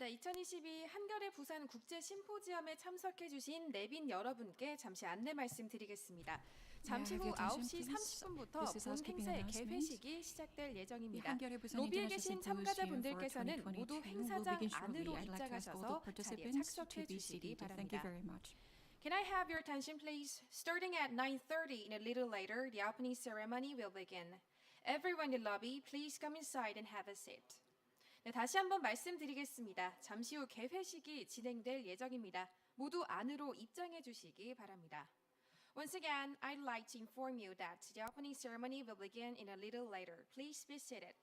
네, 2022 한겨레 부산 국제 심포지엄에 참석해 주신 내빈 여러분께 잠시 안내 말씀드리겠습니다. 잠시 후 9시 30분부터 본 행사의 개회식이 시작될 예정입니다. 로비에 계신 참가자분들께서는 모두 행사장 안으로 입장하셔서 자리에 착석해 주시기 바랍니다. Can I have your attention, please? Starting at 9:30 and a little later, the opening ceremony will begin. Everyone in the lobby, please come inside and have a seat. 네, 다시 한번 말씀드리겠습니다. 잠시 후 개회식이 진행될 예정입니다. 모두 안으로 입장해 주시기 바랍니다. Once again, I'd like to inform you that the opening ceremony will begin in a little later. Please be seated.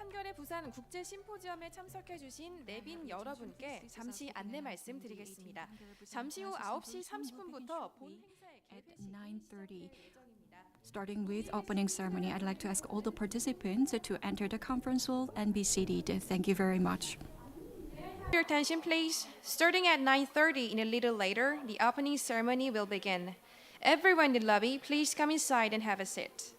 한겨레 부산 국제 심포지엄에 참석해 주신 내빈 여러분께 잠시 안내 말씀드리겠습니다. 잠시 후 9시 30분부터 본 행사의 At 9:30. Starting with opening ceremony, I'd like to ask all the participants to enter the conference hall and be seated. Thank you very much. Your attention please. Starting at 9:30 in a little later, the opening ceremony will begin. Everyone in the lobby, please come inside and have a seat.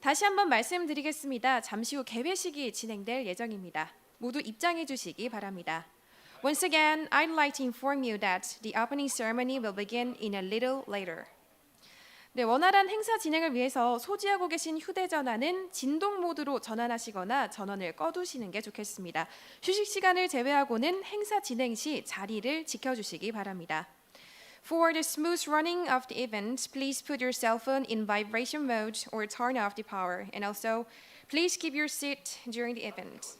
다시 한번 말씀드리겠습니다. 잠시 후 개회식이 진행될 예정입니다. 모두 입장해 주시기 바랍니다. Once again, I'd like to inform you that the opening ceremony will begin in a little later. 네, 원활한 행사 진행을 위해서 소지하고 계신 휴대전화는 진동 모드로 전환하시거나 전원을 꺼두시는 게 좋겠습니다. 휴식 시간을 제외하고는 행사 진행 시 자리를 지켜주시기 바랍니다. For the smooth running of the event, please put your cell phone in vibration mode or turn off the power. And also, please keep your seat during the event.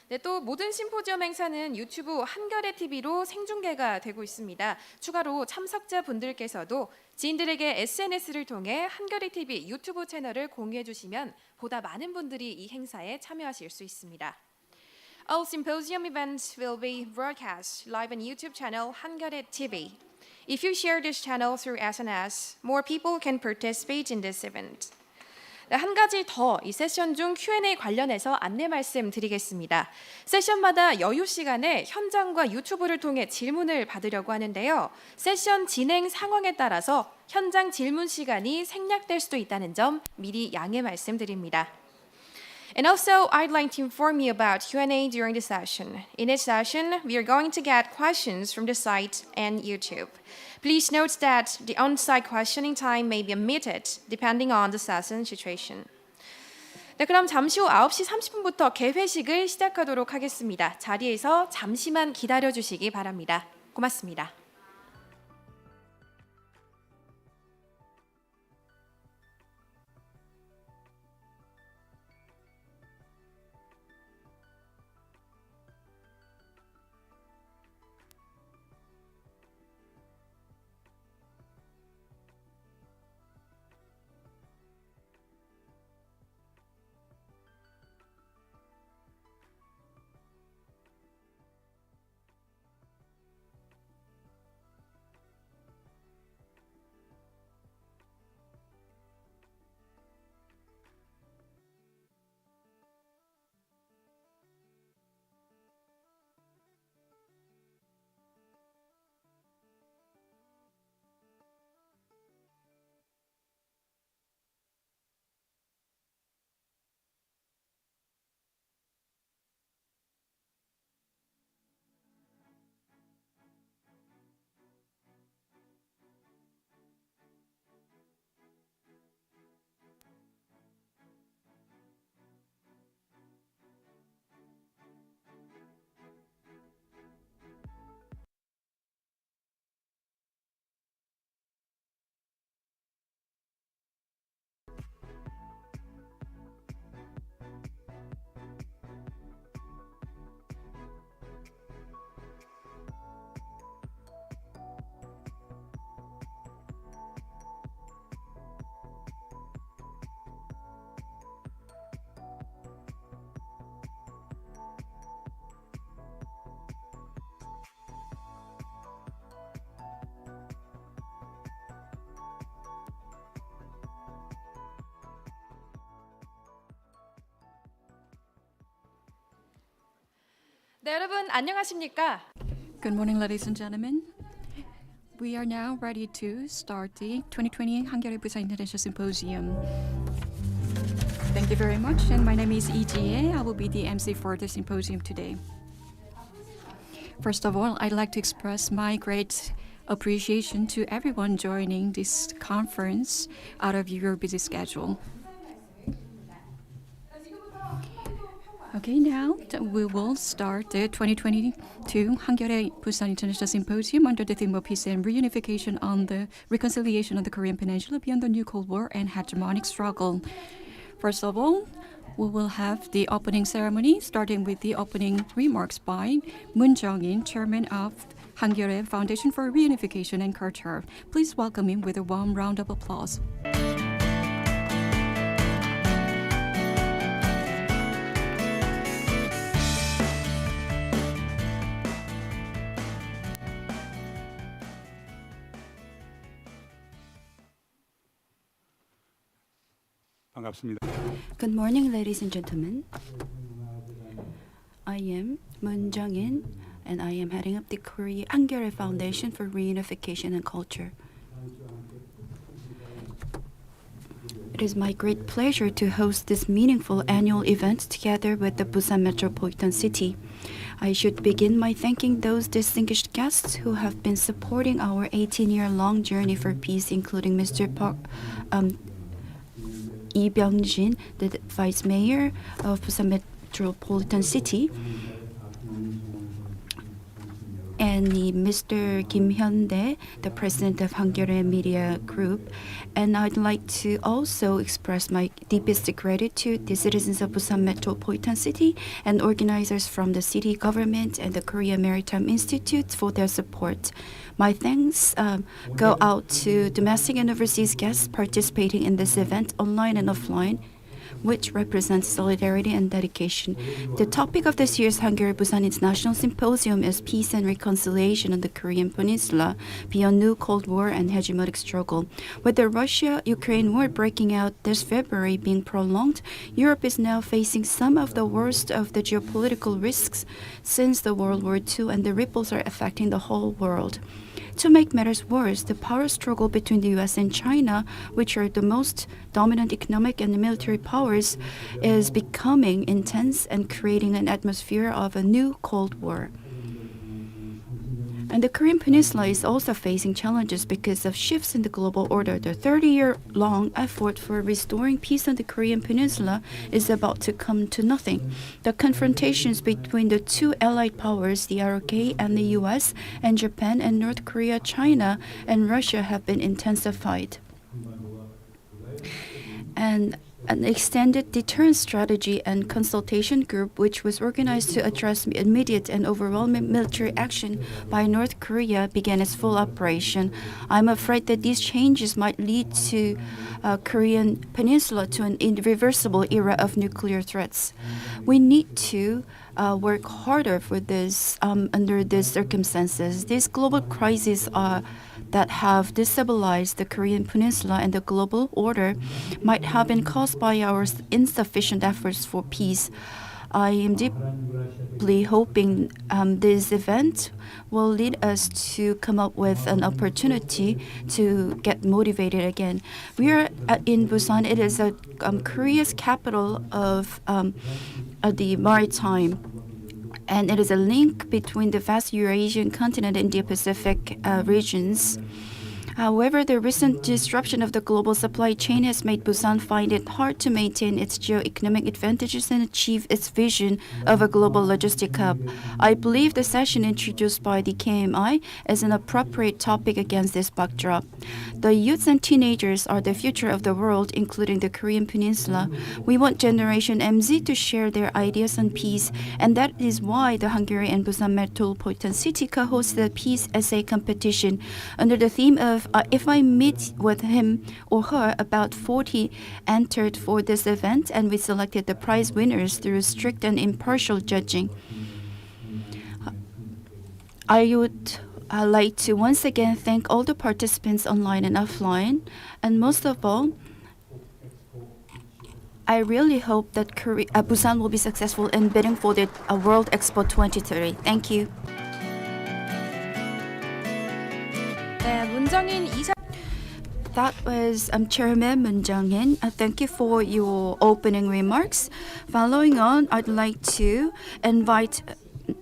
네, 또 모든 심포지엄 행사는 유튜브 한겨레TV로 생중계가 되고 있습니다. 추가로 참석자분들께서도 지인들에게 SNS를 통해 한겨레TV 유튜브 채널을 공유해 주시면 보다 많은 분들이 이 행사에 참여하실 수 있습니다. All symposium events will be broadcast live on YouTube channel 한겨레TV. If you share this channel through SNS, more people can participate in this event. 네, 한 가지 더 이 세션 중 Q&A 관련해서 안내 말씀드리겠습니다. 세션마다 여유 시간에 현장과 유튜브를 통해 질문을 받으려고 하는데요. 세션 진행 상황에 따라서 현장 질문 시간이 생략될 수도 있다는 점 미리 양해 말씀드립니다. And also, I'd like to inform you about Q&A during the session. In this session, we are going to get questions from the site and YouTube. Please note that the on-site questioning time may be omitted depending on the session situation. 네, 그럼 잠시 후 9시 30분부터 개회식을 시작하도록 하겠습니다. 자리에서 잠시만 기다려 주시기 바랍니다. 고맙습니다. 네, 여러분 안녕하십니까? Good morning, ladies and gentlemen. We are now ready to start the 2020 Hankyoreh-Busan International Symposium. Thank you very much, and my name is Lee-jae. I will be the MC for the symposium today. First of all, I'd like to express my great appreciation to everyone joining this conference out of your busy schedule. Okay, now we will start the 2022 Hankyoreh-Busan International Symposium under the theme of peace and reunification on the reconciliation of the Korean Peninsula beyond the new Cold War and hegemonic struggle. First of all, we will have the opening ceremony, starting with the opening remarks by Chung-in, chairman of Hankyoreh Foundation for Reunification and Culture. Please welcome him with a warm round of applause. 반갑습니다. Good morning, ladies and gentlemen. I am Chung-in, and I am heading up the Korea Hankyoreh Foundation for Reunification and Culture. It is my great pleasure to host this meaningful annual event together with the Busan Metropolitan City. I should begin by thanking those distinguished guests who have been supporting our 18-year-long journey for peace, including Mr. Byung-jin, the Vice Mayor of Busan Metropolitan City, and Mr. Hyun-dae, the President of Hankyoreh Media Group. And I'd like to also express my deepest gratitude to the citizens of Busan Metropolitan City and organizers from the city government and the Korea Maritime Institute for their support. My thanks go out to domestic and overseas guests participating in this event online and offline, which represents solidarity and dedication. The topic of this year's Hankyoreh-Busan International Symposium is Peace and Reconciliation on the Korean Peninsula beyond new Cold War and hegemonic struggle. With the Russia-Ukraine war breaking out this February being prolonged, Europe is now facing some of the worst of the geopolitical risks since the World War II, and the ripples are affecting the whole world. To make matters worse, the power struggle between the US and China, which are the most dominant economic and military powers, is becoming intense and creating an atmosphere of a new Cold War. And the Korean Peninsula is also facing challenges because of shifts in the global order. The 30-year-long effort for restoring peace on the Korean Peninsula is about to come to nothing. The confrontations between the two allied powers, the ROK and the US, and Japan and North Korea, China, and Russia have been intensified. And an extended deterrence strategy and consultation group, which was organized to address immediate and overwhelming military action by North Korea, began its full operation. I'm afraid that these changes might lead to Korean Peninsula to an irreversible era of nuclear threats. We need to work harder for this under these circumstances. These global crises that have destabilized the Korean Peninsula and the global order might have been caused by our insufficient efforts for peace. I am deeply hoping this event will lead us to come up with an opportunity to get motivated again. We are in Busan. It is Korea's capital of the maritime, and it is a link between the vast Eurasian continent and Indo-Pacific regions. However, the recent disruption of the global supply chain has made Busan find it hard to maintain its geo-economic advantages and achieve its vision of a global logistic hub. I believe the session introduced by the KMI is an appropriate topic against this backdrop. The youths and teenagers are the future of the world, including the Korean Peninsula. We want Generation MZ to share their ideas on peace, and that is why the Hankyoreh and Busan Metropolitan City co-hosted a peace essay competition under the theme of If I Meet with Him or Her. About 40 entered for this event, and we selected the prize winners through strict and impartial judging. I would like to once again thank all the participants online and offline, and most of all, I really hope that Busan will be successful in bidding for the World Expo 2030. Thank you. 네, 문정인 이사. That was Chairman Byung-jin. Thank you for your opening remarks. Following on, I'd like to invite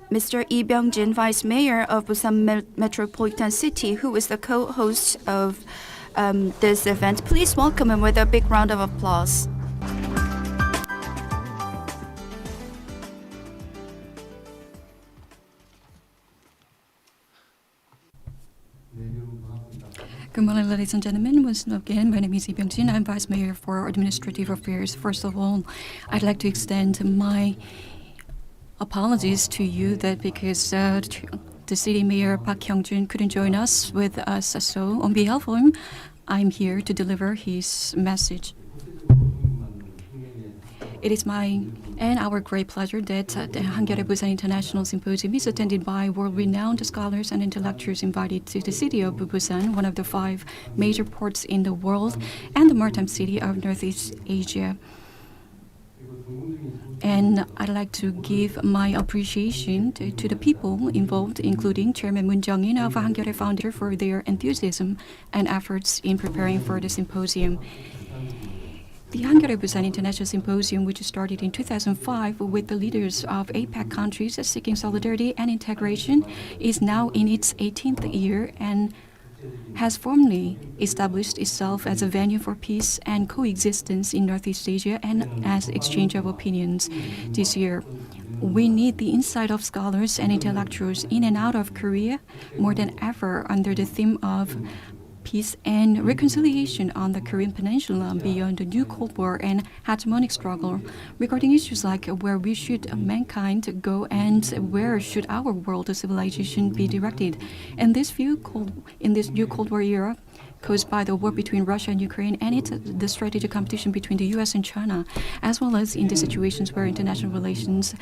Mr. Byung-jin, Vice Mayor of Busan Metropolitan City, who is the co-host of this event. Please welcome him with a big round of applause. Good morning, ladies and gentlemen. Once again, my name is Byung-jin. I'm Vice Mayor for Administrative Affairs. First of all, I'd like to extend my apologies to you that because the city mayor Park Hyung-jin couldn't join us with us. So on behalf of him, I'm here to deliver his message. It is our great pleasure that the Hankyoreh-Busan International Symposium is attended by world-renowned scholars and intellectuals invited to the city of Busan, one of the 5 major ports in the world and the maritime city of Northeast Asia. And I'd like to give my appreciation to the people involved, including Chairman Chung-in of Hankyoreh Foundation for their enthusiasm and efforts in preparing for the symposium. The Hankyoreh-Busan International Symposium, which started in 2005 with the leaders of APEC countries seeking solidarity and integration, is now in its 18th year and has formally established itself as a venue for peace and coexistence in Northeast Asia and as exchange of opinions. This year, we need the insight of scholars and intellectuals in and out of Korea more than ever under the theme of peace and reconciliation on the Korean Peninsula beyond the new Cold War and hegemonic struggle, regarding issues like where we should mankind go and where should our world civilization be directed. In this new Cold War era, caused by the war between Russia and Ukraine and the strategic competition between the US and China, as well as in the situations where international relations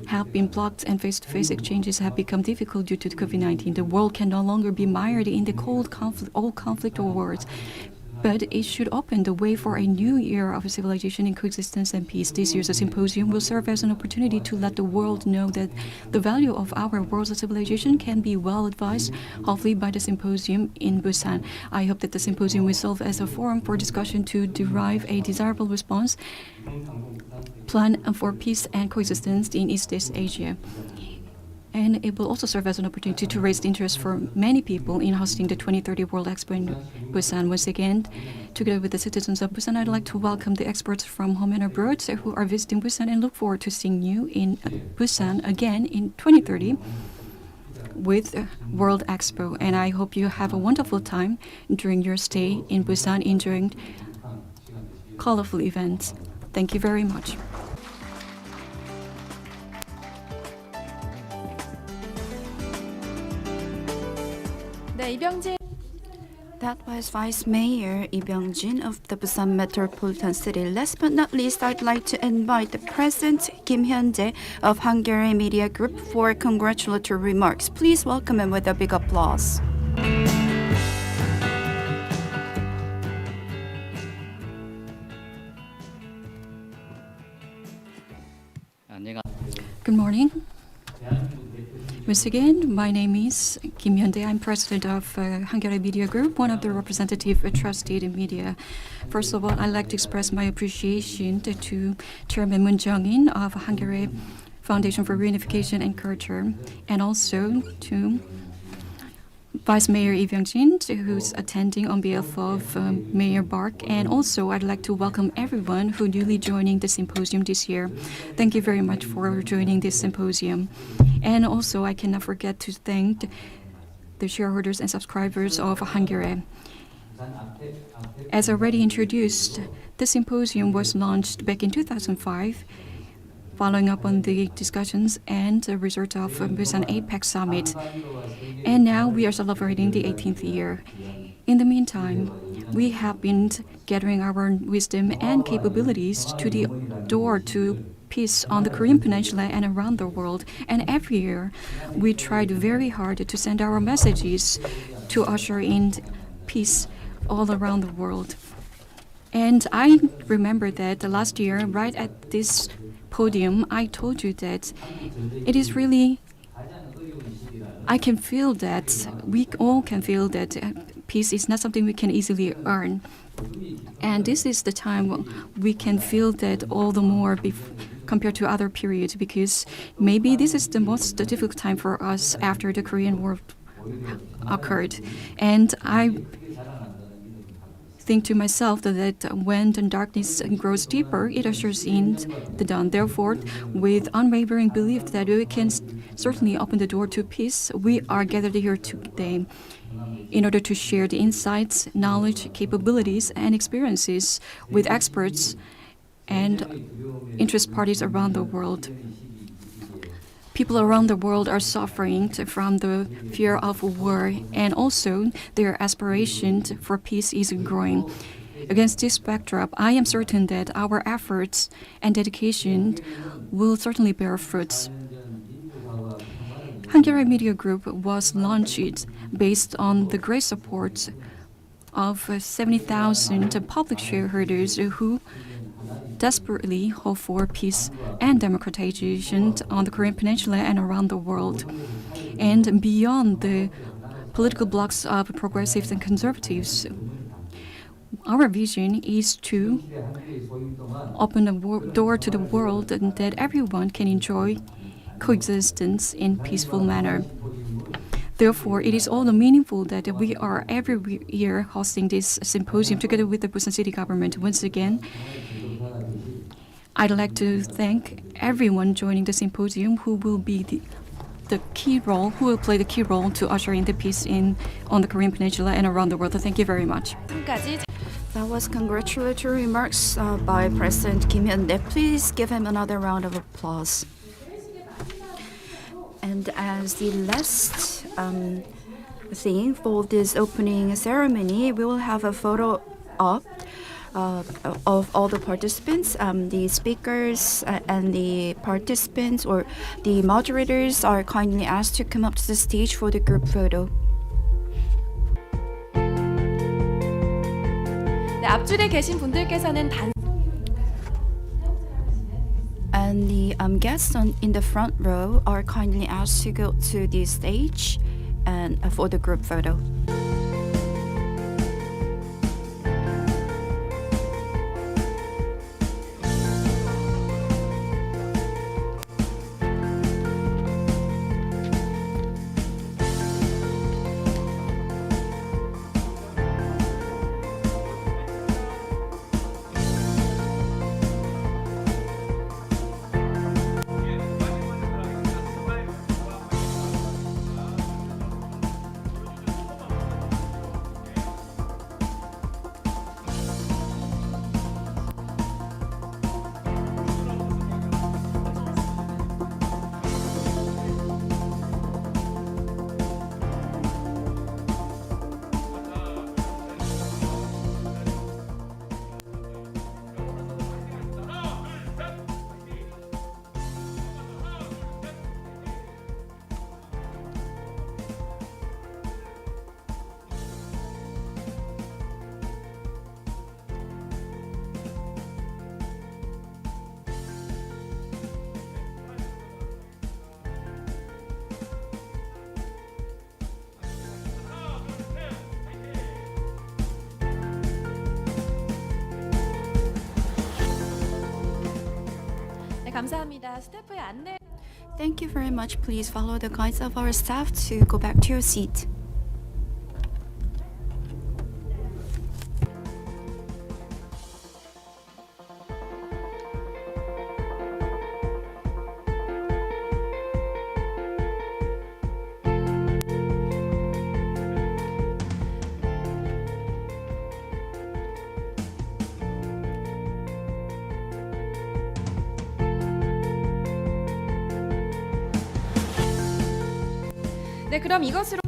have been blocked and face-to-face exchanges have become difficult due to COVID-19. The world can no longer be mired in the old conflict or wars, but it should open the way for a new era of civilization in coexistence and peace. This year's symposium will serve as an opportunity to let the world know that the value of our world's civilization can be well advised, hopefully by the symposium in Busan. I hope that the symposium will serve as a forum for discussion to derive a desirable response plan for peace and coexistence in East Asia. And it will also serve as an opportunity to raise the interest for many people in hosting the 2030 World Expo in Busan. Once again, together with the citizens of Busan, I'd like to welcome the experts from home and abroad who are visiting Busan and look forward to seeing you in Busan again in 2030 with World Expo. And I hope you have a wonderful time during your stay in Busan, enjoying colorful events. Thank you very much. 네, 이병진. That was Vice Mayor Byung-jin of the Busan Metropolitan City. Last but not least, I'd like to invite the President Kim Hyun-dae of Hankyoreh Media Group for congratulatory remarks. Please welcome him with a big applause. Good morning. Once again, my name is Kim Hyun-dae. I'm president of Hankyoreh Media Group, one of the representative trusted media. First of all, I'd like to express my appreciation to Chairman Chung-in of Hankyoreh Foundation for Reunification and Culture, and also to Vice Mayor Byung-jin, who's attending on behalf of Mayor Park. And also, I'd like to welcome everyone who newly joining the symposium this year. Thank you very much for joining this symposium. And also, I cannot forget to thank the shareholders and subscribers of Hankyoreh. As already introduced, the symposium was launched back in 2005, following up on the discussions and the result of Busan APEC Summit. And now we are celebrating the 18th year. In the meantime, we have been gathering our wisdom and capabilities to the door to peace on the Korean Peninsula and around the world. And every year, we tried very hard to send our messages to usher in peace all around the world. And I remember that last year, right at this podium, I told you that it is really, I can feel that, we all can feel that peace is not something we can easily earn. And this is the time we can feel that all the more compared to other periods, because maybe this is the most difficult time for us after the Korean War occurred. And I think to myself that when the darkness grows deeper, it ushers in the dawn. Therefore, with unwavering belief that we can certainly open the door to peace, we are gathered here today in order to share the insights, knowledge, capabilities, and experiences with experts and interest parties around the world. People around the world are suffering from the fear of war, and also their aspiration for peace is growing. Against this backdrop, I am certain that our efforts and dedication will certainly bear fruits. Hankyoreh Media Group was launched based on the great support of 70,000 public shareholders who desperately hope for peace and democratization on the Korean Peninsula and around the world. And beyond the political blocs of progressives and conservatives, our vision is to open a door to the world and that everyone can enjoy coexistence in peaceful manner. Therefore, it is all the meaningful that we are every year hosting this symposium together with the Busan City government. Once again, I'd like to thank everyone joining the symposium who will be who will play the key role to usher in the peace on the Korean Peninsula and around the world. Thank you very much. That was congratulatory remarks by President Kim Hyun-dae. Please give him another round of applause. And as the last thing for this opening ceremony, we will have a photo op of all the participants. The speakers and the participants or the moderators are kindly asked to come up to the stage for the group photo. 네, 앞줄에 계신 분들께서는 And the guests in the front row are kindly asked to go to the stage and for the group photo. 감사합니다. 스태프의 안내. Thank you very much. Please follow the guides of our staff to go back to your seat. 네, 그럼 이것으로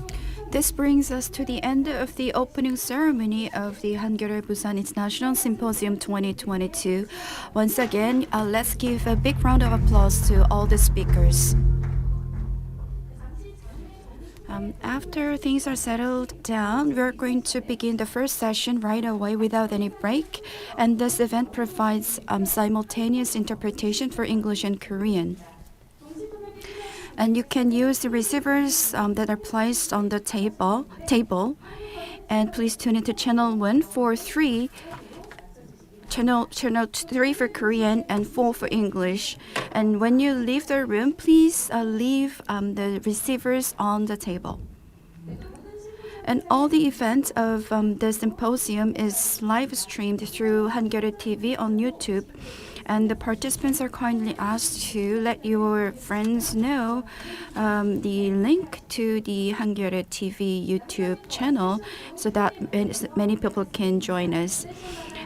This brings us to the end of the opening ceremony of the Hankyoreh-Busan International Symposium 2022. Once again, let's give a big round of applause to all the speakers. After things are settled down, we're going to begin the first session right away without any break, and this event provides simultaneous interpretation for English and Korean. And you can use the receivers that are placed on the table. And please tune into channel 143, channel 3 for Korean, and 4 for English. And when you leave the room, please leave the receivers on the table. And all the events of the symposium is live streamed through HankyorehTV on YouTube. And the participants are kindly asked to let your friends know the link to the HankyorehTV YouTube channel so that many people can join us.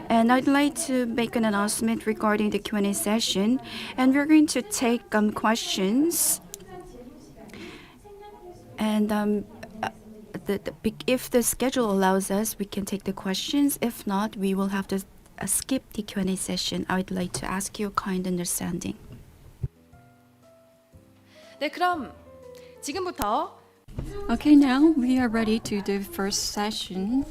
And I'd like to make an announcement regarding the Q&A session. And we're going to take questions. And if the schedule allows us, we can take the questions. If not, we will have to skip the Q&A session. I would like to ask your kind understanding. 네, 그럼 지금부터 Okay, now we are ready to the first session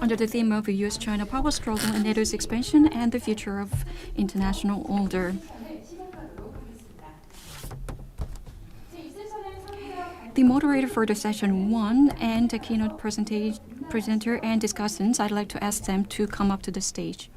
under the theme of the US-China power struggle and NATO's expansion and the future of international order. The moderator for the session 1 and the keynote presenter and discussants, I'd like to ask them to come up to the stage.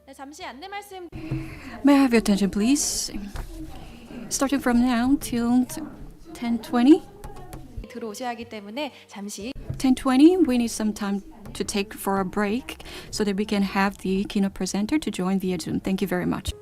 네, 잠시 안내 말씀 May I have your attention, please? Starting from now till 10:20. 들어오셔야 하기 때문에 잠시 10:20, we need some time to take for a break so that we can have the keynote presenter to join via Zoom. Thank you very much.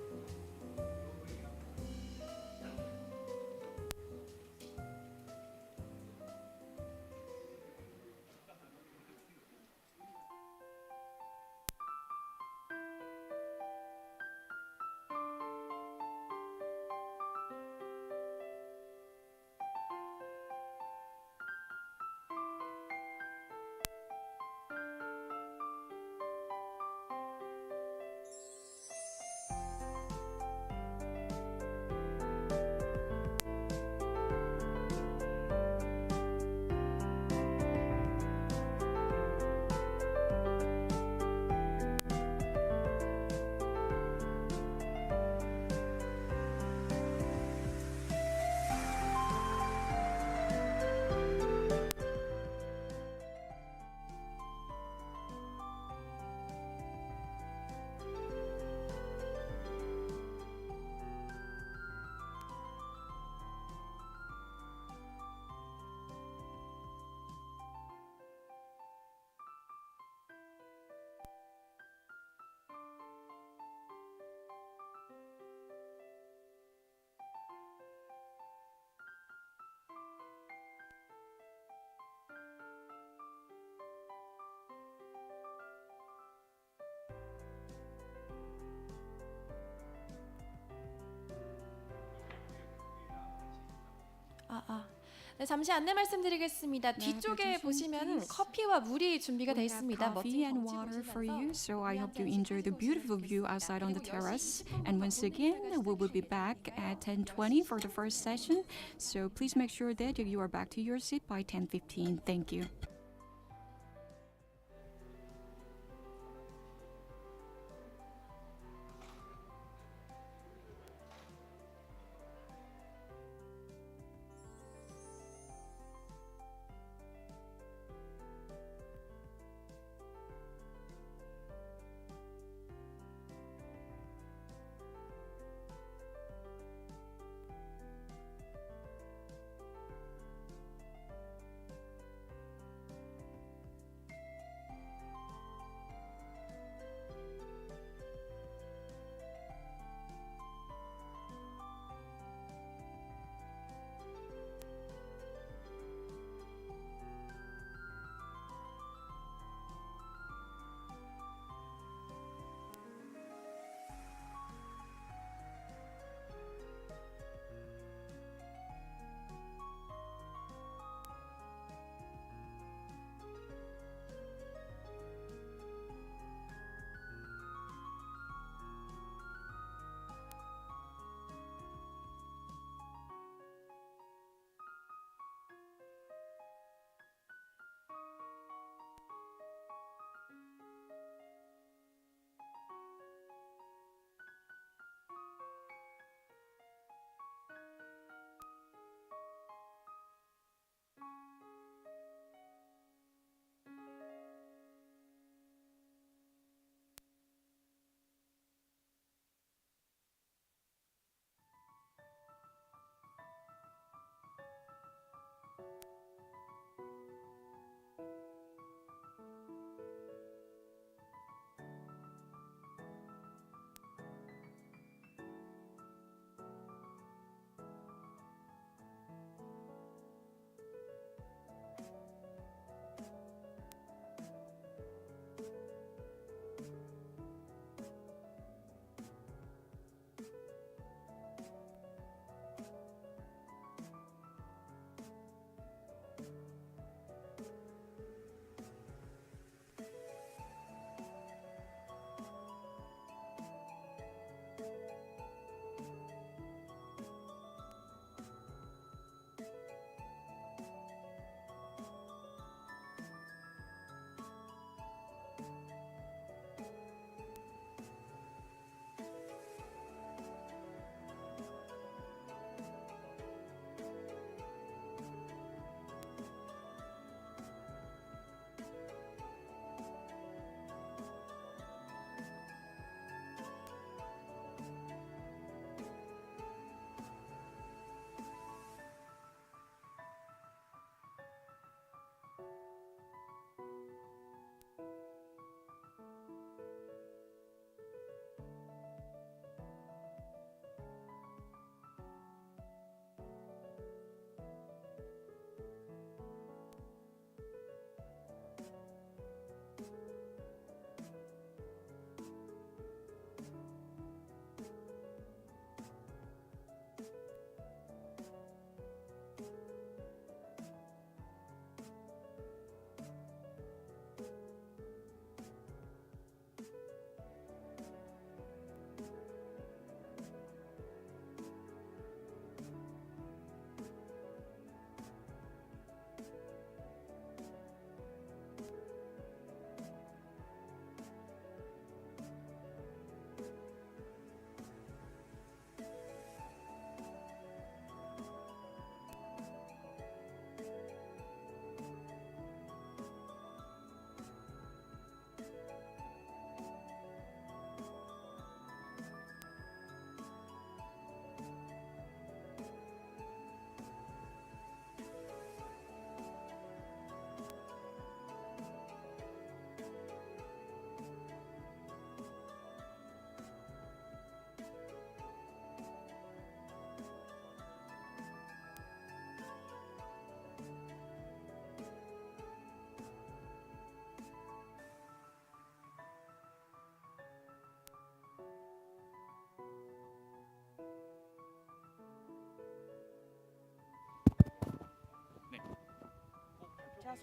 네, 잠시 안내 말씀드리겠습니다. 뒤쪽에 보시면 커피와 물이 준비가 되어 We have 있습니다. coffee 멋진 and 경치 water for 보시면서 you, so I hope you enjoy the beautiful view outside on the terrace. And once again, we will be back at 10:20 for the first session. So please make sure that you are back to your seat by 10:15. Thank you.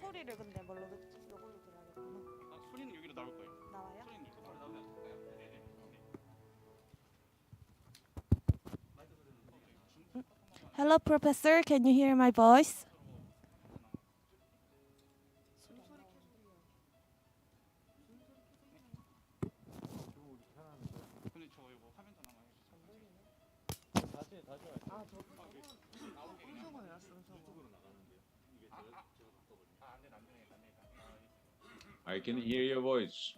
소리를 근데 뭘로 이걸로 들어야겠구나. 소리는 여기로 나올 거예요. 나와요? 소리는 이렇게 바로 나오면 네네. Hello, Professor. Can you hear my voice? 근데 저 이거 화면 전화만 I can hear your voice.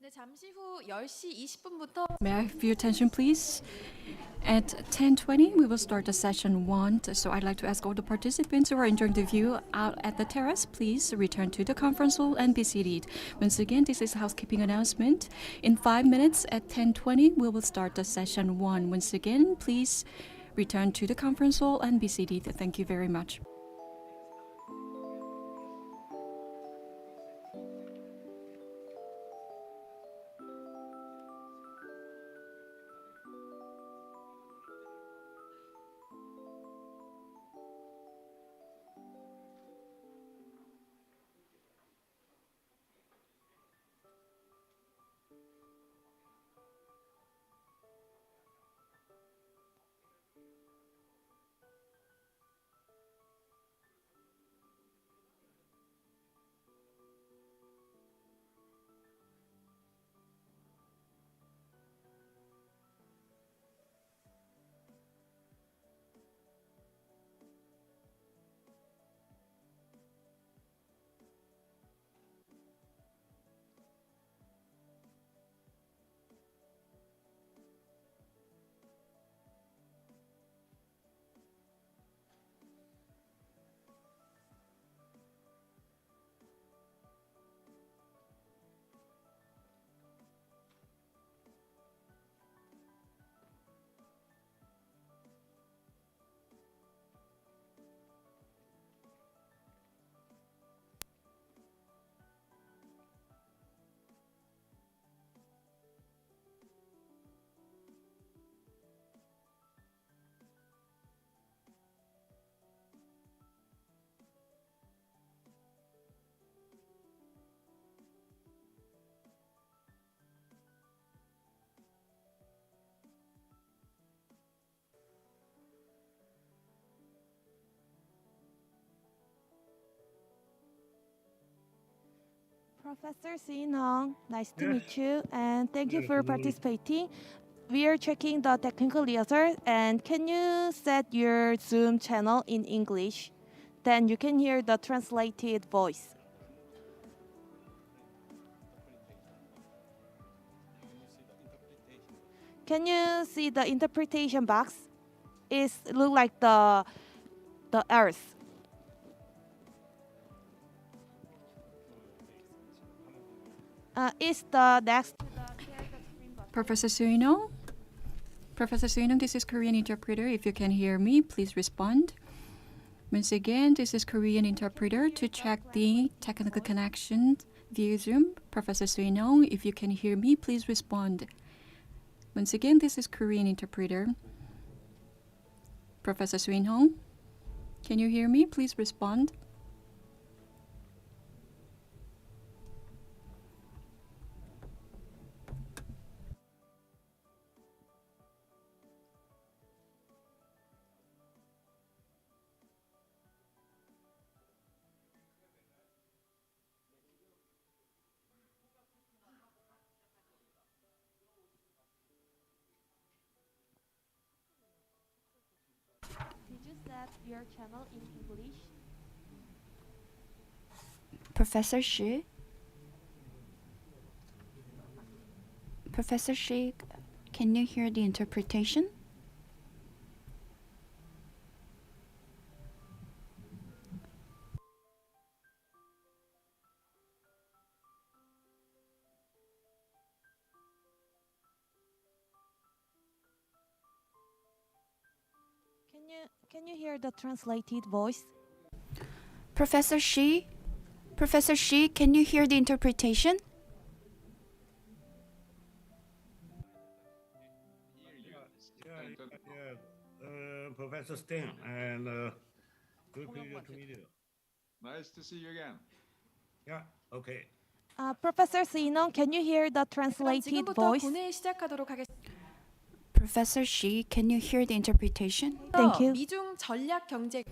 네, 잠시 후 10시 20분부터 May I have your attention, please? At 10:20, we will start the session 1. So I'd like to ask all the participants who are enjoying the view out at the terrace, please return to the conference hall and be seated. Once again, this is a housekeeping announcement. In 5 minutes at 10:20, we will start the session 1. Once again, please return to the conference hall and be seated. Thank you very much. Professor Yinhong, nice to meet you, and thank you for participating. We are checking the technical rehearsal, and can you set your Zoom channel in English? Then you can hear the translated voice. Can you see the interpretation box? It look like the Earth. Is the next Professor Suino? Professor Suino, this is Korean interpreter. If you can hear me, please respond. Once again, this is Korean interpreter to check the technical connection via Zoom. Professor Suino, if you can hear me, please respond. Once again, this is Korean interpreter. Professor Suino, can you hear me? Please respond. Did you set your channel in English? Professor Shi? Professor Shi, can you hear the interpretation? Can you hear the translated voice? Professor Shi? Professor Shi, can you hear the interpretation? Professor Stein, and good pleasure to meet you. Nice to see you again. Yeah, okay. Professor Yinhong, can you hear the 그럼 translated 지금부터 voice? 본회의 시작하도록 하겠습니다. Professor Shi, can you hear the interpretation? Thank you. 미중 전략 경제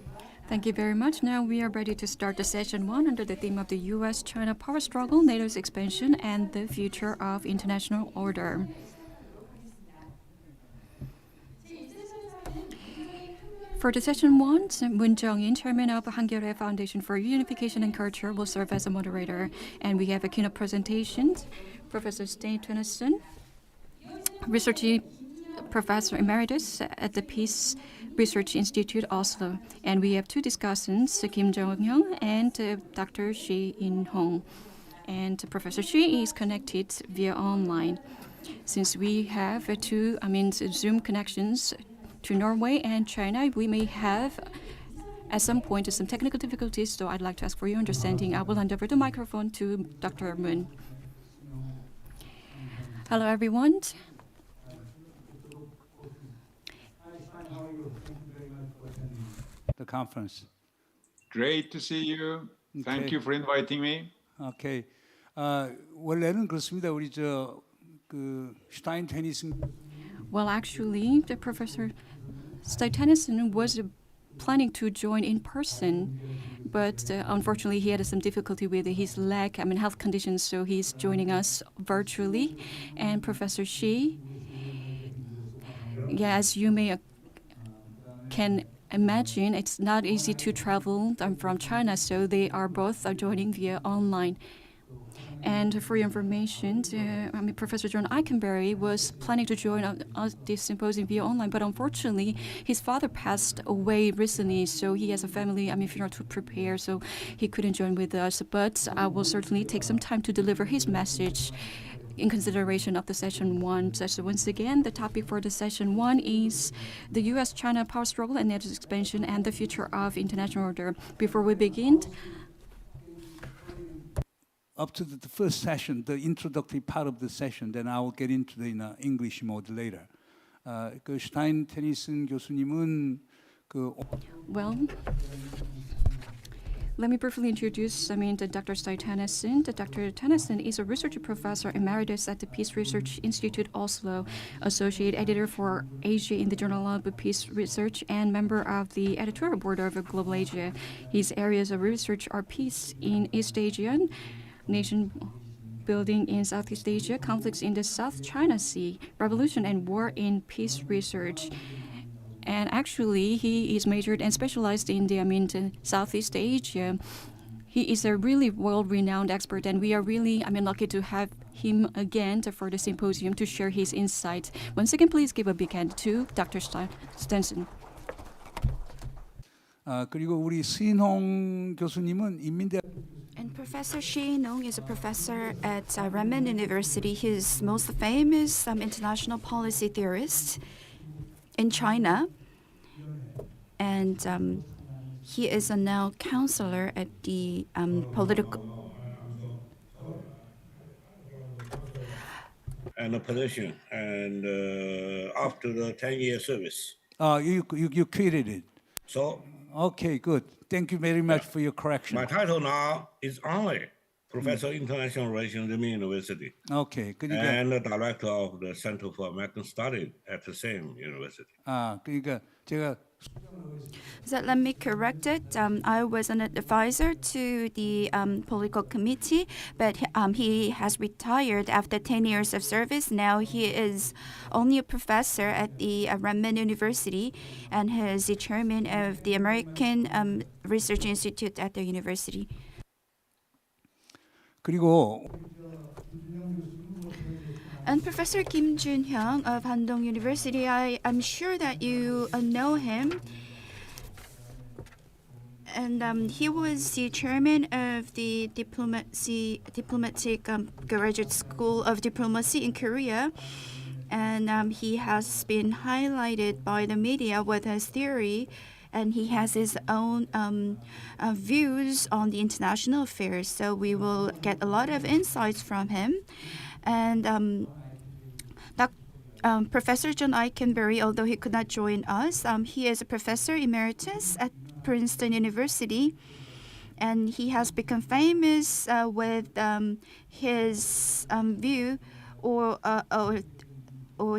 Thank you very much. Now we are ready to start the session 1 under the theme of the U.S.-China power struggle, NATO's expansion, and the future of international order. For the session 1, Chung-in, chairman of Hankyoreh Foundation for Reunification and Culture, will serve as a moderator. And we have a keynote presentation Professor Stein Tønnesson, Research Professor Emeritus at the Peace Research Institute, Oslo. And we have two discussants, Kim Jong-hyung and Dr. Yinhong. And Professor Shi is connected via online. Since we have Zoom connections to Norway and China, we may have at some point some technical difficulties, so I'd like to ask for your understanding. I will hand over the microphone to Dr. Moon. Hello, everyone. The conference. Great to see you. Thank you for inviting me. Okay. 원래는 그렇습니다. 우리 슈타인 테니슨. Well, actually, the Professor Stein Tønnesson was planning to join in person, but unfortunately he had some difficulty with his leg, health conditions, so he's joining us virtually. And Professor Shi, as you may can imagine, it's not easy to travel from China, so they are both joining via online. And for your information, Professor John Eikenberry was planning to join this symposium via online, but unfortunately, his father passed away recently, so he has a family funeral to prepare, so he couldn't join with us. But I will certainly take some time to deliver his message in consideration of the session 1. So once again, the topic for the session 1 is the U.S.-China power struggle and NATO's expansion and the future of international order. Before we begin, Up to the first session, the introductory part of the session, then I will get into the English mode later. 그 슈타인 테니슨 교수님은 well, let me briefly introduce Dr. Stein Tønnesson. Dr. Tønnesson is a research professor emeritus at the Peace Research Institute, Oslo, associate editor for Asia in the Journal of Peace Research, and member of the editorial board of Global Asia. His areas of research are peace in East Asia, nation building in Southeast Asia, conflicts in the South China Sea, revolution and war in peace research. And actually, he is majored and specialized in the Southeast Asia. He is a really world-renowned expert, and we are really lucky to have him again for the symposium to share his insights. Once again, please give a big hand to Dr. Tønnesson. 그리고 우리 신홍 교수님은 인민대. And Professor Yinhong is a professor at Renmin University. He's most famous international policy theorist in China. And he is a now counselor at the political... And a position, and after the 10-year service. You created it. So, okay, good. Thank you very much for your correction. my title now is only Professor International Relations, Renmin University, Okay, 그러니까 and the director of the Center for American Studies at the same university. 그러니까 제가 So let me correct it. I was an advisor to the political committee, but he has retired after 10 years of service. Now he is only a professor at the Renmin University, and he is the chairman of the American Research Institute at the university. 그리고 And Professor Kim Joon-hyung of Handong University, I'm sure that you know him. And he was the chairman of the diplomatic graduate school of diplomacy in Korea. And he has been highlighted by the media with his theory, and he has his own views on the international affairs. So we will get a lot of insights from him. And Professor John Eikenberry, although he could not join us, he is a professor emeritus at Princeton University, and he has become famous with his view or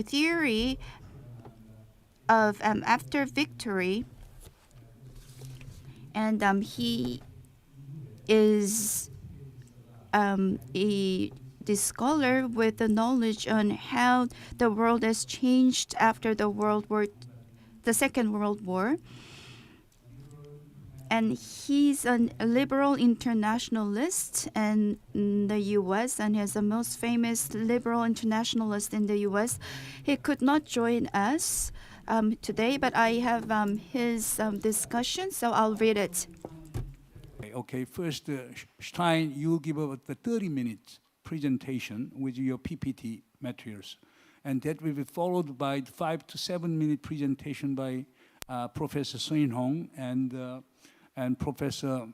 theory of after victory. And he is the scholar with the knowledge on how the world has changed after the Second World War. and he's a liberal internationalist in the U.S. and he's the most famous liberal internationalist in the U.S. He could not join us today, but I have his discussion, so I'll read it. Okay, first, Stein, you give about the 30-minute presentation with your PPT materials, and that will be followed by 5 to 7 minute presentation by Professor Yinhong and Professor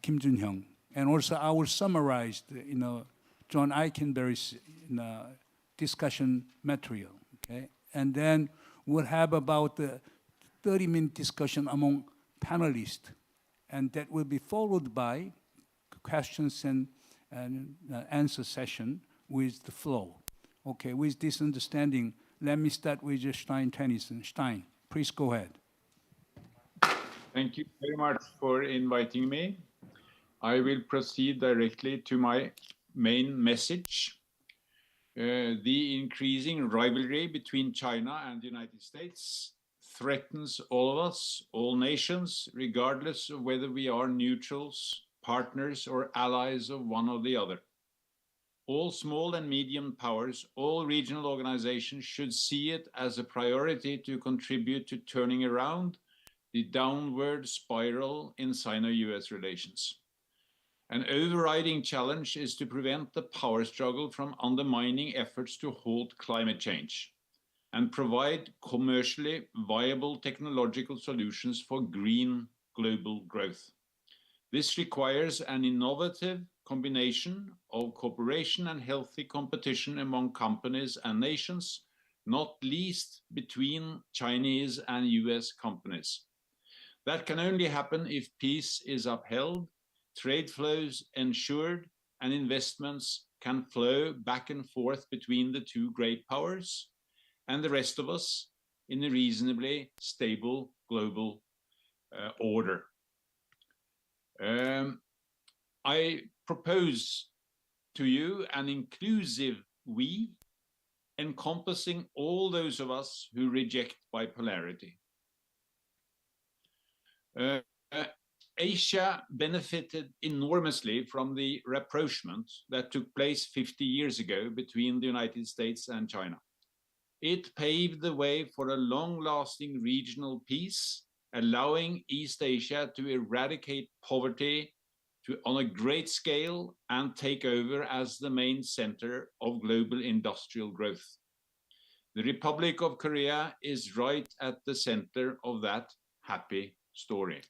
Joon-hyung. And also I will summarize John Eikenberry's discussion material, okay? And then we'll have about the 30-minute discussion among panelists, and that will be followed by questions and answer session with the flow. Okay, with this understanding, let me start with Stein Tønnesson. Stein, please go ahead. Thank you very much for inviting me. I will proceed directly to my main message. The increasing rivalry between China and the United States threatens all of us, all nations, regardless of whether we are neutrals, partners, or allies of one or the other. All small and medium powers, all regional organizations should see it as a priority to contribute to turning around the downward spiral in Sino-US relations. An overriding challenge is to prevent the power struggle from undermining efforts to halt climate change and provide commercially viable technological solutions for green global growth. This requires an innovative combination of cooperation and healthy competition among companies and nations, not least between Chinese and US companies. That can only happen if peace is upheld, trade flows ensured, and investments can flow back and forth between the two great powers and the rest of us in a reasonably stable global order. I propose to you an inclusive we, encompassing all those of us who reject bipolarity. Asia benefited enormously from the rapprochement that took place 50 years ago between the United States and China. It paved the way for a long-lasting regional peace, allowing East Asia to eradicate poverty on a great scale and take over as the main center of global industrial growth. The Republic of Korea is right at the center of that happy story.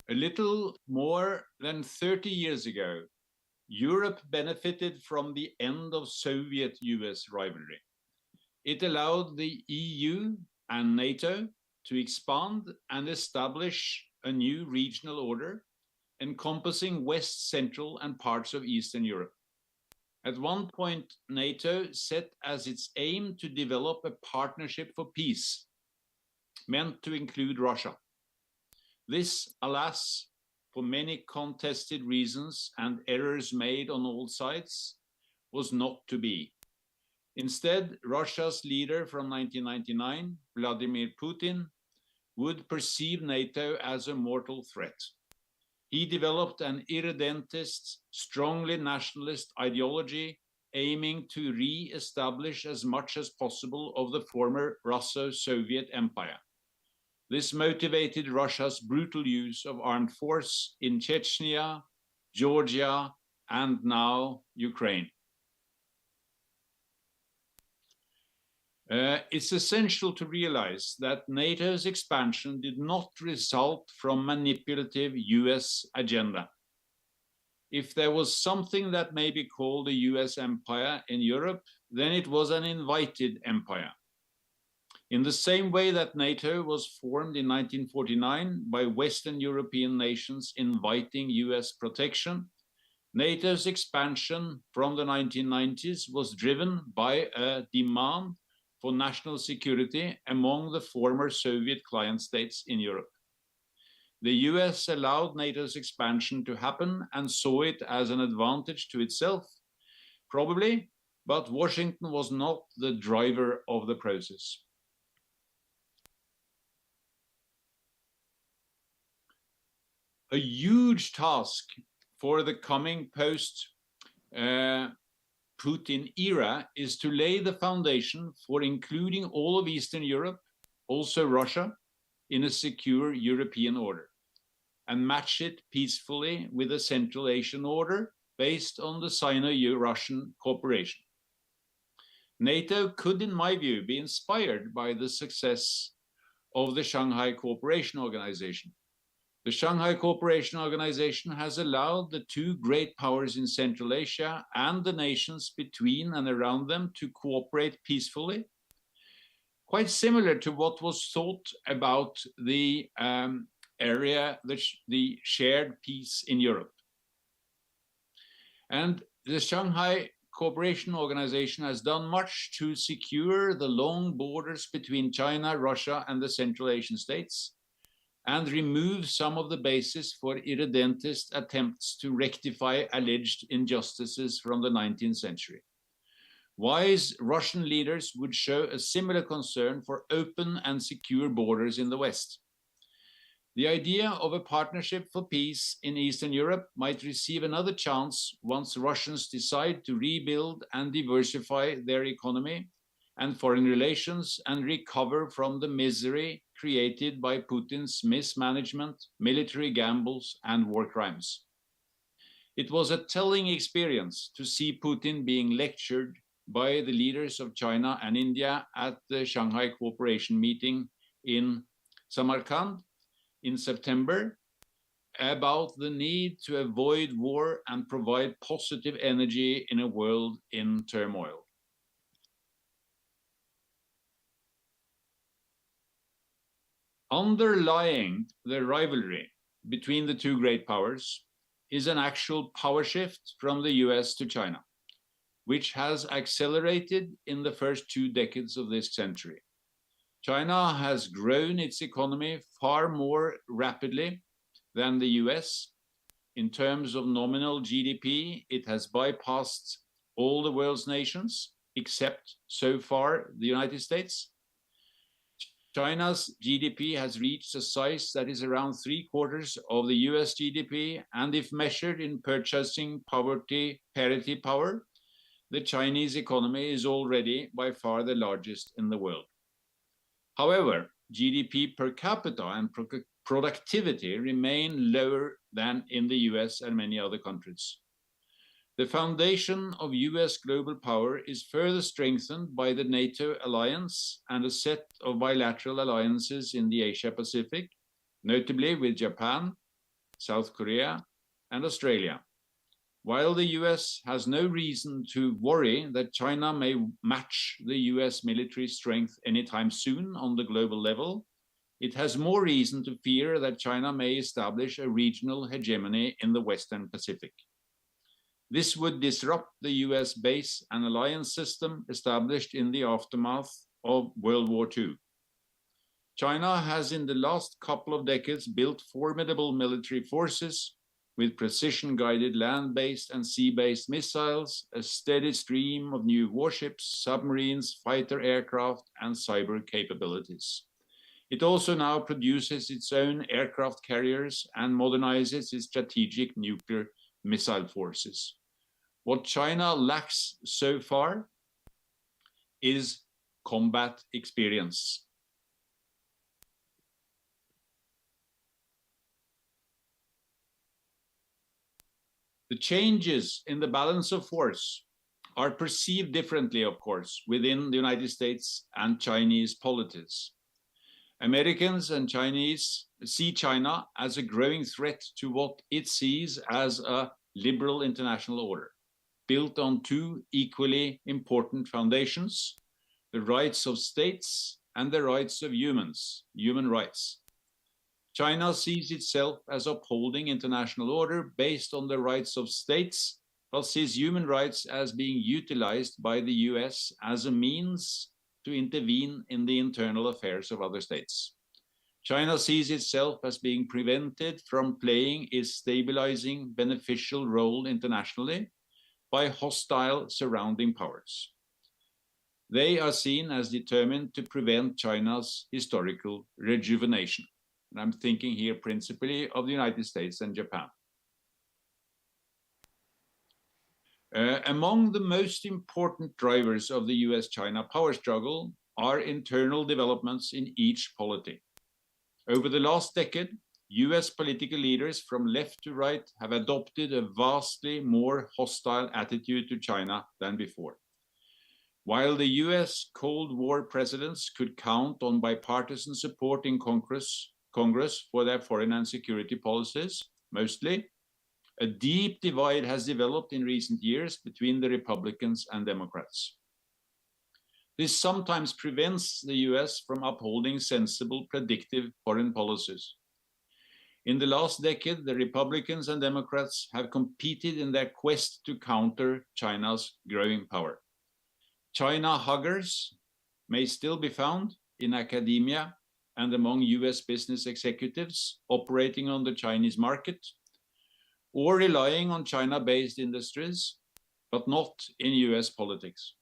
A little more than 30 years ago, Europe benefited from the end of Soviet-US rivalry. It allowed the EU and NATO to expand and establish a new regional order encompassing West, Central, and parts of Eastern Europe. At one point, NATO set as its aim to develop a partnership for peace, meant to include Russia. This, alas, for many contested reasons and errors made on all sides, was not to be. Instead, Russia's leader from 1999, Vladimir Putin, would perceive NATO as a mortal threat. He developed an irredentist, strongly nationalist ideology aiming to re-establish as much as possible of the former Russo-Soviet Empire. This motivated Russia's brutal use of armed force in Chechnya, Georgia, and now Ukraine. It's essential to realize that NATO's expansion did not result from manipulative US agenda. If there was something that may be called a US empire in Europe, then it was an invited empire. In the same way that NATO was formed in 1949 by Western European nations inviting US protection, NATO's expansion from the 1990s was driven by a demand for national security among the former Soviet client states in Europe. The US allowed NATO's expansion to happen and saw it as an advantage to itself, probably, but Washington was not the driver of the process. A huge task for the coming post-Putin era is to lay the foundation for including all of Eastern Europe, also Russia, in a secure European order, and match it peacefully with a Central Asian order based on the Sino-Russian cooperation. NATO could, in my view, be inspired by the success of the Shanghai Cooperation Organization. The Shanghai Cooperation Organization has allowed the two great powers in Central Asia and the nations between and around them to cooperate peacefully, quite similar to what was thought about the the shared peace in Europe. And the Shanghai Cooperation Organization has done much to secure the long borders between China, Russia, and the Central Asian states, and remove some of the basis for irredentist attempts to rectify alleged injustices from the 19th century. Wise Russian leaders would show a similar concern for open and secure borders in the West. The idea of a partnership for peace in Eastern Europe might receive another chance once Russians decide to rebuild and diversify their economy and foreign relations and recover from the misery created by Putin's mismanagement, military gambles, and war crimes. It was a telling experience to see Putin being lectured by the leaders of China and India at the Shanghai Cooperation meeting in Samarkand in September about the need to avoid war and provide positive energy in a world in turmoil. Underlying the rivalry between the two great powers is an actual power shift from the US to China, which has accelerated in the first 2 decades of this century. China has grown its economy far more rapidly than the US. In terms of nominal GDP, it has bypassed all the world's nations, except so far the United States. China's GDP has reached a size that is around 3/4 of the US GDP, and if measured in purchasing parity power, the Chinese economy is already by far the largest in the world. However, GDP per capita and productivity remain lower than in the US and many other countries. The foundation of US global power is further strengthened by the NATO alliance and a set of bilateral alliances in the Asia-Pacific, notably with Japan, South Korea, and Australia. While the US has no reason to worry that China may match the US military strength anytime soon on the global level, it has more reason to fear that China may establish a regional hegemony in the Western Pacific. This would disrupt the US base and alliance system established in the aftermath of World War II. China has in the last couple of decades built formidable military forces with precision-guided land-based and sea-based missiles, a steady stream of new warships, submarines, fighter aircraft, and cyber capabilities. It also now produces its own aircraft carriers and modernizes its strategic nuclear missile forces. What China lacks so far is combat experience. The changes in the balance of force are perceived differently, of course, within the United States and Chinese polities. Americans and Chinese see China as a growing threat to what it sees as a liberal international order, built on 2 equally important foundations: the rights of states and the rights of humans, human rights. China sees itself as upholding international order based on the rights of states, but sees human rights as being utilized by the US as a means to intervene in the internal affairs of other states. China sees itself as being prevented from playing its stabilizing, beneficial role internationally by hostile surrounding powers. They are seen as determined to prevent China's historical rejuvenation. And I'm thinking here principally of the United States and Japan. Among the most important drivers of the US-China power struggle are internal developments in each polity. Over the last decade, US political leaders from left to right have adopted a vastly more hostile attitude to China than before. While the US Cold War presidents could count on bipartisan support in Congress for their foreign and security policies, mostly, a deep divide has developed in recent years between the Republicans and Democrats. This sometimes prevents the US from upholding sensible, predictive foreign policies. In the last decade, the Republicans and Democrats have competed in their quest to counter China's growing power. China huggers may still be found in academia and among US business executives operating on the Chinese market, or relying on China-based industries, but not in US politics.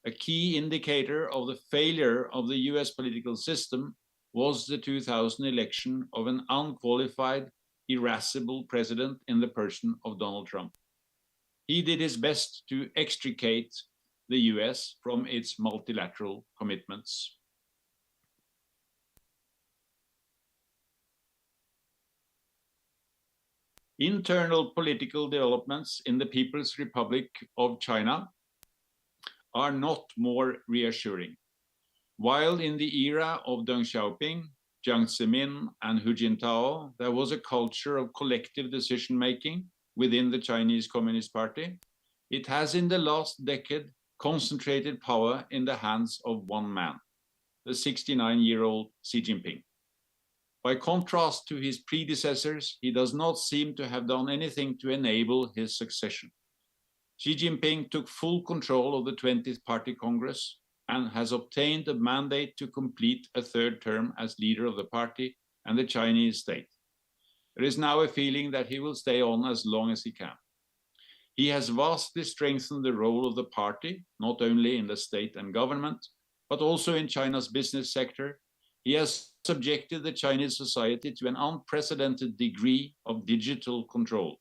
A key indicator of the failure of the US political system was the 2000 election of an unqualified, irascible president in the person of Donald Trump. He did his best to extricate the US from its multilateral commitments. Internal political developments in the People's Republic of China are not more reassuring. While in the era of Deng Xiaoping, Jiang Zemin, and Hu Jintao, there was a culture of collective decision-making within the Chinese Communist Party, it has in the last decade concentrated power in the hands of one man, the 69-year-old Xi Jinping. By contrast to his predecessors, he does not seem to have done anything to enable his succession. Xi Jinping took full control of the 20th Party Congress and has obtained a mandate to complete a third term as leader of the party and the Chinese state. There is now a feeling that he will stay on as long as he can. He has vastly strengthened the role of the party, not only in the state and government, but also in China's business sector. He has subjected the Chinese society to an unprecedented degree of digital control.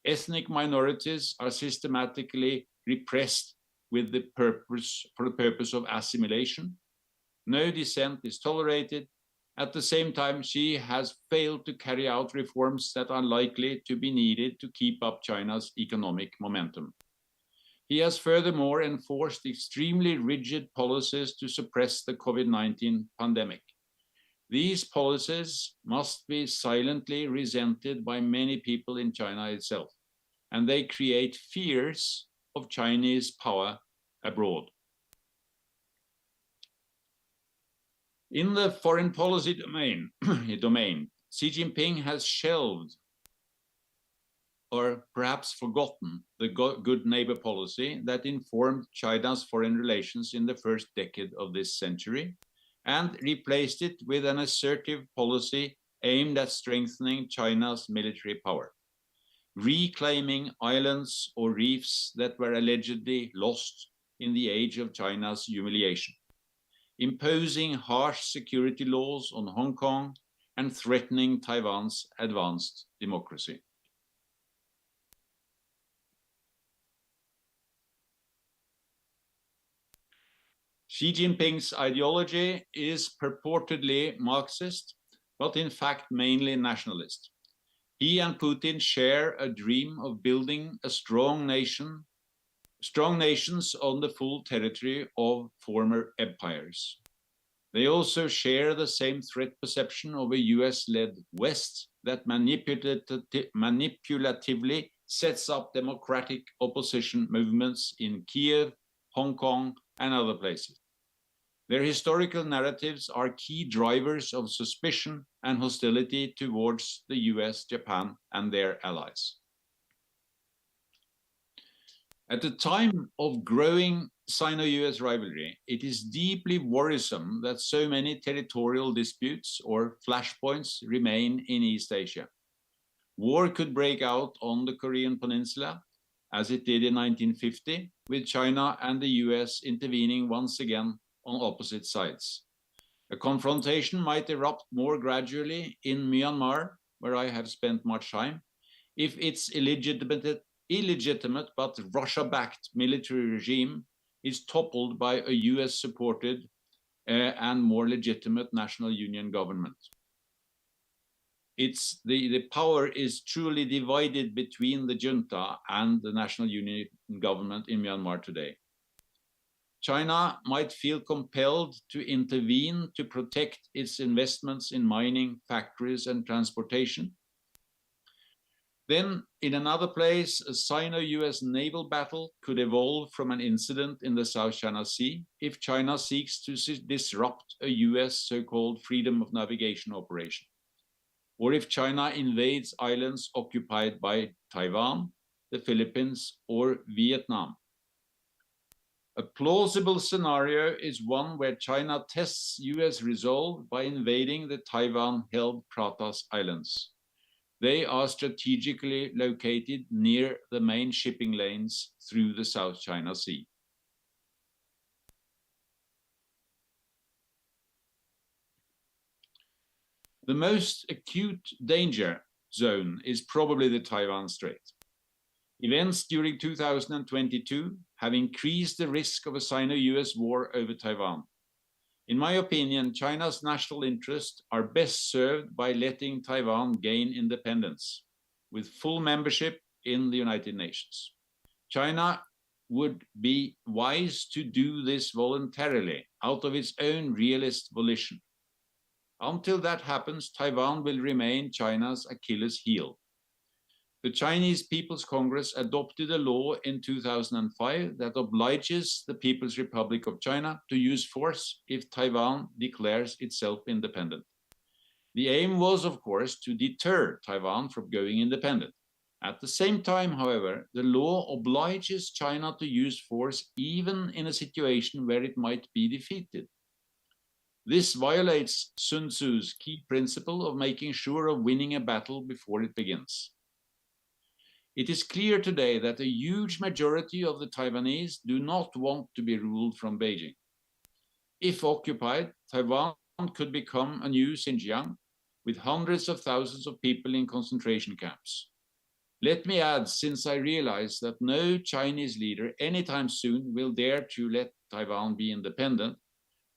Ethnic minorities are systematically repressed for the purpose of assimilation. No dissent is tolerated. At the same time, Xi has failed to carry out reforms that are likely to be needed to keep up China's economic momentum. He has furthermore enforced extremely rigid policies to suppress the COVID-19 pandemic. These policies must be silently resented by many people in China itself, and they create fears of Chinese power abroad. In the foreign policy domain, Xi Jinping has shelved or perhaps forgotten the good neighbor policy that informed China's foreign relations in the first decade of this century, and replaced it with an assertive policy aimed at strengthening China's military power, reclaiming islands or reefs that were allegedly lost in the age of China's humiliation, imposing harsh security laws on Hong Kong, and threatening Taiwan's advanced democracy. Xi Jinping's ideology is purportedly Marxist, but in fact mainly nationalist. He and Putin share a dream of building a strong nations on the full territory of former empires. They also share the same threat perception of a US-led West that manipulatively sets up democratic opposition movements in Kiev, Hong Kong, and other places. Their historical narratives are key drivers of suspicion and hostility towards the US, Japan, and their allies. At the time of growing Sino-US rivalry, it is deeply worrisome that so many territorial disputes or flashpoints remain in East Asia. War could break out on the Korean Peninsula, as it did in 1950, with China and the US intervening once again on opposite sides. A confrontation might erupt more gradually in Myanmar, where I have spent much time, if its illegitimate but Russia-backed military regime is toppled by a US-supported and more legitimate national union government. The power is truly divided between the junta and the national union government in Myanmar today. China might feel compelled to intervene to protect its investments in mining, factories, and transportation. Then, in another place, a Sino-US naval battle could evolve from an incident in the South China Sea if China seeks to disrupt a US so-called freedom of navigation operation, or if China invades islands occupied by Taiwan, the Philippines, or Vietnam. A plausible scenario is one where China tests US resolve by invading the Taiwan-held Pratas Islands. They are strategically located near the main shipping lanes through the South China Sea. The most acute danger zone is probably the Taiwan Strait. Events during 2022 have increased the risk of a Sino-US war over Taiwan. In my opinion, China's national interests are best served by letting Taiwan gain independence with full membership in the United Nations. China would be wise to do this voluntarily out of its own realist volition. Until that happens, Taiwan will remain China's Achilles heel. The Chinese People's Congress adopted a law in 2005 that obliges the People's Republic of China to use force if Taiwan declares itself independent. The aim was, of course, to deter Taiwan from going independent. At the same time, however, the law obliges China to use force even in a situation where it might be defeated. This violates Sun Tzu's key principle of making sure of winning a battle before it begins. It is clear today that a huge majority of the Taiwanese do not want to be ruled from Beijing. If occupied, Taiwan could become a new Xinjiang with hundreds of thousands of people in concentration camps. Let me add, since I realize that no Chinese leader anytime soon will dare to let Taiwan be independent,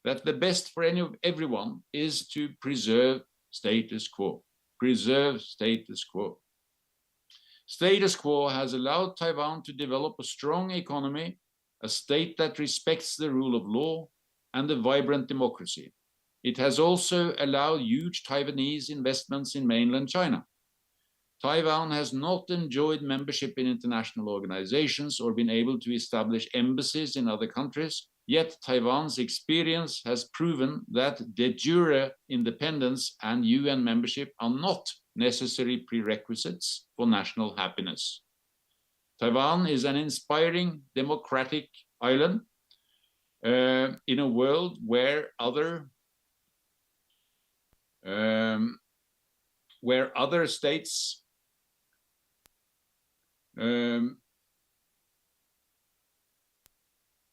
that the best for everyone is to preserve status quo. Preserve status quo. Status quo has allowed Taiwan to develop a strong economy, a state that respects the rule of law, and a vibrant democracy. It has also allowed huge Taiwanese investments in mainland China. Taiwan has not enjoyed membership in international organizations or been able to establish embassies in other countries, yet Taiwan's experience has proven that de jure independence and UN membership are not necessary prerequisites for national happiness. Taiwan is an inspiring democratic island in a world where other states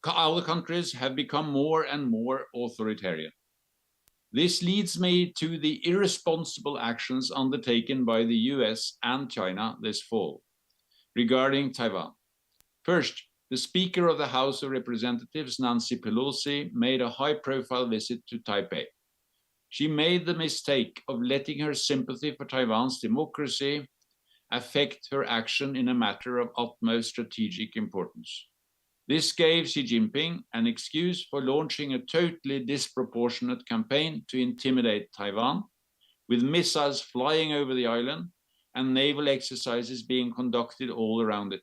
other countries have become more and more authoritarian. This leads me to the irresponsible actions undertaken by the US and China this fall regarding Taiwan. First, the Speaker of the House of Representatives, Nancy Pelosi, made a high-profile visit to Taipei. She made the mistake of letting her sympathy for Taiwan's democracy affect her action in a matter of utmost strategic importance. This gave Xi Jinping an excuse for launching a totally disproportionate campaign to intimidate Taiwan, with missiles flying over the island and naval exercises being conducted all around it.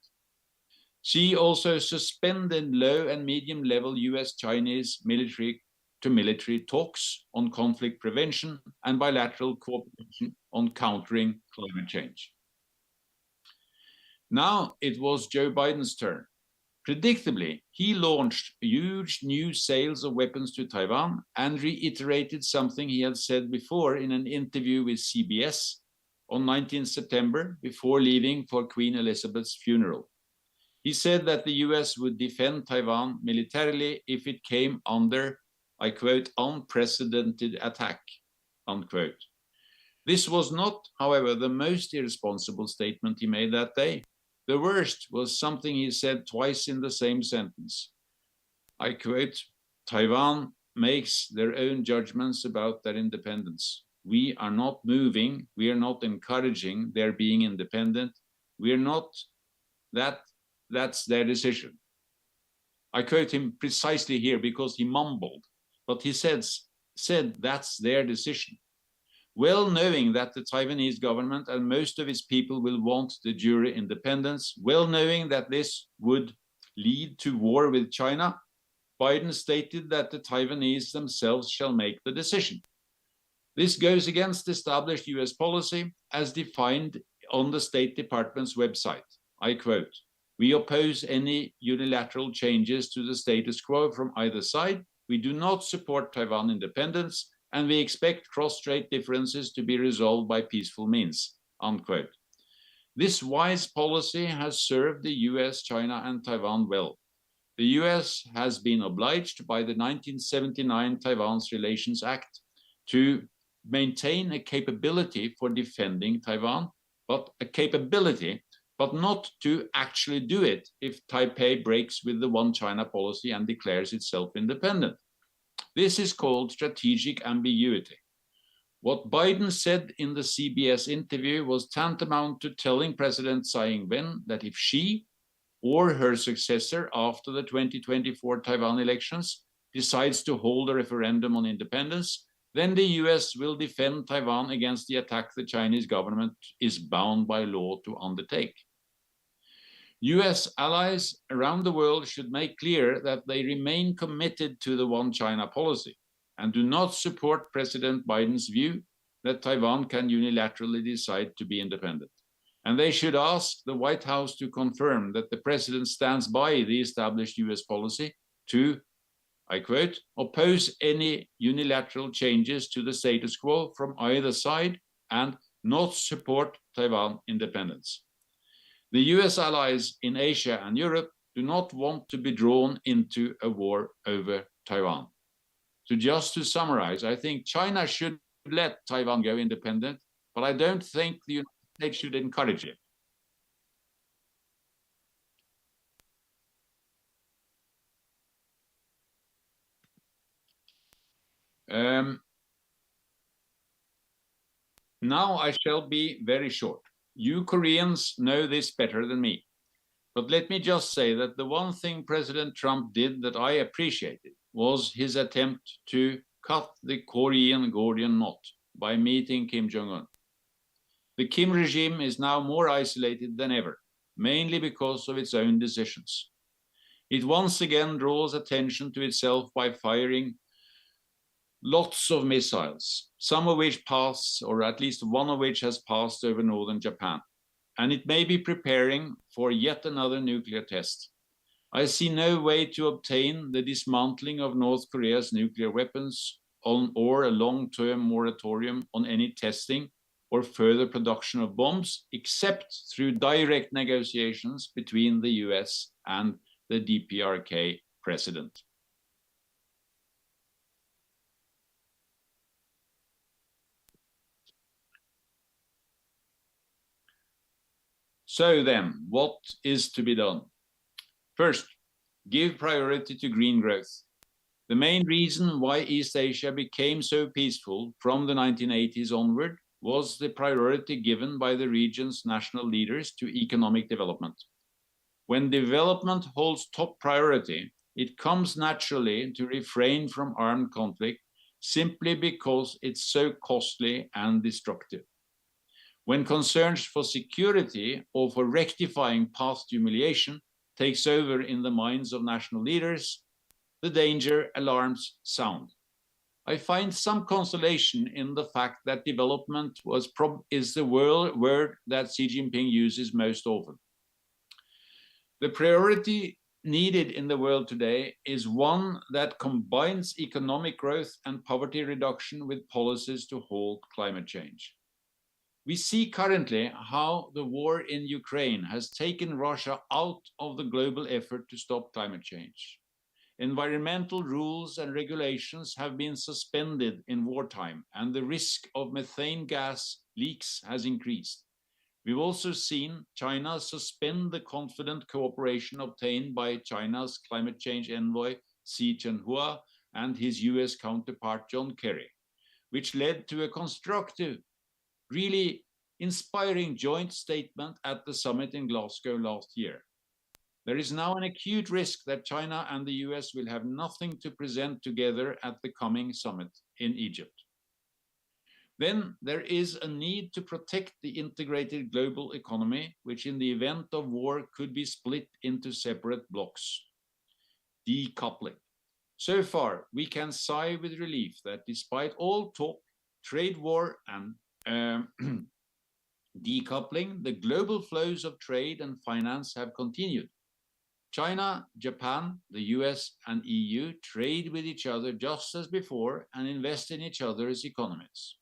Xi also suspended low and medium-level US-Chinese military-to-military talks on conflict prevention and bilateral cooperation on countering climate change. Now it was Joe Biden's turn. Predictably, he launched huge new sales of weapons to Taiwan and reiterated something he had said before in an interview with CBS on 19 September before leaving for Queen Elizabeth's funeral. He said that the US would defend Taiwan militarily if it came under I quote, unprecedented attack, unquote. This was not, however, the most irresponsible statement he made that day. The worst was something he said twice in the same sentence. I quote, Taiwan makes their own judgments about their independence. We are not moving, we are not encouraging their being independent. We are not, that's their decision. I quote him precisely here because he mumbled, but he said that's their decision. Well knowing that the Taiwanese government and most of its people will want de jure independence, well knowing that this would lead to war with China, Biden stated that the Taiwanese themselves shall make the decision. This goes against established US policy as defined on the State Department's website. I quote, we oppose any unilateral changes to the status quo from either side. We do not support Taiwan independence, and we expect cross-strait differences to be resolved by peaceful means, unquote. This wise policy has served the US, China, and Taiwan well. The US has been obliged by the 1979 Taiwan's Relations Act to maintain a capability for defending Taiwan, but not to actually do it if Taipei breaks with the One China policy and declares itself independent. This is called strategic ambiguity. What Biden said in the CBS interview was tantamount to telling President Tsai Ing-wen that if she or her successor after the 2024 Taiwan elections decides to hold a referendum on independence, then the US will defend Taiwan against the attack the Chinese government is bound by law to undertake. US allies around the world should make clear that they remain committed to the One China policy and do not support President Biden's view that Taiwan can unilaterally decide to be independent. And they should ask the White House to confirm that the president stands by the established US policy to, I quote, oppose any unilateral changes to the status quo from either side and not support Taiwan independence. The US allies in Asia and Europe do not want to be drawn into a war over Taiwan. So just to summarize, I think China should let Taiwan go independent, but I don't think the United States should encourage it. Now I shall be very short. You Koreans know this better than me. But let me just say that the one thing President Trump did that I appreciated was his attempt to cut the Korean Gordian knot by meeting Kim Jong-un. The Kim regime is now more isolated than ever, mainly because of its own decisions. It once again draws attention to itself by firing lots of missiles, some of which pass, or at least one of which has passed over northern Japan. And it may be preparing for yet another nuclear test. I see no way to obtain the dismantling of North Korea's nuclear weapons or a long-term moratorium on any testing or further production of bombs, except through direct negotiations between the US and the DPRK president. So then, what is to be done? First, give priority to green growth. The main reason why East Asia became so peaceful from the 1980s onward was the priority given by the region's national leaders to economic development. When development holds top priority, it comes naturally to refrain from armed conflict simply because it's so costly and destructive. When concerns for security or for rectifying past humiliation takes over in the minds of national leaders, the danger alarms sound. I find some consolation in the fact that development is the word that Xi Jinping uses most often. The priority needed in the world today is one that combines economic growth and poverty reduction with policies to halt climate change. We see currently how the war in Ukraine has taken Russia out of the global effort to stop climate change. Environmental rules and regulations have been suspended in wartime, and the risk of methane gas leaks has increased. We've also seen China suspend the confident cooperation obtained by China's climate change envoy Xi Jinping and his US counterpart John Kerry, which led to a constructive, really inspiring joint statement at the summit in Glasgow last year. There is now an acute risk that China and the US will have nothing to present together at the coming summit in Egypt. Then there is a need to protect the integrated global economy, which in the event of war could be split into separate blocks. Decoupling. So far, we can sigh with relief that despite all talk, trade war and decoupling, the global flows of trade and finance have continued. China, Japan, the US, and EU trade with each other just as before and invest in each other's economies.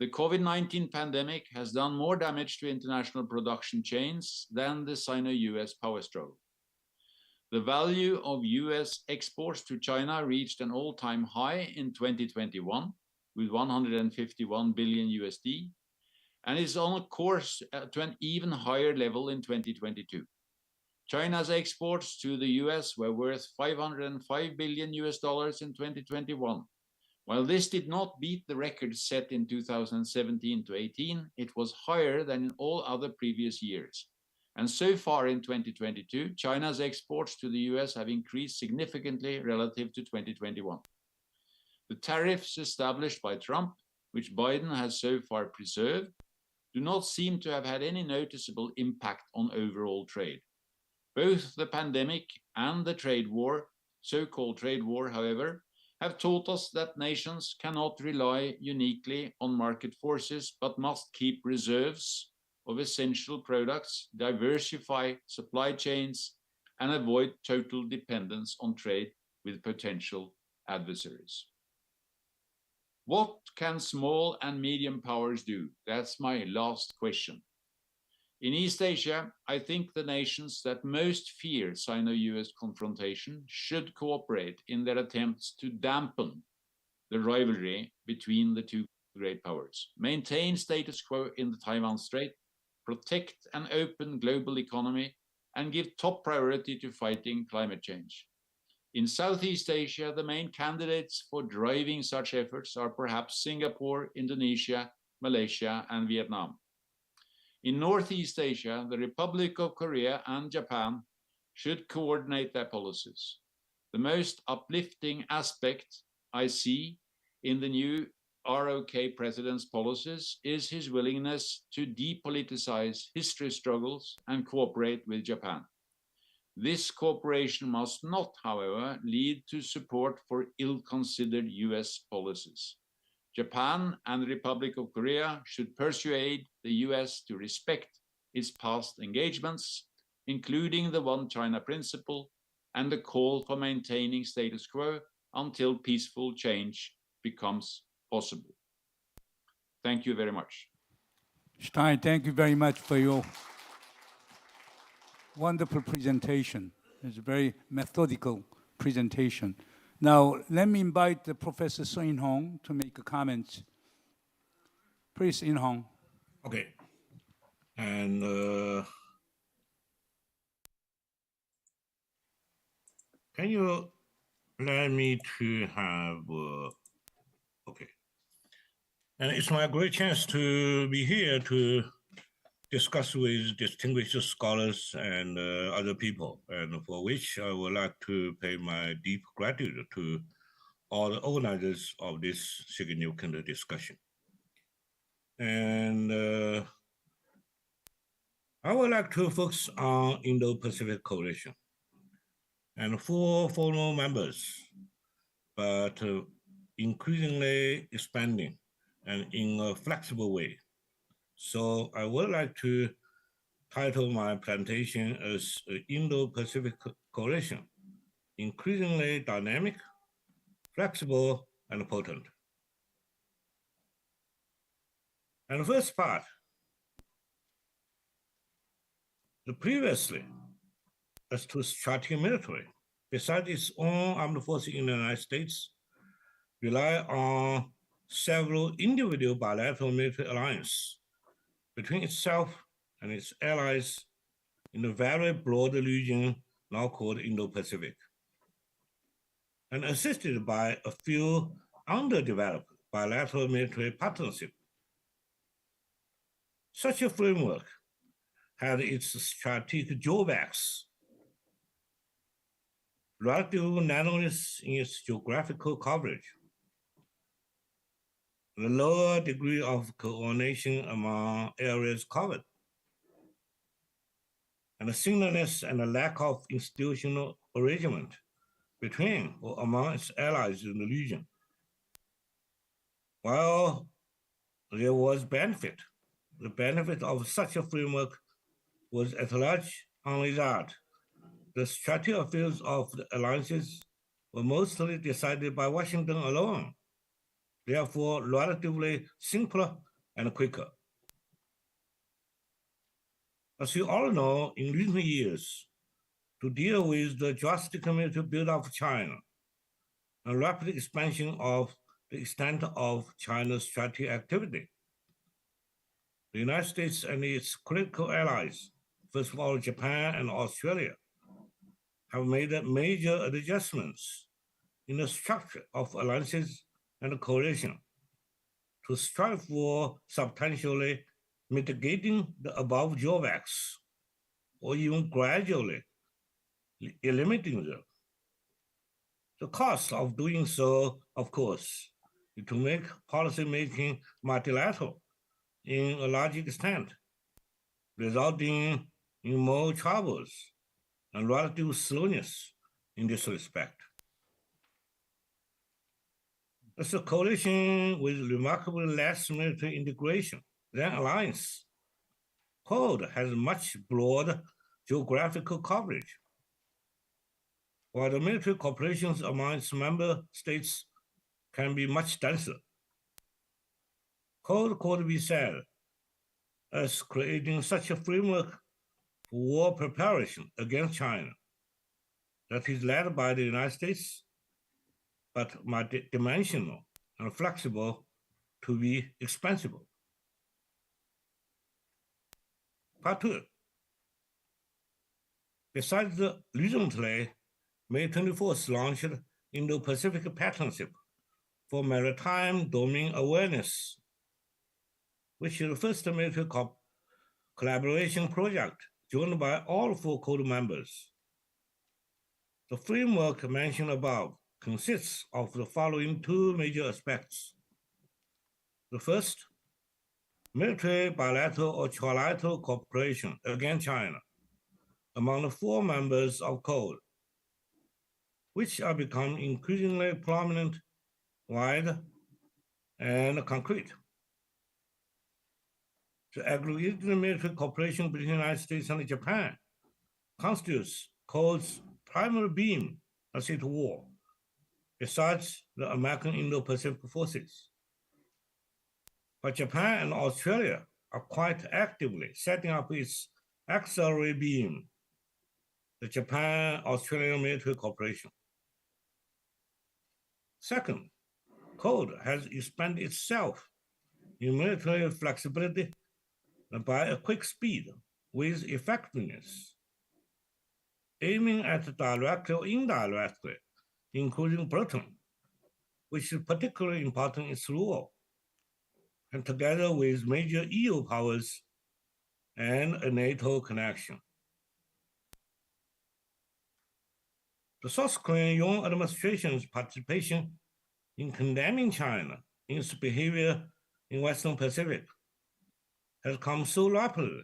The COVID-19 pandemic has done more damage to international production chains than the Sino-US power struggle. The value of US exports to China reached an all-time high in 2021 with 151 billion USD and is on a course to an even higher level in 2022. China's exports to the US were worth $505 billion in 2021. While this did not beat the record set in 2017 to 18, it was higher than in all other previous years. And so far in 2022, China's exports to the US have increased significantly relative to 2021. The tariffs established by Trump, which Biden has so far preserved, do not seem to have had any noticeable impact on overall trade. Both the pandemic and the trade war, so-called trade war, however, have taught us that nations cannot rely uniquely on market forces, but must keep reserves of essential products, diversify supply chains, and avoid total dependence on trade with potential adversaries. What can small and medium powers do? That's my last question. In East Asia, I think the nations that most fear Sino-US confrontation should cooperate in their attempts to dampen the rivalry between the two great powers, maintain status quo in the Taiwan Strait, protect an open global economy, and give top priority to fighting climate change. In Southeast Asia, the main candidates for driving such efforts are perhaps Singapore, Indonesia, Malaysia, and Vietnam. In Northeast Asia, the Republic of Korea and Japan should coordinate their policies. The most uplifting aspect I see in the new ROK president's policies is his willingness to depoliticize history struggles and cooperate with Japan. This cooperation must not, however, lead to support for ill-considered US policies. Japan and the Republic of Korea should persuade the US to respect its past engagements, including the One China principle and the call for maintaining status quo until peaceful change becomes possible. Thank you very much. Stein, thank you very much for your wonderful presentation. It's a very methodical presentation. Now, let me invite Professor Yinhong to make a comment. Please, Yinhong. Okay. And can you allow me to have, okay. And it's my great chance to be here to discuss with distinguished scholars and other people, and for which I would like to pay my deep gratitude to all the organizers of this significant discussion. And I would like to focus on Indo-Pacific Coalition and 4 former members, but increasingly expanding and in a flexible way. So I would like to title my presentation as Indo-Pacific Coalition, increasingly dynamic, flexible, and potent. And the first part, previously, as to strategic military, besides its own armed forces in the United States, rely on several individual bilateral military alliances between itself and its allies in a very broad region now called Indo-Pacific, and assisted by a few underdeveloped bilateral military partnerships. Such a framework had its strategic drawbacks, relative narrowness in its geographical coverage, the lower degree of coordination among areas covered, and the singleness and the lack of institutional arrangement between or among its allies in the region. While there was benefit, the benefit of such a framework was at large only that the strategic affairs of the alliances were mostly decided by Washington alone, therefore relatively simpler and quicker. As you all know, in recent years, to deal with the drastic military buildup of China and rapid expansion of the extent of China's strategic activity, the United States and its critical allies, first of all Japan and Australia, have made major adjustments in the structure of alliances and coalition to strive for substantially mitigating the above drawbacks, or even gradually eliminating them. The cost of doing so, of course, is to make policy making multilateral in a large extent, resulting in more troubles and relative slowness in this respect. As a coalition with remarkably less military integration than alliance, Quad has much broader geographical coverage, while the military cooperations among its member states can be much denser. Quad could be said as creating such a framework for war preparation against China that is led by the United States, but multidimensional and flexible to be expansible. Part 2. Besides the recently May 24th launched Indo-Pacific Partnership for Maritime Domain Awareness, which is the first military collaboration project joined by all 4 Quad members. The framework mentioned above consists of the following 2 major aspects. The first, military bilateral or trilateral cooperation against China among the 4 members of Quad, which are becoming increasingly prominent, wide, and concrete. The aggregated military cooperation between the United States and Japan constitutes Quad's primary beam as it were, besides the American Indo-Pacific forces. But Japan and Australia are quite actively setting up its auxiliary beam, the Japan-Australian military cooperation. Second, Quad has expanded itself in military flexibility by a quick speed with effectiveness, aiming at directly or indirectly, including Britain, which is particularly important in its role, and together with major EU powers and a NATO connection. The South Korean Yoon administration's participation in condemning China in its behavior in Western Pacific has come so rapidly.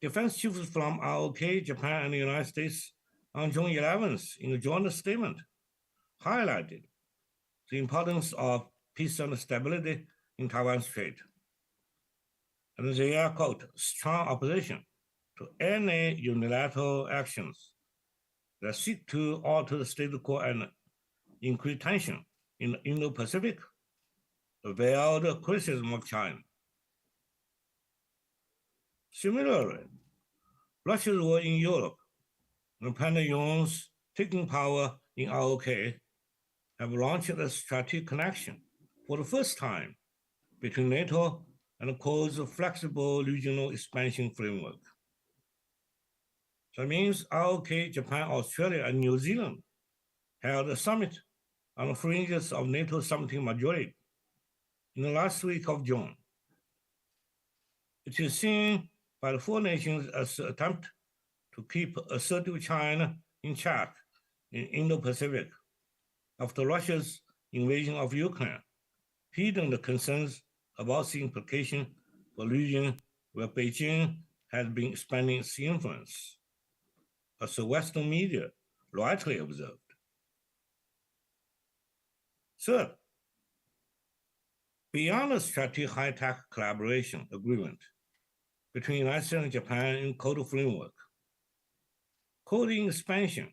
Defense chiefs from ROK, Japan, and the United States on June 11th in a joint statement highlighted the importance of peace and stability in Taiwan Strait. And they are, quote, strong opposition to any unilateral actions that seek to alter the status quo and increase tension in the Indo-Pacific, a veiled criticism of China. Similarly, Russia's war in Europe and Tae-gyun's taking power in ROK have launched a strategic connection for the first time between NATO and Quad's flexible regional expansion framework. That means ROK, Japan, Australia, and New Zealand held a summit on the fringes of NATO summiting majority in the last week of June. It is seen by the four nations as an attempt to keep assertive China in check in Indo-Pacific after Russia's invasion of Ukraine, hidden the concerns about the implication for the region where Beijing has been expanding its influence, as the Western media rightly observed. Third, beyond the strategic high-tech collaboration agreement between the United States and Japan in Code framework, Code expansion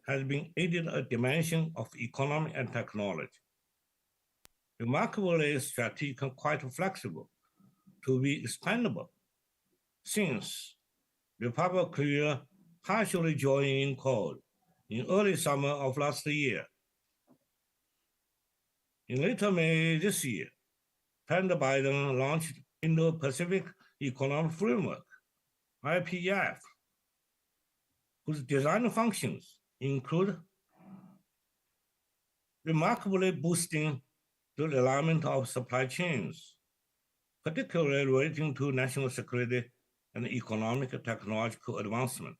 has been aided a dimension of economy and technology. Remarkably strategic and quite flexible to be expandable, since the Republic of Korea partially joined in Code in early summer of last year. In later May this year, President Biden launched Indo-Pacific Economic Framework, IPEF, whose design functions include remarkably boosting the alignment of supply chains, particularly relating to national security and economic and technological advancement,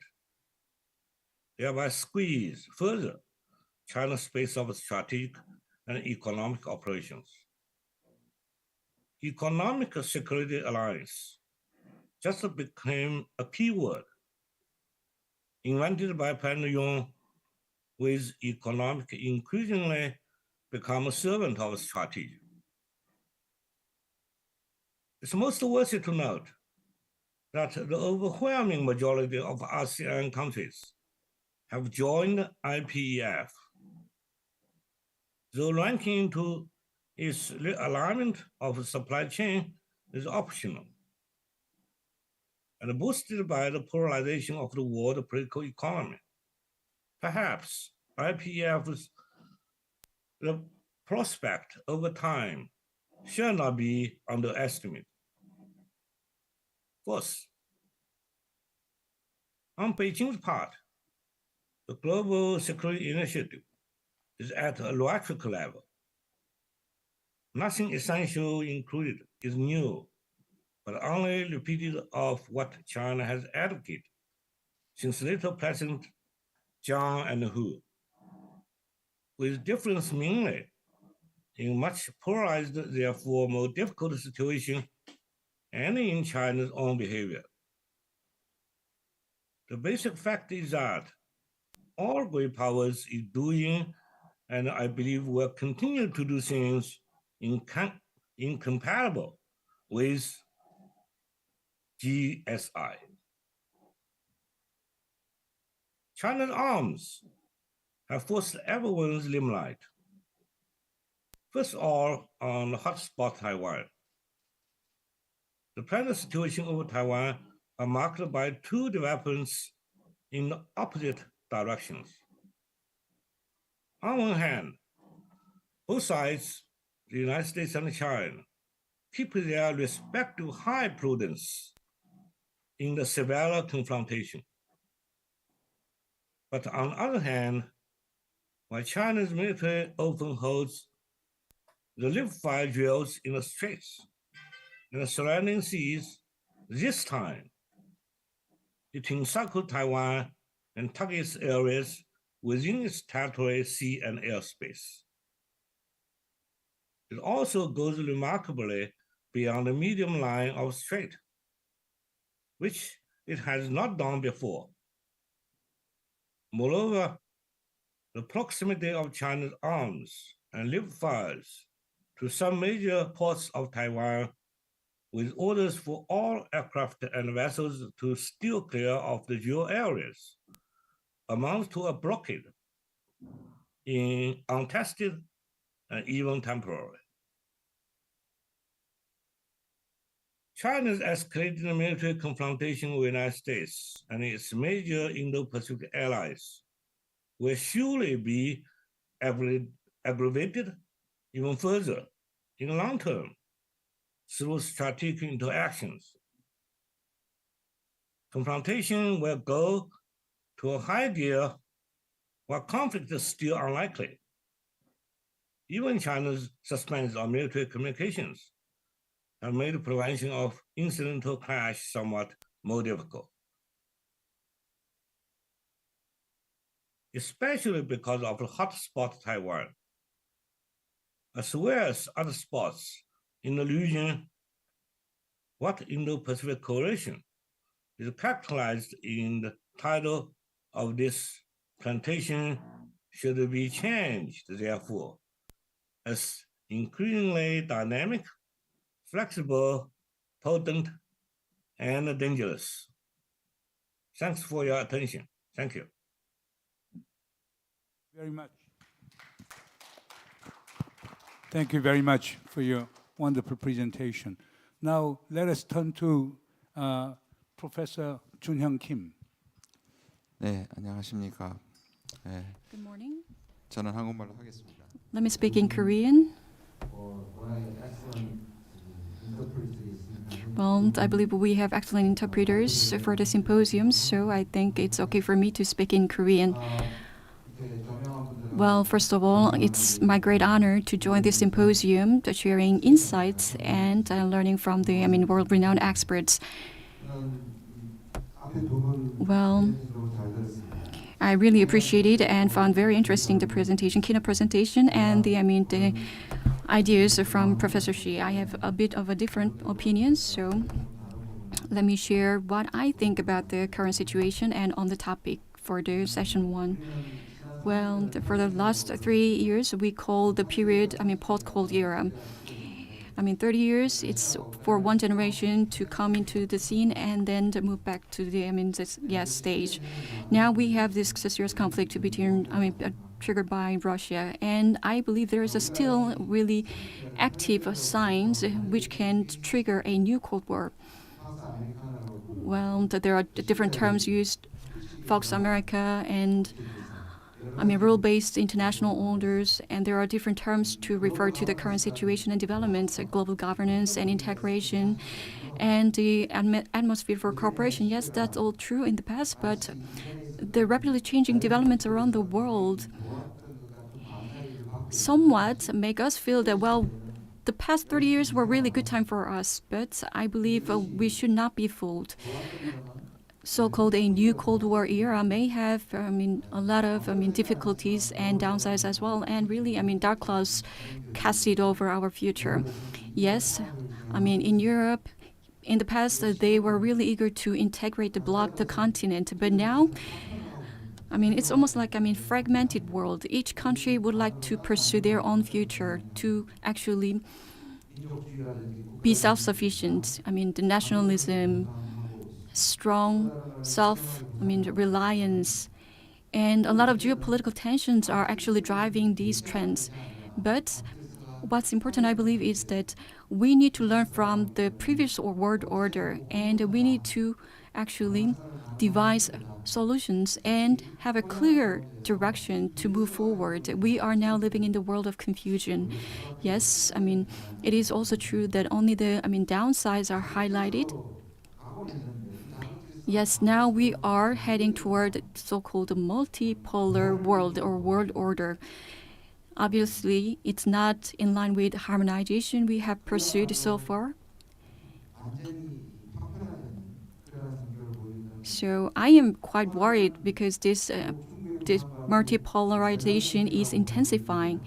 thereby squeeze further China's space of strategic and economic operations. Economic security alliance just became a key word invented by Tae-gyun, with economic increasingly become a servant of strategy. It's most worthy to note that the overwhelming majority of ASEAN countries have joined IPEF, though ranking into its alignment of supply chain is optional and boosted by the polarization of the world political economy. Perhaps IPEF's the prospect over time shall not be underestimated. First, on Beijing's part, the Global Security Initiative is at a theoretical level. Nothing essential included is new, but only repeated of what China has advocated since later President Zhang and Hu, with difference mainly in much polarized, therefore more difficult situation and in China's own behavior. The basic fact is that all great powers is doing, and I believe will continue to do things incompatible with GSI. China's arms have forced everyone's limelight. First of all, on the hotspot Taiwan. The present situation over Taiwan are marked by two developments in opposite directions. On one hand, both sides, the United States and China, keep their respective high prudence in the severe confrontation. But on the other hand, while China's military often holds the liquefied drills in the straits and the surrounding seas, this time it encircled Taiwan and targets areas within its territory, sea, and airspace. It also goes remarkably beyond the medium line of strait, which it has not done before. Moreover, the proximity of China's arms and liquefiers to some major ports of Taiwan, with orders for all aircraft and vessels to steer clear of the geo areas, amounts to a blockade in untested and even temporary. China's escalating military confrontation with the United States and its major Indo-Pacific allies will surely be aggravated even further in the long term through strategic interactions. Confrontation will go to a high gear while conflict is still unlikely. Even China's suspension of military communications have made the prevention of incidental clash somewhat more difficult, especially because of the hotspot Taiwan, as well as other spots in the region. What Indo-Pacific Coalition is characterized in the title of this presentation should be changed, therefore, as increasingly dynamic, flexible, potent, and dangerous. Thanks for your attention. Thank you. Very much. Thank you very much for your wonderful presentation. Now let us turn to Professor Joon-hyung Kim. 네, 안녕하십니까. 네, Good morning. 저는 한국말로 하겠습니다. Let me speak in Korean. Well, I believe we have excellent interpreters for the symposium, so I think it's okay for me to speak in Korean. Well, first of all, it's my great honor to join this symposium, sharing insights and learning from the world-renowned experts. Well, I really appreciate it and found very interesting the presentation, keynote presentation, and the ideas from Professor Shi. I have a bit of a different opinion, so let me share what I think about the current situation and on the topic for the session 1. Well, for the last 3 years, we call the period, post-Cold era. 30 years, it's for one generation to come into the scene and then to move back to the, stage. Now we have this serious conflict between, triggered by Russia, and I believe there is still really active signs which can trigger a new Cold War. Well, there are different terms used, Fox America and rule-based international orders, and there are different terms to refer to the current situation and developments, like global governance and integration, and the atmosphere for cooperation. Yes, that's all true in the past, but the rapidly changing developments around the world somewhat make us feel that, well, the past 30 years were really good time for us, but I believe we should not be fooled. So-called a new Cold War era may have, a lot of, difficulties and downsides as well, and really, dark clouds casted over our future. Yes, in Europe, in the past, they were really eager to integrate the continent, but now, it's almost like, fragmented world. Each country would like to pursue their own future to actually be self-sufficient. The nationalism, strong reliance, and a lot of geopolitical tensions are actually driving these trends. But what's important, I believe, is that we need to learn from the previous world order, and we need to actually devise solutions and have a clear direction to move forward. We are now living in the world of confusion. Yes, it is also true that only the downsides are highlighted. Yes, now we are heading toward so-called multipolar world or world order. Obviously, it's not in line with harmonization we have pursued so far. So I am quite worried because this multipolarization is intensifying.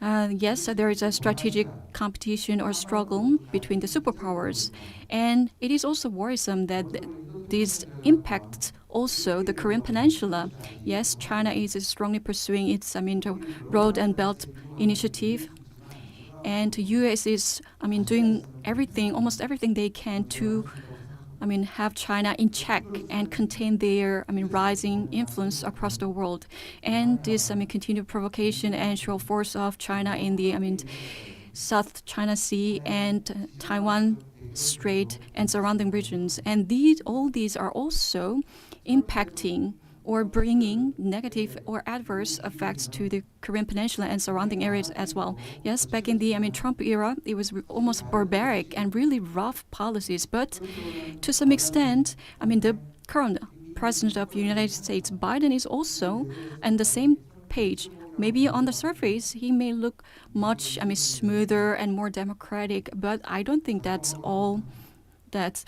Yes, there is a strategic competition or struggle between the superpowers, and it is also worrisome that this impacts also the Korean Peninsula. Yes, China is strongly pursuing its the Road and Belt Initiative, and the U.S. is doing almost everything they can to have China in check and contain their rising influence across the world. And this continued provocation and show force of China in the South China Sea and Taiwan Strait and surrounding regions. And all these are also impacting or bringing negative or adverse effects to the Korean Peninsula and surrounding areas as well. Yes, back in the Trump era, it was almost barbaric and really rough policies. But to some extent, the current President of the United States, Biden, is also on the same page. Maybe on the surface, he may look much smoother and more democratic, but I don't think that's all that.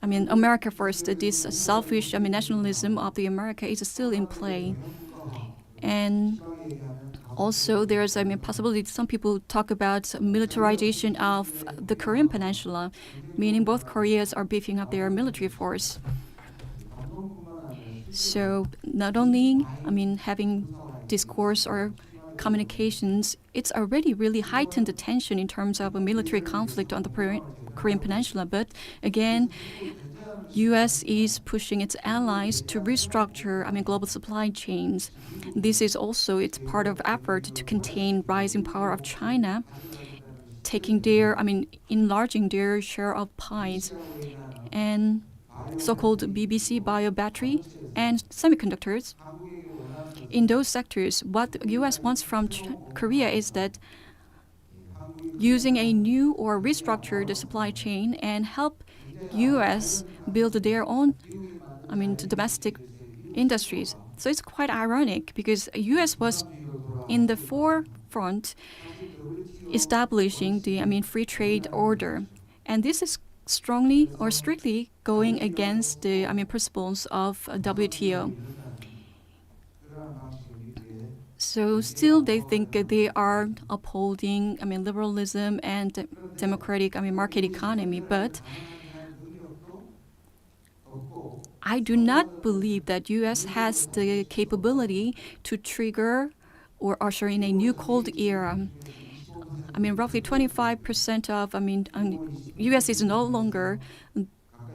America first, this selfish nationalism of the America is still in play. And also there's possibility some people talk about militarization of the Korean Peninsula, meaning both Koreas are beefing up their military force. So not only, having discourse or communications, it's already really heightened the tension in terms of a military conflict on the Korean Peninsula. But again, U.S. is pushing its allies to restructure global supply chains. This is also it's part of effort to contain rising power of China, taking their enlarging their share of pies, and so-called BBC bio battery and semiconductors. In those sectors, what the U.S. wants from Korea is that using a new or restructure the supply chain and help U.S. build their own, domestic industries. So it's quite ironic because U.S. was in the forefront establishing the free trade order, and this is strongly or strictly going against the principles of WTO. So still they think they are upholding liberalism and democratic market economy, but I do not believe that U.S. has the capability to trigger or usher in a new cold era. Roughly 25% of U.S. is no longer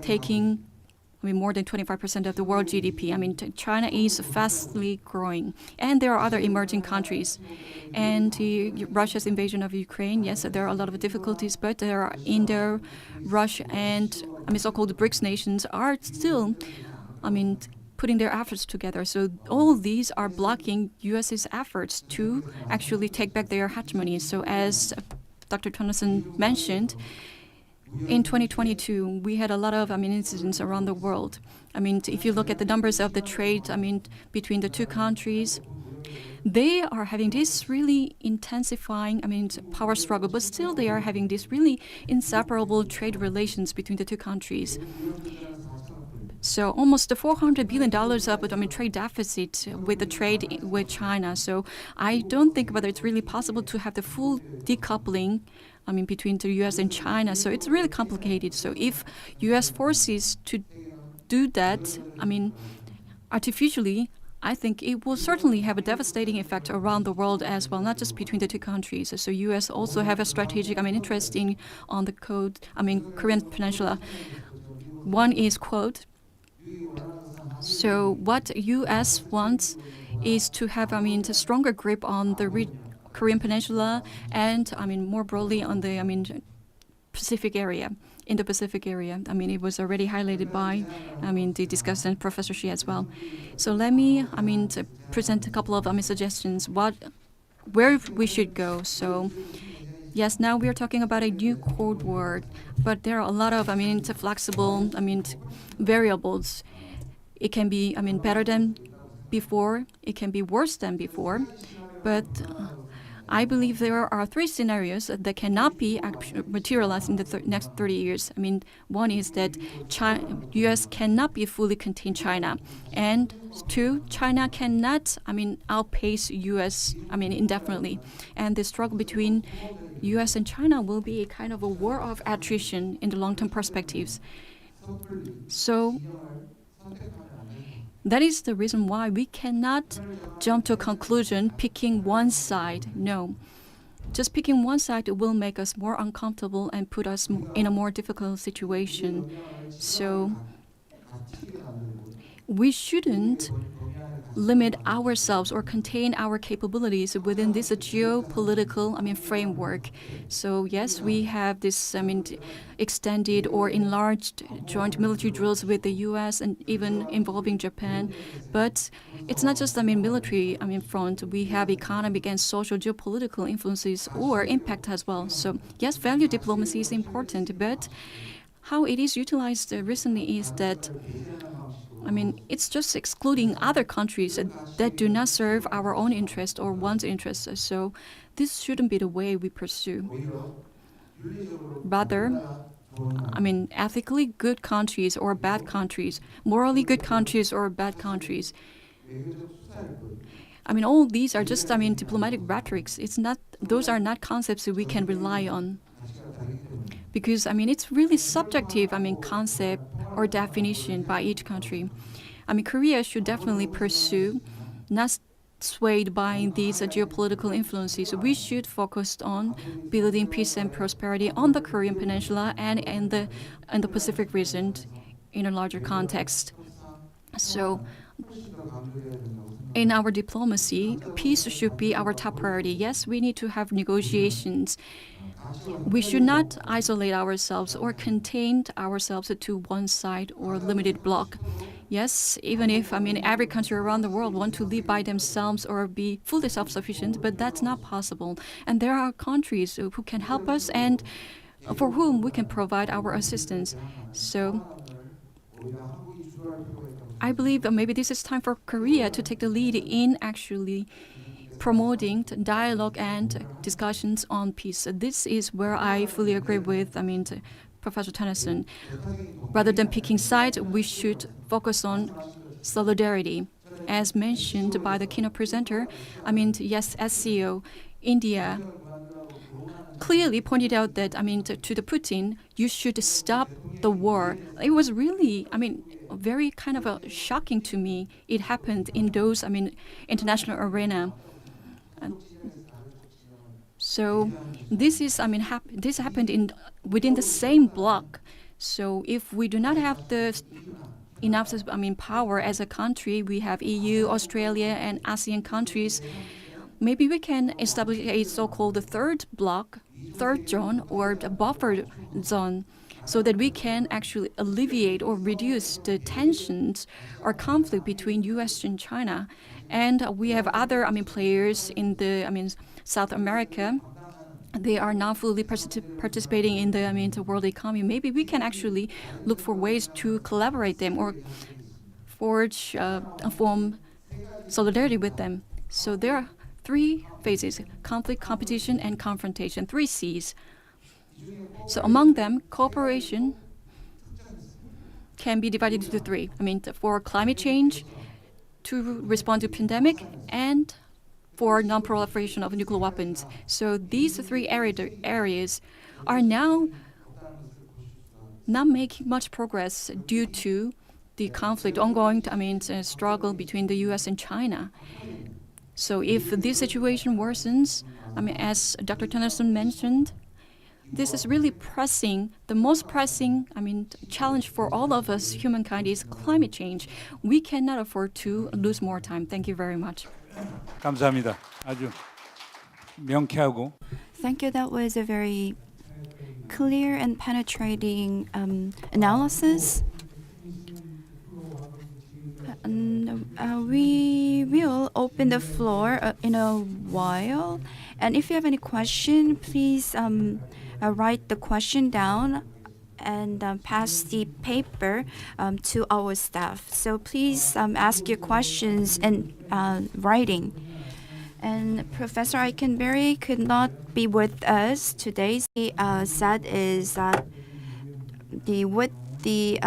taking more than 25% of the world GDP. China is fastly growing, and there are other emerging countries. And Russia's invasion of Ukraine, yes, there are a lot of difficulties, but there are India, Russia, and so-called BRICS nations are still, putting their efforts together. So all these are blocking U.S.'s efforts to actually take back their hegemony. So as Dr. Tønnesson mentioned, in 2022, we had a lot of incidents around the world. If you look at the numbers of the trade between the two countries, they are having this really intensifying power struggle, but still they are having this really inseparable trade relations between the two countries. So almost the $400 billion of trade deficit with the trade with China. So I don't think whether it's really possible to have the full decoupling between the U.S. and China. So it's really complicated. So if U.S. forces to do that, artificially, I think it will certainly have a devastating effect around the world as well, not just between the two countries. So U.S. also have a strategic interest on the Korean Peninsula. One is, quote, so what U.S. wants is to have a stronger grip on the Korean Peninsula and more broadly on the Pacific area. In the Pacific area, it was already highlighted by the discussant Professor Shi as well. So let me to present a couple of suggestions where we should go. So yes, now we are talking about a new Cold War, but there are a lot of flexible variables. It can be better than before. It can be worse than before, but I believe there are three scenarios that cannot be materialized in the next 30 years. One is that U.S. cannot be fully contain China, and two, China cannot outpace U.S. indefinitely, and the struggle between U.S. and China will be a kind of a war of attrition in the long-term perspectives. So that is the reason why we cannot jump to a conclusion picking one side. No. Just picking one side will make us more uncomfortable and put us in a more difficult situation. So we shouldn't limit ourselves or contain our capabilities within this geopolitical, framework. So yes, we have this, extended or enlarged joint military drills with the U.S. and even involving Japan. But it's not just, military, front. We have economic and social geopolitical influences or impact as well. So yes, value diplomacy is important, but how it is utilized recently is that it's just excluding other countries that do not serve our own interest or one's interests. So this shouldn't be the way we pursue. Rather, ethically good countries or bad countries, morally good countries or bad countries. All these are just, diplomatic rhetorics. Those are not concepts that we can rely on. Because, it's really subjective, concept or definition by each country. Korea should definitely pursue, not swayed by these geopolitical influences. We should focus on building peace and prosperity on the Korean Peninsula and in the Pacific region in a larger context. So, in our diplomacy, peace should be our top priority. Yes, we need to have negotiations. We should not isolate ourselves or contain ourselves to one side or limited bloc. Yes, even if, every country around the world want to live by themselves or be fully self-sufficient, but that's not possible. And there are countries who can help us and for whom we can provide our assistance. So I believe maybe this is time for Korea to take the lead in actually promoting dialogue and discussions on peace. This is where I fully agree with, Professor Tønnesson. Rather than picking sides, we should focus on solidarity. As mentioned by the keynote presenter, yes, SCO, India clearly pointed out that, to the Putin, you should stop the war. It was really, very kind of shocking to me. It happened in those, international arena. So this is, this happened within the same bloc. So if we do not have enough, power as a country, we have EU, Australia, and ASEAN countries. Maybe we can establish a so-called third bloc, third zone, or a buffer zone, so that we can actually alleviate or reduce the tensions or conflict between U.S. and China. And we have other, players in the, South America. They are not fully participating in the world economy. Maybe we can actually look for ways to collaborate them or form solidarity with them. So there are three phases: conflict, competition, and confrontation. 3 C's. So among them, cooperation can be divided into 3. For climate change, to respond to pandemic, and for non-proliferation of nuclear weapons. So these 3 areas are now not making much progress due to the conflict, ongoing struggle between the U.S. and China. So if this situation worsens, as Dr. Tønnesson mentioned, this is really pressing. The most pressing, challenge for all of us, humankind, is climate change. We cannot afford to lose more time. Thank you very much. 감사합니다. 아주 명쾌하고. Thank you. That was a very clear and penetrating analysis. We will open the floor in a while. And if you have any question, please write the question down and pass the paper to our staff. So please ask your questions in writing. And Professor Eikenberry could not be with us today. He said is that with the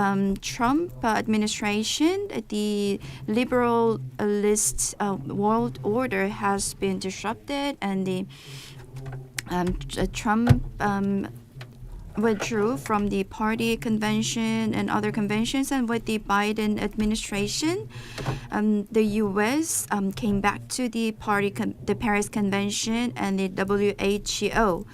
Trump administration, the liberalist world order has been disrupted, and the Trump withdrew from the party convention and other conventions, and with the Biden administration, the U.S. Came back to the the Paris Convention and the WHO.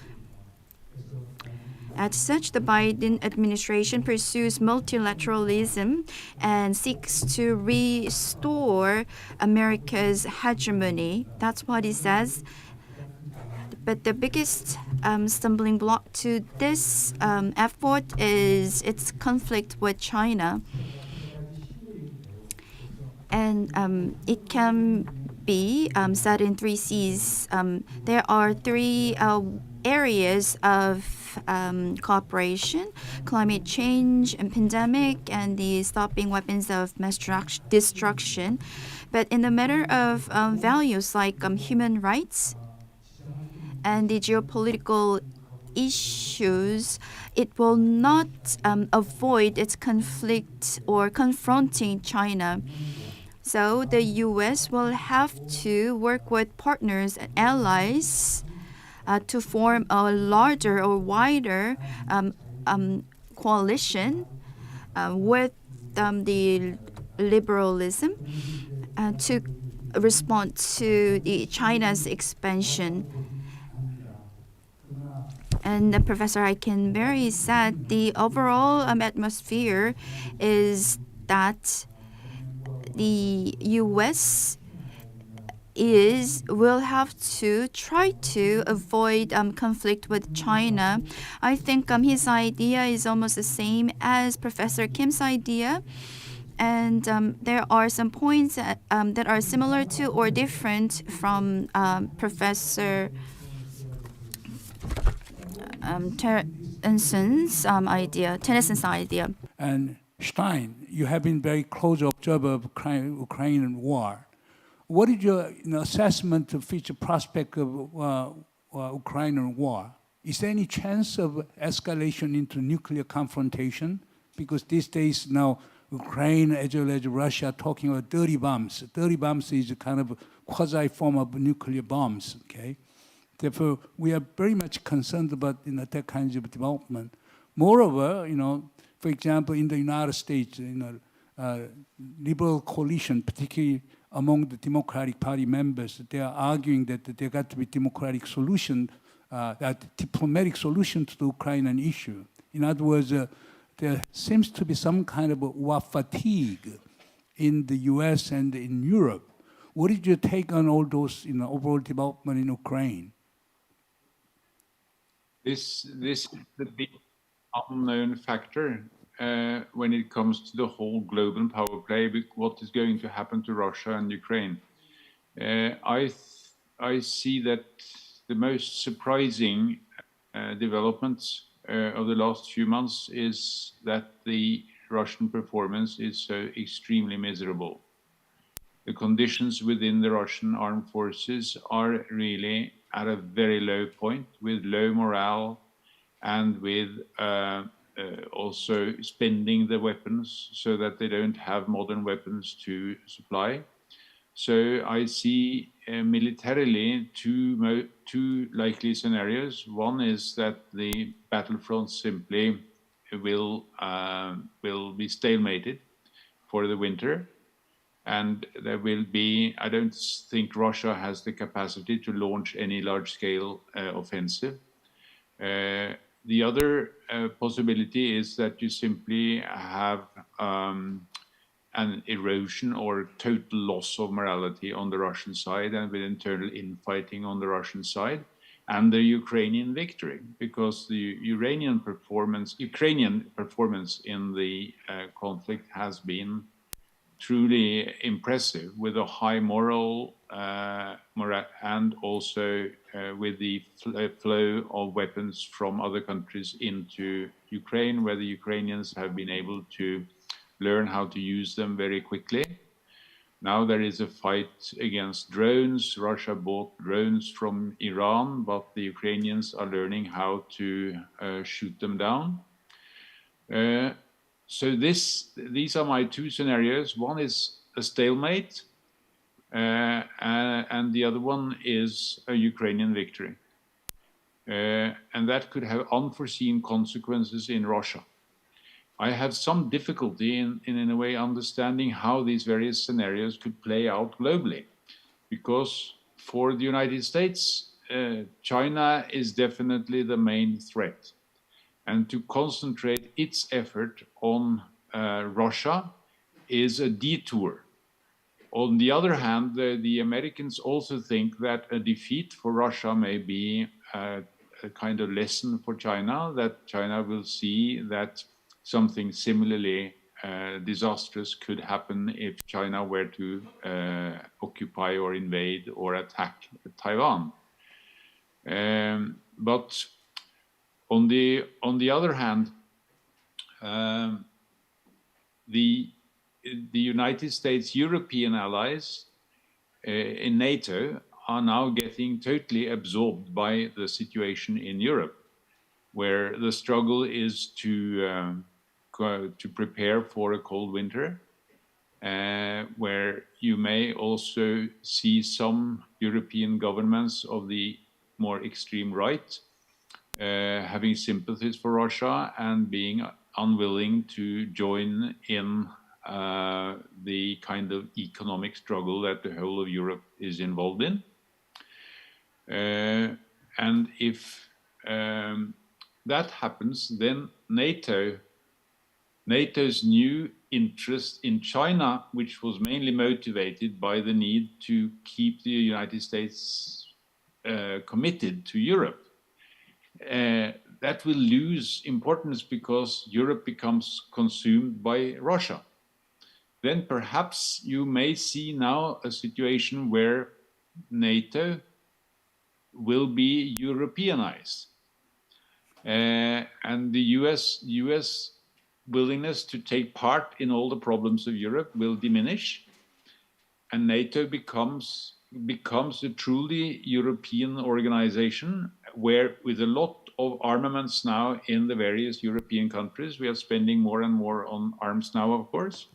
As such, the Biden administration pursues multilateralism and seeks to restore America's hegemony. That's what he says. But the biggest stumbling block to this effort is its conflict with China. And it can be said in three C's. There are three areas of cooperation: climate change and pandemic, and the stopping weapons of mass destruction. But in the matter of values like human rights and the geopolitical issues, it will not avoid its conflict or confronting China. So the U.S. will have to work with partners and allies to form a larger or wider coalition with the liberalism to respond to China's expansion. And Professor Hyun-dae said the overall atmosphere is that the U.S. will have to try to avoid conflict with China. I think his idea is almost the same as Professor Kim's idea. And there are some points that are similar to or different from Professor Tønnesson's idea. And Stein, you have been very close observer of Ukrainian war. What is your assessment of future prospect of Ukrainian war? Is there any chance of escalation into nuclear confrontation? Because these days now, Ukraine as well as Russia are talking about dirty bombs. Dirty bombs is a kind of quasi form of nuclear bombs. Okay, therefore we are very much concerned about that kinds of development. Moreover, for example, in the United States, liberal coalition, particularly among the Democratic Party members, they are arguing that there got to be democratic solution, that diplomatic solution to the Ukrainian issue. In other words, there seems to be some kind of war fatigue in the U.S. and in Europe. What is your take on all those overall development in Ukraine? This is the big unknown factor when it comes to the whole global power play, what is going to happen to Russia and Ukraine. I see that the most surprising developments of the last few months is that the Russian performance is so extremely miserable. The conditions within the Russian armed forces are really at a very low point, with low morale and with also spending the weapons so that they don't have modern weapons to supply. So I see militarily two likely scenarios. One is that the battlefront simply will be stalemated for the winter, and there will be, I don't think Russia has the capacity to launch any large-scale offensive. The other possibility is that you simply have an erosion or total loss of morality on the Russian side, and with internal infighting on the Russian side, and the Ukrainian victory, because the Ukrainian performance in the conflict has been truly impressive, with a high morale and also with the flow of weapons from other countries into Ukraine, where the Ukrainians have been able to learn how to use them very quickly. Now there is a fight against drones. Russia bought drones from Iran, but the Ukrainians are learning how to shoot them down. So these are my two scenarios. One is a stalemate, and the other one is a Ukrainian victory. And that could have unforeseen consequences in Russia. I have some difficulty in a way understanding how these various scenarios could play out globally, because for the United States, China is definitely the main threat. and to concentrate its effort on Russia is a detour. On the other hand, the Americans also think that a defeat for Russia may be a kind of lesson for China, that China will see that something similarly disastrous could happen if China were to occupy or invade or attack Taiwan. But on the other hand, the United States European allies in NATO are now getting totally absorbed by the situation in Europe, where the struggle is to prepare for a cold winter, where you may also see some European governments of the more extreme right having sympathies for Russia and being unwilling to join in the kind of economic struggle that the whole of Europe is involved in. And if that happens, then NATO's new interest in China, which was mainly motivated by the need to keep the United States committed to Europe, that will lose importance because Europe becomes consumed by Russia. Then perhaps you may see now a situation where NATO will be Europeanized. And the US willingness to take part in all the problems of Europe will diminish, and NATO becomes a truly European organization, where with a lot of armaments now in the various European countries, we are spending more and more on arms now, of course.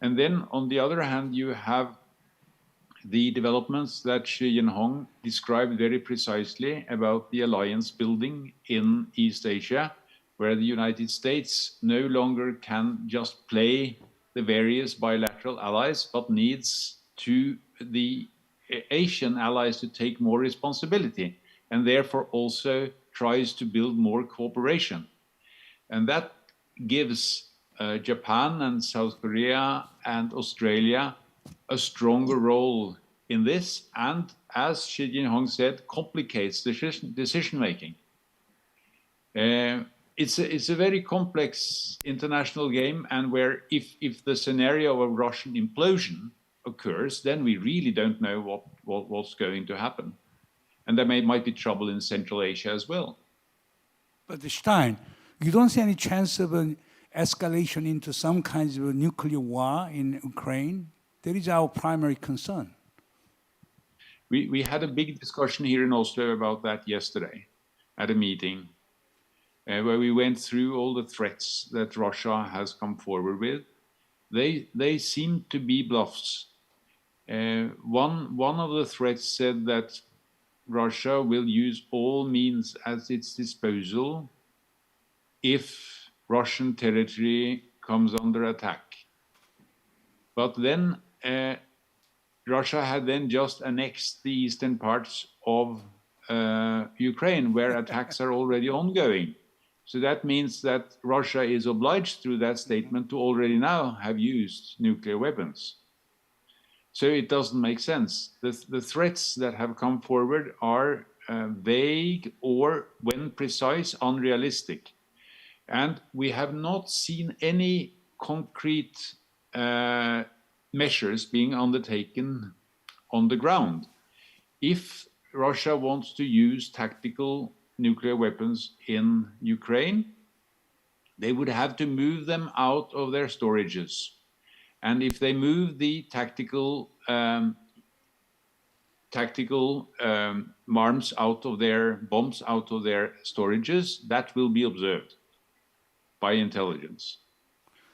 And then on the other hand, you have the developments that Yinhong described very precisely about the alliance building in East Asia, where the United States no longer can just play the various bilateral allies, but needs the Asian allies to take more responsibility, and therefore also tries to build more cooperation. And that gives Japan and South Korea and Australia a stronger role in this, and as Yinhong said, complicates decision-making. It's a very complex international game, and where if the scenario of a Russian implosion occurs, then we really don't know what's going to happen. And there might be trouble in Central Asia as well. But Stein, you don't see any chance of an escalation into some kinds of a nuclear war in Ukraine? That is our primary concern. We had a big discussion here in Oslo about that yesterday at a meeting, where we went through all the threats that Russia has come forward with. They seem to be bluffs. One of the threats said that Russia will use all means at its disposal if Russian territory comes under attack. But then Russia had then just annexed the eastern parts of Ukraine, where attacks are already ongoing. So that means that Russia is obliged through that statement to already now have used nuclear weapons. So it doesn't make sense. The threats that have come forward are vague or, when precise, unrealistic. And we have not seen any concrete measures being undertaken on the ground. If Russia wants to use tactical nuclear weapons in Ukraine, they would have to move them out of their storages. And if they move the tactical arms out of their bombs out of their storages, that will be observed by intelligence.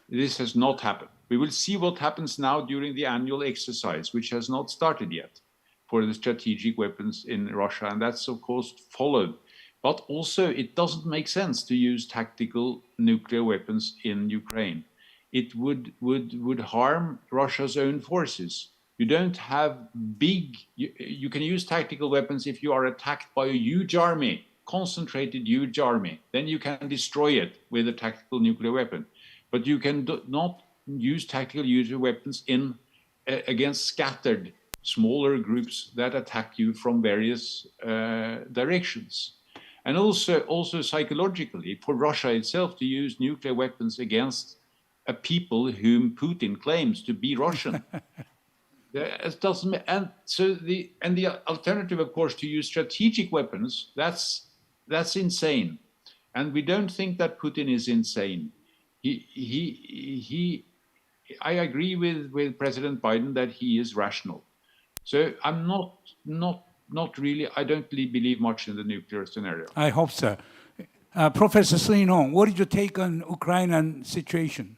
This has not happened. We will see what happens now during the annual exercise, which has not started yet, for the strategic weapons in Russia, and that's of course followed. But also, it doesn't make sense to use tactical nuclear weapons in Ukraine. It would harm Russia's own forces. You don't have you can use tactical weapons if you are attacked by a huge army concentrated huge army, then you can destroy it with a tactical nuclear weapon. But you can not use tactical nuclear weapons against scattered smaller groups that attack you from various directions. And also psychologically, for Russia itself to use nuclear weapons against a people whom Putin claims to be Russian. It doesn't, and so the alternative, of course, to use strategic weapons, that's insane. And we don't think that Putin is insane. I agree with President Biden that he is rational. So I'm not really, I don't really believe much in the nuclear scenario. I hope so. Professor Yinhong, what is your take on Ukrainian situation?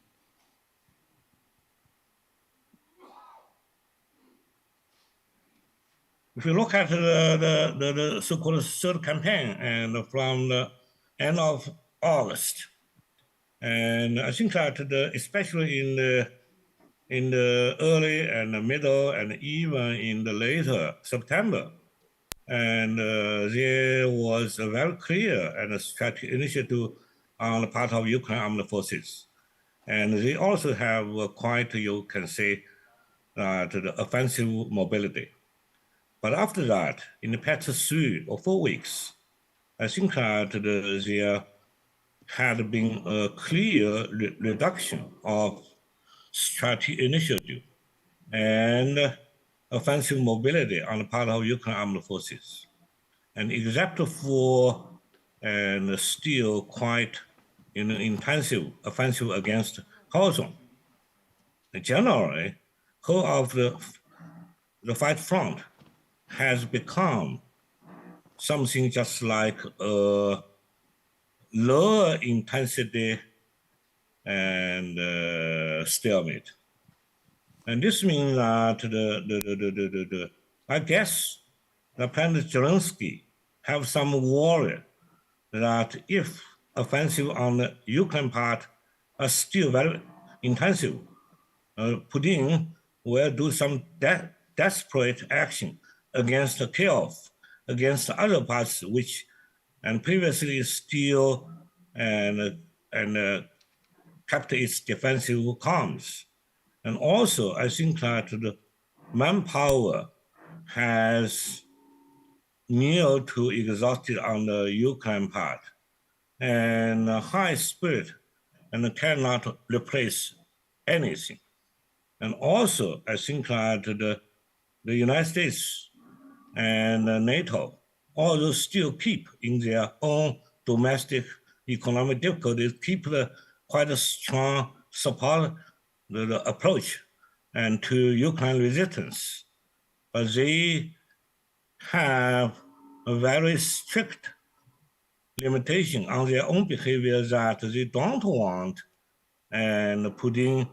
If you look at the so-called third campaign and from the end of August, and I think that especially in the early and the middle and even in the later September, and there was a very clear and a strategic initiative on the part of Ukraine armed forces, and they also have quite, you can say, the offensive mobility. But after that, in the past 3 or 4 weeks, I think that there had been a clear reduction of strategic initiative and offensive mobility on the part of Ukraine armed forces. And except for and still quite intensive offensive against Kherson, generally, whole of the fight front has become something just like a lower intensity and stalemate. And this means that I guess the President Zelensky have some worry that if offensive on the Ukraine part are still very intensive, Putin will do some desperate action against Kyiv, against other parts which and previously still and kept its defensive calms. And also, I think that the manpower has near to exhausted on the Ukraine part, and high spirit and cannot replace anything. And also, I think that the United States and NATO, although still keep in their own domestic economic difficulties, keep quite a strong support the approach and to Ukraine resistance. But they have a very strict limitation on their own behavior that they don't want and Putin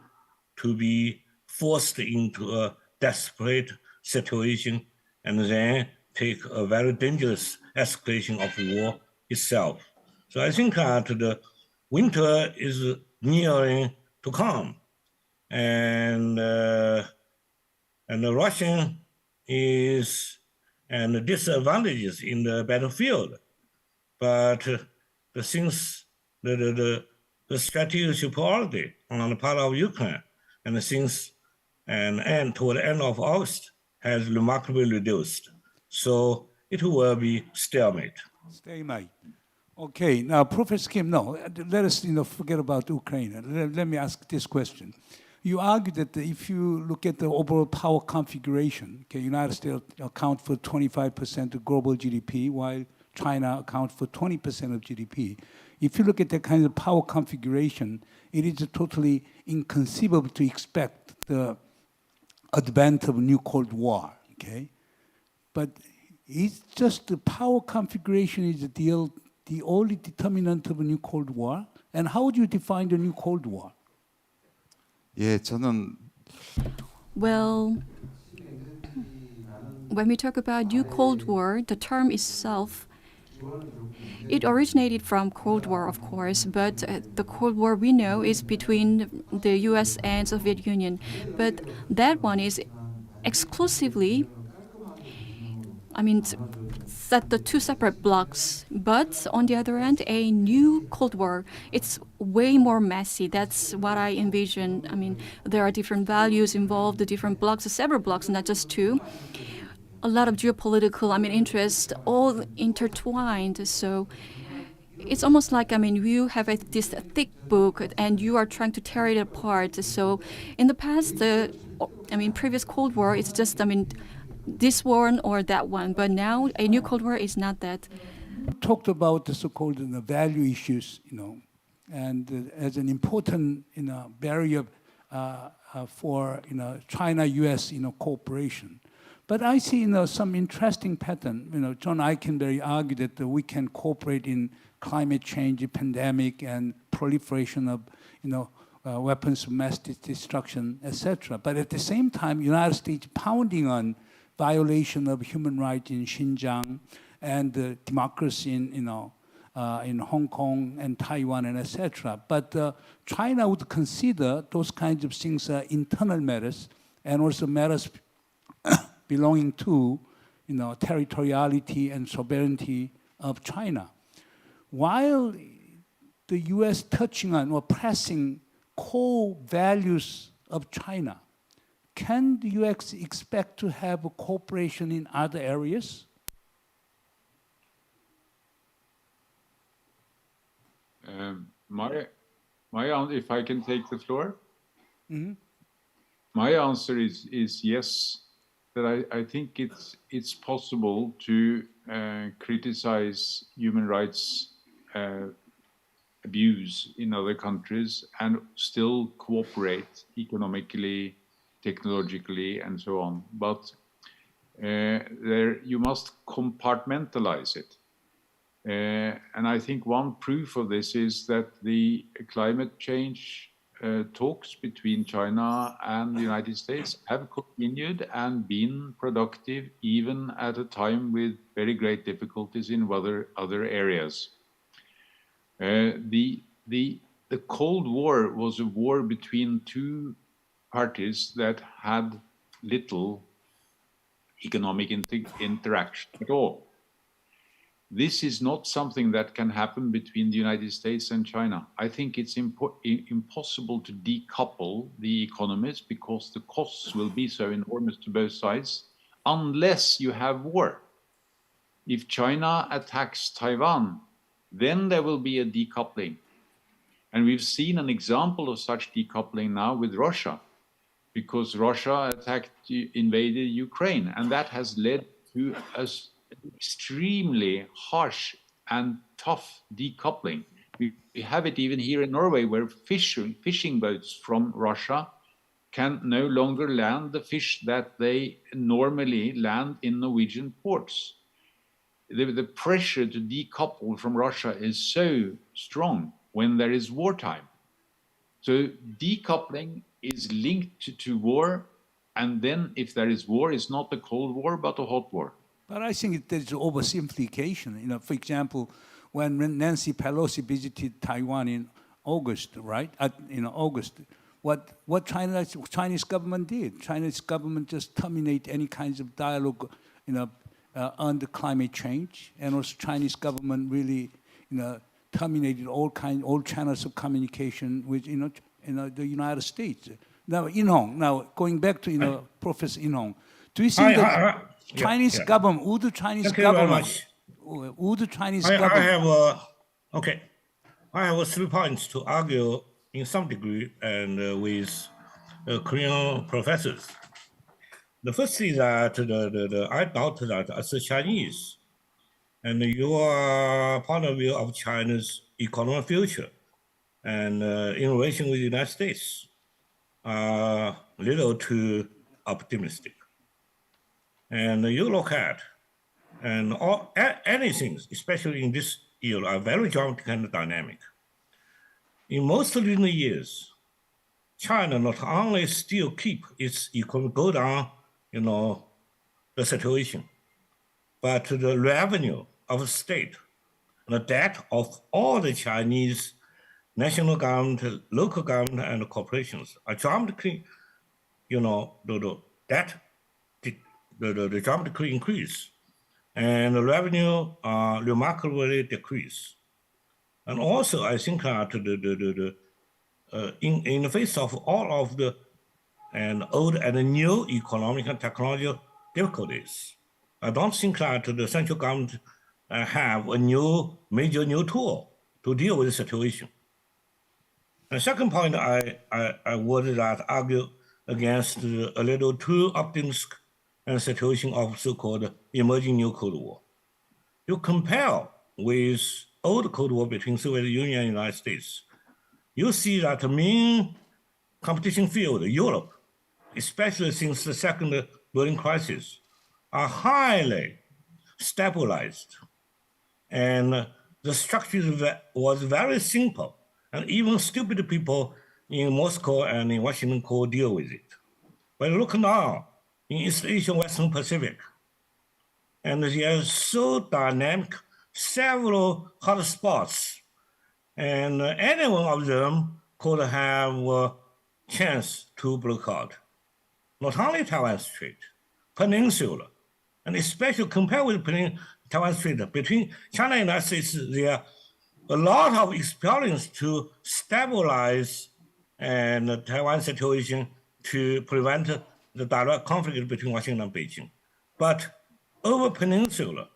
to be forced into a desperate situation and then take a very dangerous escalation of war itself. So I think that the winter is nearing to come, and the Russian is and disadvantages in the battlefield, but the things the strategic superiority on the part of Ukraine and the things and toward the end of August has remarkably reduced. So it will be stalemate. Stalemate. Okay, now Professor Kim, no, let us forget about Ukraine. Let me ask this question. You argue that if you look at the overall power configuration, okay, United States account for 25% of global GDP, while China accounts for 20% of GDP. If you look at the kind of power configuration, it is totally inconceivable to expect the advent of a new Cold War, okay? But it's just the power configuration is the only determinant of a new Cold War? And how would you define the new Cold War? 예, 저는 Well, when we talk about new Cold War, the term itself, it originated from Cold War, of course, but the Cold War we know is between the US and Soviet Union. But that one is exclusively, set the two separate blocks. But on the other end, a new Cold War, it's way more messy. That's what I envision. I mean, there are different values involved, the different blocks, several blocks, not just two. A lot of geopolitical, interests all intertwined. So it's almost like, you have this thick book and you are trying to tear it apart. So in the past, previous Cold War, it's just, this one or that one. But now a new Cold War is not that. Talked about the so-called value issues, and as an important, barrier for, China-U.S., cooperation. But I see, some interesting pattern. John Eikenberry argued that we can cooperate in climate change, pandemic, and proliferation of, weapons of mass destruction, etc. But at the same time, United States pounding on violation of human rights in Xinjiang and democracy in Hong Kong and Taiwan and etc. But China would consider those kinds of things internal matters and also matters belonging to, territoriality and sovereignty of China. While the U.S. touching on or pressing core values of China, can the U.S. expect to have a cooperation in other areas? If I can take the floor, Mm-hmm. my answer is yes. That I think it's possible to criticize human rights abuse in other countries and still cooperate economically, technologically, and so on. But you must compartmentalize it. And I think one proof of this is that the climate change talks between China and the United States have continued and been productive even at a time with very great difficulties in other areas. The Cold War was a war between two parties that had little economic interaction at all. This is not something that can happen between the United States and China. I think it's impossible to decouple the economies because the costs will be so enormous to both sides unless you have war. If China attacks Taiwan, then there will be a decoupling. And we've seen an example of such decoupling now with Russia, because Russia invaded Ukraine, and that has led to an extremely harsh and tough decoupling. We have it even here in Norway, where fishing boats from Russia can no longer land the fish that they normally land in Norwegian ports. The pressure to decouple from Russia is so strong when there is wartime. So decoupling is linked to war, and then if there is war, it's not a Cold War, but a hot war. But I think there's oversimplification. For example, when Nancy Pelosi visited Taiwan in August, right? In August, what Chinese government did? Chinese government just terminate any kinds of dialogue, on the climate change, and also Chinese government really, terminated all channels of communication with, the United States. Now, Yinhong. Now, going back to Professor Yinhong, do you think that Chinese government, would the Chinese government, I have 3 points to argue in some degree and with Korean professors. The first is that I doubt that as a Chinese, and your point of view of China's economic future and in relation with the United States are little too optimistic. And you look at, and anything, especially in this era, are very dramatic and dynamic. In most recent years, China not only still keep its economy go down, the situation, but the revenue of the state, the debt of all the Chinese national government, local government, and corporations are dramatically, the dramatically increase. and the revenue remarkably decreased. And also, I think that in the face of all of the old and new economic and technological difficulties, I don't think that the central government have a major new tool to deal with the situation. The second point, I would argue against a little too optimistic situation of so-called emerging new Cold War. You compare with old Cold War between Soviet Union and United States, you see that the main competition field, Europe, especially since the Second Berlin crisis, are highly stabilized. And the structure was very simple, and even stupid people in Moscow and in Washington could deal with it. But look now, in East Asia, Western Pacific, and they are so dynamic, several hotspots, and any one of them could have a chance to break out. Not only Taiwan Strait, Peninsula, and especially compared with Taiwan Strait, between China and the United States, there are a lot of experience to stabilize the Taiwan situation to prevent the direct conflict between Washington and Beijing. But over Peninsula,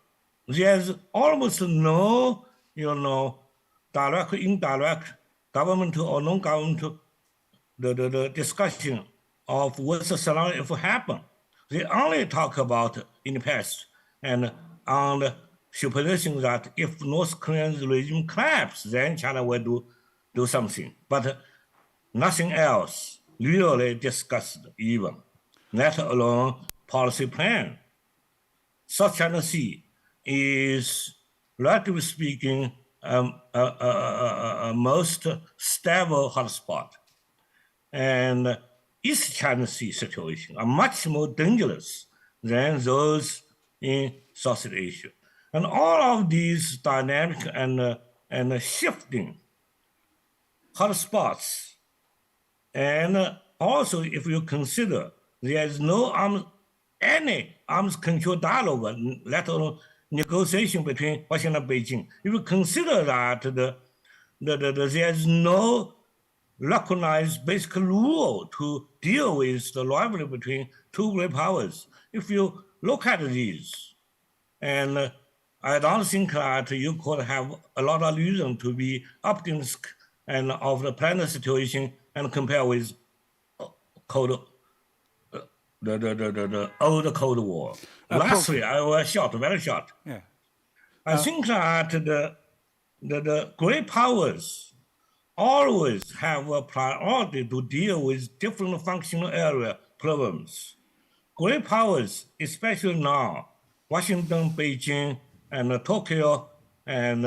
there's almost no, direct, indirect, governmental or non-governmental the discussion of what's the scenario if it happen. They only talk about in the past and on the supposition that if North Korean regime collapses, then China will do something. But nothing else really discussed even, let alone policy plan. South China Sea is, relatively speaking, a most stable hotspot. And East China Sea situation are much more dangerous than those in Southeast Asia. And all of these dynamic and shifting hotspots, and also if you consider there is no any arms control dialogue, let alone negotiation between Washington and Beijing. If you consider that there is no recognized basic rule to deal with the rivalry between two great powers, if you look at these, and I don't think that you could have a lot of reason to be optimistic and of the planet situation and compare with the old Cold War. Lastly, I was short, very short. Yeah. I think that the great powers always have a priority to deal with different functional area problems. Great powers, especially now, Washington, Beijing, and Tokyo, and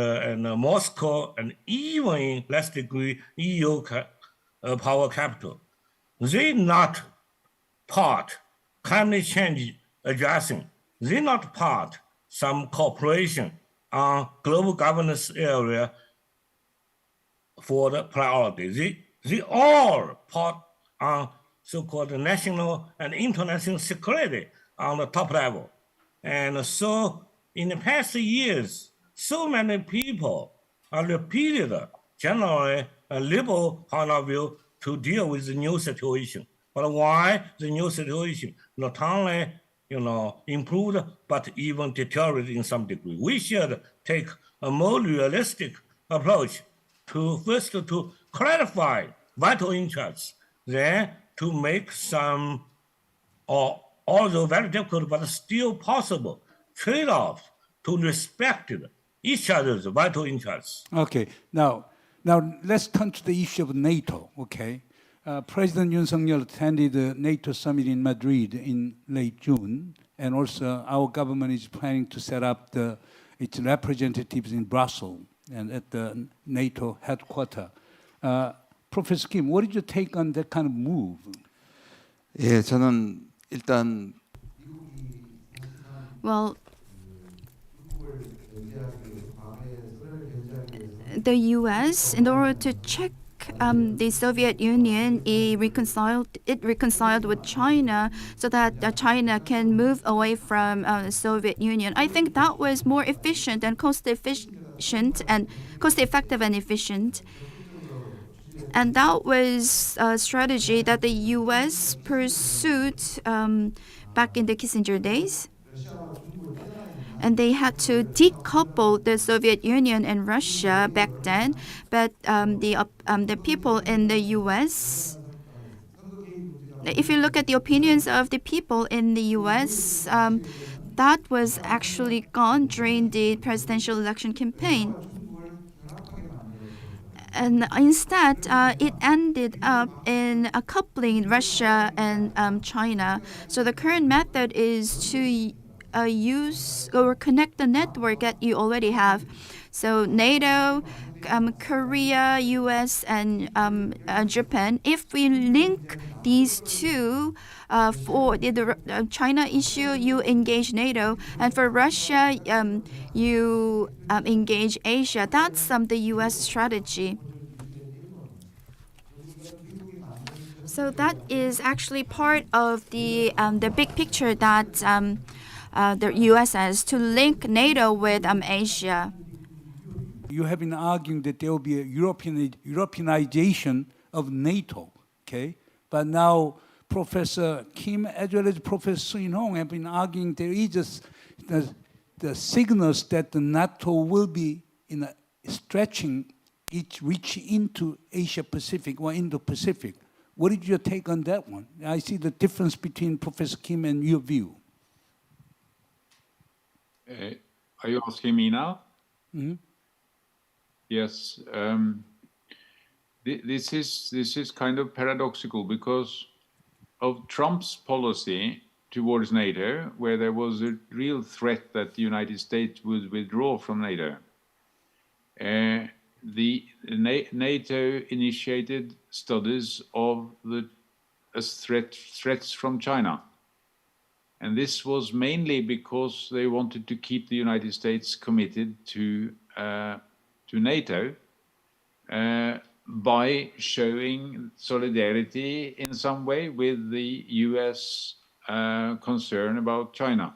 Moscow, and even in less degree EU power capital, they not part climate change addressing. They not part some cooperation on global governance area for the priority. They all part on so-called national and international security on the top level. And so in the past years, so many people are repeated generally a liberal point of view to deal with the new situation. But why the new situation not only improved, but even deteriorated in some degree? We should take a more realistic approach to first to clarify vital interests, then to make some, although very difficult, but still possible trade-off to respect each other's vital interests. Okay, now let's turn to the issue of NATO, okay? President Yoon attended the NATO summit in Madrid in late June, and also our government is planning to set up its representatives in Brussels and at the NATO headquarters. Professor Kim, what did you take on that kind of move? 예, 저는 일단 Well, the U.S., in order to check the Soviet Union reconciled with China so that China can move away from the Soviet Union. I think that was more efficient and cost-effective and efficient. And that was a strategy that the U.S. pursued back in the Kissinger days. And they had to decouple the Soviet Union and Russia back then. But the people in the U.S., if you look at the opinions of the people in the U.S., that was actually gone during the presidential election campaign. And instead, it ended up in coupling Russia and China. So the current method is to use or connect the network that you already have. So NATO, Korea, US, and Japan. If we link these two, for the China issue, you engage NATO, and for Russia, you engage Asia. That's the US strategy. So that is actually part of the big picture that the U.S. has to link NATO with Asia. You have been arguing that there will be a Europeanization of NATO, okay? But now Professor Kim as well as Professor Yinhong have been arguing there is just the signals that the NATO will be stretching its reach into Asia-Pacific or Indo-Pacific. What is your take on that one? I see the difference between Professor Kim and your view. Are you asking me now? Mm-hmm. Yes. This is kind of paradoxical because of Trump's policy towards NATO, where there was a real threat that the United States would withdraw from NATO. NATO initiated studies of the threats from China. And this was mainly because they wanted to keep the United States committed to NATO by showing solidarity in some way with the US concern about China.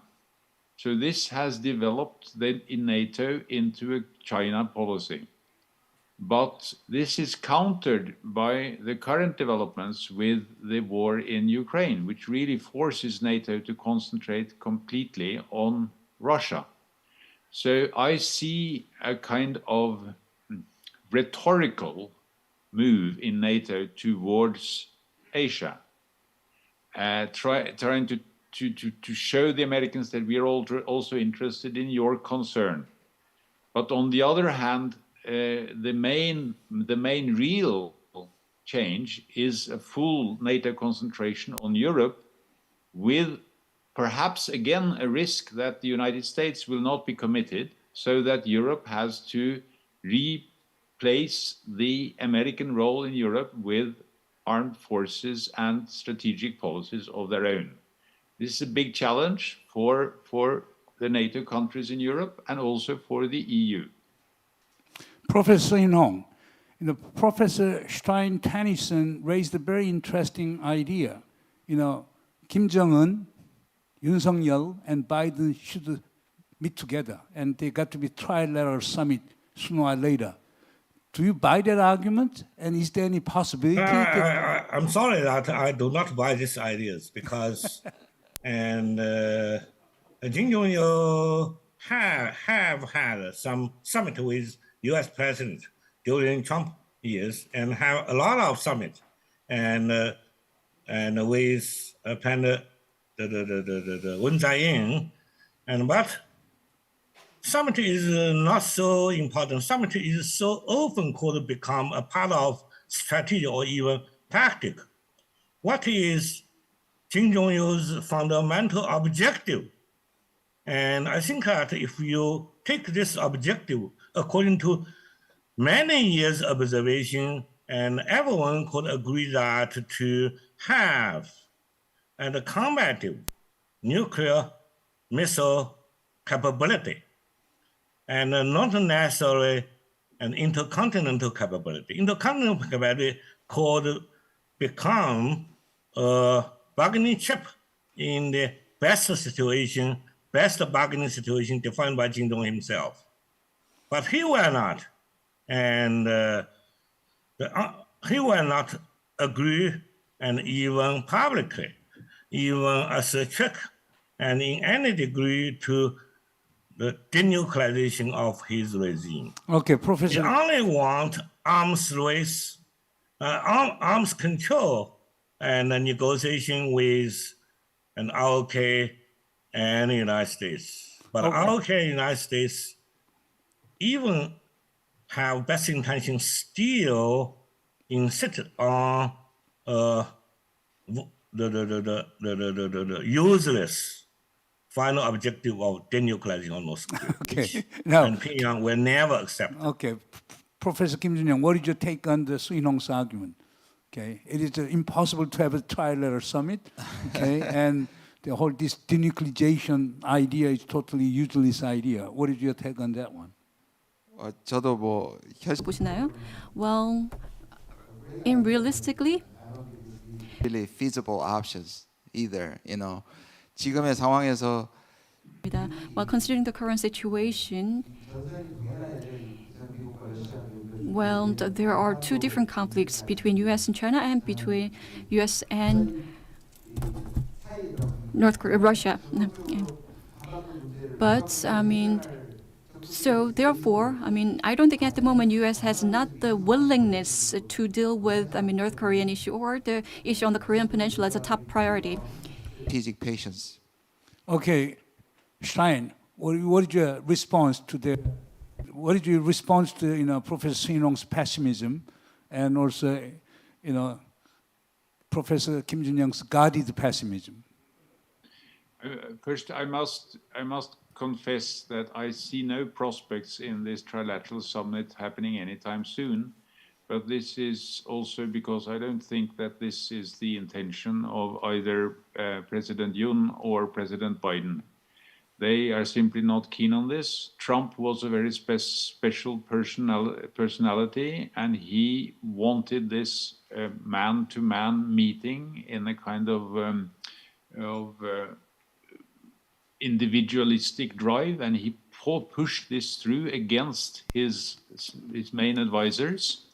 So this has developed then in NATO into a China policy. But this is countered by the current developments with the war in Ukraine, which really forces NATO to concentrate completely on Russia. So I see a kind of rhetorical move in NATO towards Asia, trying to show the Americans that we are also interested in your concern. But on the other hand, the main real change is a full NATO concentration on Europe, with perhaps again a risk that the United States will not be committed, so that Europe has to replace the American role in Europe with armed forces and strategic policies of their own. This is a big challenge for the NATO countries in Europe and also for the EU. Professor Yinhong, Professor Stein Tønnesson raised a very interesting idea. Kim Jong-un, Yoon Suk-yeol, and Biden should meet together, and they got to be trilateral summit sooner or later. Do you buy that argument? And is there any possibility? I'm sorry that I do not buy these ideas because, and Kim Jong-il have had some summit with U.S. president during Trump years, and have a lot of summit, and with the Wen-in, but summit is not so important. Summit is so often could become a part of strategy or even tactic. What is Kim Jong-il's fundamental objective? And I think that if you take this objective according to many years observation, and everyone could agree that to have and combative nuclear missile capability, and not necessarily an intercontinental capability. Intercontinental capability could become a bargaining chip in the best bargaining situation defined by Jin-dong himself. But he will not, and he will not agree, and even publicly, even as a trick, and in any degree to the denuclearization of his regime. Okay, He Professor. only want arms race, arms control, and a negotiation with an ROK and the United States. But Okay. ROK and the United States even have best intentions still insist on the useless final objective of denuclearizing on North Korea. Okay, now, And Pyongyang will never accept. okay, Professor Kim Joon-hyung, what is your take on the Yinhong's argument? Okay, it is impossible to have a trilateral summit, okay, and the whole this denuclearization idea is totally useless idea. What is your take on that one? 저도 뭐 보시나요? Well, in realistically, really feasible options either. 지금의 상황에서 well, considering the current situation, well, there are two different conflicts between U.S. and China and between U.S. and North Korea, Russia. But, I mean, so therefore, I mean, I don't think at the moment U.S. has not the willingness to deal with, I mean, North Korean issue or the issue on the Korean Peninsula as a top priority. strategic patience. Okay, Stein, what is your response to Professor Yinhong's pessimism, and also, Professor Kim Joon-hyung's guarded pessimism? First, I must confess that I see no prospects in this trilateral summit happening anytime soon. But this is also because I don't think that this is the intention of either President Yoon or President Biden. They are simply not keen on this. Trump was a very special personality, and he wanted this man-to-man meeting in a kind of individualistic drive, and he pushed this through against his main advisors.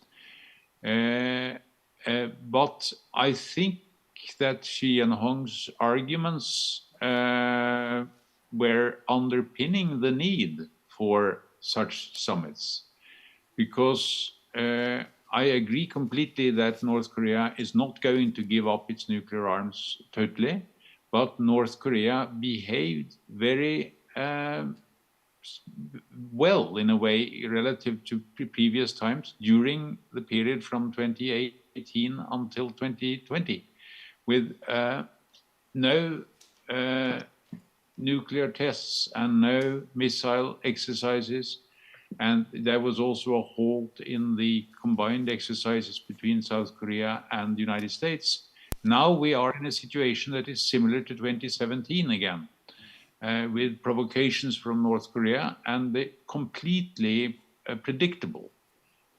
But I think that Yinhong's arguments were underpinning the need for such summits, because I agree completely that North Korea is not going to give up its nuclear arms totally, but North Korea behaved very well in a way relative to previous times during the period from 2018 until 2020, with no nuclear tests and no missile exercises. And there was also a halt in the combined exercises between South Korea and the United States. Now we are in a situation that is similar to 2017 again. With provocations from North Korea, and they completely predictable,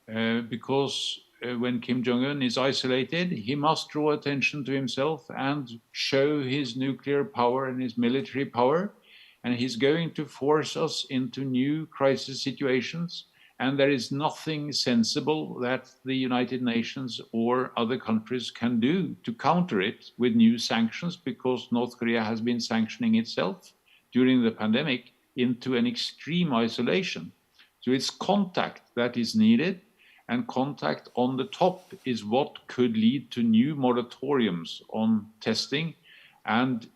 because when Kim Jong-un is isolated, he must draw attention to himself and show his nuclear power and his military power, and he's going to force us into new crisis situations, and there is nothing sensible that the United Nations or other countries can do to counter it with new sanctions, because North Korea has been sanctioning itself during the pandemic into an extreme isolation. So it's contact that is needed, and contact on the top is what could lead to new moratoriums on testing and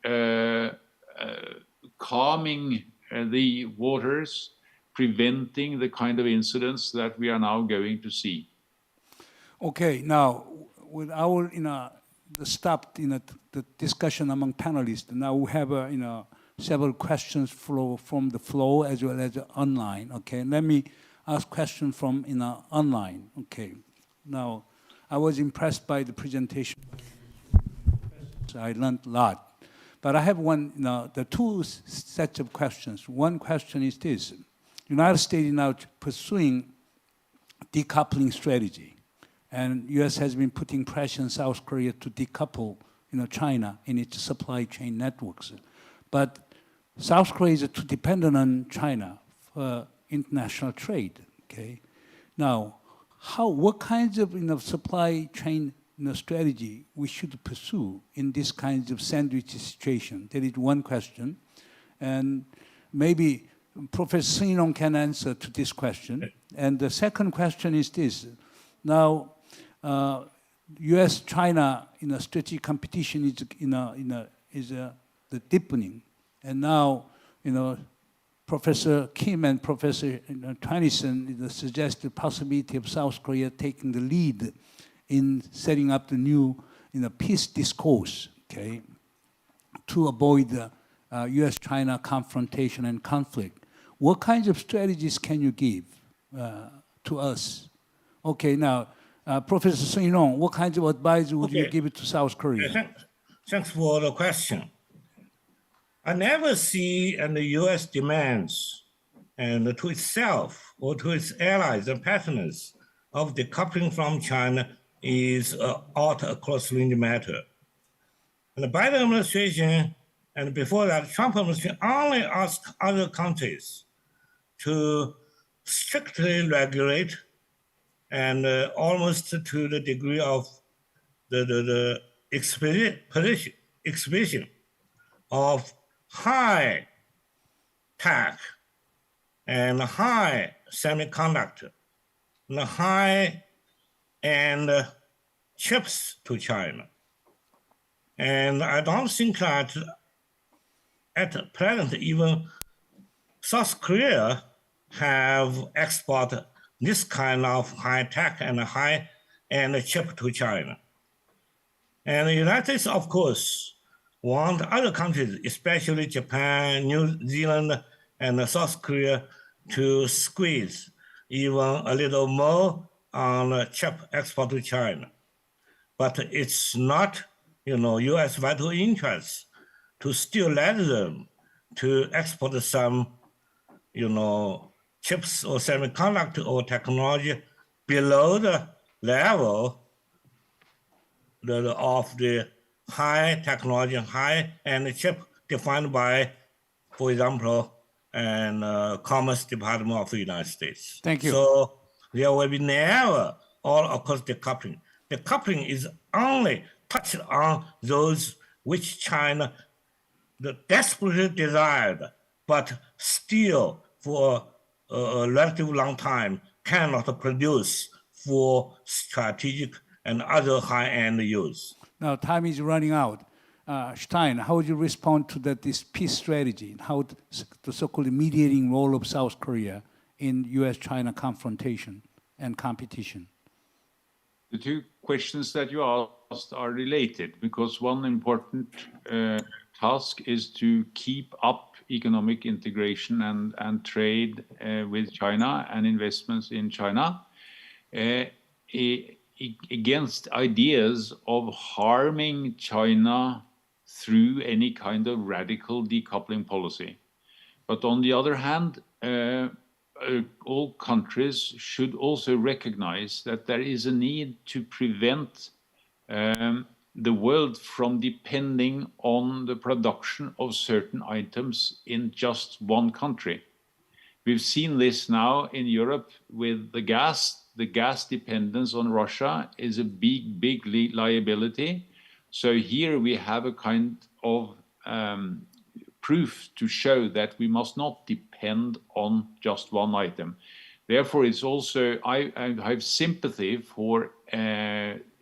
calming the waters, preventing the kind of incidents that we are now going to see. Okay, now with our stopped the discussion among panelists, now we have several questions from the floor as well as online. Okay, let me ask questions from online. Okay, now I was impressed by the presentation. I learned a lot, but I have the two sets of questions. One question is this: United States is now pursuing decoupling strategy. And U.S. has been putting pressure on South Korea to decouple China in its supply chain networks. But South Korea is too dependent on China for international trade. Okay, now what kinds of supply chain strategy we should pursue in this kind of sandwich situation? That is one question, and maybe Professor Yinhong can answer to this question. And the second question is this: now, U.S.-China strategic competition is the deepening, and now Professor Kim and Professor Tønnesson suggest the possibility of South Korea taking the lead in setting up the new peace discourse, okay, to avoid the U.S.-China confrontation and conflict. What kinds of strategies can you give to us? Okay, now, Professor Yinhong, what kinds of advice would you give to South Korea? Thanks for the question. I never see the U.S. demands and to itself or to its allies and partners of decoupling from China is out across range matter. And the Biden administration and before that, Trump administration only asked other countries to strictly regulate and almost to the degree of the exhibition of high tech and high semiconductor and high end chips to China. And I don't think that at present even South Korea have exported this kind of high tech and high end chip to China. And the United States, of course, want other countries, especially Japan, New Zealand, and South Korea, to squeeze even a little more on chip export to China. But it's not, U.S. vital interest to still let them to export some, chips or semiconductor or technology below the level of the high technology, high-end chip defined by, for example, Commerce Department of the United States. Thank you. So there will be never all across decoupling. Decoupling is only touched on those which China desperately desired, but still for a relatively long time cannot produce for strategic and other high-end use. Now, time is running out. Stein, how would you respond to this peace strategy? How the so-called mediating role of South Korea in U.S.-China confrontation and competition? The two questions that you asked are related because one important task is to keep up economic integration and trade with China and investments in China against ideas of harming China through any kind of radical decoupling policy. But on the other hand, all countries should also recognize that there is a need to prevent the world from depending on the production of certain items in just one country. We've seen this now in Europe with the gas. The gas dependence on Russia is a big liability. So here we have a kind of proof to show that we must not depend on just one item. Therefore, it's also, I have sympathy for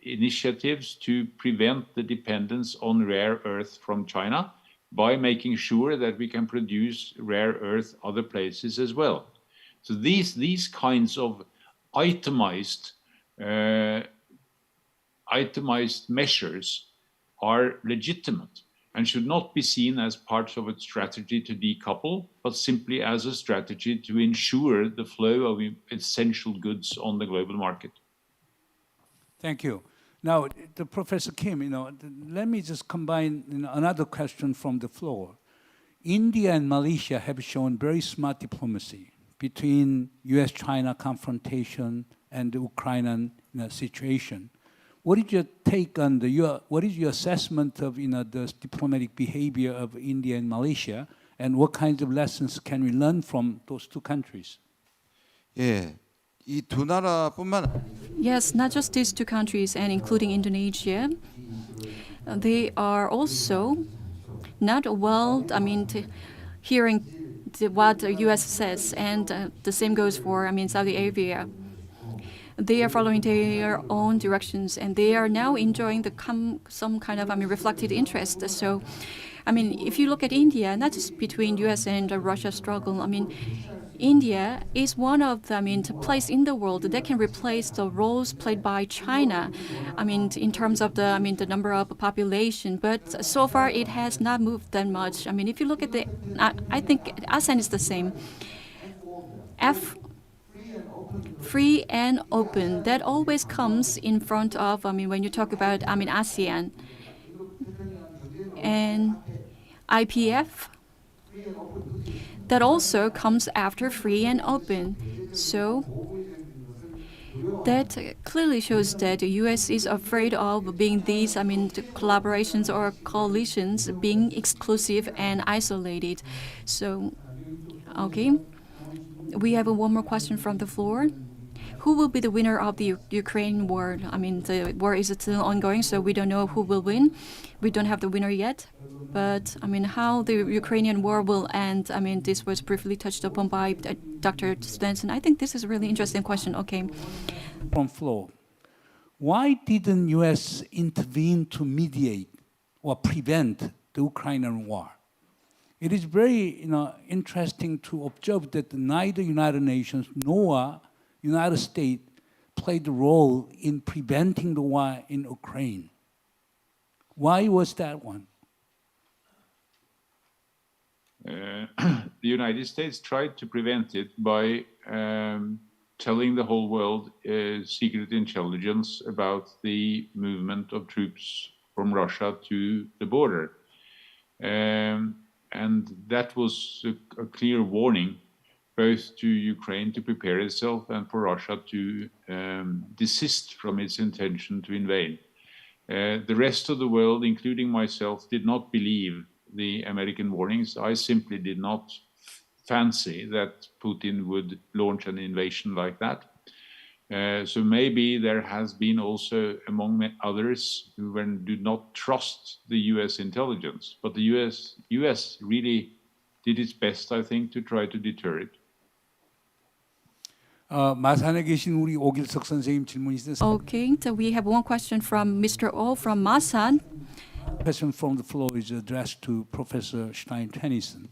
initiatives to prevent the dependence on rare earth from China by making sure that we can produce rare earth other places as well. So these kinds of itemized measures are legitimate and should not be seen as part of a strategy to decouple, but simply as a strategy to ensure the flow of essential goods on the global market. Thank you. Now, Professor Kim, let me just combine another question from the floor. India and Malaysia have shown very smart diplomacy between U.S.-China confrontation and the Ukrainian situation. What is your take on what is your assessment of the diplomatic behavior of India and Malaysia, and what kinds of lessons can we learn from those two countries? 예, 이 두 나라뿐만 Yes, not just these two countries and including Indonesia. They are also not well, hearing what the U.S. says, and the same goes for, Saudi Arabia. They are following their own directions, and they are now enjoying some kind of, reflected interest. So, if you look at India, not just between U.S. and Russia struggle, India is one of the place in the world that can replace the roles played by China. In terms of the number of population, but so far it has not moved that much. If you look at I think ASEAN is the same. Free and open. That always comes in front of. When you talk about ASEAN and IPF. That also comes after free and open. So that clearly shows that the U.S. is afraid of being these, the collaborations or coalitions being exclusive and isolated. So, okay. We have one more question from the floor. Who will be the winner of the Ukraine war? The war is still ongoing, so we don't know who will win. We don't have the winner yet. But, how the Ukrainian war will end, this was briefly touched upon by Dr. Tønnesson. I think this is a really interesting question. Okay. From floor, why didn't U.S. intervene to mediate or prevent the Ukrainian war? It is very interesting to observe that neither United Nations nor United States played a role in preventing the war in Ukraine. Why was that one? The United States tried to prevent it by telling the whole world secret intelligence about the movement of troops from Russia to the border. And that was a clear warning, both to Ukraine to prepare itself and for Russia to desist from its intention to invade. The rest of the world, including myself, did not believe the American warnings. I simply did not fancy that Putin would launch an invasion like that. So maybe there has been also among others who do not trust the U.S. intelligence, but the U.S. really did its best, I think, to try to deter it. 마산에 계신 우리 오길석 선생님 질문 있으세요? Okay, so we have one question from Mr. Oh from Masan. Question from the floor is addressed to Professor Stein Tønnesson.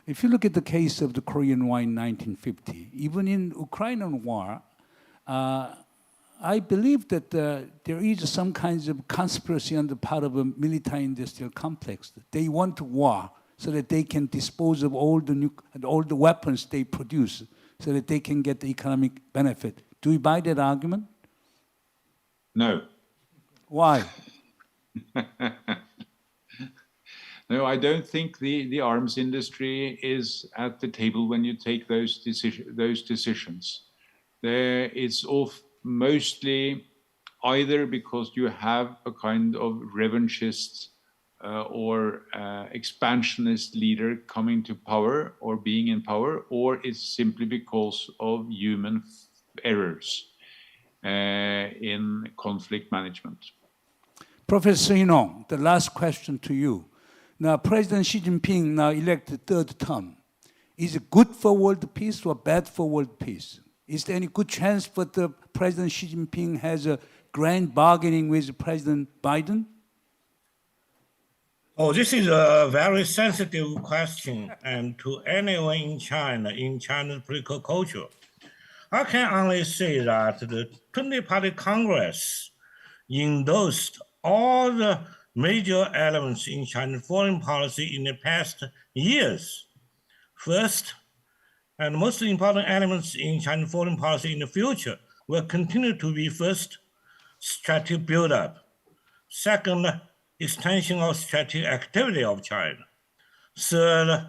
If you look at the case of the Korean War in 1950, even in Ukrainian war, I believe that there is some kinds of conspiracy on the part of a military-industrial complex. They want war so that they can dispose of all the weapons they produce, so that they can get the economic benefit. Do you buy that argument? No. Why? No, I don't think the arms industry is at the table when you take those decisions. It's mostly either because you have a kind of revanchist or expansionist leader coming to power or being in power, or it's simply because of human errors in conflict management. Professor Yinhong, the last question to you. Now, President Xi Jinping now elected third term. Is it good for world peace or bad for world peace? Is there any good chance that the President Xi Jinping has a grand bargaining with President Biden? Oh, this is a very sensitive question, and to anyone in China's political culture. I can only say that the 20-party Congress endorsed all the major elements in China's foreign policy in the past years. First, and most important elements in China's foreign policy in the future will continue to be first, strategic build-up. Second, extension of strategic activity of China. Third,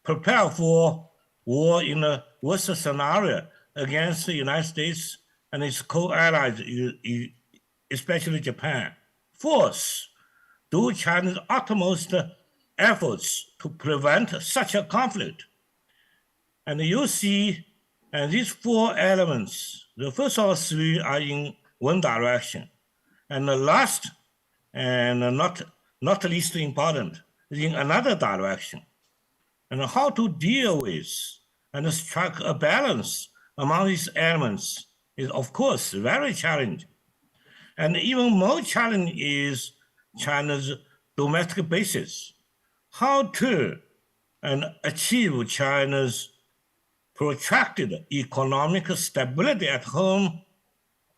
prepare for war in a worst scenario against the United States and its co-allies, especially Japan, force do China's utmost efforts to prevent such a conflict. And you see, and these four elements, the first of three are in one direction, and the last, and not least important, is in another direction. And how to deal with and strike a balance among these elements is, of course, very challenging. And even more challenging is China's domestic basis. How to achieve China's protracted economic stability at home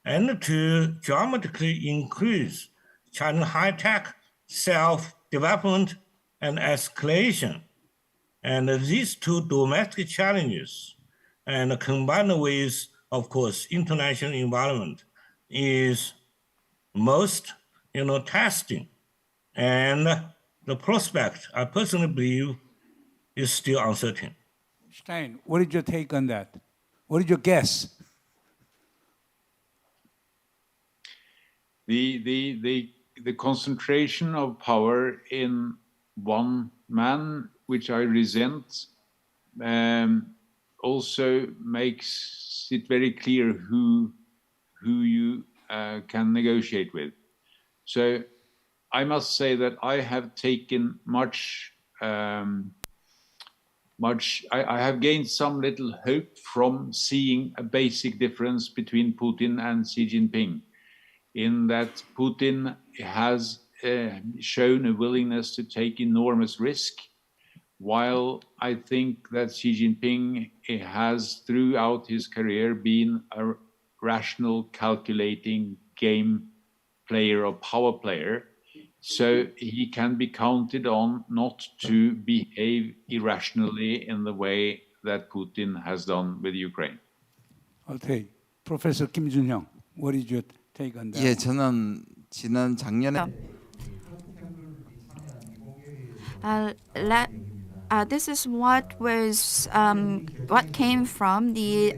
and to dramatically increase China's high-tech self-development and escalation. And these two domestic challenges, and combined with, of course, international environment, is most, testing. And the prospect, I personally believe, is still uncertain. Stein, what is your take on that? What is your guess? The concentration of power in one man, which I resent, also makes it very clear who you can negotiate with. So I must say that I have taken I have gained some little hope from seeing a basic difference between Putin and Xi Jinping, in that Putin has shown a willingness to take enormous risk, while I think that Xi Jinping has throughout his career been a rational, calculating game player or power player. So he can be counted on not to behave irrationally in the way that Putin has done with Ukraine. Okay, Professor Kim Joon-hyung, what is your take on that? 예, 저는 지난 작년에 This is what came from the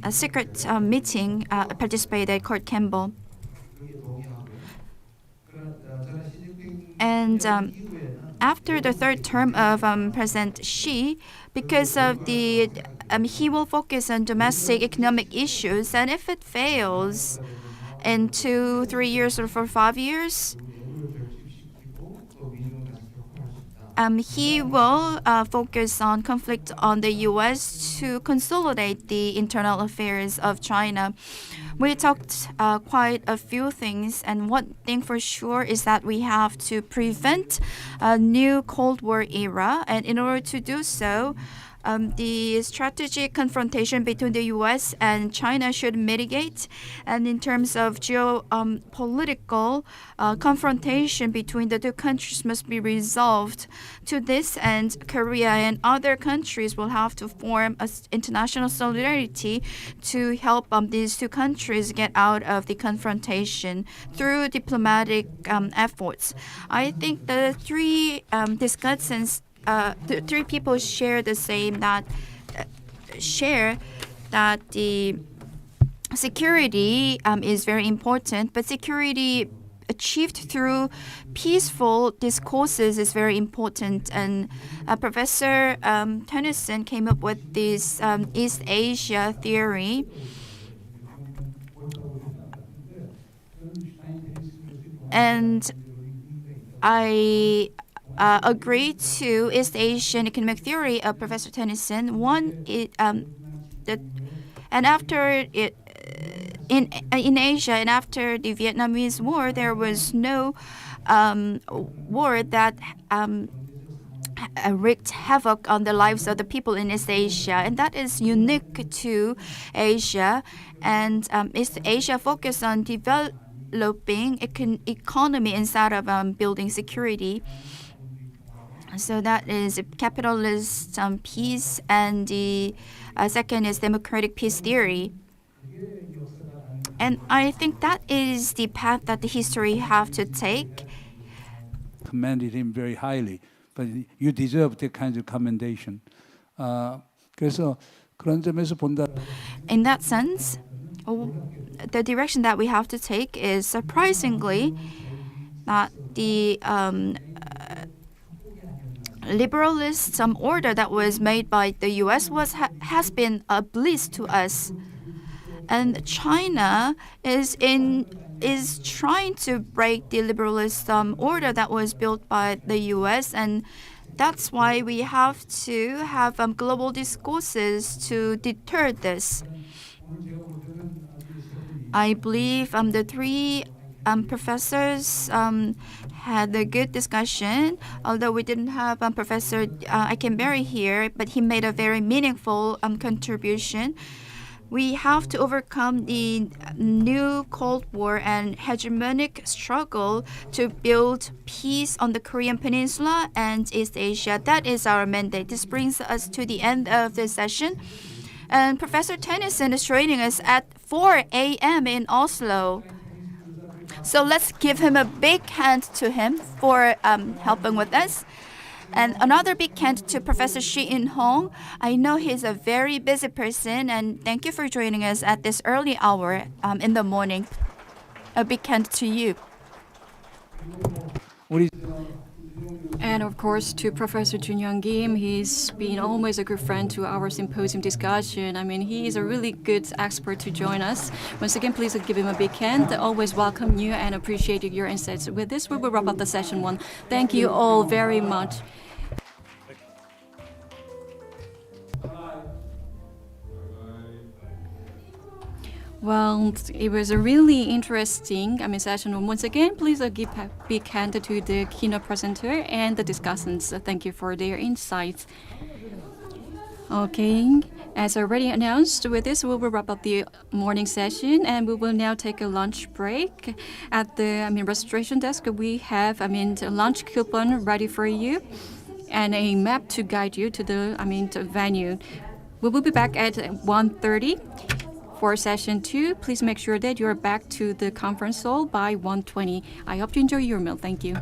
a secret meeting participated Court Campbell. And after the third term of President Xi, because of the he will focus on domestic economic issues, and if it fails in 2-3 years or for 5 years, he will focus on conflict on the U.S. to consolidate the internal affairs of China. We talked quite a few things, and one thing for sure is that we have to prevent a new Cold War era, and in order to do so, the strategic confrontation between the U.S. and China should mitigate, and in terms of geopolitical confrontation between the two countries must be resolved. To this end, Korea and other countries will have to form an international solidarity to help these two countries get out of the confrontation through diplomatic efforts. I think the three discussants, the three people share the same that the security is very important, but security achieved through peaceful discourses is very important. And Professor Tønnesson came up with this East Asia theory. And I agree to East Asian economic theory of Professor Tønnesson. And after it, in Asia, and after the Vietnamese War, there was no war that wreaked havoc on the lives of the people in East Asia, and that is unique to Asia. And East Asia focused on developing economy instead of building security. So that is capitalist peace, and the second is democratic peace theory. And I think that is the path that the history have to take. Commended him very highly, but you deserve that kind of commendation. 그래서 그런 점에서 본다. In that sense, the direction that we have to take is surprisingly that the liberalist order that was made by the U.S. has been a bliss to us, and China is trying to break the liberalist order that was built by the U.S. and that's why we have to have global discourses to deter this. I believe the three professors had a good discussion, although we didn't have Professor Eikenberry here, but he made a very meaningful contribution. We have to overcome the new Cold War and hegemonic struggle to build peace on the Korean Peninsula and East Asia. That is our mandate. This brings us to the end of the session. And Professor Tønnesson is joining us at 4 a.m. in Oslo. So let's give him a big hand to him for helping with us. And another big hand to Professor Yinhong. I know he's a very busy person, and thank you for joining us at this early hour in the morning. A big hand to you. And of course, to Professor Joon-hyung Kim, he's been always a good friend to our symposium discussion. I mean, he is a really good expert to join us. Once again, please give him a big hand. Always welcome you and appreciate your insights. With this, we will wrap up the session one. Thank you all very much. Well, it was a really interesting session. Once again, please give a big hand to the keynote presenter and the discussants. Thank you for their insights. Okay, as already announced, with this we will wrap up the morning session, and we will now take a lunch break. At the registration desk, we have a lunch coupon ready for you, and a map to guide you to the to venue. We will be back at 1:30. For session 2, please make sure that you're back to the conference hall by 1:20. I hope you enjoy your meal. Thank you.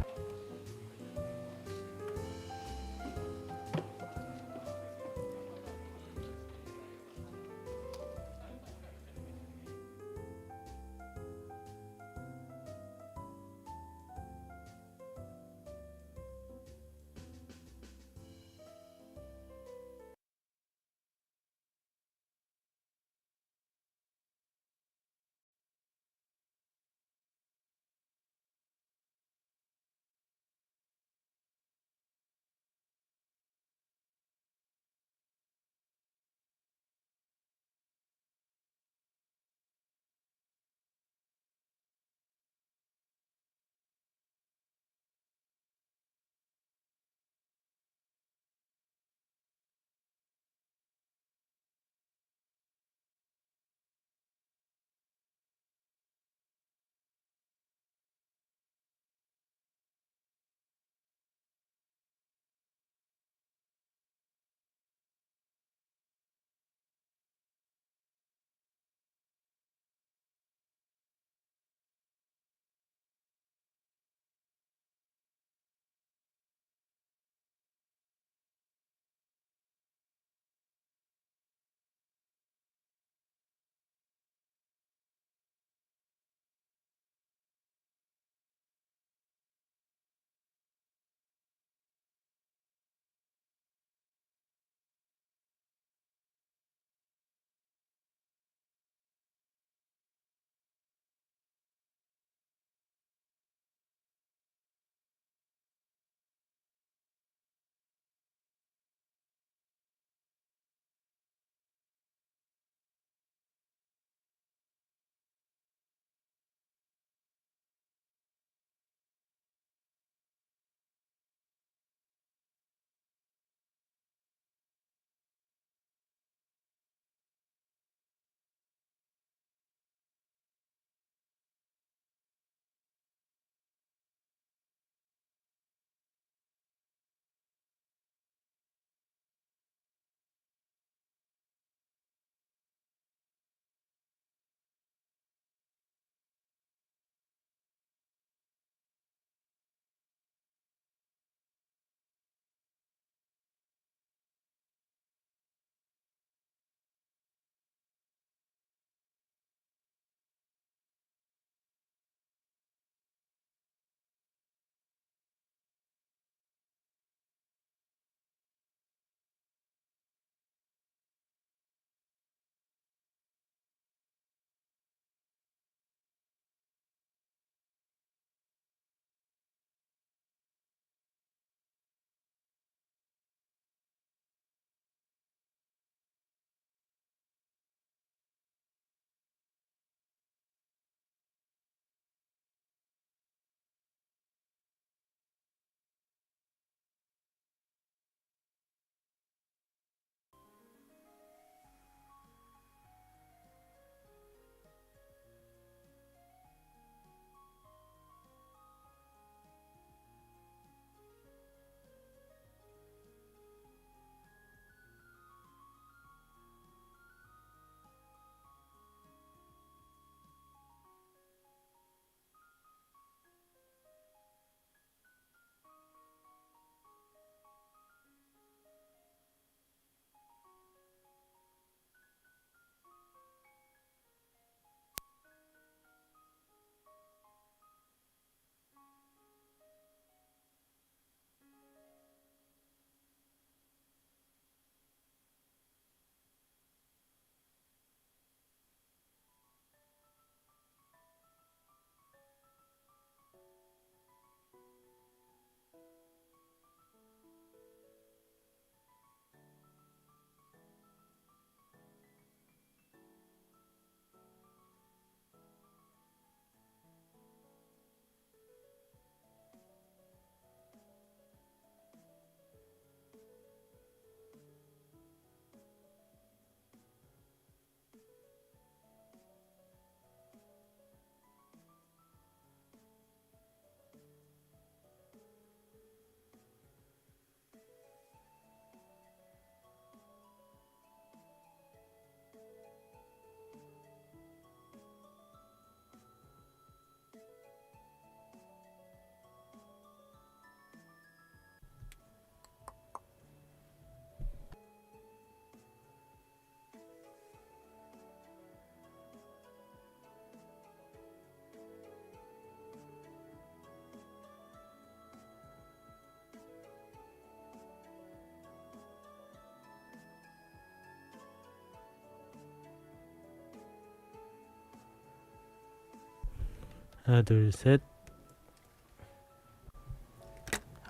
하나 둘 셋.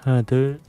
하나 둘.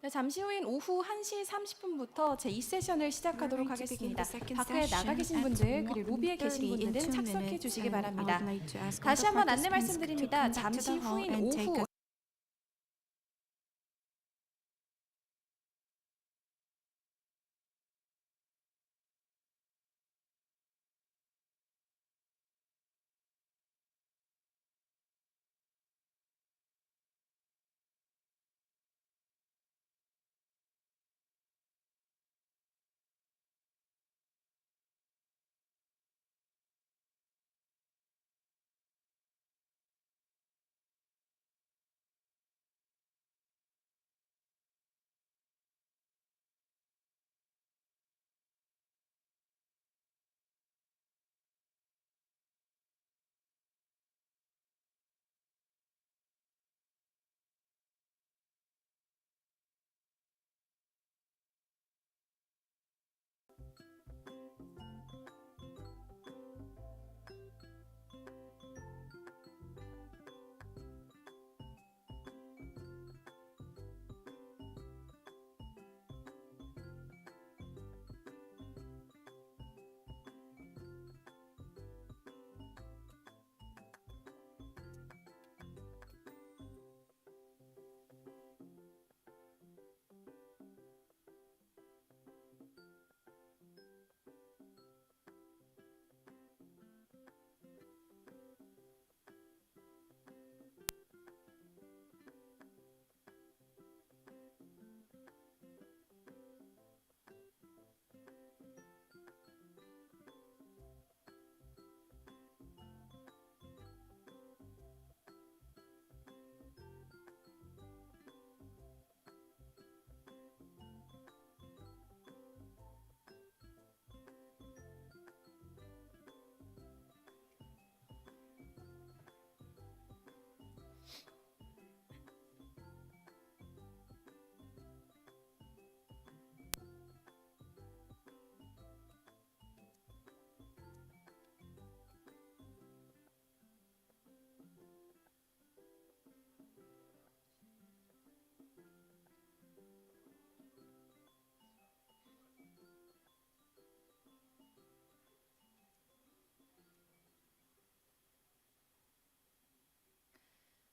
네, 잠시 후인 오후 1시 30분부터 제2세션을 시작하도록 하겠습니다. 밖에 나가 계신 분들 그리고 로비에 계신 분들은 착석해 주시기 바랍니다. 다시 한번 안내 말씀드립니다. 잠시 후인 오후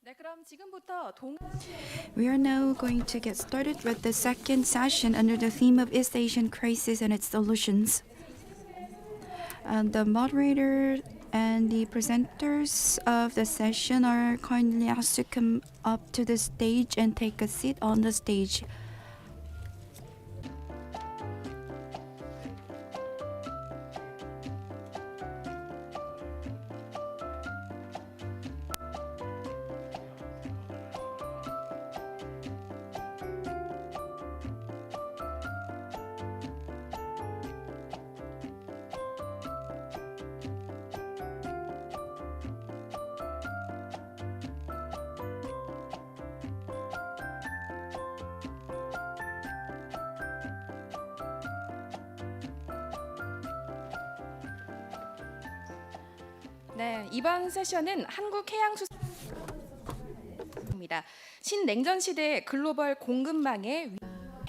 네, 그럼 지금부터 We are now going to get started with the second session under the theme of East Asian crisis and its solutions. And the moderator and the presenters of the session are kindly asked to come up to the stage and take a seat on the stage. 네, 이번 세션은 한국해양수산입니다. 신냉전 시대의 글로벌 공급망의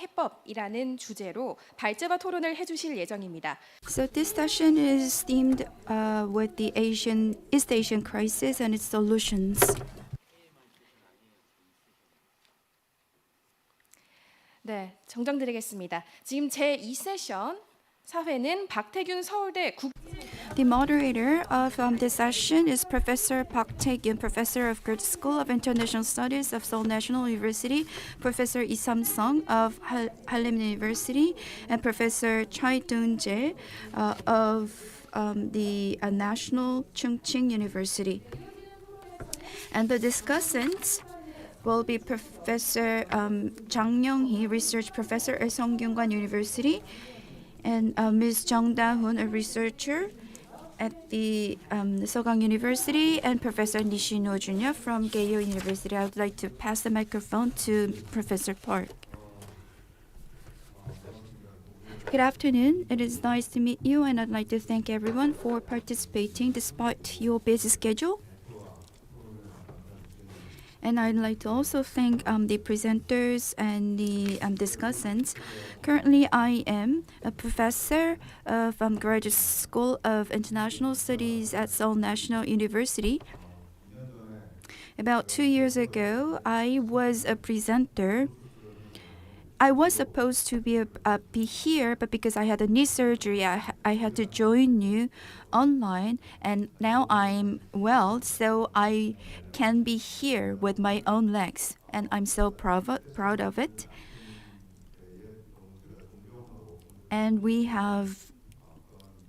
해법이라는 주제로 발제와 토론을 해주실 예정입니다. So this session is themed with the East Asian crisis and its solutions. 네, 정정드리겠습니다. 지금 제2세션 사회는 박태균 서울대 The moderator of this session is Professor Park Tae-gyun, Professor of Graduate School of International Studies of Seoul National University, Professor Lee Sam-sung of Hallym University, and Professor Choi Doon-jae of the National Chung-in University. And the discussants will be Professor Jang-young-hee, Research Professor at Sungkyunkwan University, and Ms. Jung Da-hoon, a researcher at the Sogang University, and Professor Nishino Jr. from Keio University. I would like to pass the microphone to Professor Park. Good afternoon. It is nice to meet you, and I'd like to thank everyone for participating despite your busy schedule. And I'd like to also thank the presenters and the discussants. Currently, I am a professor of Graduate School of International Studies at Seoul National University. About 2 years ago, I was a presenter. I was supposed to be here, but because I had a knee surgery, I had to join you online, and now I'm well, so I can be here with my own legs, and I'm so proud of it. And we have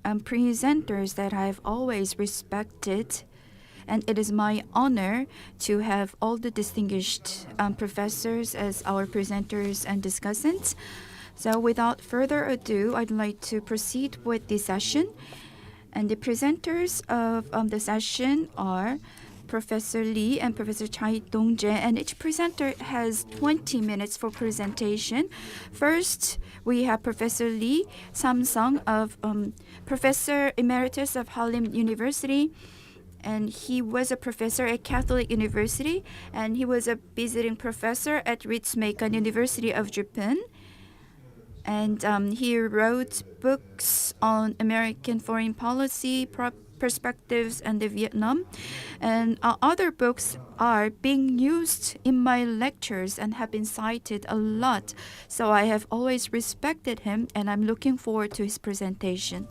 presenters that I've always respected. And it is my honor to have all the distinguished professors as our presenters and discussants. So without further ado, I'd like to proceed with the session. And the presenters of the session are Professor Lee and Professor Chai Dong-jae, and each presenter has 20 minutes for presentation. First, we have Professor Lee Sam-sung of Professor Emeritus of Hallym University. And he was a professor at Catholic University, and he was a visiting professor at Ritsumeikan University of Japan. And he wrote books on American foreign policy perspectives and the Vietnam. And other books are being used in my lectures and have been cited a lot. So I have always respected him, and I'm looking forward to his presentation.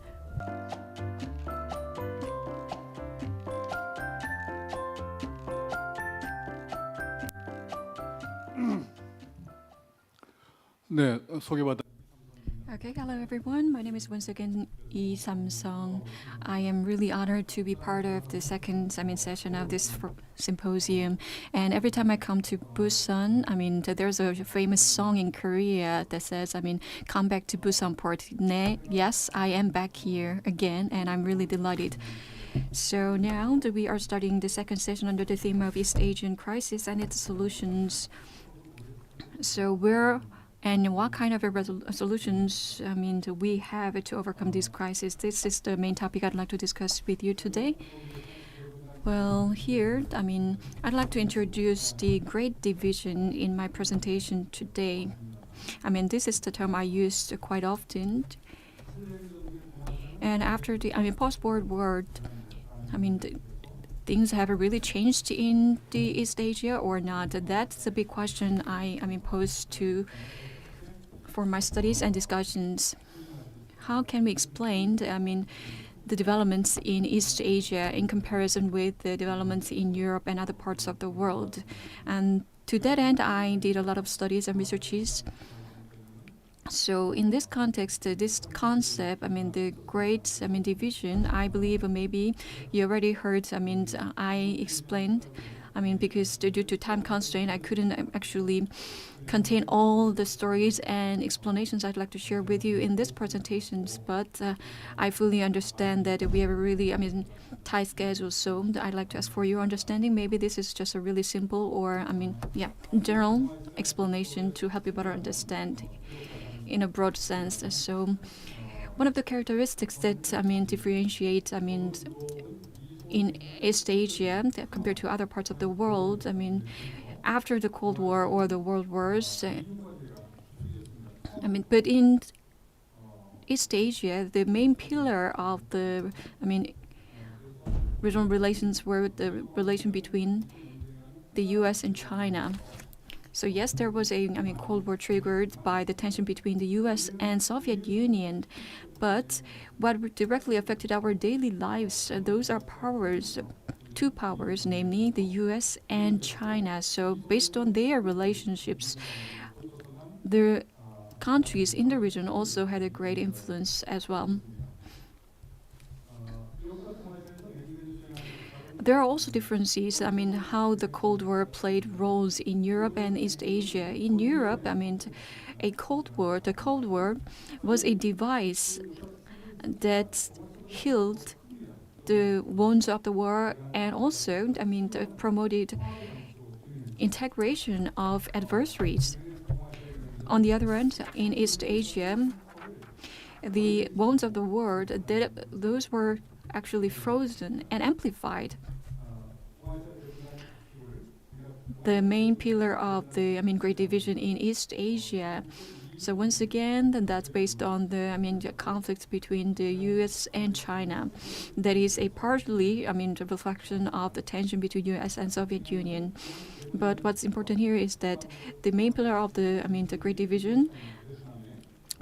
네, 소개받아. Okay, hello everyone. My name is once again Lee Sam-sung. I am really honored to be part of the second session of this symposium. And every time I come to Busan, there's a famous song in Korea that says, come back to Busan port. Yes, I am back here again, and I'm really delighted. So now that we are starting the second session under the theme of East Asian crisis and its solutions. So and what kind of solutions we have to overcome this crisis? This is the main topic I'd like to discuss with you today. Well, here, I'd like to introduce the Great Division in my presentation today. This is the term I use quite often. And after the post-war world, things have really changed in the East Asia or not? That's the big question I posed to for my studies and discussions. How can we explain the developments in East Asia in comparison with the developments in Europe and other parts of the world? And to that end, I did a lot of studies and researches. So in this context, this concept, the Great Division, I believe maybe you already heard, I explained, because due to time constraint, I couldn't actually contain all the stories and explanations I'd like to share with you in this presentations, but I fully understand that we have a really, tight schedule, so I'd like to ask for your understanding. Maybe this is just a really simple or, general explanation to help you better understand in a broad sense. So one of the characteristics that differentiate in East Asia compared to other parts of the world, after the Cold War or the World Wars, but in East Asia, the main pillar of the regional relations were the relation between the U.S. and China. So yes, there was a Cold War triggered by the tension between the U.S. and Soviet Union, but what directly affected our daily lives, those are two powers, namely the U.S. and China. So based on their relationships, the countries in the region also had a great influence as well. There are also differences, how the Cold War played roles in Europe and East Asia. In Europe, the Cold War was a device that healed the wounds of the war and also, promoted integration of adversaries. On the other hand, in East Asia, the wounds of the war, those were actually frozen and amplified. the main pillar of the Great Division in East Asia. So once again, then that's based on the conflicts between the U.S. and China. That is a partly the reflection of the tension between U.S. and Soviet Union. But what's important here is that the main pillar of the the Great Division,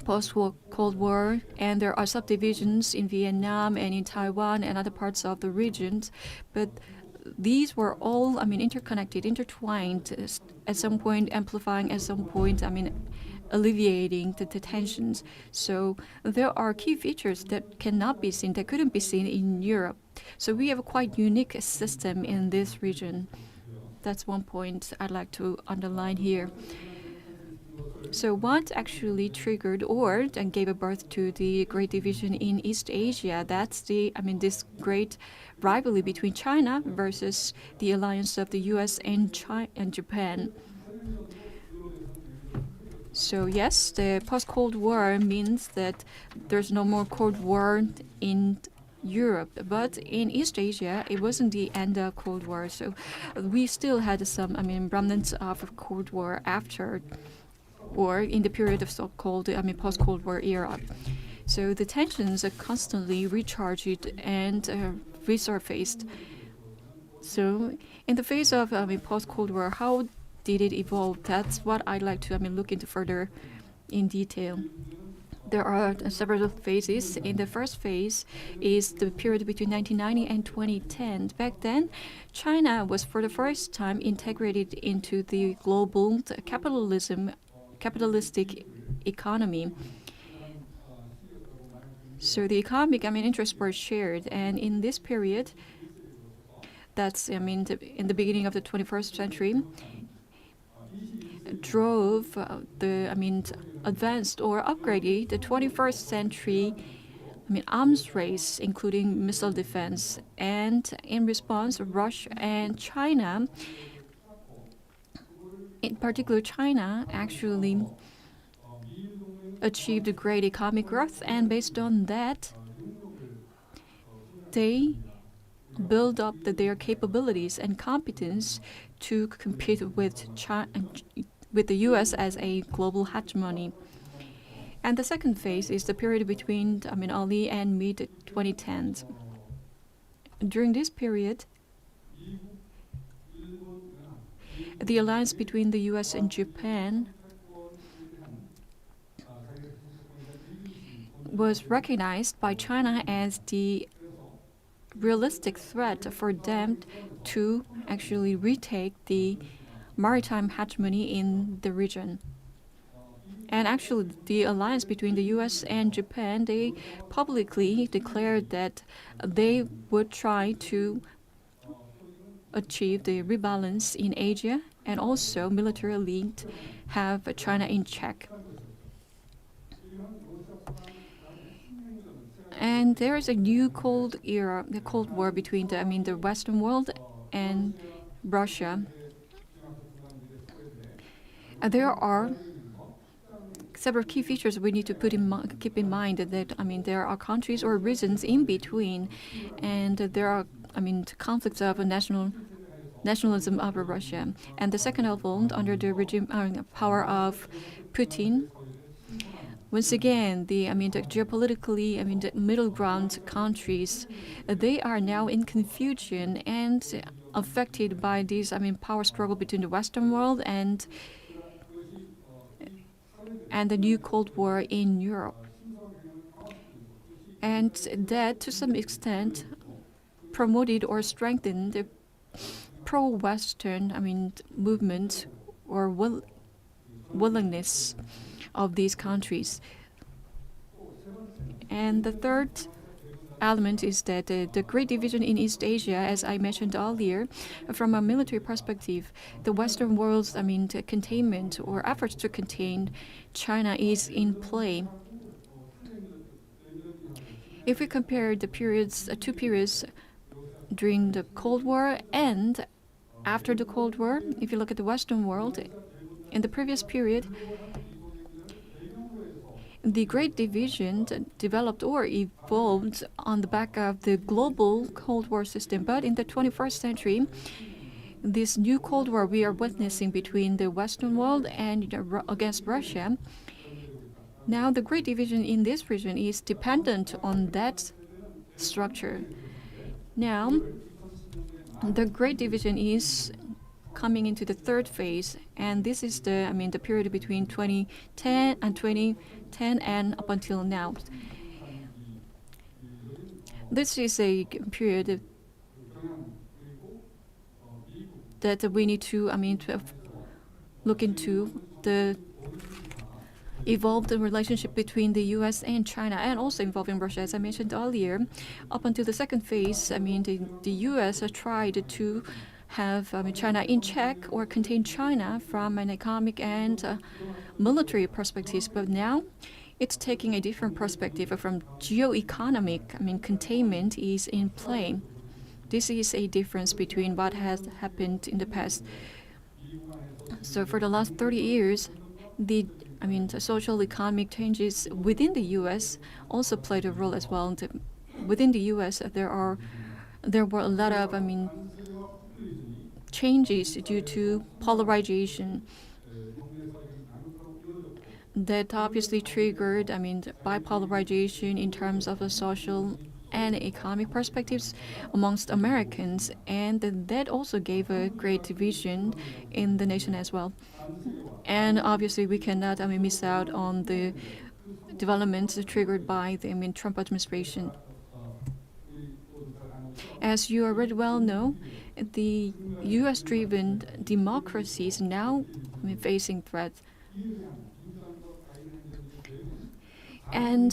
post-war Cold War, and there are subdivisions in Vietnam and in Taiwan and other parts of the regions, but these were all interconnected, intertwined, at some point amplifying, at some point alleviating the tensions. So there are key features that cannot be seen, that couldn't be seen in Europe. So we have a quite unique system in this region. That's one point I'd like to underline here. So what actually triggered and gave a birth to the Great Division in East Asia? That's this great rivalry between China versus the alliance of the U.S. and Japan. So yes, the post-Cold War means that there's no more Cold War in Europe, but in East Asia, it wasn't the end of Cold War. So we still had some, remnants of Cold War after, or in the period of so-called, post-Cold War era. So the tensions are constantly recharged and resurfaced. So in the face of post-Cold War, how did it evolve? That's what I'd like to look into further in detail. There are several phases. In the first phase is the period between 1990 and 2010. Back then, China was for the first time integrated into the global capitalistic economy. So the economic interests were shared, and in this period, that's in the beginning of the 21st century, drove the advanced or upgraded the 21st century arms race, including missile defense. And in response, Russia and China, in particular China, actually achieved great economic growth, and based on that, they build up their capabilities and competence to compete with the U.S. as a global hegemony. And the second phase is the period between early and mid-2010s. During this period, the alliance between the U.S. and Japan was recognized by China as the realistic threat for them to actually retake the maritime hegemony in the region. And actually, the alliance between the U.S. and Japan, they publicly declared that they would try to achieve the rebalance in Asia and also militarily have China in check. And there is a new Cold era, the Cold War between the Western world and Russia. There are several key features we need to keep in mind that there are countries or regions in between, and there are conflicts of nationalism of Russia. And the second level, under the regime power of Putin, once again, the geopolitically, the middle ground countries, they are now in confusion and affected by this, power struggle between the Western world and the new Cold War in Europe. And that, to some extent, promoted or strengthened the pro-Western, movement or willingness of these countries. And the third element is that the Great Division in East Asia, as I mentioned earlier, from a military perspective, the Western world's containment or efforts to contain China is in play. If we compare the two periods during the Cold War and after the Cold War, if you look at the Western world, in the previous period, the Great Division developed or evolved on the back of the global Cold War system. But in the 21st century, this new Cold War we are witnessing between the Western world and against Russia, now the great division in this region is dependent on that structure. Now, the great division is coming into the third phase, and this is the period between 2010 and up until now. This is a period that we need to look into the evolved relationship between the U.S. and China, and also involving Russia, as I mentioned earlier. Up until the second phase, the U.S. tried to have China in check or contain China from an economic and military perspectives, but now it's taking a different perspective from geo-economic. Containment is in play. This is a difference between what has happened in the past. So for the last 30 years, the social economic changes within the U.S. also played a role as well. Within the U.S., there were a lot of changes due to polarization that obviously triggered bipolarization in terms of the social and economic perspectives amongst Americans, and that also gave a great division in the nation as well. And obviously we cannot miss out on the developments triggered by the Trump administration. As you already well know, the U.S.-driven democracy is now facing threats. And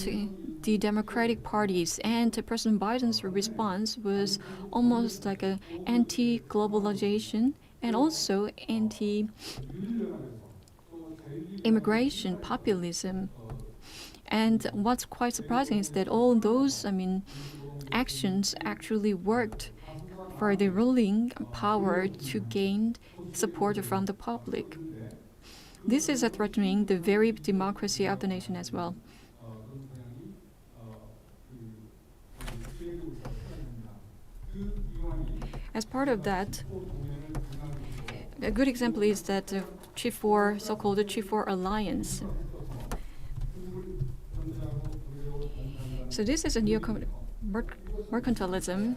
the Democratic parties and President Biden's response was almost like an anti-globalization and also anti-immigration populism. And what's quite surprising is that all those actions actually worked for the ruling power to gain support from the public. This is threatening the very democracy of the nation as well. As part of that, a good example is that so-called G4 alliance. So this is a neo-mercantilism.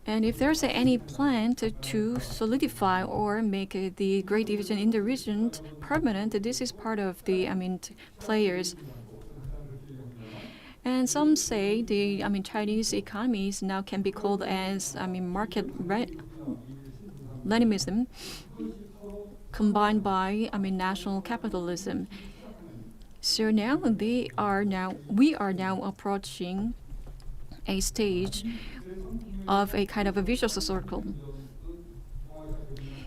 And if there's any plan to solidify or make the great division in the region permanent, this is part of the players. And some say the Chinese economies now can be called as market Leninism combined by national capitalism. So now we are now approaching a stage of a kind of a vicious circle.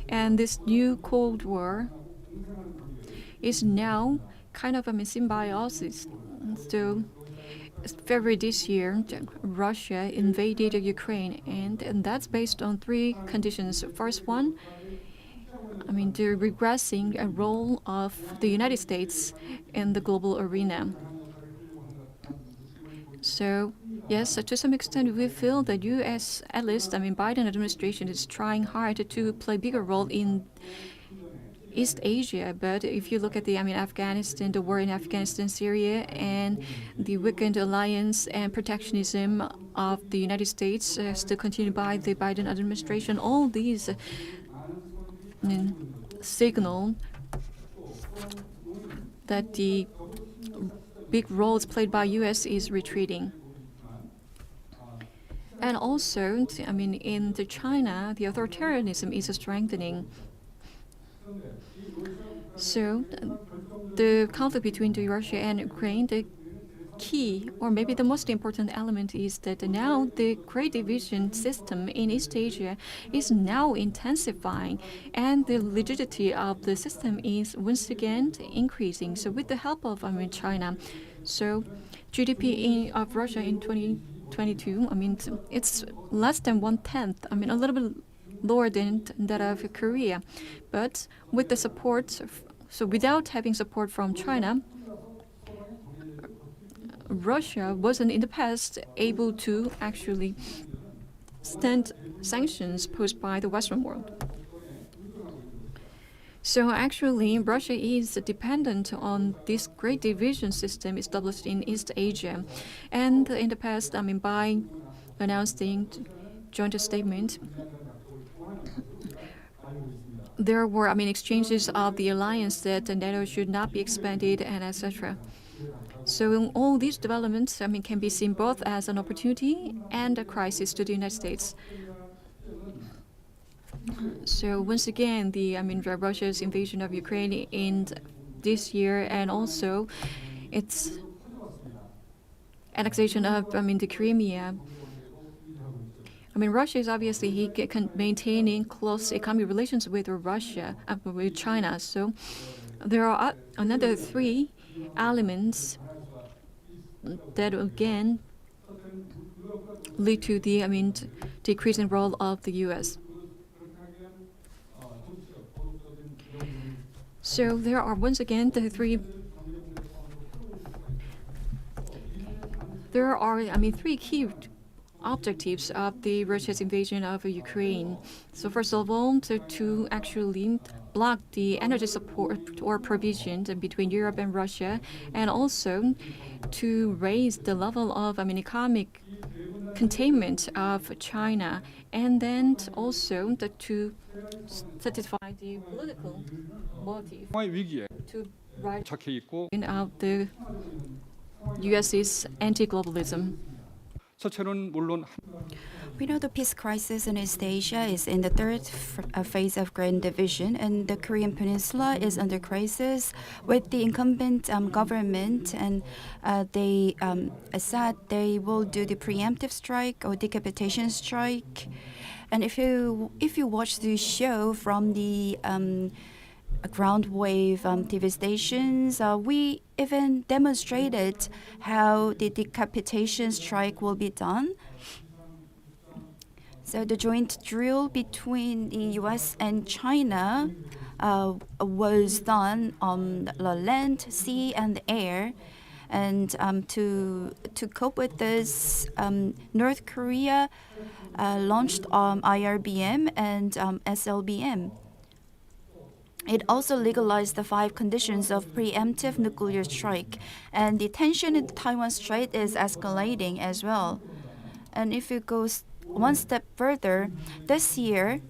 And this new Cold War is now kind of a symbiosis. So February this year, Russia invaded Ukraine, and that's based on three conditions. First one, the regressing role of the United States in the global arena. So yes, to some extent, we feel that U.S., at least, Biden administration is trying hard to play a bigger role in East Asia. But if you look at the Afghanistan, the war in Afghanistan, Syria, and the weakened alliance and protectionism of the United States still continued by the Biden administration, all these signal that the big roles played by U.S. is retreating. And also, in China, the authoritarianism is strengthening. So the conflict between Russia and Ukraine, the key, or maybe the most important element, is that now the Great Division system in East Asia is now intensifying, and the rigidity of the system is once again increasing. So with the help of China, so GDP of Russia in 2022, it's less than 1/10. A little bit lower than that of Korea, but with the support, so without having support from China, Russia wasn't in the past able to actually stand sanctions posed by the Western world. So actually, Russia is dependent on this great division system established in East Asia. And in the past, by announcing joint statement, there were, exchanges of the alliance that NATO should not be expanded and etc. So all these developments, can be seen both as an opportunity and a crisis to the United States. So once again, Russia's invasion of Ukraine in this year, and also its annexation of, the Crimea. Russia is obviously maintaining close economic relations with Russia, with China. So there are another three elements that again lead to the decreasing role of the U.S. So there are once again the three. There are three key objectives of the Russia's invasion of Ukraine. So first of all, to actually block the energy support or provision between Europe and Russia, and also to raise the level of economic containment of China, and then also to satisfy the political motive 위기에 to rise 착해 있고 of the U.S.'s anti-globalism. 첫째는 물론 We know the peace crisis in East Asia is in the third phase of Grand Division, and the Korean Peninsula is under crisis with the incumbent government, and they said they will do the preemptive strike or decapitation strike. And if you watch the show from the ground wave TV stations, we even demonstrated how the decapitation strike will be done. So the joint drill between the U.S. and China was done on the land, sea, and air. And to cope with this, North Korea launched IRBM and SLBM. It also legalized the 5 conditions of preemptive nuclear strike. And the tension in the Taiwan Strait is escalating as well. And if you go one step further, this year,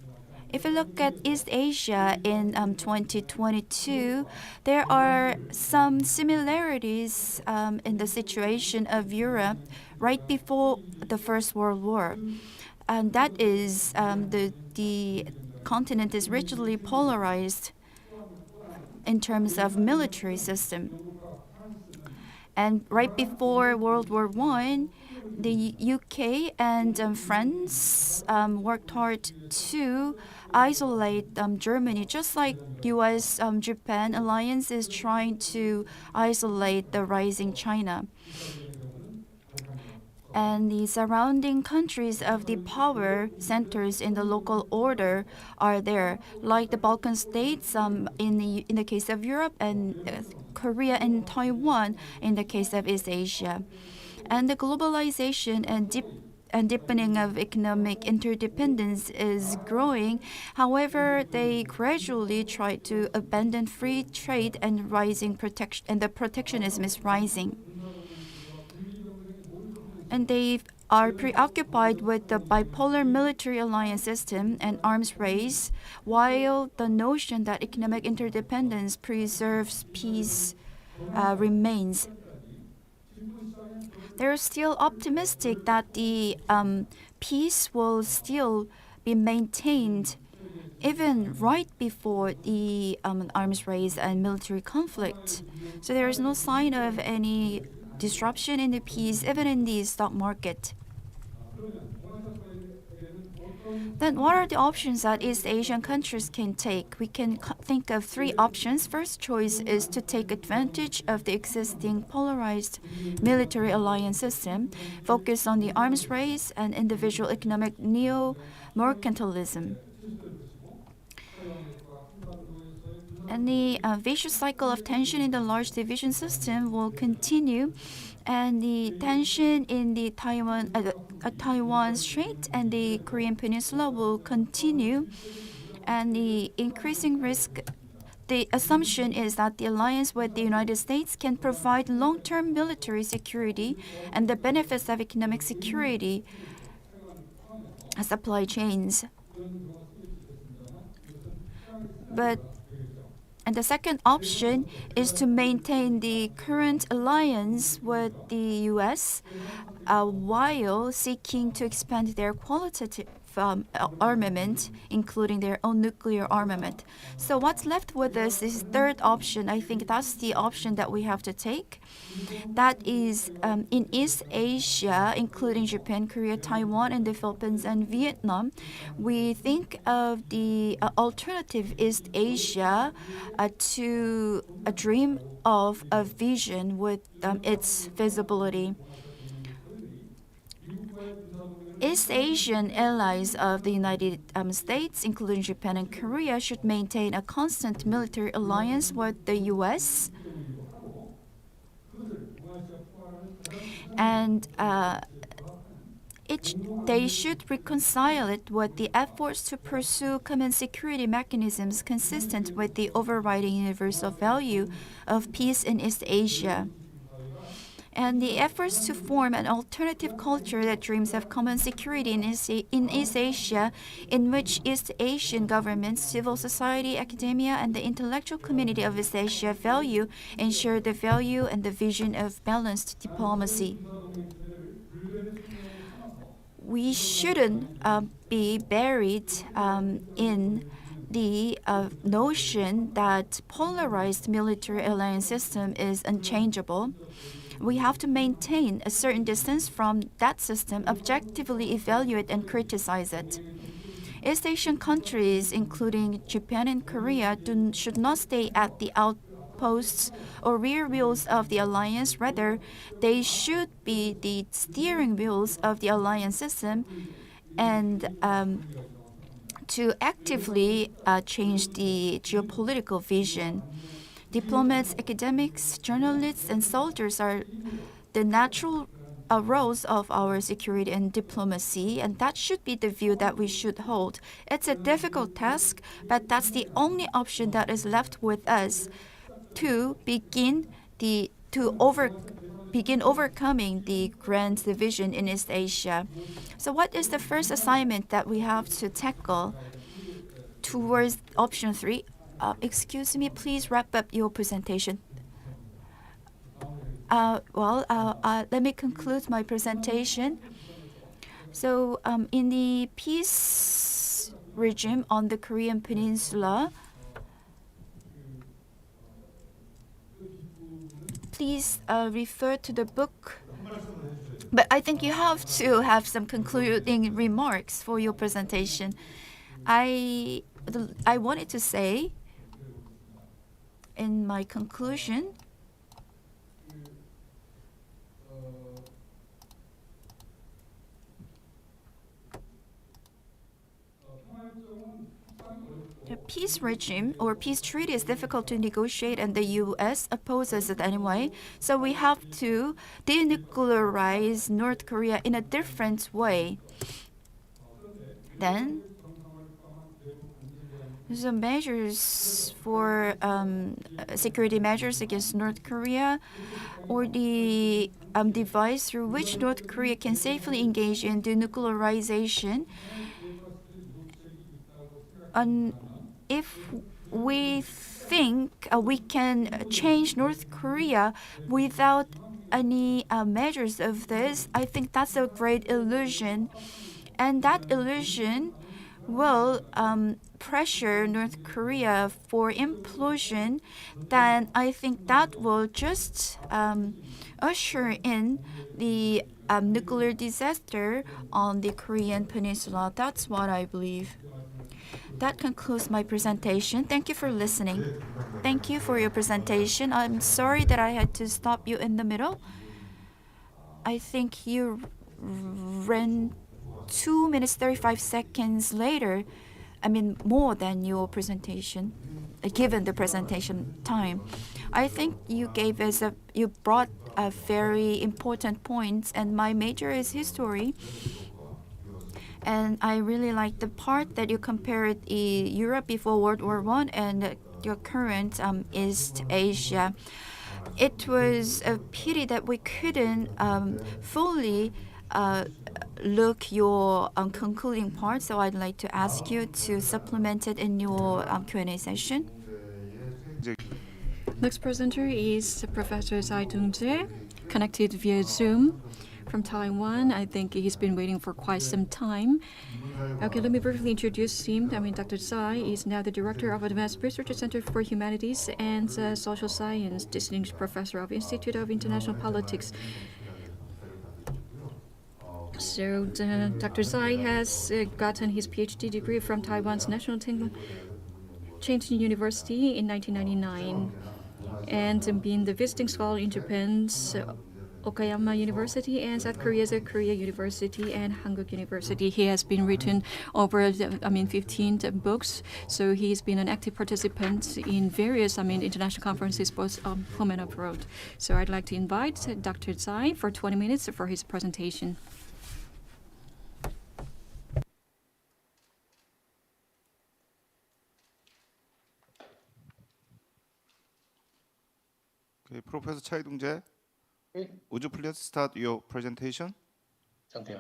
if you look at East Asia in 2022, there are some similarities in the situation of Europe right before the First World War. And that is the continent is rigidly polarized in terms of military system. And right before World War I, the UK and France worked hard to isolate Germany, just like US-Japan alliance is trying to isolate the rising China. And the surrounding countries of the power centers in the local order are there, like the Balkan states in the case of Europe, and Korea and Taiwan in the case of East Asia. And the globalization and deepening of economic interdependence is growing. However, they gradually try to abandon free trade and the protectionism is rising. And they are preoccupied with the bipolar military alliance system and arms race, while the notion that economic interdependence preserves peace remains. They're still optimistic that the peace will still be maintained even right before the arms race and military conflict. So there is no sign of any disruption in the peace, even in the stock market. Then what are the options that East Asian countries can take? We can think of 3 options. First choice is to take advantage of the existing polarized military alliance system, focus on the arms race and individual economic neo-mercantilism. And the vicious cycle of tension in the large division system will continue, and the tension in the Taiwan Strait and the Korean Peninsula will continue, and the increasing risk. The assumption is that the alliance with the United States can provide long-term military security and the benefits of economic security supply chains. And the second option is to maintain the current alliance with the US while seeking to expand their qualitative armament, including their own nuclear armament. So what's left with us is third option. I think that's the option that we have to take. That is in East Asia, including Japan, Korea, Taiwan, and the Philippines and Vietnam. We think of the alternative East Asia to a dream of a vision with its visibility. East Asian allies of the United States, including Japan and Korea, should maintain a constant military alliance with the US. And they should reconcile it with the efforts to pursue common security mechanisms consistent with the overriding universal value of peace in East Asia. And the efforts to form an alternative culture that dreams of common security in East Asia, in which East Asian governments, civil society, academia, and the intellectual community of East Asia value, ensure the value and the vision of balanced diplomacy. We shouldn't be buried in the notion that polarized military alliance system is unchangeable. We have to maintain a certain distance from that system, objectively evaluate and criticize it. East Asian countries, including Japan and Korea, should not stay at the outposts or rear wheels of the alliance. Rather, they should be the steering wheels of the alliance system and to actively change the geopolitical vision. Diplomats, academics, journalists, and soldiers are the natural roles of our security and diplomacy, and that should be the view that we should hold. It's a difficult task, but that's the only option that is left with us to begin overcoming the grand division in East Asia. So what is the first assignment that we have to tackle towards option 3? Excuse me, please wrap up your presentation. Let me conclude my presentation. So, in the peace regime on the Korean Peninsula, please refer to the book. But I think you have to have some concluding remarks for your presentation. I wanted to say, in my conclusion, the peace regime or peace treaty is difficult to negotiate, and the U.S. opposes it anyway. So we have to denuclearize North Korea in a different way. Then, the measures for security measures against North Korea, or the device through which North Korea can safely engage in denuclearization. If we think we can change North Korea without any measures of this, I think that's a great illusion. And that illusion will pressure North Korea for implosion, then I think that will just usher in the nuclear disaster on the Korean Peninsula. That's what I believe. That concludes my presentation. Thank you for listening. Thank you for your presentation. I'm sorry that I had to stop you in the middle. I think you ran 2 minutes 35 seconds later more than your presentation, given the presentation time. I think you brought a very important points, and my major is history. And I really like the part that you compared Europe before World War I and your current East Asia. It was a pity that we couldn't fully look your concluding part, so I'd like to ask you to supplement it in your Q&A session. Next presenter is Professor Tae-gyun, connected via Zoom from Taiwan. I think he's been waiting for quite some time. Okay, let me briefly introduce him. Dr. Tsai is now the Director of Advanced Research Center for Humanities and Social Science, Distinguished Professor of Institute of International Politics. So Dr. Tsai has gotten his PhD degree from Taiwan's National Chung-in University in 1999 and been the visiting scholar in Japan's Okayama University and South Korea's Korea University and Hankyoreh University. He has been written over 15 books, so he's been an active participant in various international conferences both home and abroad. So I'd like to invite Dr. Tsai for 20 minutes for his presentation. Okay, Professor Tae-gyun, would you please start your presentation? Okay,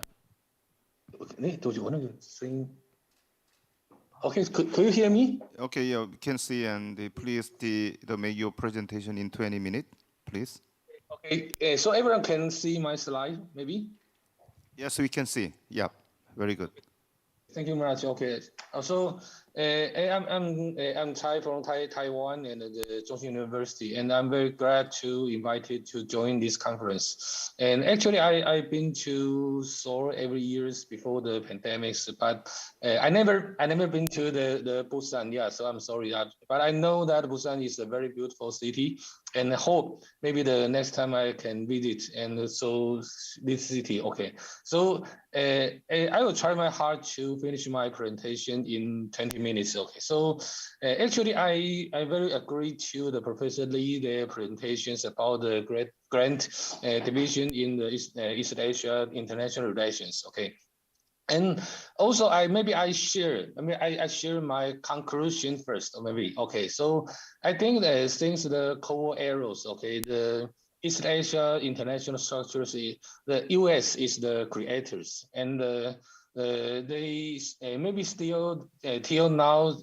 could you hear me? Okay, yeah, we can see, and please make your presentation in 20 minutes, please. Okay, so everyone can see my slide, maybe? Yes, we can see. Yeah, very good. Thank you very much. Okay, also I'm Tsai from Taiwan and the Chung-in University, and I'm very glad to invited to join this conference. And actually, I've been to Seoul every year before the pandemics, but I never been to the Busan. Yeah, so I'm sorry that, but I know that Busan is a very beautiful city, and I hope maybe the next time I can visit and so this city. Okay, so I will try my hard to finish my presentation in 20 minutes. Okay, so actually I very agree to the Professor Lee their presentations about the grant division in the East Asia international relations. Okay. And also, I share my conclusion first, maybe. Okay, so I think that since the Cold War eras, okay, the East Asia international structures, the U.S. is the creators, and they maybe still till now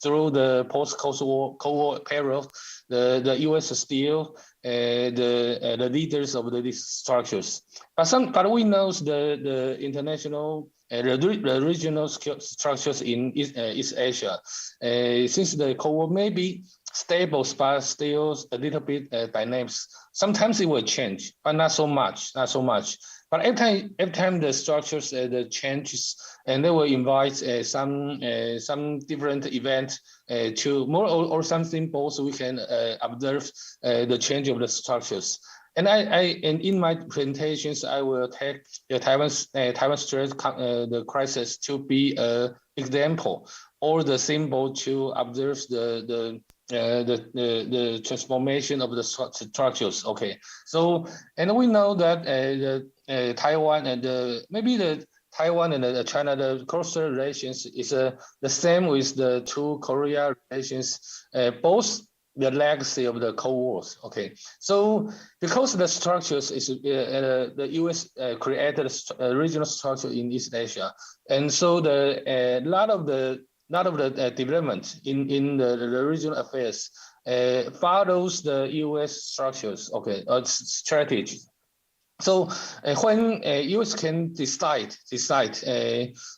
through the post-Cold War period, the U.S. is still the leaders of these structures. But we know the international. The regional structures in East Asia, since the Cold War may be stable, but still a little bit dynamics. Sometimes it will change, but not so much. But every time the structures the changes, and they will invite some different event to more or something both we can observe the change of the structures. And and in my presentations, I will take the Taiwan Strait the crisis to be an example or the symbol to observe the transformation of the structures. Okay, so and we know that Taiwan and maybe the Taiwan and China, the cultural relations is the same with the two Korea relations, both the legacy of the Cold Wars. Okay, so because the structures is the U.S. created a regional structure in East Asia, and so the lot of the development in the regional affairs follows the U.S. structures. Okay, strategy. So when U.S. can decide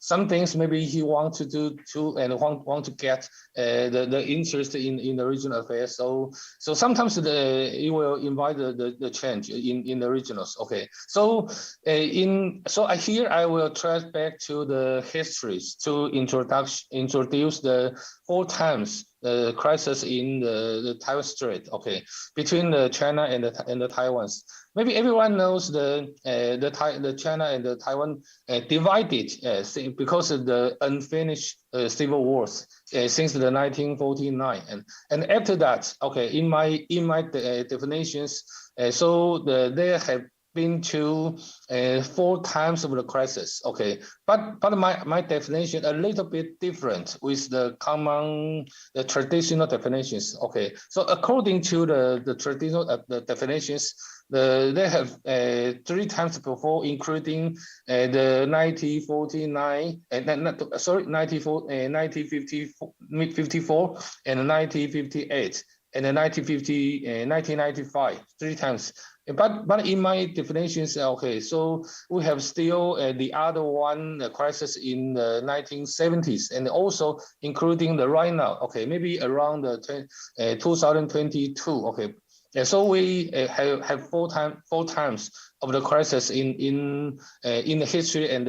some things maybe he want to do and want to get the interest in the regional affairs. So sometimes he will invite the change in the regionals. Okay. So here I will trace back to the histories to introduce the 4 times crisis in the Taiwan Strait, okay, between the China and the Taiwan's. Maybe everyone knows the China and the Taiwan divided because of the unfinished civil wars since the 1949, and after that, okay, in my definitions, so there have been to 4 times of the crisis, okay, but my definition a little bit different with the traditional definitions, okay. So according to the traditional the definitions, they have 3 times before, including the 1949 1954 and 1958 and the 1995, 3 times. But in my definitions, okay, so we have still the other one crisis in the 1970s, and also including the right now, okay, maybe around the 2022, okay. So we have 4 times of the crisis in the history and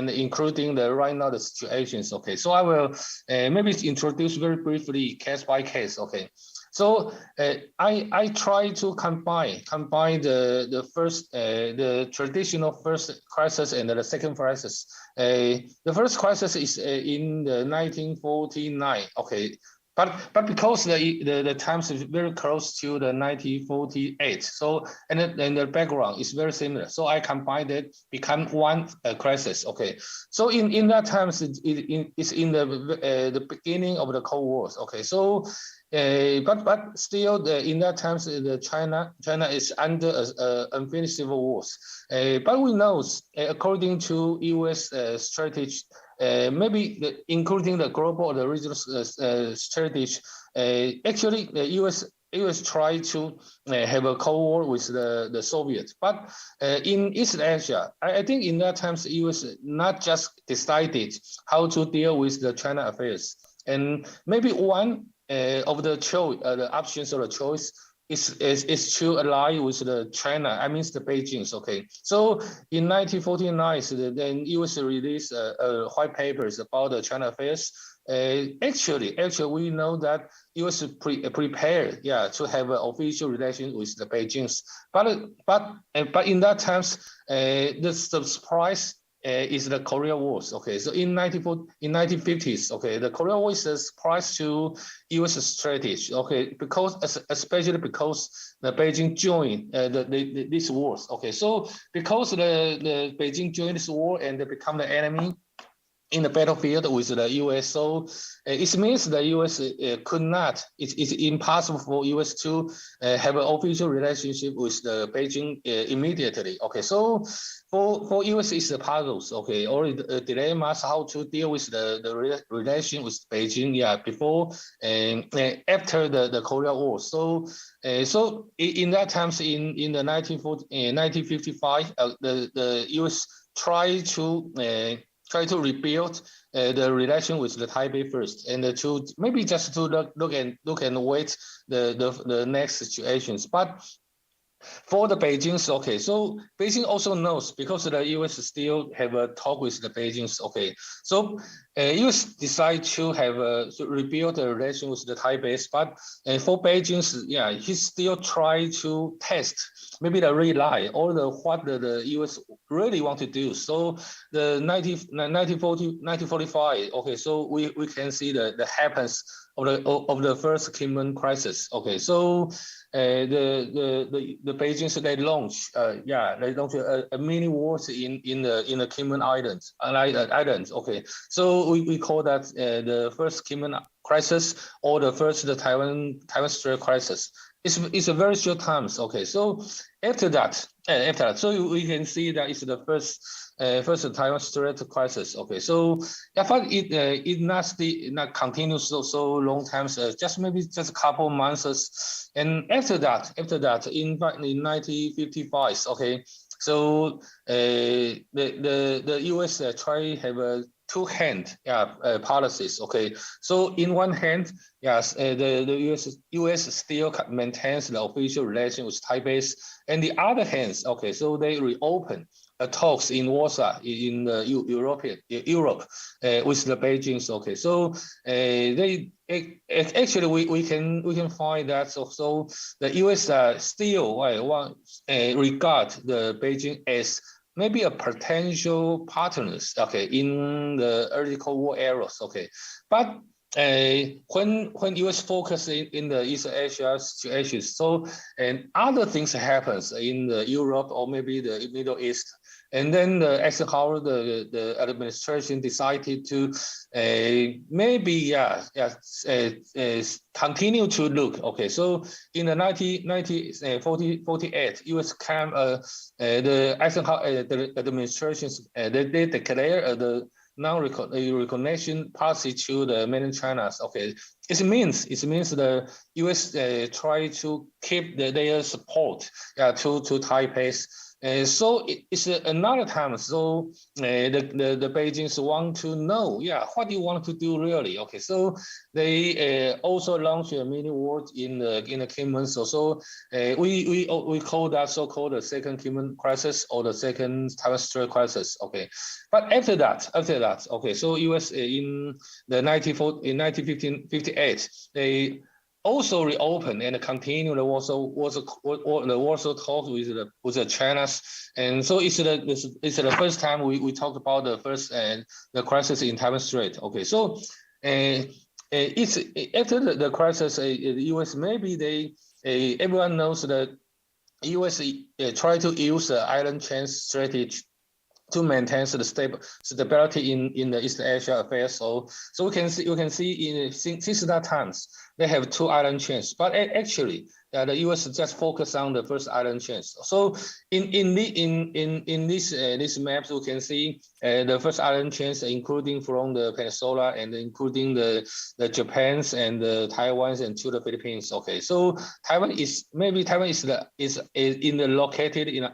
including the right now the situations, okay. So I will maybe introduce very briefly case by case, okay. So I try to combine the first the traditional first crisis and the second crisis. The first crisis is in the 1949, okay. But because the times is very close to the 1948, so and the background is very similar, so I combined it, become one crisis, okay. So in that times it's in the beginning of the Cold Wars, okay. So but still in that times the China is under unfinished civil wars, but we know according to U.S. strategy. Maybe including the global or the regional strategy, actually the U.S. tried to have a Cold War with the Soviets, but in East Asia, I think in that times the U.S. not just decided how to deal with the China affairs, and maybe one of the options or the choice is to ally with the China, I mean the Beijing's, okay. So in 1949, then U.S. released white papers about the China affairs. Actually, we know that U.S. prepared, to have an official relation with the Beijing's, but in that times, the surprise is the Korea Wars, okay. So in 1950s, okay, the Korea War is a surprise to U.S. strategy, okay, especially because the Beijing joined these wars, okay. So because the Beijing joined this war and they become the enemy in the battlefield with the U.S. So it means the U.S. could not, it's impossible for U.S. to have an official relationship with the Beijing immediately. Okay, so for U.S. it's the puzzles, okay, or the dilemmas how to deal with the relation with Beijing, before and after the Korea War. So in that times in the 1955, the U.S. tried to rebuild the relation with the Taipei first, and to maybe just to look and wait the next situations. But for the Beijing's, okay, so Beijing also knows because the U.S. still have a talk with the Beijing's, okay. So U.S. decide to have to rebuild the relation with the Taipei's, but for Beijing's, he still try to test maybe the rely or what the U.S. really want to do. So the 1945, okay, so we can see the happens of the first Kinmen crisis, okay. So the Beijing, they launched a mini wars in the Kinmen Islands, okay. So we call that the first Kinmen crisis or the first Taiwan Strait crisis. It's a very short times, okay. So after that, so we can see that it's the first Taiwan Strait crisis, okay. So but it not continue so long times, just maybe just a couple months, and after that in 1955, okay. So the U.S. try have a two-hand policies, okay. So in one hand, yes, the U.S. still maintains the official relation with Taipei, and the other hands, okay, so they reopen talks in Warsaw in Europe with the Beijing. Okay, so they actually we can find that so the U.S. Still regard the Beijing as maybe a potential partners. Okay, in the early Cold War eras. Okay, but when U.S. focus in the East Asia situations, so and other things happens in the Europe or maybe the Middle East, and then Eisenhower the administration decided to maybe continue to look. Okay, so in the 1948, U.S. came the Eisenhower the administrations they declare the non-recognition policy to the mainland China. Okay, it means the U.S. try to keep their support to Taipei. So it's another time. So the Beijing's want to know, what do you want to do really? Okay, so they also launched a mini war in the Kinmen. So we call that so-called the second Kinmen crisis or the second Taiwan Strait crisis. Okay, but after that, okay, so U.S. in the 1958 they also reopened and continued the Warsaw talk with the China, and so it's the first time we talked about the first the crisis in Taiwan Strait. Okay, so it's after the crisis, the U.S. maybe they everyone knows that U.S. try to use the island chain strategy to maintain the stability in the East Asia affairs. So you can see since that times they have two island chains, but actually the U.S. just focus on the first island chains. So in this maps we can see the first island chains, including from the peninsula and including the Japans and the Taiwans and to the Philippines. Okay, so Taiwan is located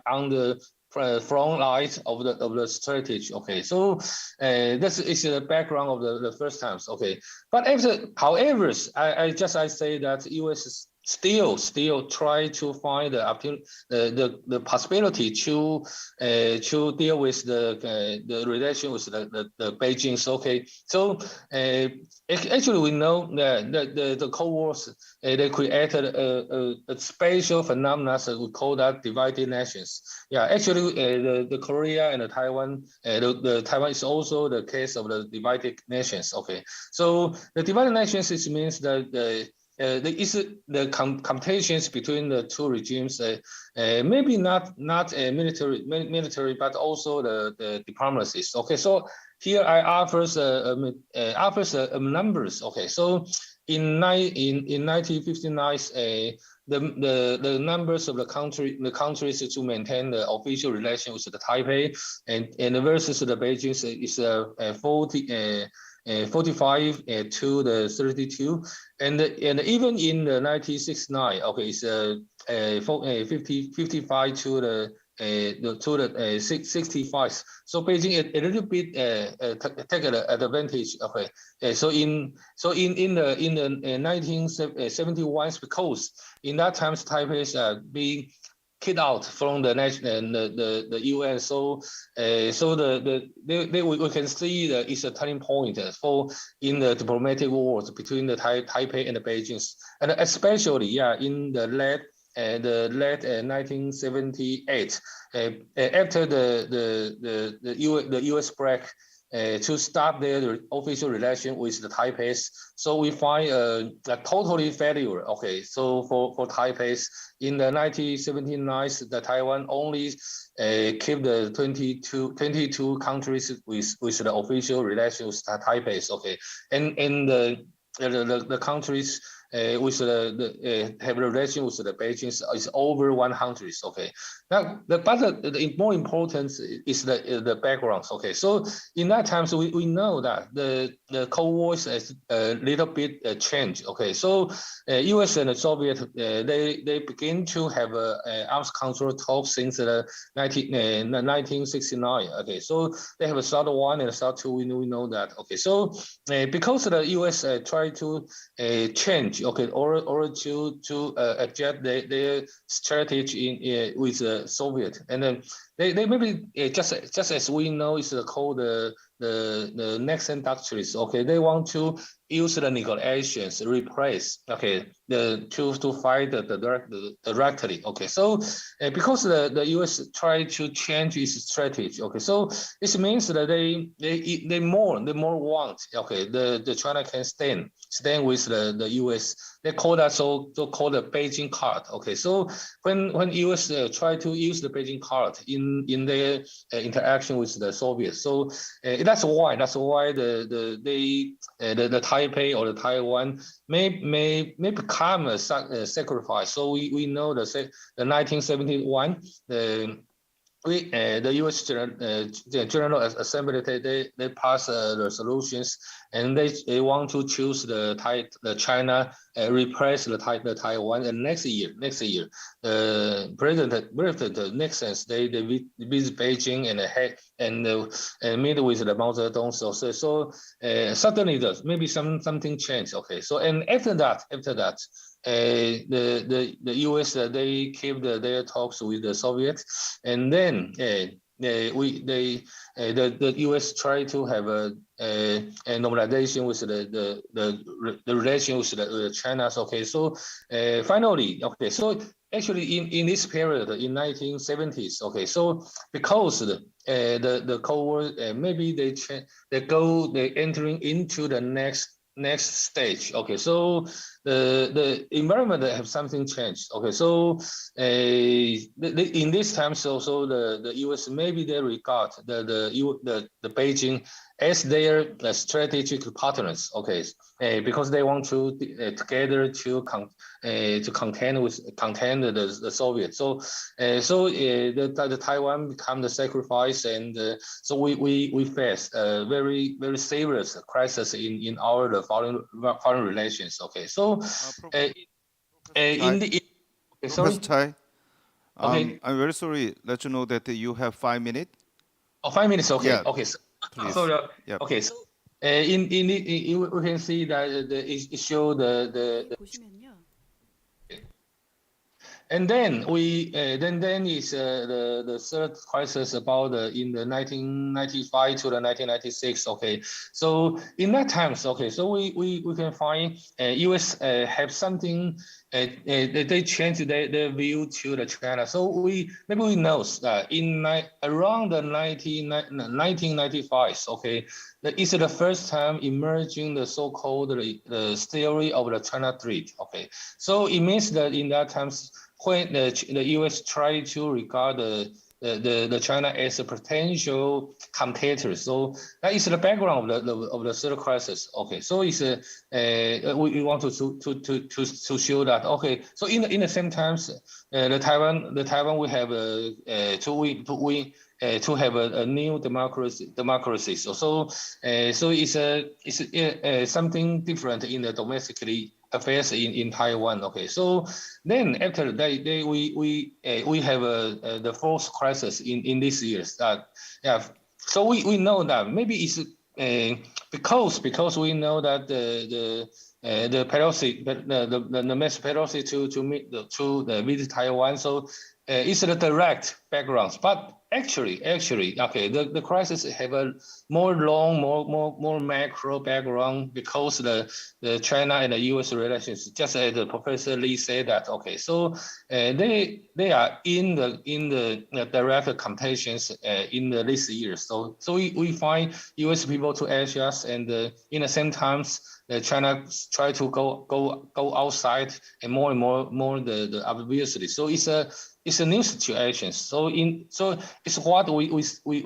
on the front lines of the strategy. Okay, so this is the background of the first times. Okay, but however, I say that U.S. still try to find the possibility to deal with the relation with the Beijing. Okay, so actually we know that the Cold Wars they created a special phenomenon that we call that divided nations. Yeah, actually the Korea and the Taiwan, the Taiwan is also the case of the divided nations. Okay, so the divided nations means that the competitions between the two regimes, maybe not military, but also the diplomacies. Okay, so here I offers numbers. Okay, so in 1959, the numbers of the countries to maintain the official relation with the Taipei and versus the Beijing is 45 to the 32, and even in the 1969, okay, it's 55 to the 65. So Beijing a little bit take an advantage. Okay, so in the 1971, because in that times Taipei is being kicked out from the UN. So we can see that it's a turning point for in the diplomatic wars between the Taipei and the Beijing, and especially in the late 1978 after the US break to stop their official relation with the Taipei. So we find a totally failure. Okay, so for Taipei in the 1979, the Taiwan only keep the 22 countries with the official relations with Taipei. Okay, and the countries with have a relation with the Beijing is over 100. Okay, now but the more important is the backgrounds. Okay, so in that times we know that the Cold War is a little bit changed. Okay, so U.S. and the Soviet they begin to have arms control talks since 1969. Okay, so they have a SALT 1 and a SALT 2. We know that. Okay, so because the U.S. try to change, okay, or to adjust their strategy with the Soviet, and then they maybe just as we know is called the Nixon doctrines. Okay, they want to use the negotiations replace to fight directly. Okay, so because the U.S. try to change its strategy. Okay, so this means that they more want the China can stand with the U.S. They call that so-called the Beijing card. Okay, so when U.S. Try to use the Beijing card in their interaction with the Soviets, so that's why the Taipei or the Taiwan may become a sacrifice. So we know the 1971 the U.S. General Assembly they pass resolutions, and they want to choose the China replace the Taiwan. And next year, President Nixon they visit Beijing and meet with the Mao Zedong. So suddenly maybe something changed. Okay, so and after that. The U.S. They keep their talks with the Soviets, and then the U.S. try to have a normalization with the relation with China. Okay, so finally, okay, so actually in this period in 1970s, okay, so because the Cold War maybe they entering into the next stage. Okay, so the environment have something changed. Okay, so in this time, so the U.S. maybe they regard the Beijing as their strategic partners. Okay, because they want to together to contend the Soviets. So the Taiwan become the sacrifice, and so we face a very serious crisis in our foreign relations. Okay, so Professor Tai, okay. I'm very sorry. Let you know that you have 5 minutes. Oh, 5 minutes. Okay. Yeah. Okay. So, Please. Yep. Okay. So we can see that it show the and then we then is the third crisis about in the 1995 to the 1996. Okay, so in that times, okay, so we can find U.S. have something. They changed their view to the China. So we know that around the 1995. Okay, it's the first time emerging the so-called the theory of the China threat. Okay, so it means that in that times, when the U.S. tried to regard the China as a potential competitor, so that is the background of the third crisis. Okay, so it's we want to show that. Okay, so in the same times, the Taiwan we have to have a new democracy. So it's something different in the domestically affairs in Taiwan. Okay, so then after that we have the fourth crisis in these years. So we know that maybe it's because we know that the Pelosi, the Mass Pelosi to visit Taiwan. So it's the direct backgrounds, but actually, okay, the crisis have a more macro background because the China and the U.S. relations, just as the Professor Lee said that. Okay, so they are in the direct competitions in these years. So we find U.S. people to adjust, and in the same times, China try to go outside and more the obviously. So it's a new situation. So it's what we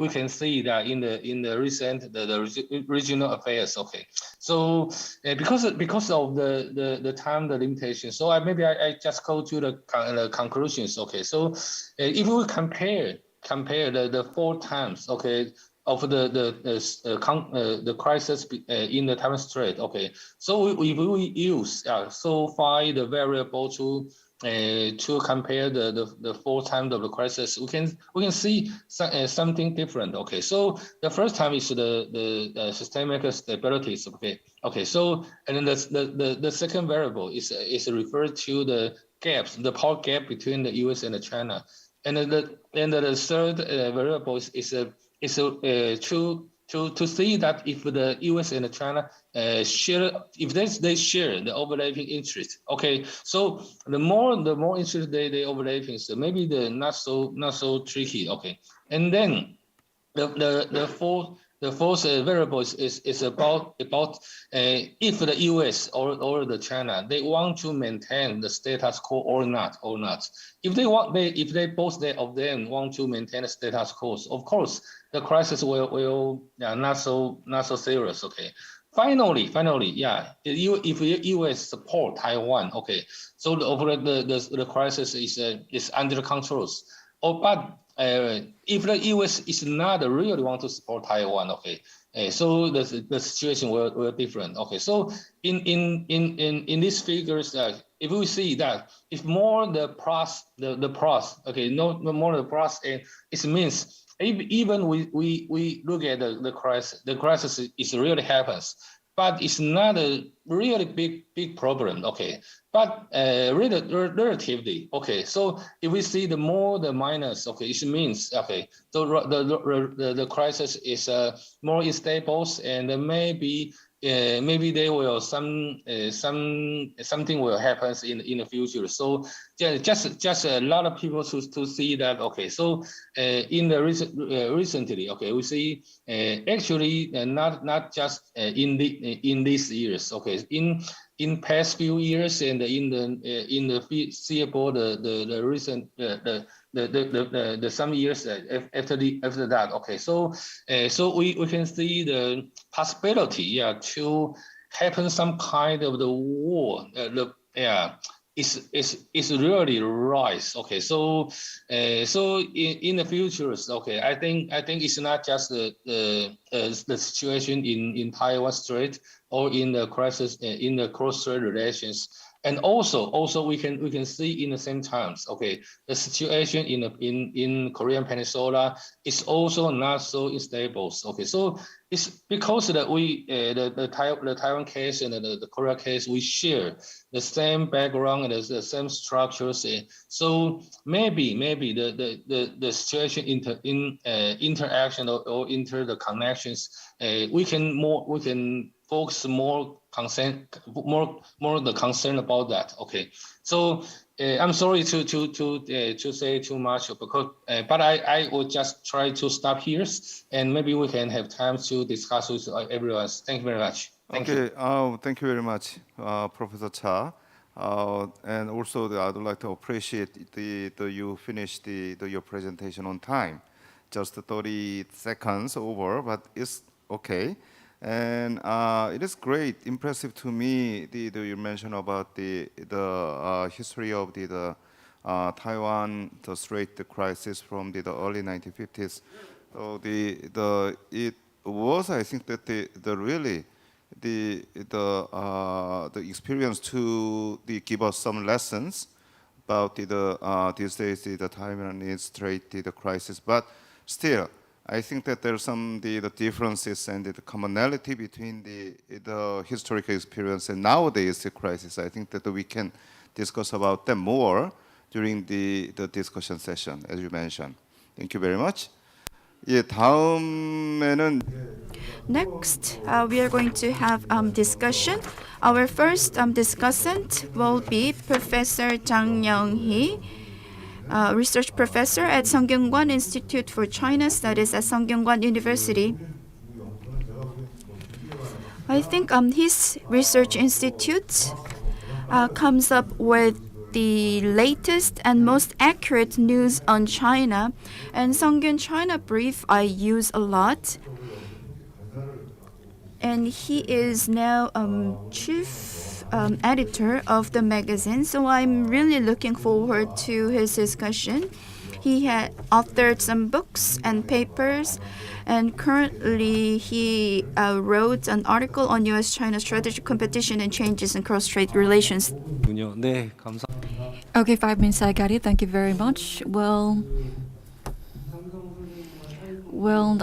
can see that in the recent the regional affairs. Okay, so because of the time limitation, so I just go to the conclusions. Okay, so if we compare the 4 times, okay, of the crisis in the Taiwan Strait. Okay, so if we use so far the variable to compare the 4 times of the crisis, we can see something different. Okay, so the first time is the systemic stabilities. Okay, so and then the second variable is referred to the gaps, the power gap between the U.S. and China. And the third variable to see that if the U.S. and China share, if they share the overlapping interest. Okay, so the more interest they overlapping, so maybe the not so tricky. Okay, and then the fourth variable is about if the U.S. or the China they want to maintain the status quo or not. If they both of them want to maintain the status quo, of course the crisis will not so serious. Okay. Finally, yeah. If the U.S. support Taiwan, okay, so the crisis is under control. But if the U.S. is not really want to support Taiwan, okay, so the situation will different. Okay, so in these figures, if we see that if more the plus, okay, no more the plus, it means even we look at the crisis is really happens, but it's not a really big problem. Okay. But relatively, okay. So if we see the more the minus, okay, it means okay. So the crisis is more unstable, and maybe there will something will happen in the future. So just a lot of people to see that. Okay, so in the recently, okay, we see actually not just in these years. Okay, in past few years and in the foreseeable the recent the some years after that. Okay, so we can see the possibility, yeah, to happen some kind of the war. Is really rise. Okay, so in the futures, okay, I think it's not just the situation in Taiwan Strait or in the crisis in the cross-strait relations, and also we can see in the same times, okay, the situation in Korean Peninsula is also not so unstable. Okay, so it's because that we the Taiwan case and the Korea case, we share the same background and the same structures. So maybe the situation in interaction or inter the connections, we can focus more the concern about that. Okay, so I'm sorry to say too much because but I will just try to stop here, and maybe we can have time to discuss with everyone. Thank you very much. Thank you. Thank you very much, Professor Cha. And also, I'd like to appreciate you finished your presentation on time, just 30 seconds over, but it's okay. And it is great, impressive to me. You mentioned about the history of the Taiwan Strait crisis from the early 1950s. So it was, I think, that the experience to give us some lessons about these days the Taiwan Strait crisis, but still. I think that there's some the differences and the commonality between the historical experience and nowadays the crisis. I think that we can discuss about them more during the discussion session, as you mentioned. Thank you very much. 예, 다음에는 Next, we are going to have discussion. Our first discussant will be Professor Jang Young-hee, research professor at Sungkyunkwan Institute for China Studies at Sungkyunkwan University. I think his research institute comes up with the latest and most accurate news on China, and Sungkyun China Brief I use a lot. And he is now chief editor of the magazine, so I'm really looking forward to his discussion. He had authored some books and papers, and currently he wrote an article on U.S.-China strategic competition and changes in cross-strait relations. Okay, 5 minutes, I got it. Thank you very much. Well,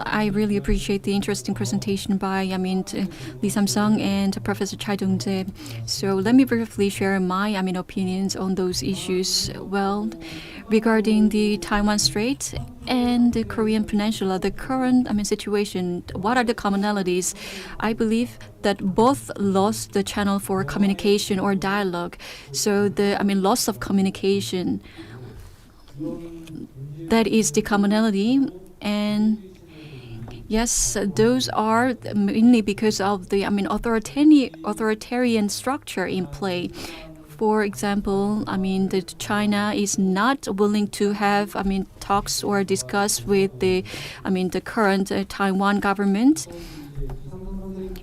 I really appreciate the interesting presentation by Lee Sam-sung and Professor Chai Dong-jae. So let me briefly share my opinions on those issues. Well, regarding the Taiwan Strait and the Korean Peninsula, the current situation, what are the commonalities? I believe that both lost the channel for communication or dialogue. So the loss of communication, that is the commonality. And yes, those are mainly because of the authoritarian structure in play. For example, the China is not willing to have talks or discuss with the current Taiwan government.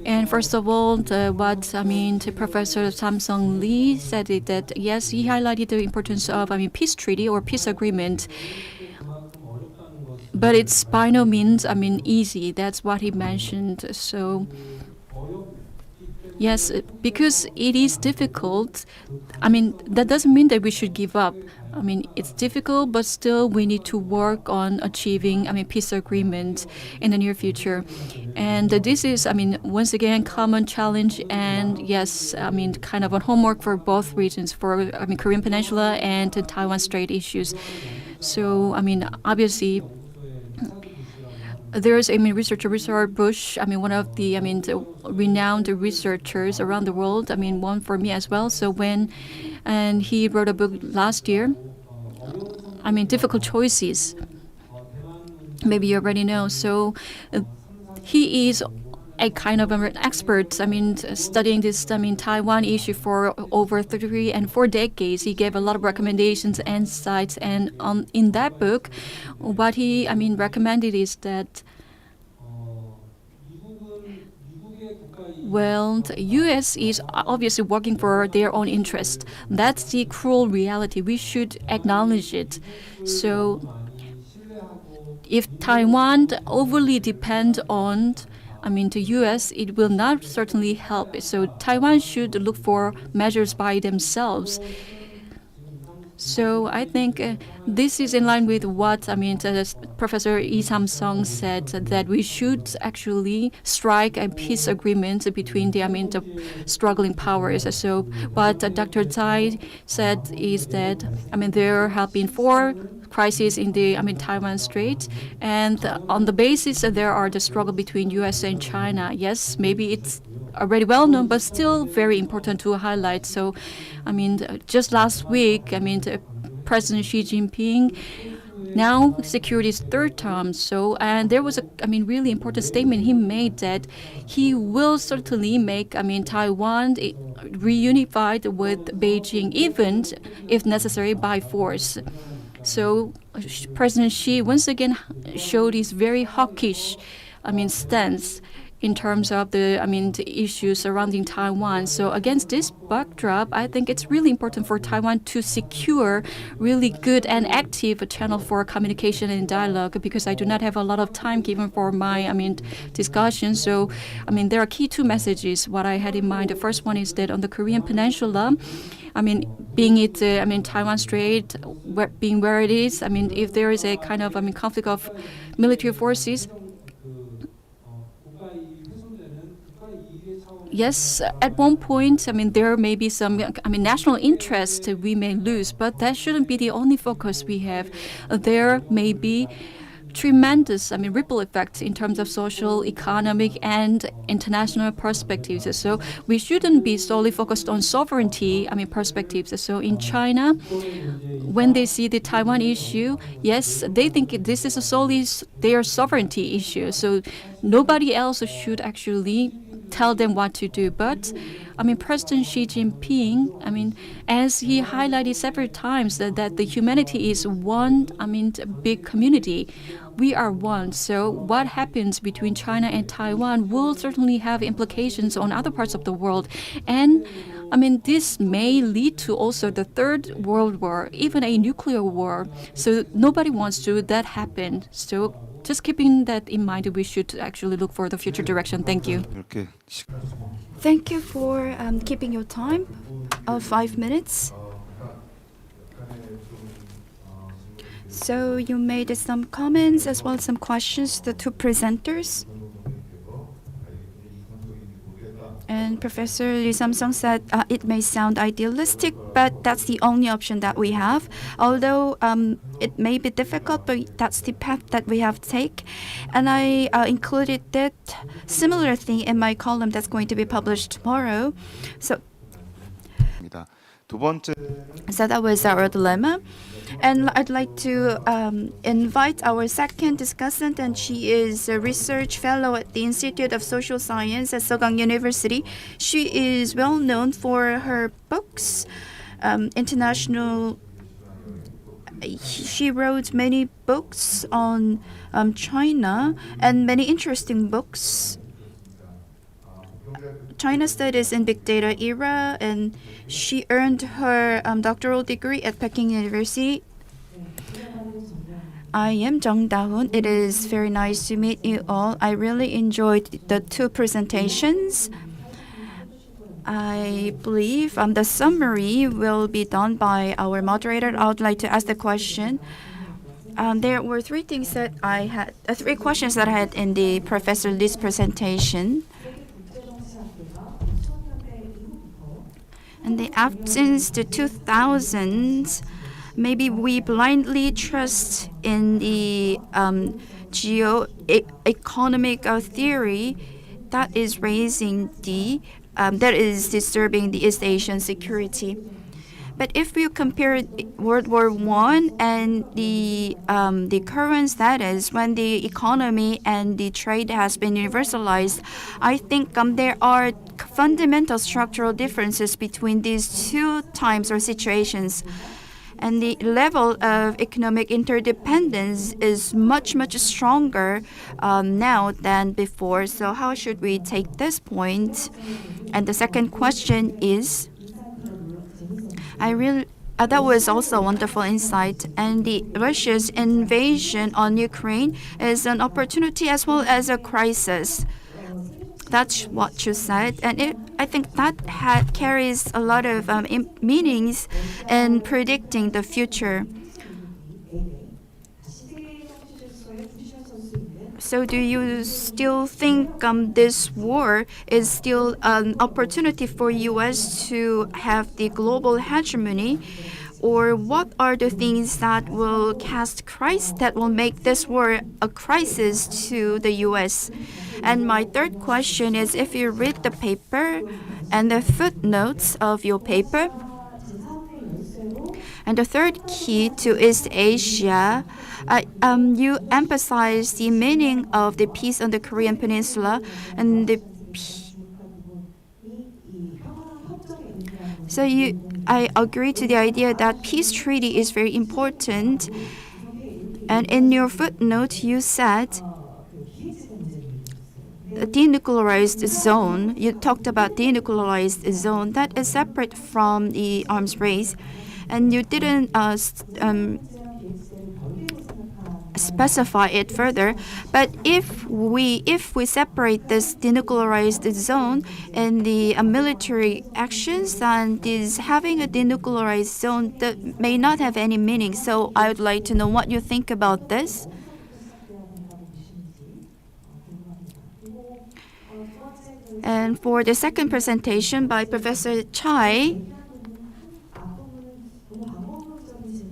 And first of all, Professor Samsung Lee said it that yes, he highlighted the importance of peace treaty or peace agreement. But it's by no means easy. That's what he mentioned. So yes, because it is difficult. That doesn't mean that we should give up. It's difficult, but still we need to work on achieving peace agreement in the near future. And this is once again common challenge, and yes, kind of a homework for both regions, for Korean Peninsula and the Taiwan Strait issues. So obviously there's researcher Richard Bush, one of the the renowned researchers around the world, one for me as well. So and he wrote a book last year, Difficult Choices. Maybe you already know. So he is a kind of an expert, studying this Taiwan issue for over 3 and 4 decades. He gave a lot of recommendations and insights, and in that book, what he recommended is that the U.S. is obviously working for their own interest. That's the cruel reality. We should acknowledge it. So if Taiwan overly depends on the U.S., it will not certainly help. So Taiwan should look for measures by themselves. So I think this is in line with what Professor Lee Sam-sung said, that we should actually strike a peace agreement between the struggling powers. So what Dr. Tsai said is that there have been 4 crises in the Taiwan Strait, and on the basis that there are the struggle between U.S. and China. Yes, maybe it's already well known, but still very important to highlight. So, just last week, President Xi Jinping now secured his 3rd term. So, and there was a really important statement he made that he will certainly make Taiwan reunified with Beijing, even if necessary by force. So President Xi once again showed his very hawkish stance in terms of the issues surrounding Taiwan. So against this backdrop, I think it's really important for Taiwan to secure really good and active channel for communication and dialogue, because I do not have a lot of time given for my discussion. So there are key 2 messages what I had in mind. The first one is that on the Korean Peninsula, being it Taiwan Strait being where it is, if there is a kind of conflict of military forces, yes, at one point, there may be some, national interest we may lose, but that shouldn't be the only focus we have. There may be tremendous, ripple effects in terms of social, economic, and international perspectives. So we shouldn't be solely focused on sovereignty, perspectives. So in China, when they see the Taiwan issue, yes, they think this is solely their sovereignty issue. So nobody else should actually tell them what to do. But President Xi Jinping, as he highlighted several times that the humanity is one, big community. We are one. So what happens between China and Taiwan will certainly have implications on other parts of the world. And this may lead to also the 3rd World War, even a nuclear war. So nobody wants to that happen. So just keeping that in mind, we should actually look for the future direction. Thank you. Okay. Thank you for keeping your time of 5 minutes. So you made some comments as well as some questions to the 2 presenters. And And Professor Lee Samsung said it may sound idealistic, but that's the only option that we have. Although it may be difficult, but that's the path that we have to take. And I included that similar thing in my column that's going to be published tomorrow. So that was our dilemma. And I'd like to invite our second discussant, and she is a research fellow at the Institute of Social Science at Sogang University. She is well known for her books, international. She wrote many books on China and many interesting books. China Studies in Big Data Era, and she earned her doctoral degree at Peking University. I am Jung Da-hoon. It is very nice to meet you all. I really enjoyed the two presentations. I believe the summary will be done by our moderator. I would like to ask the question. There were three questions that I had in the Professor Lee's presentation. In the absence the 2000s, maybe we blindly trust in the geo-economic theory that is that is disturbing the East Asian security. But if you compare World War I and the current status, when the economy and the trade has been universalized, I think there are fundamental structural differences between these two times or situations. And the level of economic interdependence is much, much stronger now than before. So how should we take this point? And the second question is, that was also a wonderful insight. And Russia's invasion on Ukraine is an opportunity as well as a crisis. That's what you said, and I think that carries a lot of meanings in predicting the future. So do you still think this war is still an opportunity for U.S. to have the global hegemony? Or what are the things that will make this war a crisis to the U.S.? And my third question is, if you read the paper and the footnotes of your paper, and the third key to East Asia, you emphasize the meaning of the peace on the Korean Peninsula and the I agree to the idea that peace treaty is very important. And in your footnote, you said a denuclearized zone. You talked about denuclearized zone that is separate from the arms race, and you didn't specify it further. But if we separate this denuclearized zone in the military actions, then this having a denuclearized zone that may not have any meaning. So I would like to know what you think about this. And for the second presentation by Professor Chai,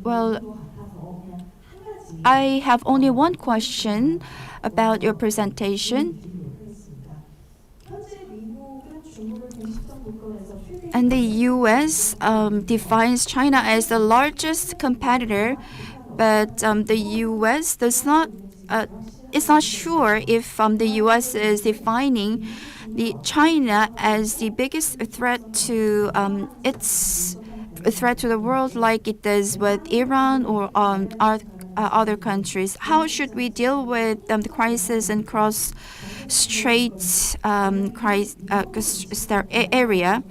well, I have only one question about your presentation. And the U.S. defines China as the largest competitor, but the U.S. is not sure if the U.S. is defining China as the biggest threat to the world, like it does with Iran or other countries. How should we deal with the crisis and cross-strait area?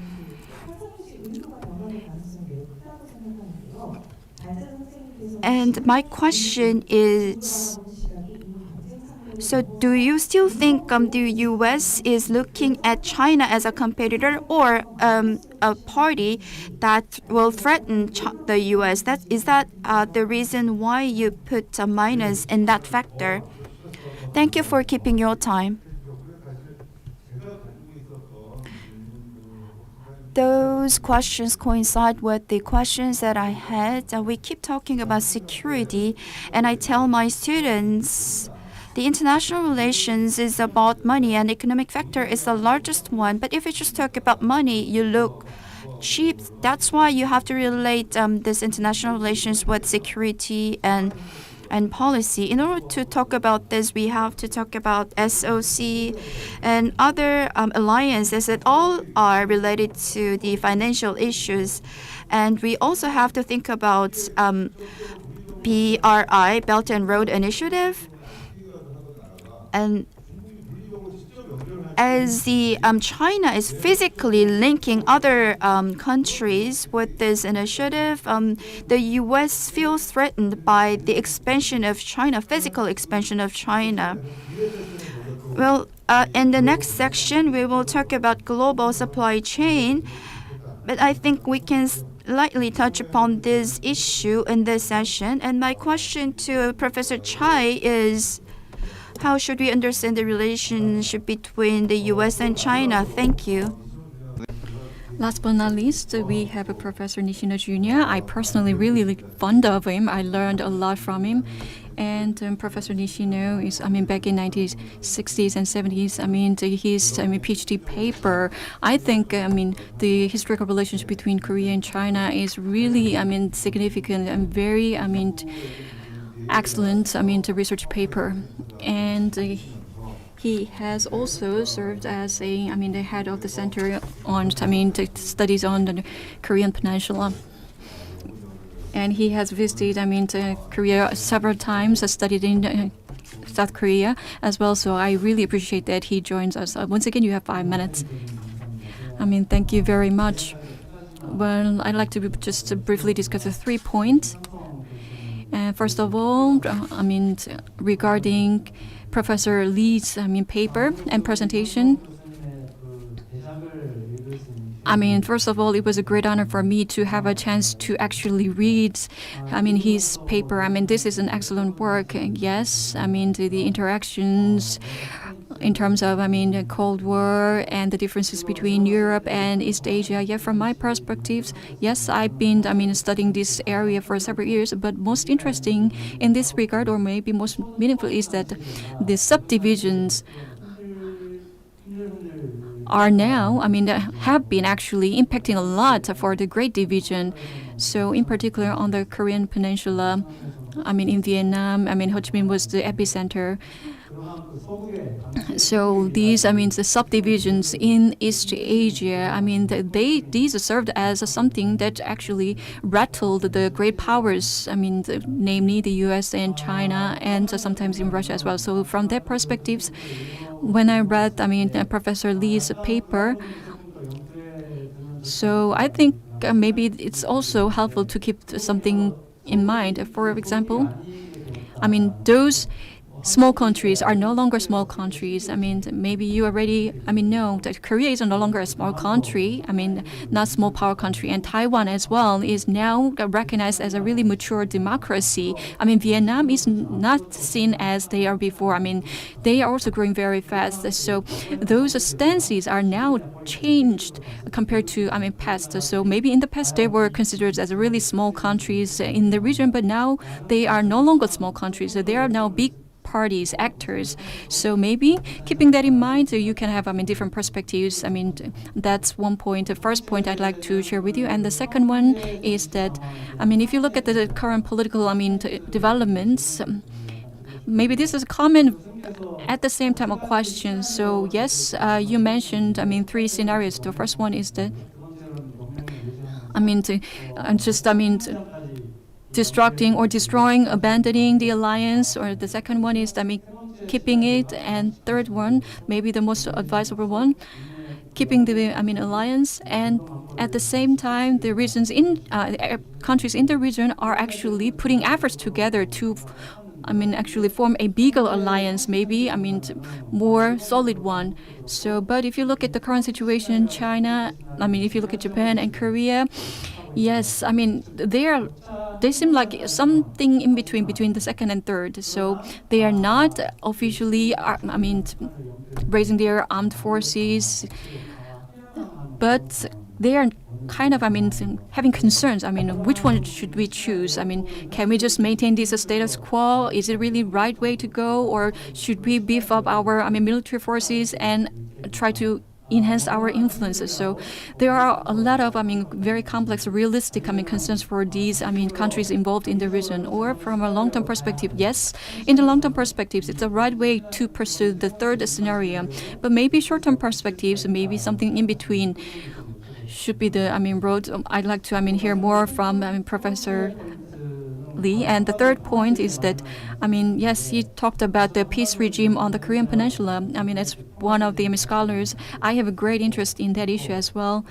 And my question is, so do you still think the U.S. is looking at China as a competitor or a party that will threaten the U.S.? Is that the reason why you put a minus in that factor? Thank you for keeping your time. those questions coincide with the questions that I had. We keep talking about security, and I tell my students the international relations is about money, and economic factor is the largest one. But if you just talk about money, you look cheap. That's why you have to relate this international relations with security and policy. In order to talk about this, we have to talk about SOC and other alliances that all are related to the financial issues. And we also have to think about BRI, Belt and Road Initiative. And as the China is physically linking other countries with this initiative, the U.S. feels threatened by the expansion of China, physical expansion of China. Well, in the next section, we will talk about global supply chain, but I think we can lightly touch upon this issue in this session. And my question to Professor Chai is, how should we understand the relationship between the U.S. and China? Thank you. Last but not least, we have a Professor Nishino Jr. I personally really fond of him. I learned a lot from him. And Professor Nishino is, back in 1960s and 70s, his PhD paper, I think, the historical relationship between Korea and China is really, significant and very, excellent, research paper. And he has also served as the head of the Center on, studies on the Korean Peninsula. And he has visited, Korea several times, studied in South Korea as well. So I really appreciate that he joins us. Once again, you have 5 minutes. Thank you very much. Well, I'd like to just briefly discuss the 3 points. First of all, regarding Professor Lee's paper and presentation. First of all, it was a great honor for me to have a chance to actually read, his paper. This is an excellent work. Yes, the interactions in terms of, the Cold War and the differences between Europe and East Asia. Yeah, from my perspectives, yes, I've been, studying this area for several years. But most interesting in this regard, or maybe most meaningful, is that the subdivisions are now, have been actually impacting a lot for the Great Division. So in particular on the Korean Peninsula, in Vietnam, Ho Chi Minh was the epicenter. So these, the subdivisions in East Asia, these served as something that actually rattled the great powers, namely the U.S. and China, and sometimes in Russia as well. So from that perspective, when I read, Professor Lee's paper, so I think maybe it's also helpful to keep something in mind. For example, those small countries are no longer small countries. Maybe you already, know that Korea is no longer a small country. Not small power country. And Taiwan as well is now recognized as a really mature democracy. Vietnam is not seen as they are before. They are also growing very fast. So those stances are now changed compared to, past. So maybe in the past they were considered as really small countries in the region, but now they are no longer small countries. They are now big parties, actors. So maybe keeping that in mind, you can have different perspectives. That's one point. The first point I'd like to share with you. And the second one is that, if you look at the current political, developments, maybe this is a common at the same time a question. So yes, you mentioned, 3 scenarios. The first one is that, destructing or destroying, abandoning the alliance, or the second one is keeping it, and third one, maybe the most advisable one, keeping the alliance, and at the same time the regions in countries in the region are actually putting efforts together to actually form a bigger alliance, maybe more solid one. So but if you look at the current situation in China, if you look at Japan and Korea, yes, they seem like something in between the second and third. So they are not officially, raising their armed forces, but they are kind of, having concerns. Which one should we choose? Can we just maintain this status quo? Is it really right way to go? Or should we beef up our, military forces and try to enhance our influences? So there are a lot of, very complex, realistic, concerns for these, countries involved in the region. Or from a long-term perspective, yes, in the long-term perspectives, it's the right way to pursue the third scenario. But maybe short-term perspectives, maybe something in between should be the, road. I'd like to, hear more from, Professor Lee. And the third point is that, yes, he talked about the peace regime on the Korean Peninsula. As one of the scholars, I have a great interest in that issue as well.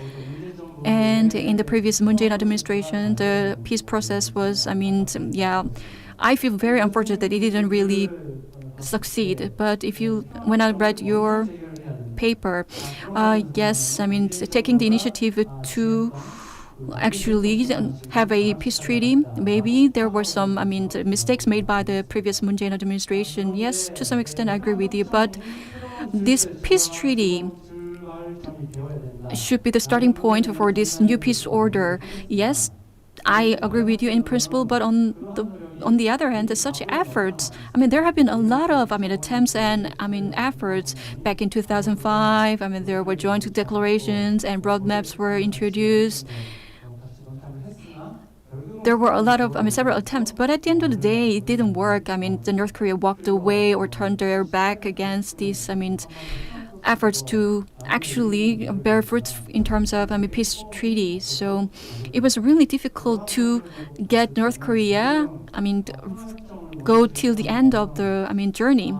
And in the previous Moon-jae administration, the peace process was, I feel very unfortunate that it didn't really succeed. But when I read your paper, yes, taking the initiative to actually have a peace treaty. Maybe there were some, mistakes made by the previous Moon-jae administration. Yes, to some extent, I agree with you. But this peace treaty should be the starting point for this new peace order. Yes, I agree with you in principle, but on the other hand, such efforts, there have been a lot of, attempts and, efforts back in 2005. There were joint declarations and roadmaps were introduced. There were a lot of, several attempts, but at the end of the day, it didn't work. The North Korea walked away or turned their back against these, efforts to actually bear fruits in terms of peace treaty. So it was really difficult to get North Korea, go till the end of the, journey.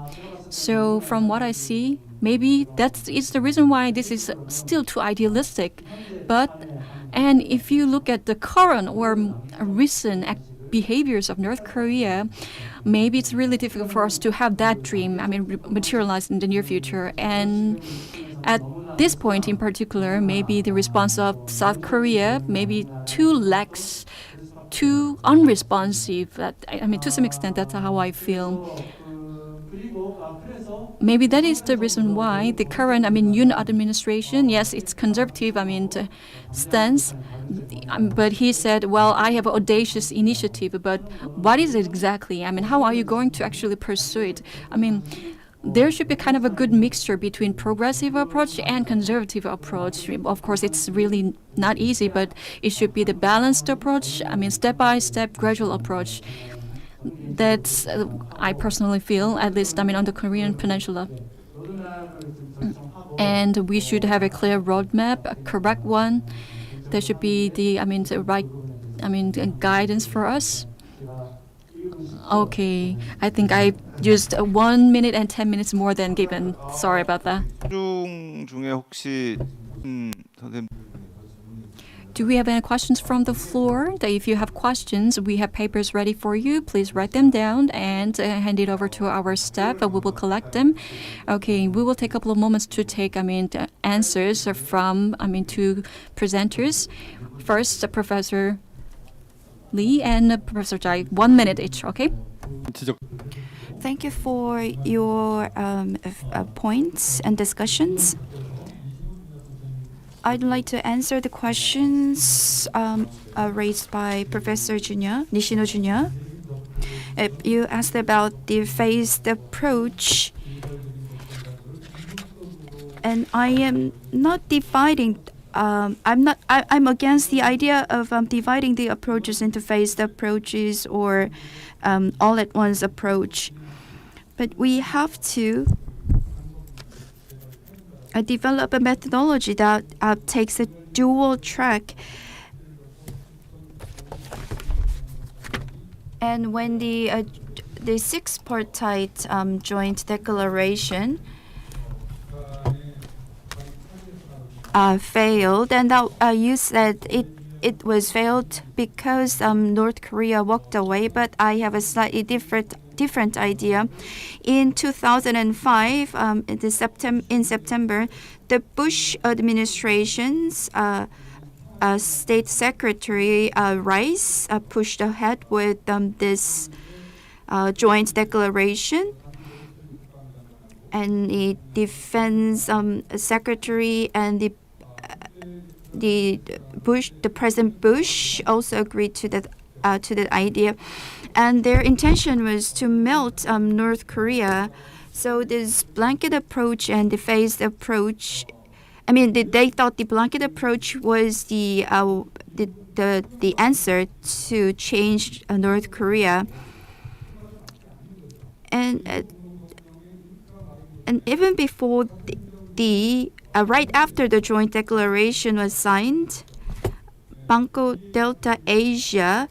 So from what I see, maybe it's the reason why this is still too idealistic. And if you look at the current or recent behaviors of North Korea, maybe it's really difficult for us to have that dream, materialized in the near future. And at this point in particular, maybe the response of South Korea may be too lax, too unresponsive. To some extent, that's how I feel. Maybe that is the reason why the current, Yoon administration, yes, it's conservative, stance. But he said, well, I have an audacious initiative, but what is it exactly? How are you going to actually pursue it? There should be kind of a good mixture between progressive approach and conservative approach. Of course, it's really not easy, but it should be the balanced approach, step-by-step, gradual approach. That's, I personally feel, at least, on the Korean Peninsula. And we should have a clear roadmap, a correct one. There should be the right, guidance for us. Okay, I think I used 1 minute and 10 minutes more than given. Sorry about that. 중에 혹시 선생님 Do we have any questions from the floor? If you have questions, we have papers ready for you. Please write them down and hand it over to our staff. We will collect them. Okay, we will take a couple of moments to take, the answers from, two presenters. First, Professor Lee and Professor Jai. 1 minute each, okay? Thank you for your points and discussions. I'd like to answer the questions raised by Professor Nishino Jr. You asked about the phased approach, and I am not dividing. I'm against the idea of dividing the approaches into phased approaches or all at once approach, but we have to develop a methodology that takes a dual track. And when the six-partite joint declaration failed, and that you said it was failed because North Korea walked away, but I have a slightly different idea. In 2005, in September, the Bush administration's State Secretary Rice pushed ahead with this joint declaration, and the Defense Secretary and the President Bush also agreed to that idea, and their intention was to melt North Korea. So this blanket approach and the phased approach, I mean, they thought the blanket approach was the answer to change North Korea, and even before right after the joint declaration was signed, Banco Delta Asia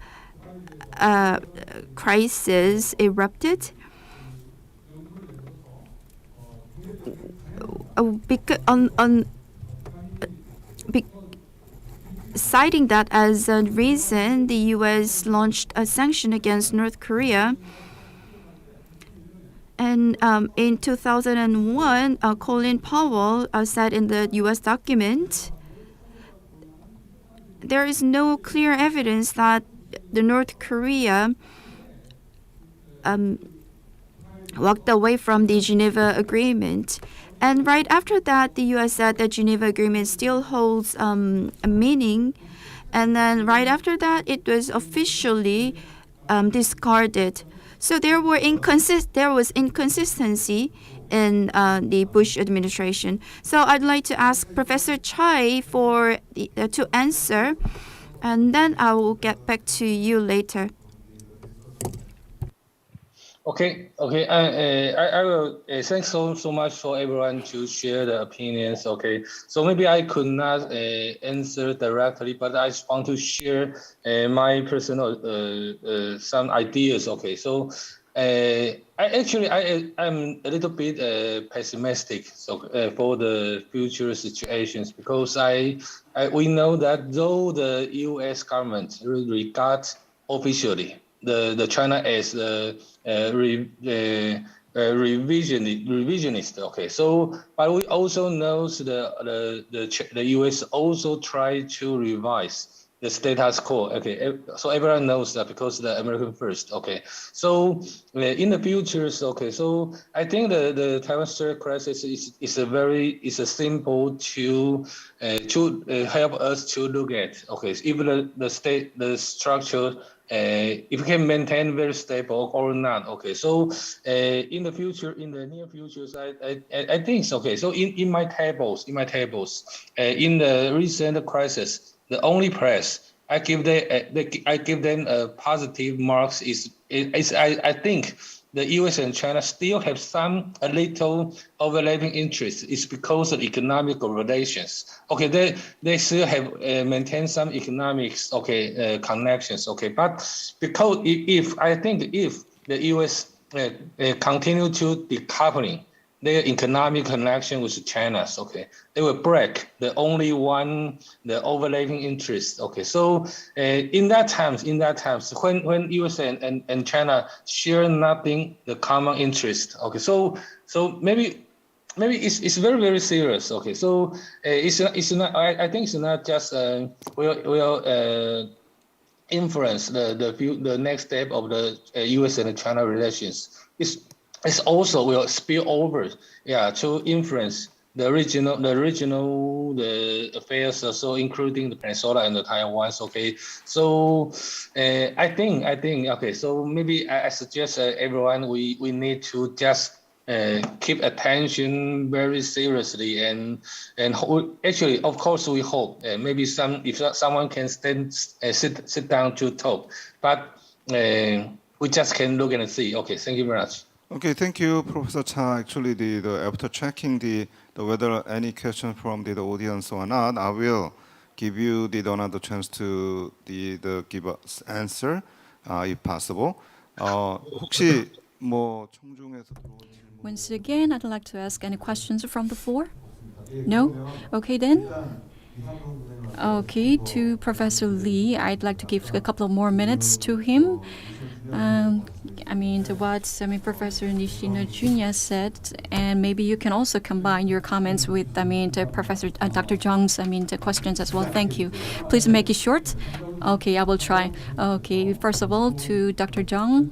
crisis erupted. Citing that as a reason, the U.S. launched a sanction against North Korea. And in 2001, Colin Powell said in the U.S. document, there is no clear evidence that the North Korea walked away from the Geneva Agreement. And right after that, the U.S. said the Geneva Agreement still holds a meaning. And then right after that, it was officially discarded. So there was inconsistency in the Bush administration. So I'd like to ask Professor Chai to answer, and then I will get back to you later. Okay. I will thanks so much for everyone to share the opinions. Okay, so maybe I could not answer directly, but I just want to share my personal some ideas. Okay, so I'm a little bit pessimistic for the future situations, because we know that though the U.S. government regard officially the China as revisionist. Okay, so but we also know the U.S. also try to revise the status quo. Okay, so everyone knows that because the American first. Okay, so in the futures. Okay, so I think the Taiwan Strait crisis is a simple to help us to look at. Okay, so even the structure. If we can maintain very stable or not. Okay, so in the near future, I think so. Okay, so in my tables, in the recent crisis, the only place I give them a positive marks is I think the U.S. and China still have a little overlapping interests. It's because of economic relations. Okay, they still have maintained some economics. Okay, connections. Okay, but because if the U.S. continue to decoupling their economic connection with China, okay, they will break the overlapping interest. Okay, so in that times when US and China share nothing, the common interest. Okay, so maybe it's very, very serious. Okay, so it's not. I think it's not just will influence the next step of the US and China relations. It's also will spill over, to influence the regional affairs, also including the peninsula and the Taiwan. Okay, so I think okay. So maybe I suggest everyone we need to just keep attention very seriously and actually, of course, we hope maybe if someone can sit down to talk, but we just can look and see. Okay, thank you very much. Okay, thank you, Professor Cha. Actually, after checking the whether any question from the audience or not, I will give you another chance to give us answer, if possible. 혹시 뭐 청중에서 들어온 질문. Once again, I'd like to ask any questions from the floor. No? Okay then. Okay, to Professor Lee, I'd like to give a couple of more minutes to him. Professor Nishino Jr. said, and maybe you can also combine your comments with, Professor Dr. Jung's, the questions as well. Thank you. Please make it short. Okay, I will try. Okay, first of all, to Dr. Jung.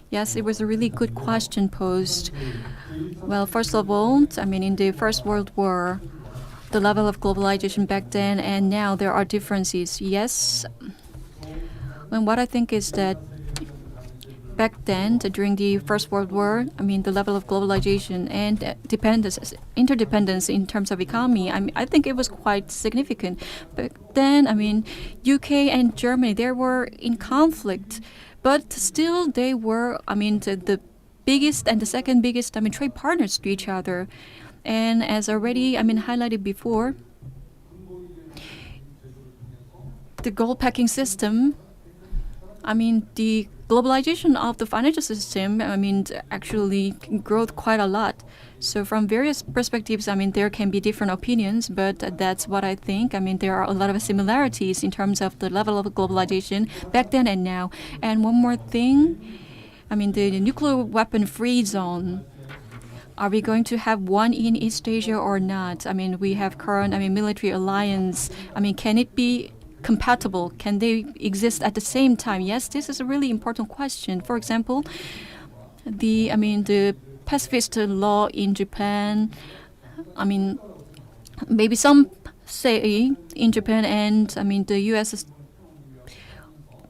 Yes, it was a really good question posed. Well, first of all, in the First World War, the level of globalization back then and now, there are differences. Yes. And what I think is that back then, during the First World War, the level of globalization and interdependence in terms of economy, I think it was quite significant. Back then, UK and Germany, they were in conflict, but still they were, the biggest and the second biggest, trade partners to each other. And as already, highlighted before, the gold packing system, the globalization of the financial system, actually growth quite a lot. So from various perspectives, there can be different opinions, but that's what I think. There are a lot of similarities in terms of the level of globalization back then and now. And one more thing, the nuclear weapon free zone. Are we going to have one in East Asia or not? We have current, military alliance. Can it be compatible? Can they exist at the same time? Yes, this is a really important question. For example, the pacifist law in Japan. Maybe some say in Japan and the U.S. is.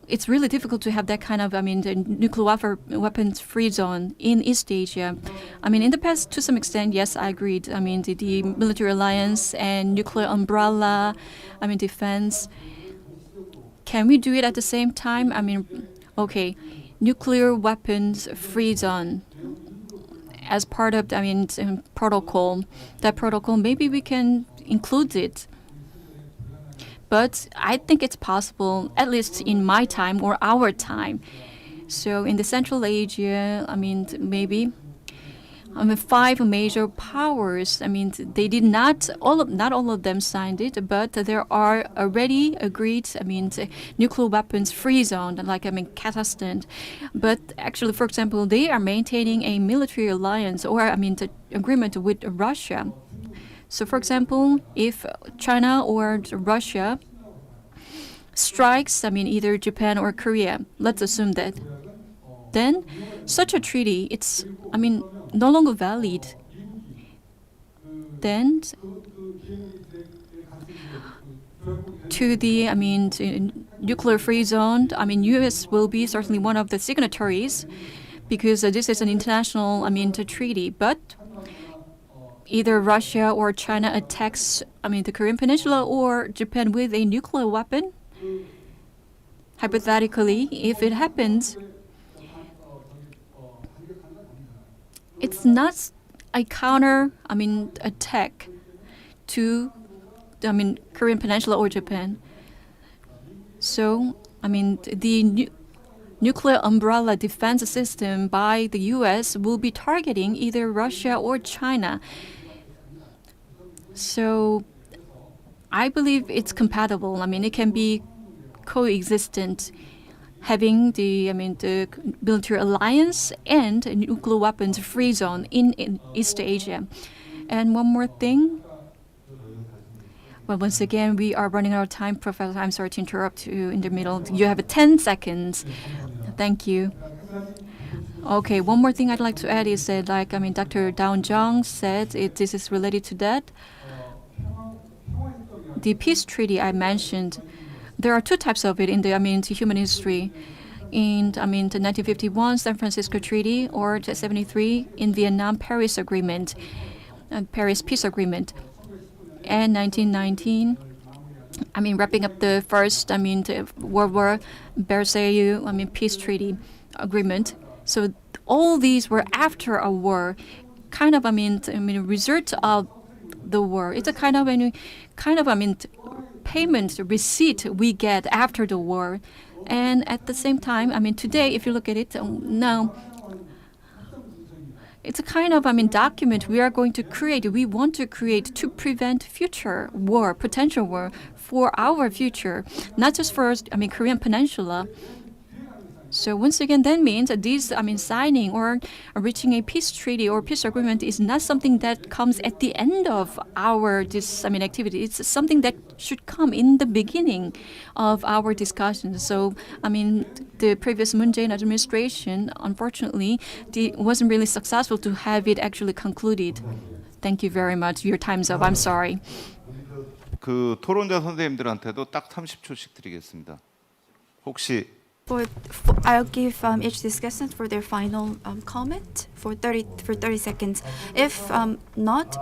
It's really difficult to have that kind of, the nuclear weapons free zone in East Asia. In the past, to some extent, yes, I agreed. The military alliance and nuclear umbrella, defense. Can we do it at the same time? Okay, nuclear weapons free zone as part of, protocol. That protocol, maybe we can include it. But I think it's possible, at least in my time or our time. So in the Central Asia, maybe 5 major powers. They did not all of them signed it, but there are already agreed. Nuclear weapons free zone, like Kazakhstan. But actually, for example, they are maintaining a military alliance or the agreement with Russia. So, for example, if China or Russia strikes, either Japan or Korea, let's assume that, then such a treaty, it's, no longer valid. Then, to the, to nuclear-free zone, U.S. will be certainly one of the signatories because this is an international, treaty, but either Russia or China attacks, the Korean Peninsula or Japan with a nuclear weapon. Hypothetically, if it happens, it's not a counter, attack to, Korean Peninsula or Japan. So, the nuclear umbrella defense system by the U.S. will be targeting either Russia or China. So I believe it's compatible. It can be coexistent, having the military alliance and nuclear weapons free zone in East Asia. And one more thing. Well, once again, we are running out of time, Professor. I'm sorry to interrupt you in the middle. You have 10 seconds. Thank you. Okay, one more thing I'd like to add is that, Dr. Byung-jin said, this is related to that. The peace treaty I mentioned, there are 2 types of it in the human history. In the 1951 San Francisco Treaty or the 73 in Vietnam Paris Agreement, Paris Peace Agreement, and 1919. Wrapping up the first the World War Versailles Peace Treaty Agreement. So all these were after a war, kind of result of the war. It's a kind of payment receipt we get after the war. And at the same time, today, if you look at it, now it's a kind of document we are going to create. We want to create to prevent future war, potential war for our future, not just for Korean Peninsula. So once again, that means that these, signing or reaching a peace treaty or peace agreement is not something that comes at the end of our activity. It's something that should come in the beginning of our discussions. So, the previous Moon-jae administration, unfortunately, wasn't really successful to have it actually concluded. Thank you very much. Your time's up. I'm sorry. 그 토론자 선생님들한테도 딱 30초씩 드리겠습니다. 혹시 I'll give each discussant for their final comment for 30 seconds. If not,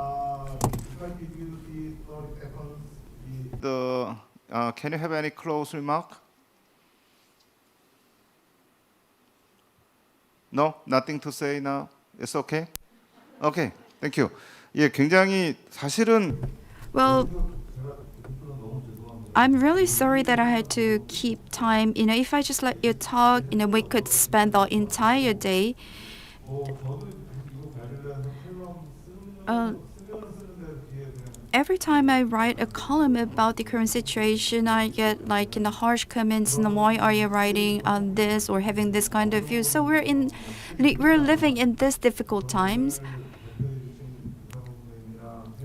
can you have any close remark? No, nothing to say now. It's okay. Okay, thank you. 예, 굉장히 사실은 well, I'm really sorry that I had to keep time. If I just let you talk, we could spend the entire day. Every time I write a column about the current situation, I get harsh comments. Why are you writing on this or having this kind of view? So we're living in these difficult times.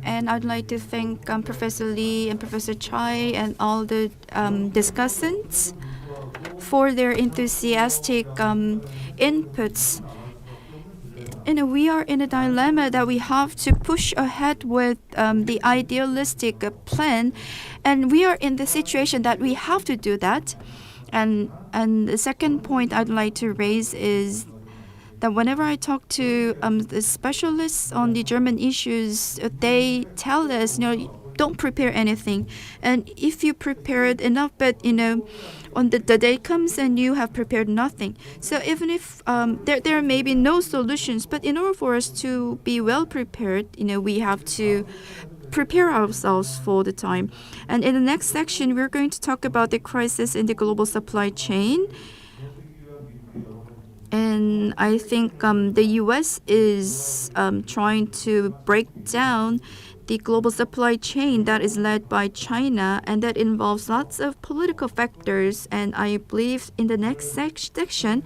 And I'd like to thank Professor Lee and Professor Chai and all the discussants for their enthusiastic inputs. We are in a dilemma that we have to push ahead with the idealistic plan, and we are in the situation that we have to do that. And the second point I'd like to raise is that whenever I talk to the specialists on the German issues, they tell us, don't prepare anything. And if you prepared enough, but on the day comes and you have prepared nothing. So even if there may be no solutions, but in order for us to be well prepared, we have to prepare ourselves for the time. And in the next section, we're going to talk about the crisis in the global supply chain. And I think the U.S. is trying to break down the global supply chain that is led by China, and that involves lots of political factors. And I believe in the next session,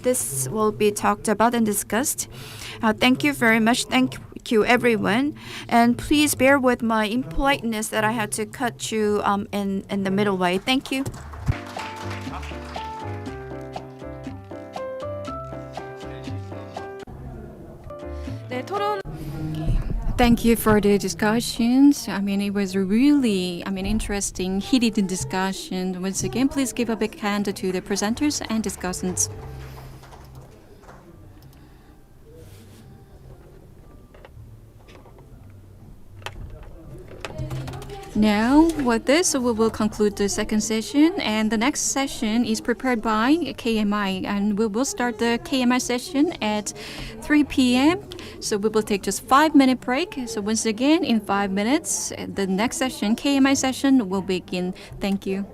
this will be talked about and discussed. Thank you very much. Thank you, everyone. And please bear with my impoliteness that I had to cut you in the middle way. Thank you. 네, 토론. Thank you for the discussions. It was really, interesting, heated discussion. Once again, please give a big hand to the presenters and discussants. Now, with this, we will conclude the second session, and the next session is prepared by KMI, and we will start the KMI session at 3 p.m. So we will take just 5-minute break. So once again, in 5 minutes, the next session, KMI session, will begin. Thank you.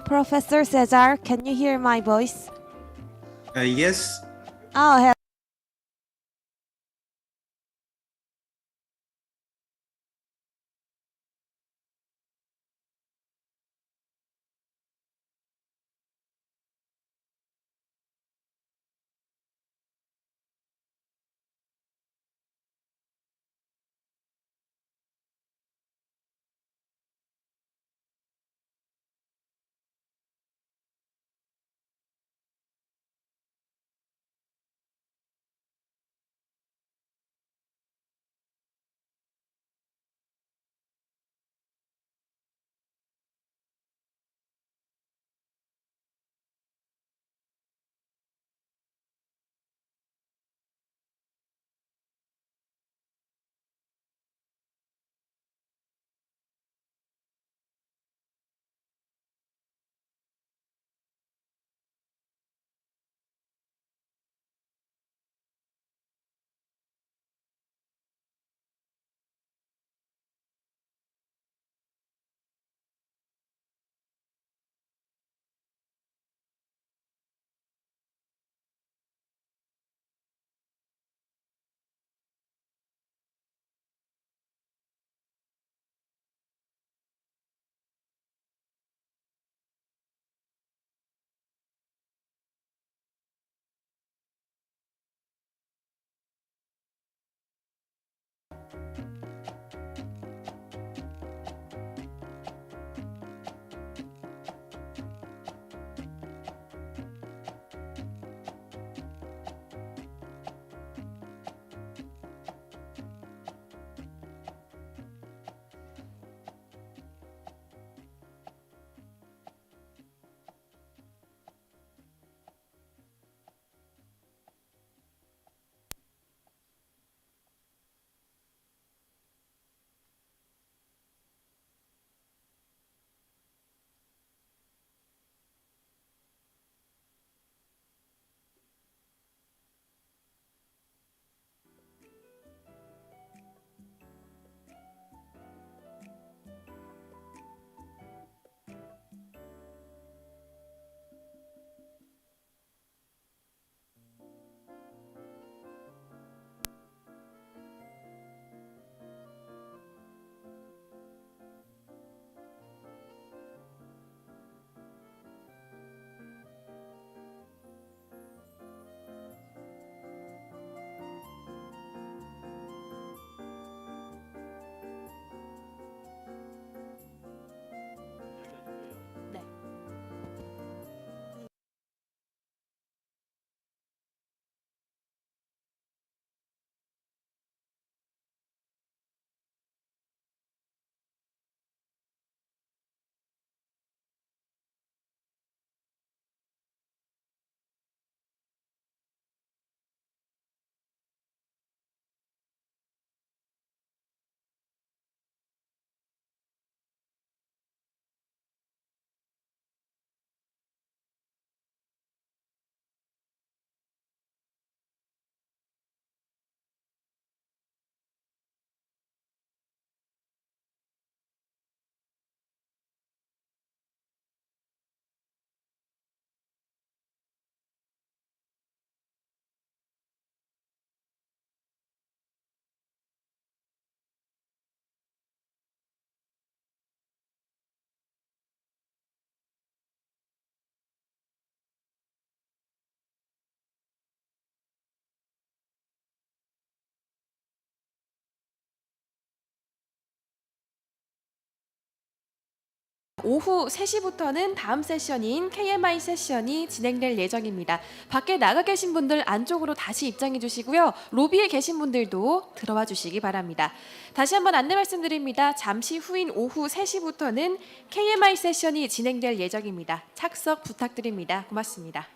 Professor Cesar, can you hear my voice? Yes. Oh, 오후 3시부터는 다음 세션인 KMI 세션이 진행될 예정입니다. 밖에 나가 계신 분들 안쪽으로 다시 입장해 주시고요. 로비에 계신 분들도 들어와 주시기 바랍니다. 다시 한번 안내 말씀드립니다. 잠시 후인 오후 3시부터는 KMI 세션이 진행될 예정입니다. 착석 부탁드립니다. 고맙습니다.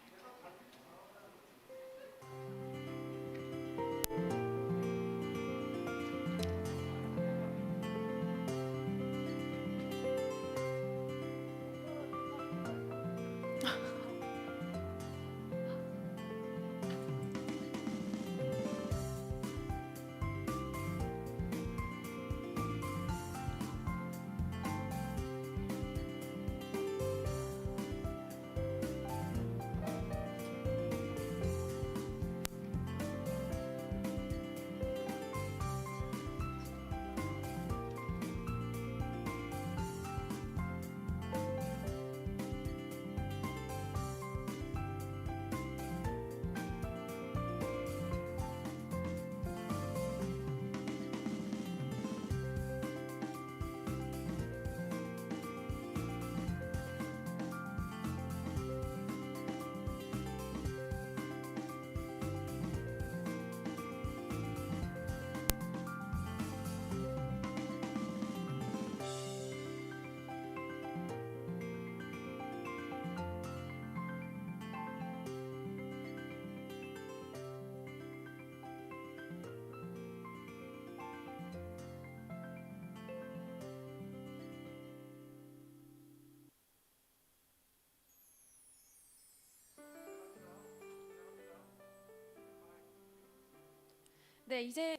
네, 이제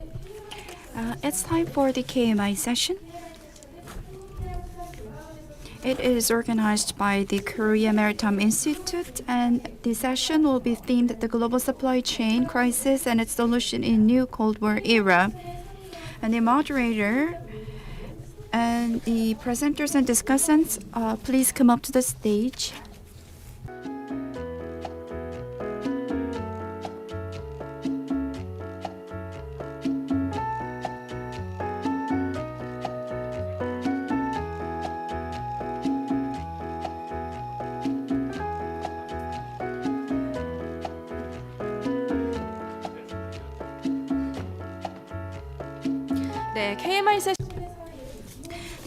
It's time for the KMI session. It is organized by the Korea Maritime Institute, and the session will be themed the global supply chain crisis and its solution in new Cold War era. And the moderator and the presenters and discussants, please come up to the stage. 네, KMI 세션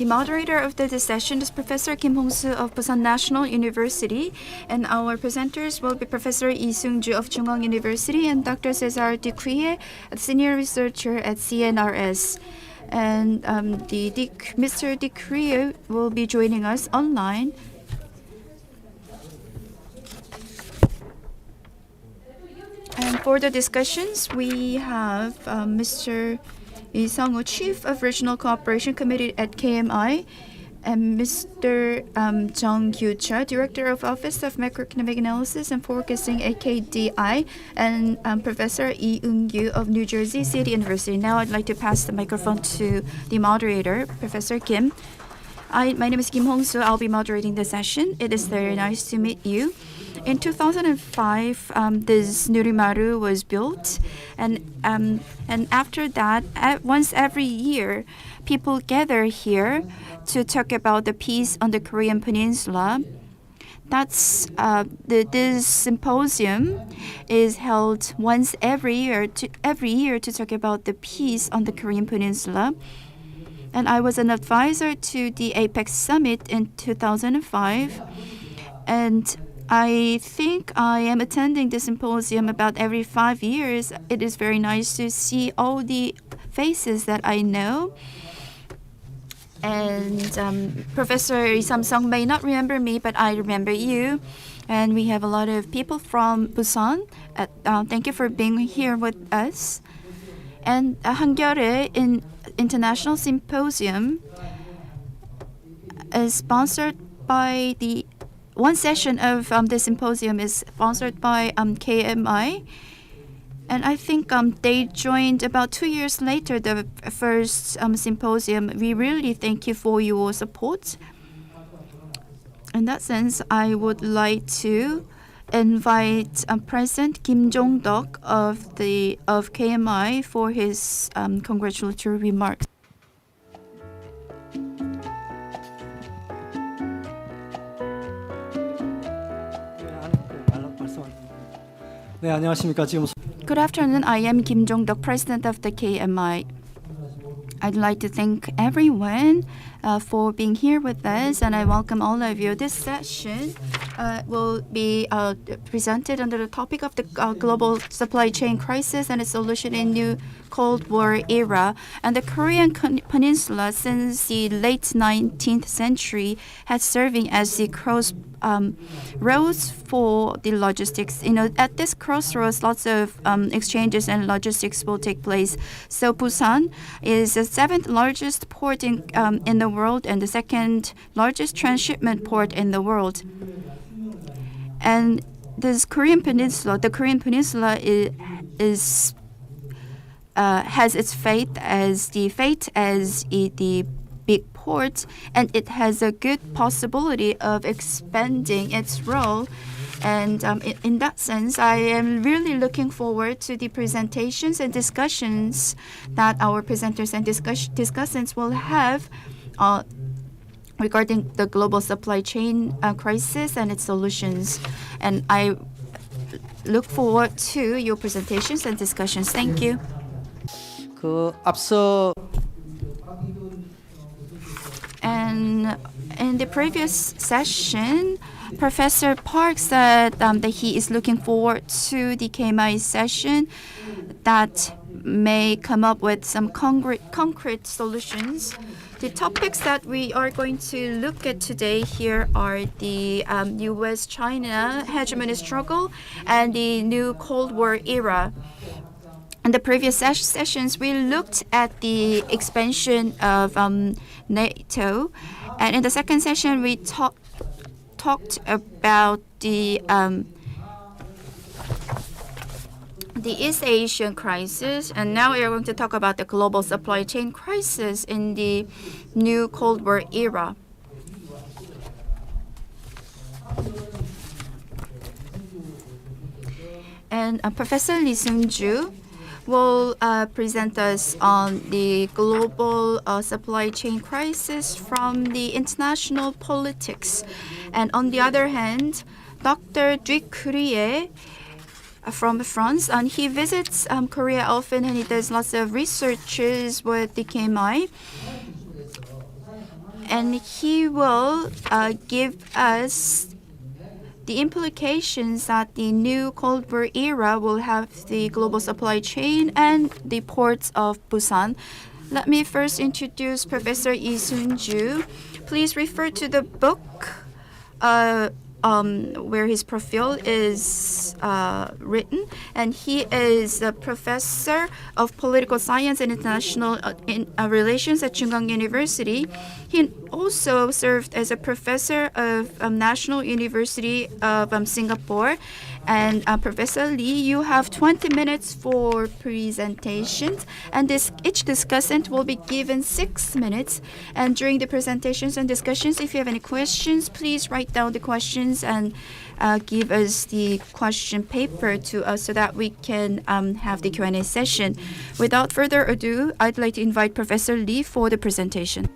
The moderator of the session is Professor Kim Hong-soo of Busan National University, and our presenters will be Professor Lee Seung-ju of Chung-in University and Dr. Cesar Ducuye, a senior researcher at CNRS. And Mr. Ducuye will be joining us online. And for the discussions, we have Mr. Lee Seung-woo, Chief of Regional Cooperation Committee at KMI, and Mr. Jung Kyu-cha, Director of Office of Macroeconomic Analysis and Forecasting at KDI, and Professor Lee Eun-gyu of New Jersey City University. Now I'd like to pass the microphone to the moderator, Professor Kim. My name is Kim Hong-soo. I'll be moderating the session. It is very nice to meet you. In 2005, this Nurimaru was built, and after that, once every year, people gather here to talk about the peace on the Korean Peninsula. That's this symposium is held once every year to talk about the peace on the Korean Peninsula. And I was an advisor to the APEC summit in 2005, and I think I am attending the symposium about every 5 years. It is very nice to see all the faces that I know. And Professor Lee Sam-sung may not remember me, but I remember you. And we have a lot of people from Busan. Thank you for being here with us. And Hankyoreh in International Symposium is sponsored by the one session of the symposium is sponsored by KMI, and I think they joined about 2 years later the first symposium. We really thank you for your support. In that sense, I would like to invite President Kim Jong-duk of KMI for his congratulatory remarks. 네, 안녕하십니까. 지금 Good afternoon. I am Kim Jong-duk, president of the KMI. I'd like to thank everyone for being here with us, and I welcome all of you. This session will be presented under the topic of the global supply chain crisis and its solution in new Cold War era. And the Korean peninsula since the late 19th century has serving as the roads for the logistics. At this crossroads, lots of exchanges and logistics will take place. So Busan is the 7th largest port in the world and the 2nd largest transshipment port in the world. And this Korean peninsula, the Korean peninsula has its fate as the big port, and it has a good possibility of expanding its role. And in that sense, I am really looking forward to the presentations and discussions that our presenters and discussants will have regarding the global supply chain crisis and its solutions. And I look forward to your presentations and discussions. Thank you. And in the previous session, Professor Park said that he is looking forward to the KMI session that may come up with some concrete solutions. The topics that we are going to look at today here are the U.S.-China hegemony struggle and the new Cold War era. In the previous sessions, we looked at the expansion of NATO, and in the second session, we talked about the East Asian crisis, and now we are going to talk about the global supply chain crisis in the new Cold War era. And Professor Lee Seung-ju will present us on the global supply chain crisis from the international politics. And on the other hand, Dr. Duy Curie from France, and he visits Korea often, and he does lots of researches with the KMI. And he will give us the implications that the new Cold War era will have the global supply chain and the ports of Busan. Let me first introduce Professor Lee Seung-ju. Please refer to the book where his profile is written, and he is a professor of political science and international relations at Chung-in University. He also served as a professor of National University of Singapore. And Professor Lee, you have 20 minutes for presentations, and each discussant will be given 6 minutes. And during the presentations and discussions, if you have any questions, please write down the questions and give us the question paper to us so that we can have the Q&A session. Without further ado, I'd like to invite Professor Lee for the presentation.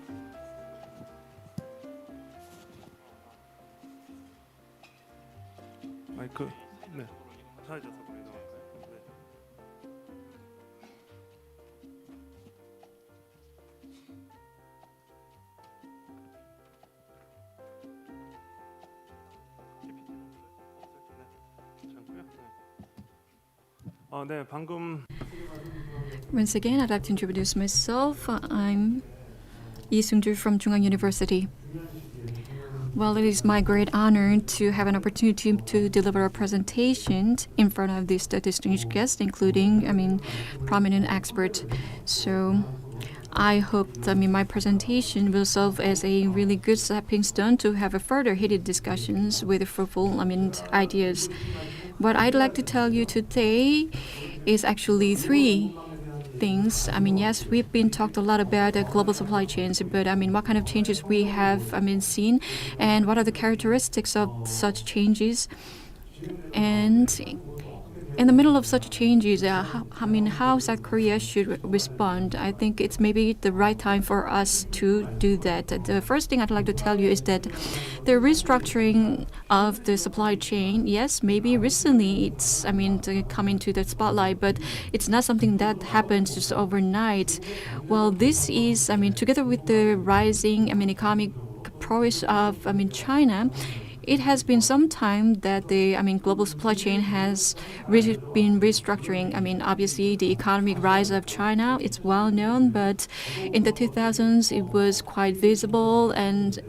Once again, I'd like to introduce myself. I'm Lee Seung-ju from Chung-in University. Well, it is my great honor to have an opportunity to deliver a presentation in front of this distinguished guest, including, prominent experts. So I hope my presentation will serve as a really good stepping stone to have a further heated discussions with fruitful, ideas. What I'd like to tell you today is actually 3 things. Yes, we've been talked a lot about the global supply chains, but what kind of changes we have seen, and what are the characteristics of such changes, and in the middle of such changes, how South Korea should respond, I think it's maybe the right time for us to do that. The first thing I'd like to tell you is that the restructuring of the supply chain, yes, maybe recently it's, coming to the spotlight, but it's not something that happens just overnight. Well, this is, together with the rising, economic prowess of, China, it has been some time that the global supply chain has really been restructuring. Obviously the economic rise of China, it's well known, but in the 2000s it was quite visible, and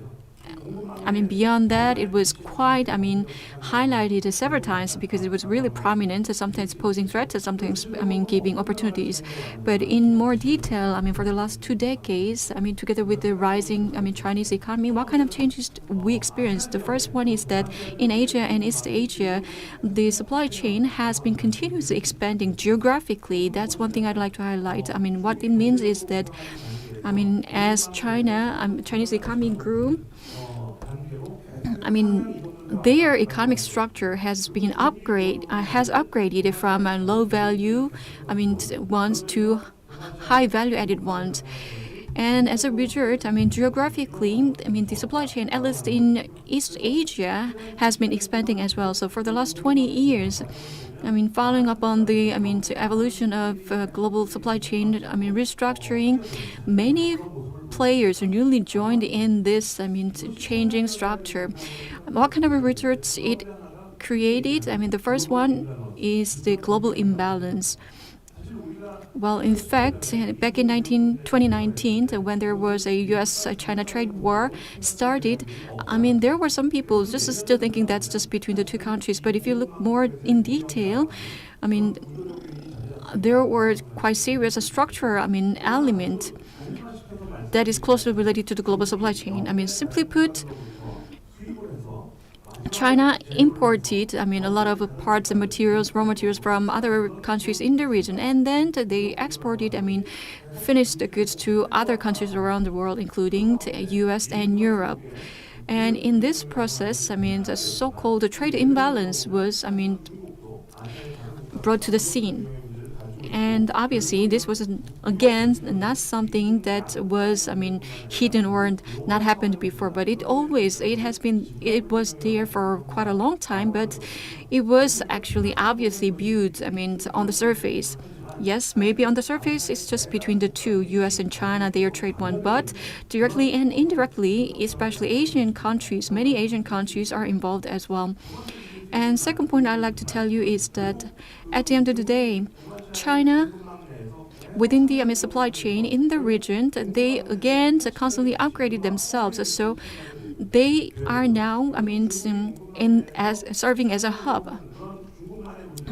beyond that, it was quite, highlighted several times because it was really prominent, sometimes posing threats, sometimes, giving opportunities. But in more detail, for the last 2 decades, together with the rising, Chinese economy, what kind of changes we experienced? The first one is that in Asia and East Asia, the supply chain has been continuously expanding geographically. That's one thing I'd like to highlight. What it means is that, as Chinese economy grew, their economic structure has been upgraded from low value, ones to high value added ones. And as a result, geographically, the supply chain, at least in East Asia, has been expanding as well. So for the last 20 years, following up on the, evolution of global supply chain, restructuring, many players are newly joined in this, changing structure. What kind of results it created? The first one is the global imbalance. Well, in fact, back in 2019, when there was a U.S.-China trade war started, there were some people just still thinking that's just between the two countries. But if you look more in detail, there were quite serious structural, element that is closely related to the global supply chain. Simply put, China imported, a lot of parts and materials, raw materials from other countries in the region, and then they exported, finished goods to other countries around the world, including the U.S. and Europe. And in this process, the so-called trade imbalance was, brought to the scene. And obviously, this was, again, not something that was, hidden or not happened before. But it was there for quite a long time. But it was actually obviously viewed, on the surface. Yes, maybe on the surface, it's just between the two, U.S. and China, their trade one. But directly and indirectly, especially Asian countries, many Asian countries are involved as well. And second point I'd like to tell you is that at the end of the day, China, within the supply chain in the region, they again constantly upgraded themselves. So they are now, serving as a hub.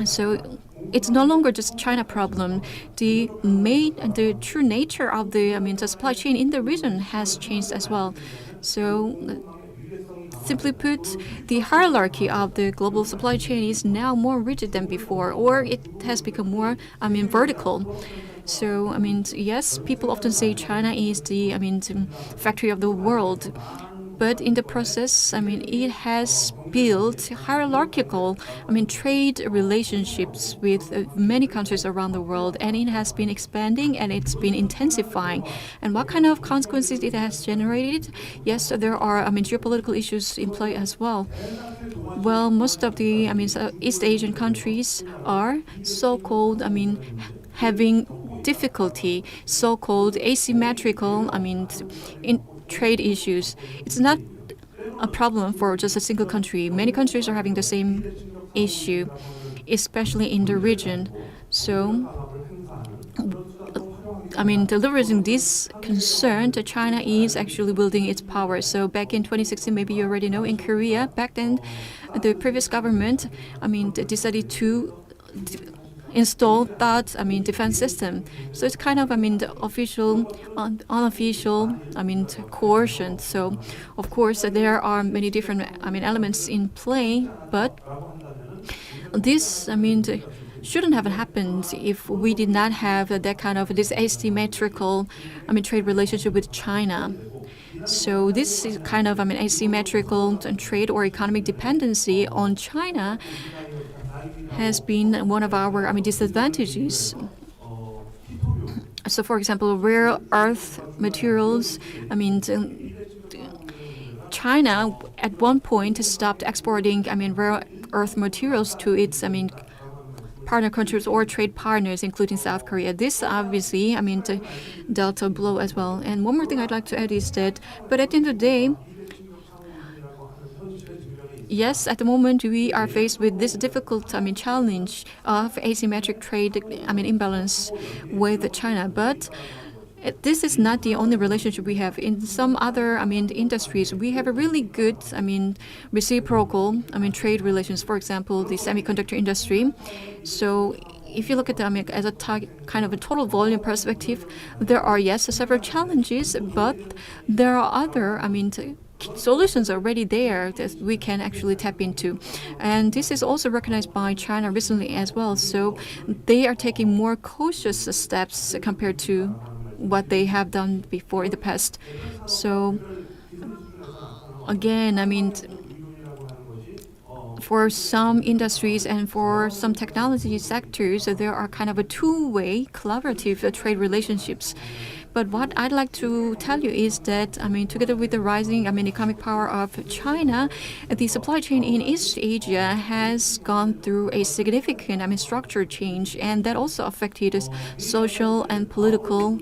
So it's no longer just China problem. The true nature of the supply chain in the region has changed as well. So simply put, the hierarchy of the global supply chain is now more rigid than before, or it has become more, vertical. So, yes, people often say China is the, factory of the world. But in the process, it has built hierarchical, trade relationships with many countries around the world, and it has been expanding and it's been intensifying. And what kind of consequences it has generated? Yes, there are, geopolitical issues in play as well. Well, most of the, East Asian countries are so-called, having difficulty, so-called asymmetrical, in trade issues. It's not a problem for just a single country. Many countries are having the same issue, especially in the region. So, delivering this concern, China is actually building its power. So back in 2016, maybe you already know, in Korea, back then, the previous government, decided to install that, defense system. So it's kind of, the official, unofficial, coercion. So, of course, there are many different, elements in play, but this, shouldn't have happened if we did not have that kind of this asymmetrical, trade relationship with China. So this is kind of, asymmetrical trade or economic dependency on China has been one of our disadvantages. So, for example, rare earth materials. China at one point stopped exporting rare earth materials to its partner countries or trade partners, including South Korea. This obviously dealt a blow as well. And one more thing I'd like to add is that, but at the end of the day, yes, at the moment we are faced with this difficult challenge of asymmetric trade imbalance with China, but this is not the only relationship we have. In some other industries, we have a really good reciprocal trade relations. For example, the semiconductor industry. So if you look at them as a kind of a total volume perspective, there are several challenges, but there are other solutions already there that we can actually tap into. And this is also recognized by China recently as well. So they are taking more cautious steps compared to what they have done before in the past. So again, for some industries and for some technology sectors, there are kind of a two-way collaborative trade relationships. But what I'd like to tell you is that, together with the rising economic power of China, the supply chain in East Asia has gone through a significant structure change, and that also affected social and political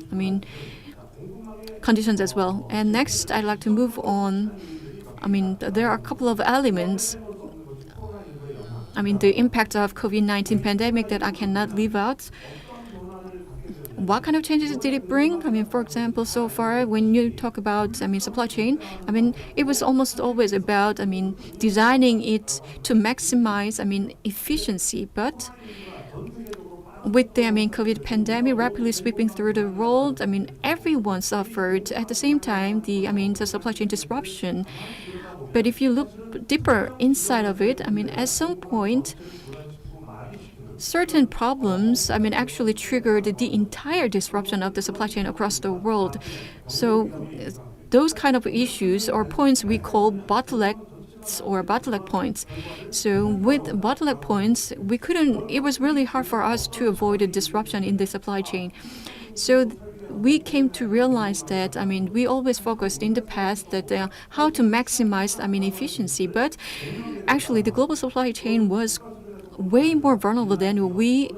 conditions as well. And next, I'd like to move on. There are a couple of elements. The impact of COVID-19 pandemic that I cannot leave out. What kind of changes did it bring? For example, so far when you talk about supply chain, it was almost always about designing it to maximize efficiency. But with the COVID pandemic rapidly sweeping through the world, everyone suffered at the same time the supply chain disruption. But if you look deeper inside of it, at some point, certain problems, actually triggered the entire disruption of the supply chain across the world. So those kind of issues or points we call bottlenecks or bottleneck points. So with bottleneck points, it was really hard for us to avoid a disruption in the supply chain. So we came to realize that, we always focused in the past that how to maximize, efficiency. But actually, the global supply chain was way more vulnerable than we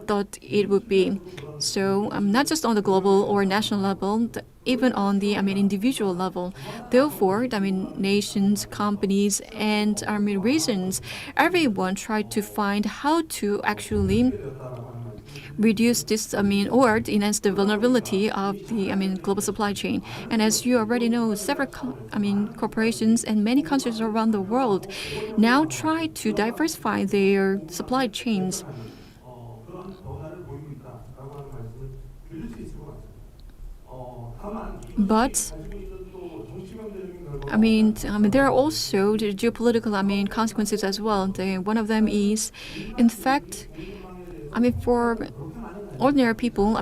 thought it would be. So not just on the global or national level, even on the individual level. Therefore, nations, companies, and regions, everyone tried to find how to actually reduce this, or enhance the vulnerability of the, global supply chain. And as you already know, several, corporations and many countries around the world now try to diversify their supply chains. But there are also the geopolitical consequences as well. One of them is, in fact, for ordinary people,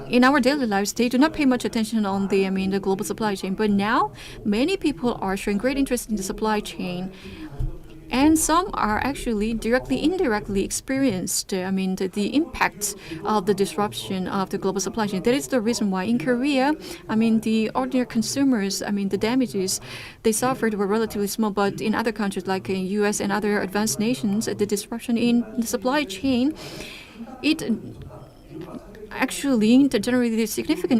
in our daily lives, they do not pay much attention on the the global supply chain. But now, many people are showing great interest in the supply chain, and some are actually directly, indirectly experienced the impact of the disruption of the global supply chain. That is the reason why in Korea, the ordinary consumers, the damages they suffered were relatively small. But in other countries like in U.S. and other advanced nations, the disruption in the supply chain, it actually generated a significant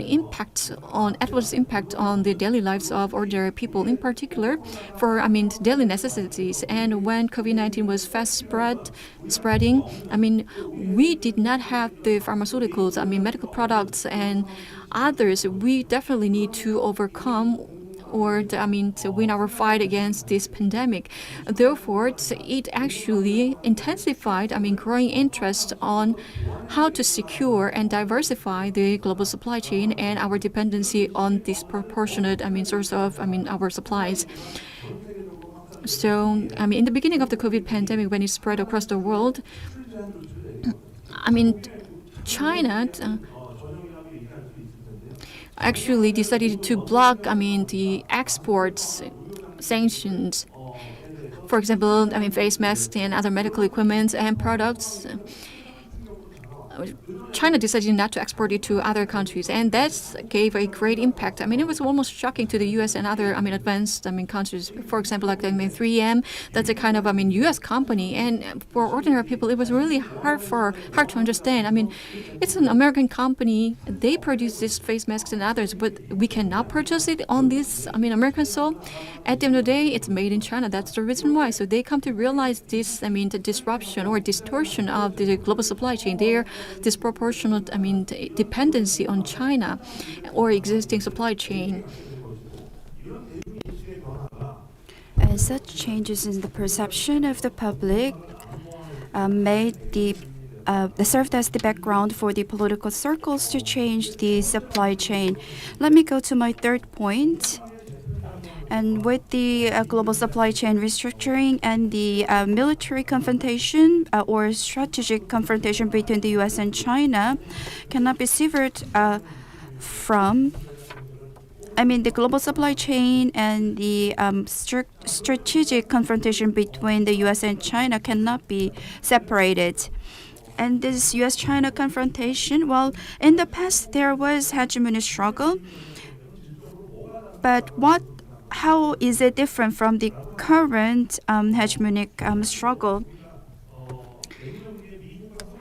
adverse impact on the daily lives of ordinary people, in particular for daily necessities. And when COVID-19 was fast spreading, we did not have the pharmaceuticals, medical products and others. We definitely need to overcome or to win our fight against this pandemic. Therefore, it actually intensified growing interest on how to secure and diversify the global supply chain and our dependency on disproportionate source of our supplies. So in the beginning of the COVID pandemic, when it spread across the world, China actually decided to block the exports sanctions. for example, face masks and other medical equipment and products. China decided not to export it to other countries, and that gave a great impact. It was almost shocking to the U.S. and other, advanced, countries. For example, like 3M, that's a kind of, U.S. company, and for ordinary people, it was really hard to understand. It's an American company. They produce these face masks and others, but we cannot purchase it on this, American soil. At the end of the day, it's made in China. That's the reason why. So they come to realize this, the disruption or distortion of the global supply chain. Their disproportionate, dependency on China or existing supply chain. And such changes in the perception of the public served as the background for the political circles to change the supply chain. Let me go to my third point. And with the global supply chain restructuring and the military confrontation or strategic confrontation between the U.S. and China cannot be severed from, the global supply chain and the strategic confrontation between the U.S. and China cannot be separated. And this U.S.-China confrontation, well, in the past there was hegemony struggle, but how is it different from the current hegemonic struggle?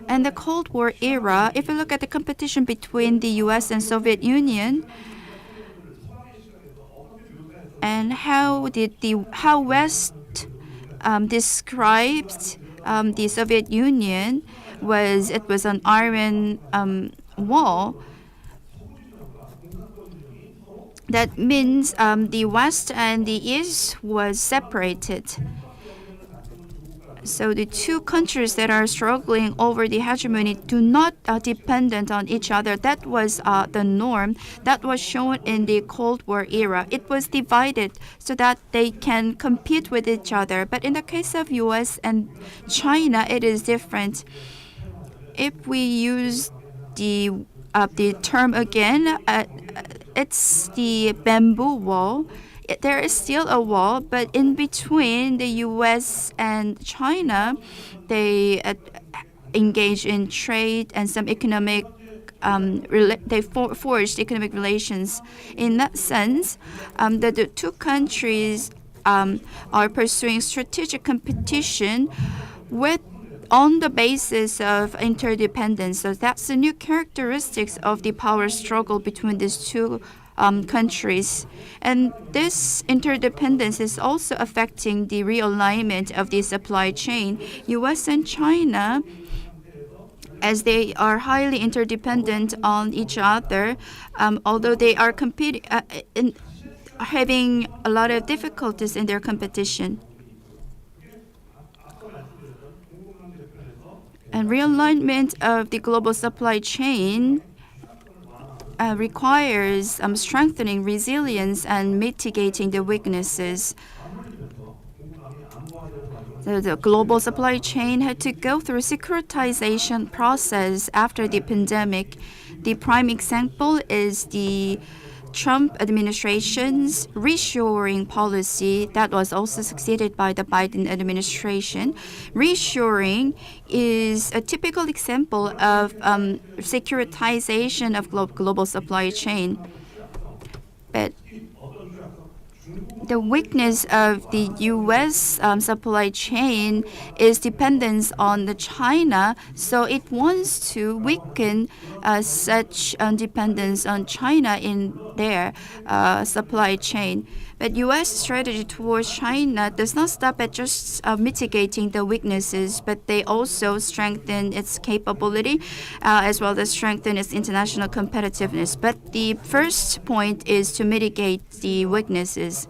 And the Cold War era, if you look at the competition between the U.S. and Soviet Union, and how West described the Soviet Union was an iron wall. That means the West and the East was separated. So the two countries that are struggling over the hegemony do not dependent on each other. That was the norm that was shown in the Cold War era. It was divided so that they can compete with each other. But in the case of U.S. and China, it is different. If we use the term again, it's the bamboo wall. There is still a wall, but in between the U.S. and China, they engage in trade and some economic. They forged economic relations. In that sense, the two countries are pursuing strategic competition on the basis of interdependence. So that's the new characteristics of the power struggle between these two countries. And this interdependence is also affecting the realignment of the supply chain. U.S. and China, as they are highly interdependent on each other, although they are competing, having a lot of difficulties in their competition. And realignment of the global supply chain requires strengthening resilience and mitigating the weaknesses. So the global supply chain had to go through a securitization process after the pandemic. The prime example is the Trump administration's reshoring policy that was also succeeded by the Biden administration. Reshoring is a typical example of securitization of global supply chain. But the weakness of the U.S. Supply chain is dependence on the China, so it wants to weaken such dependence on China in their supply chain. But U.S. strategy towards China does not stop at just mitigating the weaknesses, but they also strengthen its capability as well as strengthen its international competitiveness. But the first point is to mitigate the weaknesses.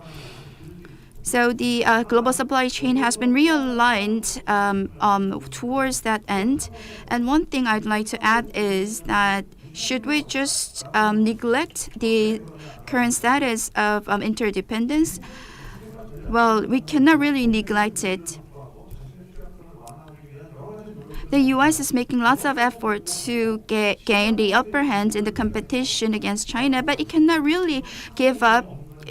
So the global supply chain has been realigned towards that end. And one thing I'd like to add is that should we just neglect the current status of interdependence? Well, we cannot really neglect it. The U.S. is making lots of effort to gain the upper hand in the competition against China, but it cannot really give up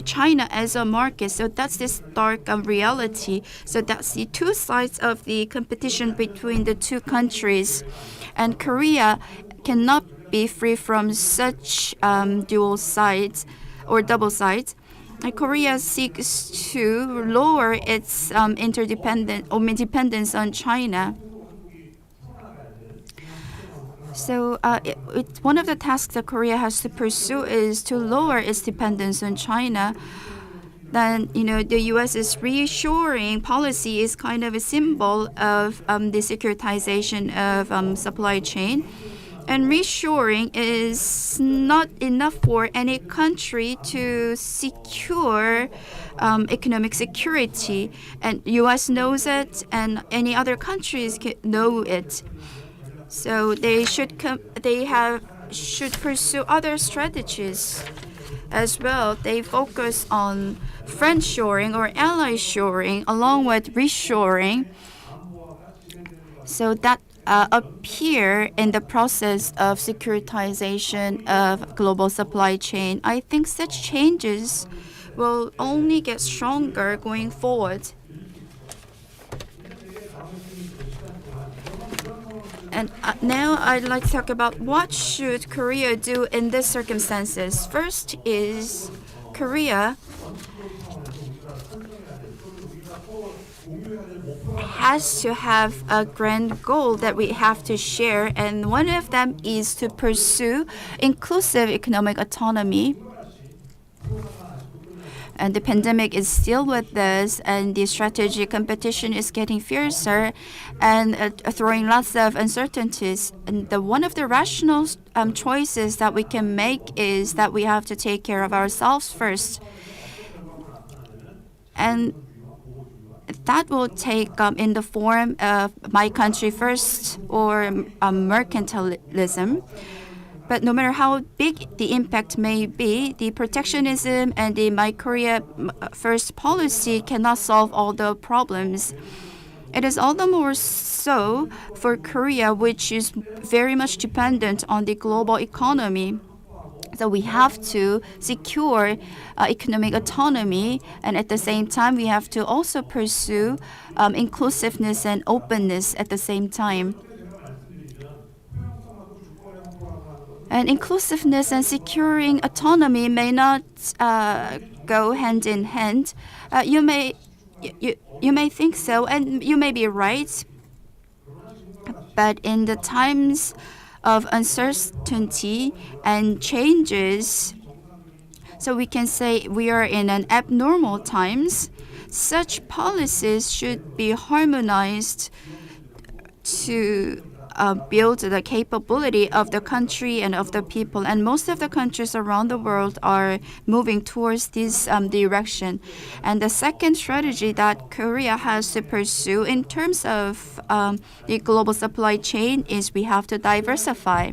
China as a market. So that's this dark reality. So that's the two sides of the competition between the two countries. And Korea cannot be free from such dual sides or double sides. Korea seeks to lower its dependence on China. So one of the tasks that Korea has to pursue is to lower its dependence on China. Then, the U.S.'s reshoring policy is kind of a symbol of the securitization of supply chain. And reshoring is not enough for any country to secure economic security. And U.S. knows it, and any other countries know it. So they should pursue other strategies as well. They focus on friendshoring or ally shoring along with reshoring. So that appear in the process of securitization of global supply chain. I think such changes will only get stronger going forward. And now I'd like to talk about what should Korea do in these circumstances. First is Korea has to have a grand goal that we have to share, and one of them is to pursue inclusive economic autonomy. And the pandemic is still with us, and the strategic competition is getting fiercer and throwing lots of uncertainties. And one of the rational choices that we can make is that we have to take care of ourselves first. And that will take in the form of my country first or mercantilism. But no matter how big the impact may be, the protectionism and the My Korea First policy cannot solve all the problems. It is all the more so for Korea, which is very much dependent on the global economy. So we have to secure economic autonomy, and at the same time, we have to also pursue inclusiveness and openness at the same time. And inclusiveness and securing autonomy may not go hand in hand. You may think so, and you may be right. But in the times of uncertainty and changes, so we can say we are in an abnormal times, such policies should be harmonized to build the capability of the country and of the people. And most of the countries around the world are moving towards this direction. And the second strategy that Korea has to pursue in terms of the global supply chain is we have to diversify.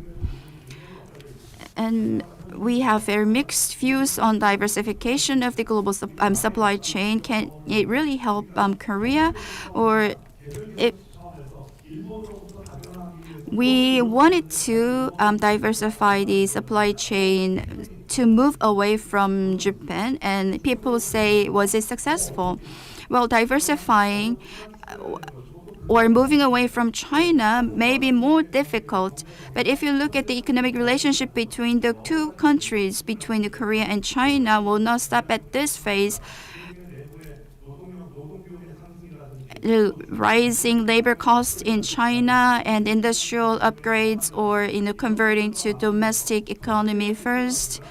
And we have very mixed views on diversification of the global supply chain. Can it really help Korea, or we wanted to diversify the supply chain to move away from Japan, and people say, was it successful? Well, diversifying or moving away from China may be more difficult. But if you look at the economic relationship between the two countries, between Korea and China, will not stop at this phase. The rising labor costs in China and industrial upgrades, or converting to domestic economy first.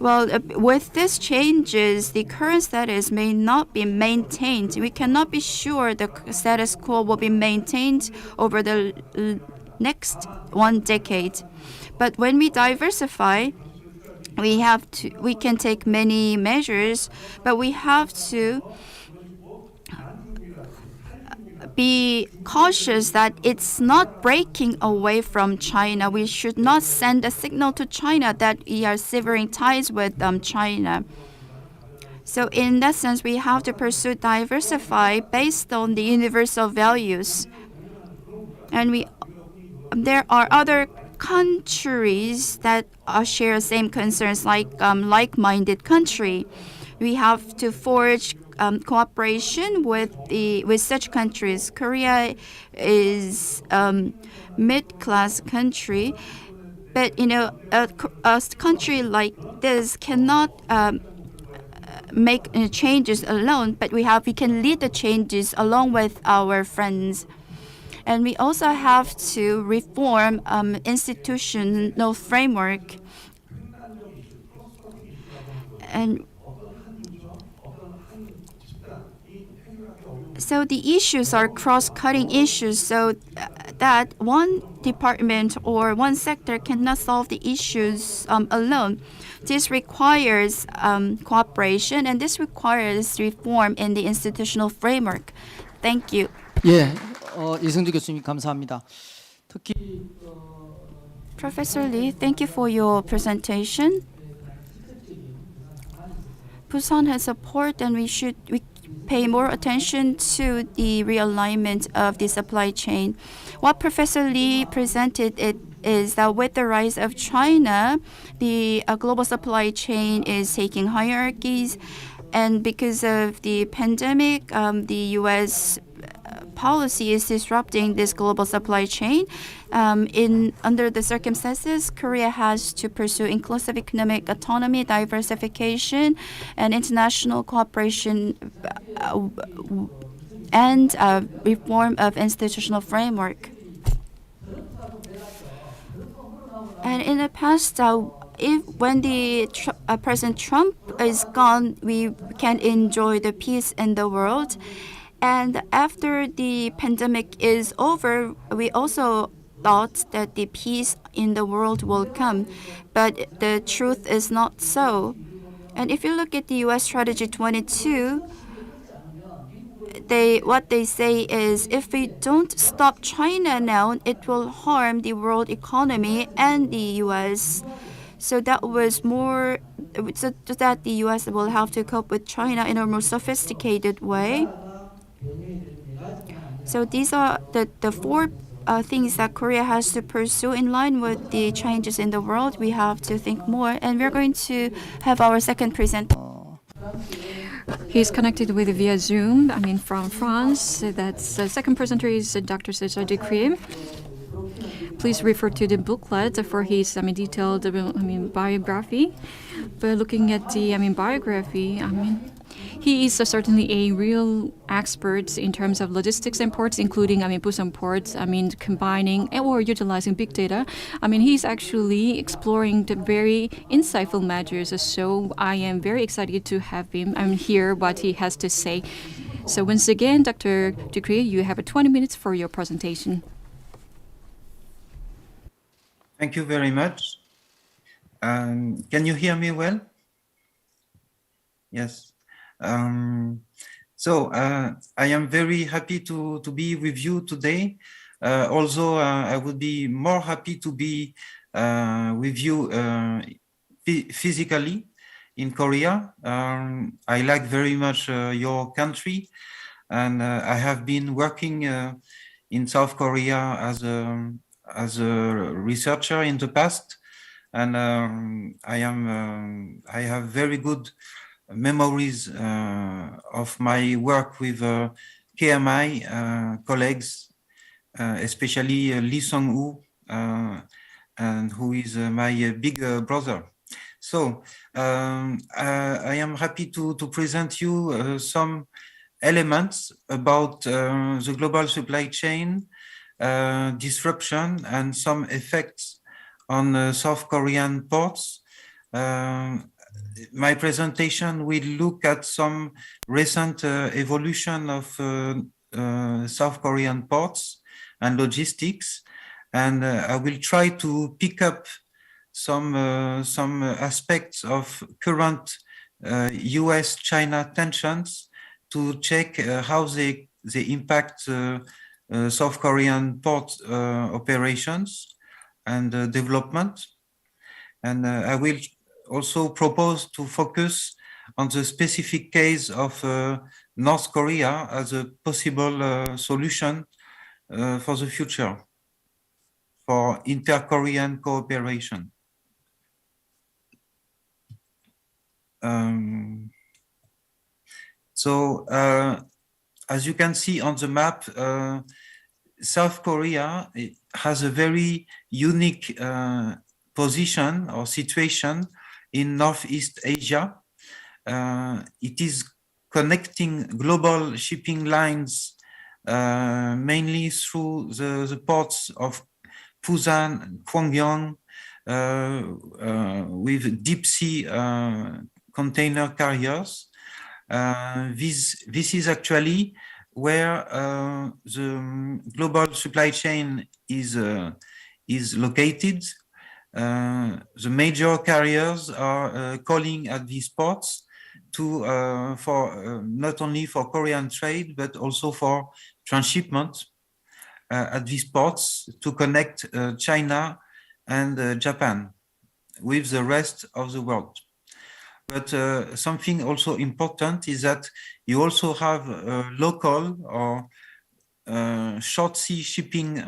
Well, with these changes, the current status may not be maintained. We cannot be sure the status quo will be maintained over the next 1 decade. But when we diversify, we can take many measures, but we have to be cautious that it's not breaking away from China. We should not send a signal to China that we are severing ties with China. So in that sense, we have to pursue diversify based on the universal values. And there are other countries that share same concerns, like like-minded country. we have to forge cooperation with such countries. Korea is mid-class country, but a country like this cannot make changes alone. But we can lead the changes along with our friends. And we also have to reform institutional framework. And so the issues are cross-cutting issues, so that one department or one sector cannot solve the issues alone. This requires cooperation, and this requires reform in the institutional framework. Thank you. 예, 이승주 교수님 감사합니다. 특히 Professor Lee, thank you for your presentation. Busan has support, and we pay more attention to the realignment of the supply chain. What Professor Lee presented is that with the rise of China, the global supply chain is taking hierarchies, and because of the pandemic, the U.S. policy is disrupting this global supply chain. Under the circumstances, Korea has to pursue inclusive economic autonomy, diversification, and international cooperation, and reform of institutional framework. And in the past, when the President Trump is gone, we can enjoy the peace in the world. And after the pandemic is over, we also thought that the peace in the world will come. But the truth is not so. And if you look at the U.S. Strategy 22, what they say is, if we don't stop China now, it will harm the world economy and the U.S. So that was more, so that the U.S. will have to cope with China in a more sophisticated way. So these are the four things that Korea has to pursue in line with the changes in the world. We have to think more, and we're going to have our second presenter. He's connected with via Zoom, from France. That's the second presenter is Dr. Cesar Decree. Please refer to the booklet for his detailed biography. But looking at the biography, he is certainly a real expert in terms of logistics and ports, including Busan ports. Combining or utilizing big data. He's actually exploring the very insightful measures. So I am very excited to have him hear what he has to say. So once again, Dr. Decree, you have 20 minutes for your presentation. Thank you very much. Can you hear me well? Yes. So I am very happy to be with you today. Although I would be more happy to be with you physically in Korea. I like very much your country, and I have been working in South Korea as a researcher in the past, and I have very good memories of my work with KMI colleagues, especially Lee Sung-woo, and who is my big brother. So I am happy to present you some elements about the global supply chain disruption and some effects on South Korean ports. My presentation will look at some recent evolution of South Korean ports and logistics, and I will try to pick up some aspects of current US-China tensions to check how they impact South Korean port operations and development. And I will also propose to focus on the specific case of North Korea as a possible solution for the future for inter-Korean cooperation. So as you can see on the map, South Korea has a very unique position or situation in Northeast Asia. It is connecting global shipping lines mainly through the ports of Busan and Gwangyang with deep sea container carriers. This is actually where the global supply chain is located. The major carriers are calling at these ports to for not only for Korean trade but also for transshipment at these ports to connect China and Japan with the rest of the world. But something also important is that you also have local or short sea shipping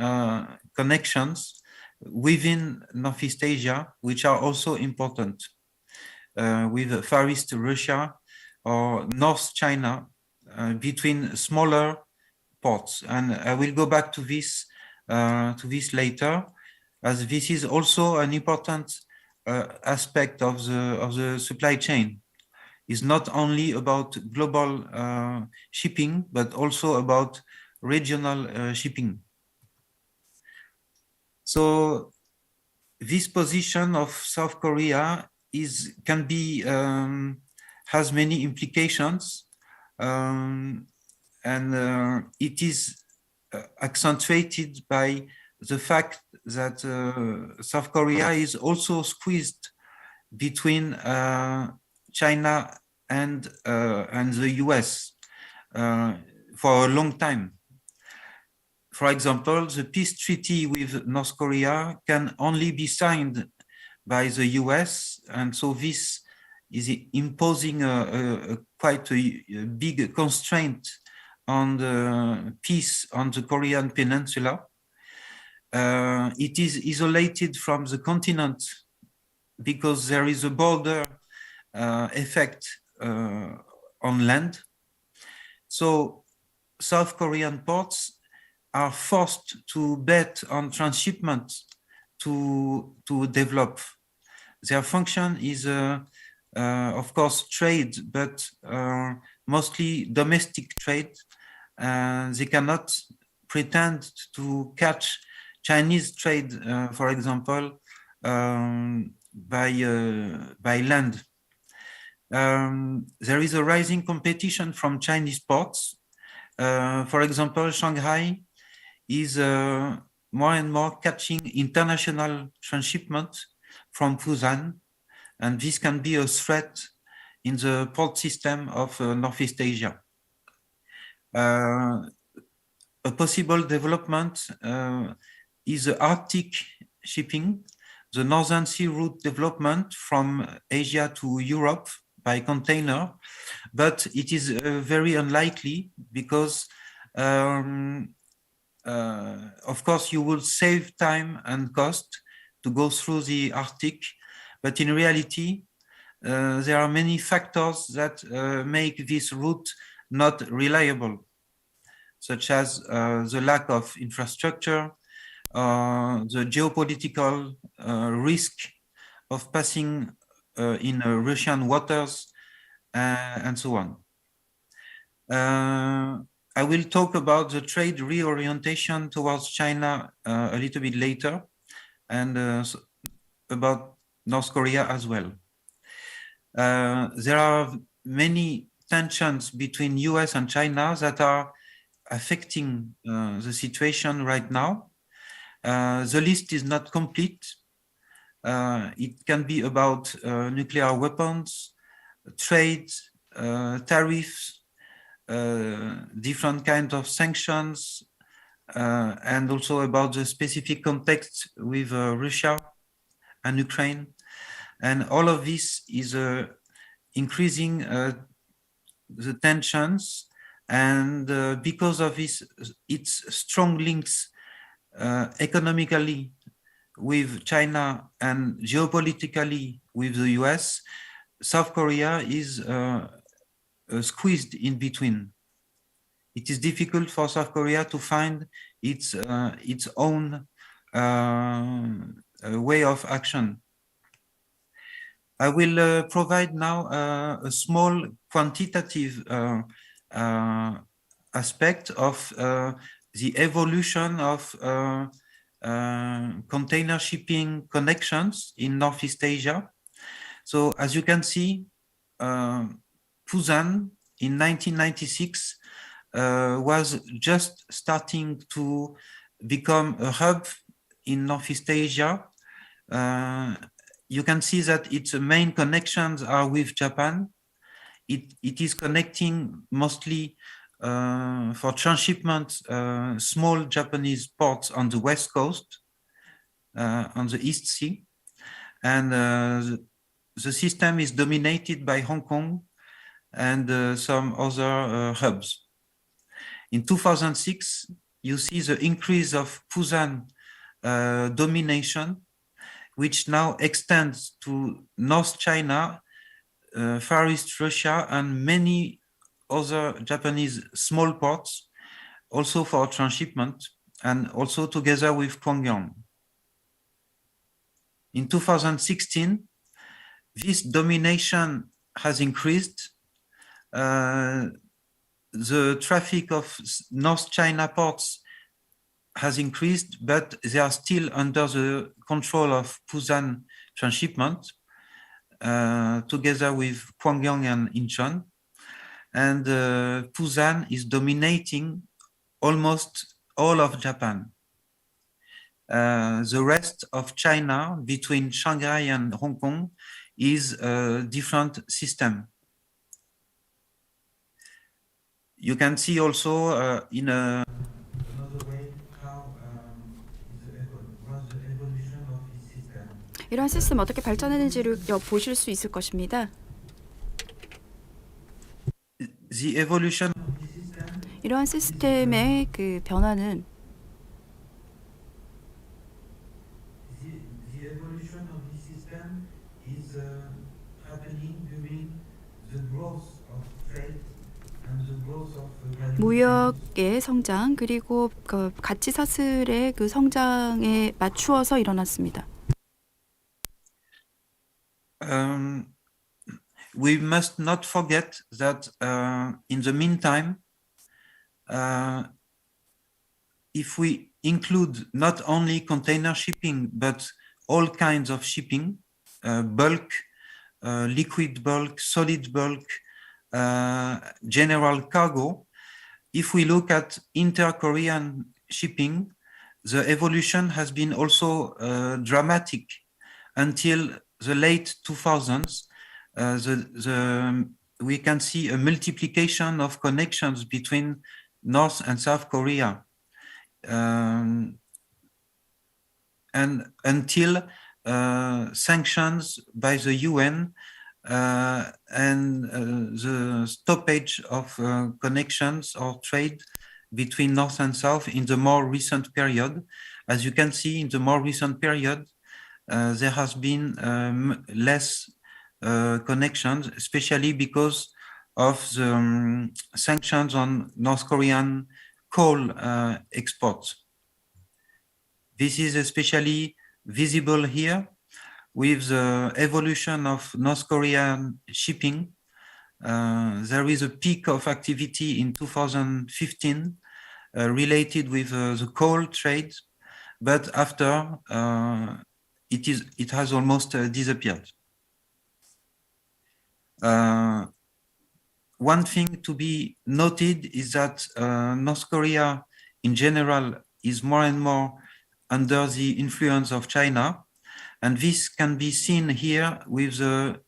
connections within Northeast Asia, which are also important, with Far East Russia or North China between smaller ports. And I will go back to this later, as this is also an important aspect of the supply chain. Is not only about global shipping, but also about regional shipping. So this position of South Korea has many implications, and it is accentuated by the fact that South Korea is also squeezed between China and the US for a long time. For example, the peace treaty with North Korea can only be signed by the US, and so this is imposing quite a big constraint on the peace on the Korean peninsula. It is isolated from the continent because there is a border effect on land. So South Korean ports are forced to bet on transshipment to develop. Their function is, of course, trade, but mostly domestic trade. They cannot pretend to catch Chinese trade, for example, by land. There is a rising competition from Chinese ports. For example, Shanghai is more and more catching international transshipment from Busan, and this can be a threat in the port system of Northeast Asia. A possible development is the Arctic shipping, the Northern Sea route development from Asia to Europe by container, but it is very unlikely because of course you will save time and cost to go through the Arctic, but in reality there are many factors that make this route not reliable, such as the lack of infrastructure, the geopolitical risk of passing in Russian waters, and so on. I will talk about the trade reorientation towards China a little bit later, and about North Korea as well. There are many tensions between US and China that are affecting the situation right now. The list is not complete. It can be about nuclear weapons, trade, tariffs, different kinds of sanctions, and also about the specific context with Russia and Ukraine. And all of this is increasing the tensions, and because of this, its strong links economically with China and geopolitically with the US, South Korea is squeezed in between. It is difficult for South Korea to find its own way of action. I will provide now a small quantitative aspect of the evolution of container shipping connections in Northeast Asia. So as you can see, Busan in 1996 was just starting to become a hub in Northeast Asia. You can see that its main connections are with Japan. It is connecting mostly for transshipment small Japanese ports on the west coast, on the East Sea. And the system is dominated by Hong Kong and some other hubs. In 2006, you see the increase of Busan domination, which now extends to North China, Far East Russia, and many other Japanese small ports, also for transshipment, and also together with Pyongyang. In 2016, this domination has increased. The traffic of North China ports has increased, but they are still under the control of Busan transshipment, together with Pyongyang and Incheon. And Busan is dominating almost all of Japan. The rest of China, between Shanghai and Hong Kong, is a different system. You can see also in another way how the evolution of this system. 이러한 시스템 어떻게 발전했는지를 보실 수 있을 것입니다. The evolution of this system. 이러한 시스템의 그 변화는 The evolution of this system is happening during the growth of trade. 무역의 성장 그리고 그 가치 사슬의 그 성장에 맞추어서 일어났습니다. We must not forget that in the meantime, if we include not only container shipping but all kinds of shipping, bulk, liquid bulk, solid bulk, general cargo, if we look at inter-Korean shipping, the evolution has been also dramatic until the late 2000s. We can see a multiplication of connections between North and South Korea. And until sanctions by the UN and the stoppage of connections or trade between North and South in the more recent period. As you can see, in the more recent period, there has been less connections, especially because of the sanctions on North Korean coal exports. This is especially visible here with the evolution of North Korean shipping. There is a peak of activity in 2015 related with the coal trade, but after it has almost disappeared. One thing to be noted is that North Korea in general is more and more under the influence of China. And this can be seen here with the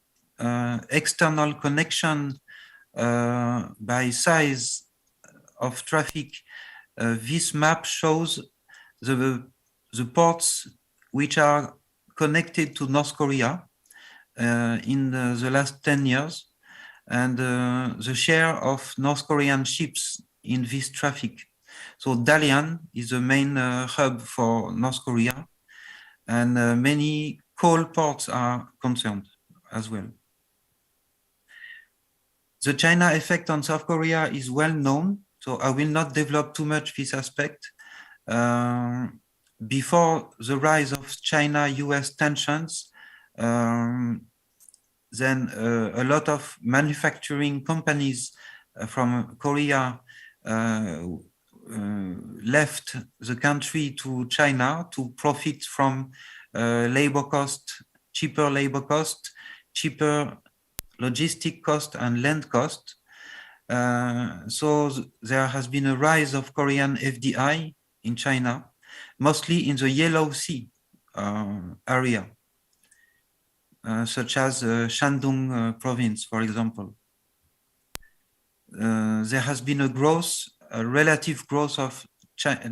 external connection by size of traffic. This map shows the ports which are connected to North Korea in the last 10 years, and the share of North Korean ships in this traffic. So Dalian is the main hub for North Korea, and many coal ports are concerned as well. The China effect on South Korea is well known, so I will not develop too much this aspect. Before the rise of China-US tensions, then a lot of manufacturing companies from Korea left the country to China to profit from labor cost, cheaper labor cost, cheaper logistic cost and land cost. So there has been a rise of Korean FDI in China, mostly in the Yellow Sea area, such as Shandong province, for example. There has been a relative growth of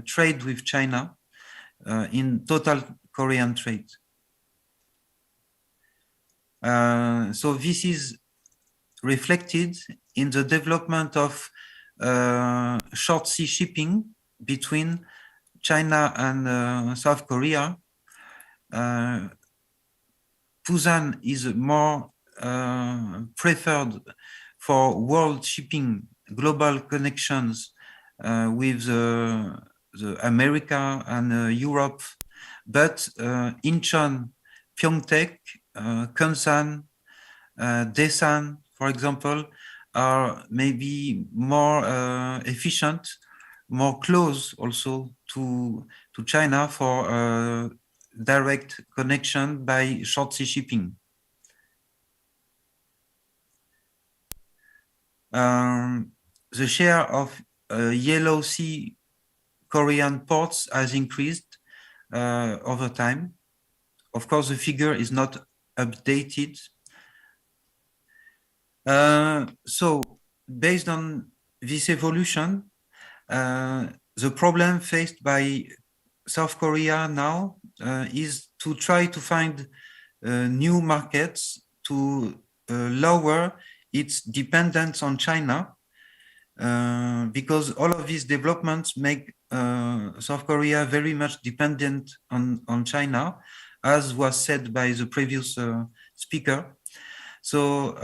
trade with China in total Korean trade. So this is reflected in the development of short sea shipping between China and South Korea. Busan is more preferred for world shipping, global connections with the America and Europe, but Incheon, Pyeongtaek, Kunsan, Daesan, for example, are maybe more efficient, more close also to China for direct connection by short sea shipping. The share of Yellow Sea Korean ports has increased over time. Of course, the figure is not updated. So based on this evolution, the problem faced by South Korea now is to try to find new markets to lower its dependence on China, because all of these developments make South Korea very much dependent on China, as was said by the previous speaker. So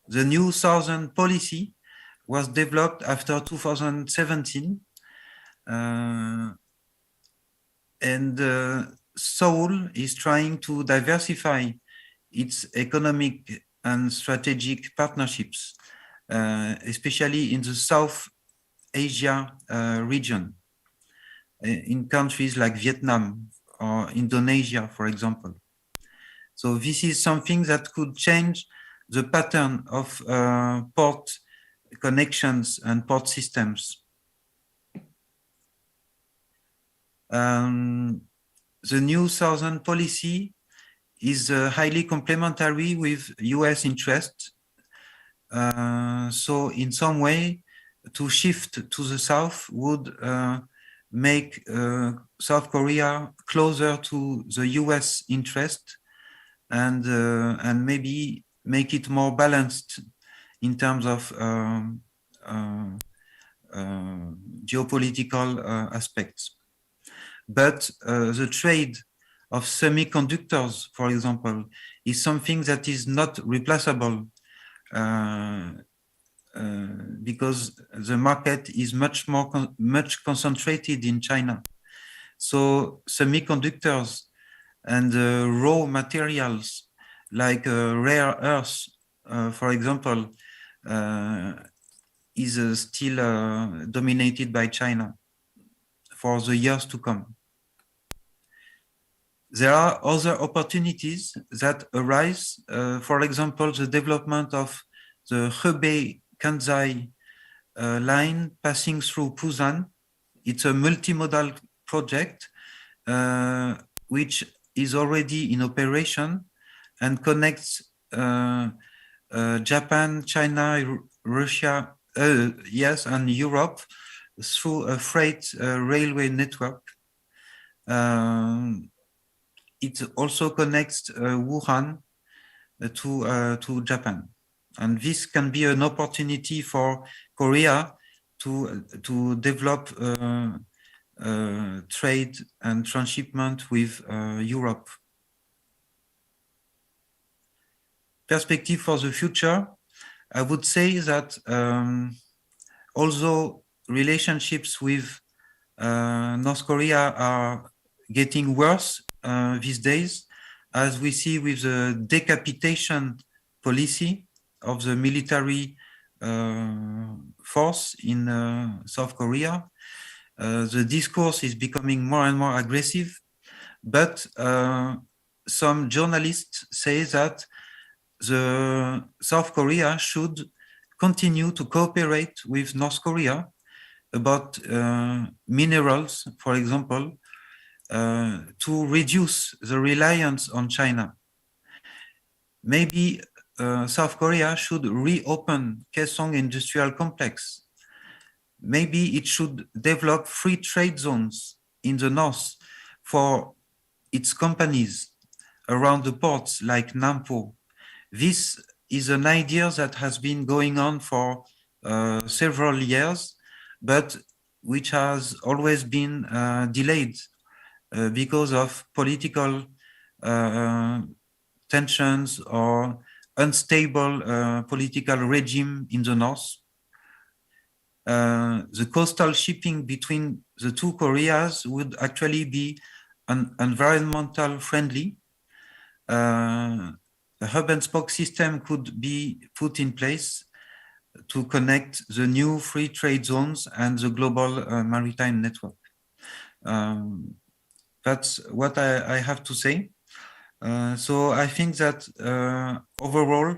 the new Southern policy was developed after 2017, and Seoul is trying to diversify its economic and strategic partnerships, especially in the South Asia region, in countries like Vietnam or Indonesia, for example. So this is something that could change the pattern of port connections and port systems. The new Southern policy is highly complementary with US interests. So in some way, to shift to the South would make South Korea closer to the US interest, and maybe make it more balanced in terms of geopolitical aspects. But the trade of semiconductors, for example, is something that is not replaceable because the market is much concentrated in China. So semiconductors and raw materials like rare earths, for example, is still dominated by China for the years to come. There are other opportunities that arise, for example, the development of the Hebei-Kansai line passing through Busan. It's a multimodal project which is already in operation and connects Japan, China, Russia, yes, and Europe through a freight railway network. It also connects Wuhan to Japan. And this can be an opportunity for Korea to develop trade and transshipment with Europe. Perspective for the future. I would say that although relationships with North Korea are getting worse these days, as we see with the decapitation policy of the military force in South Korea, the discourse is becoming more and more aggressive. But some journalists say that the South Korea should continue to cooperate with North Korea about minerals, for example, to reduce the reliance on China. Maybe South Korea should reopen Kaesong Industrial Complex. Maybe it should develop free trade zones in the north for its companies around the ports like Nampo. This is an idea that has been going on for several years, but which has always been delayed because of political tensions or unstable political regime in the north. The coastal shipping between the two Koreas would actually be environmental friendly. A hub and spoke system could be put in place to connect the new free trade zones and the global maritime network. That's what I have to say. So I think that overall,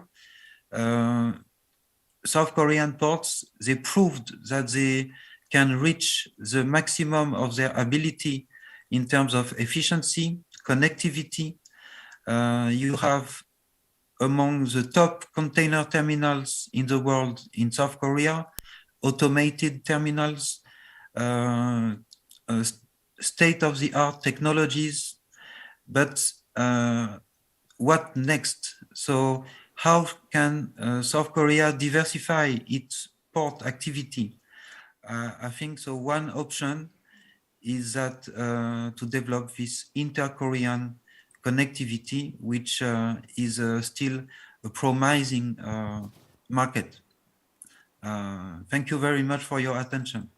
South Korean ports, they proved that they can reach the maximum of their ability in terms of efficiency, connectivity. You have among the top container terminals in the world in South Korea, automated terminals, state-of-the-art technologies, but what next? So how can South Korea diversify its port activity? I think so one option is that to develop this inter-Korean connectivity, which is still a promising market. Thank you very much for your attention.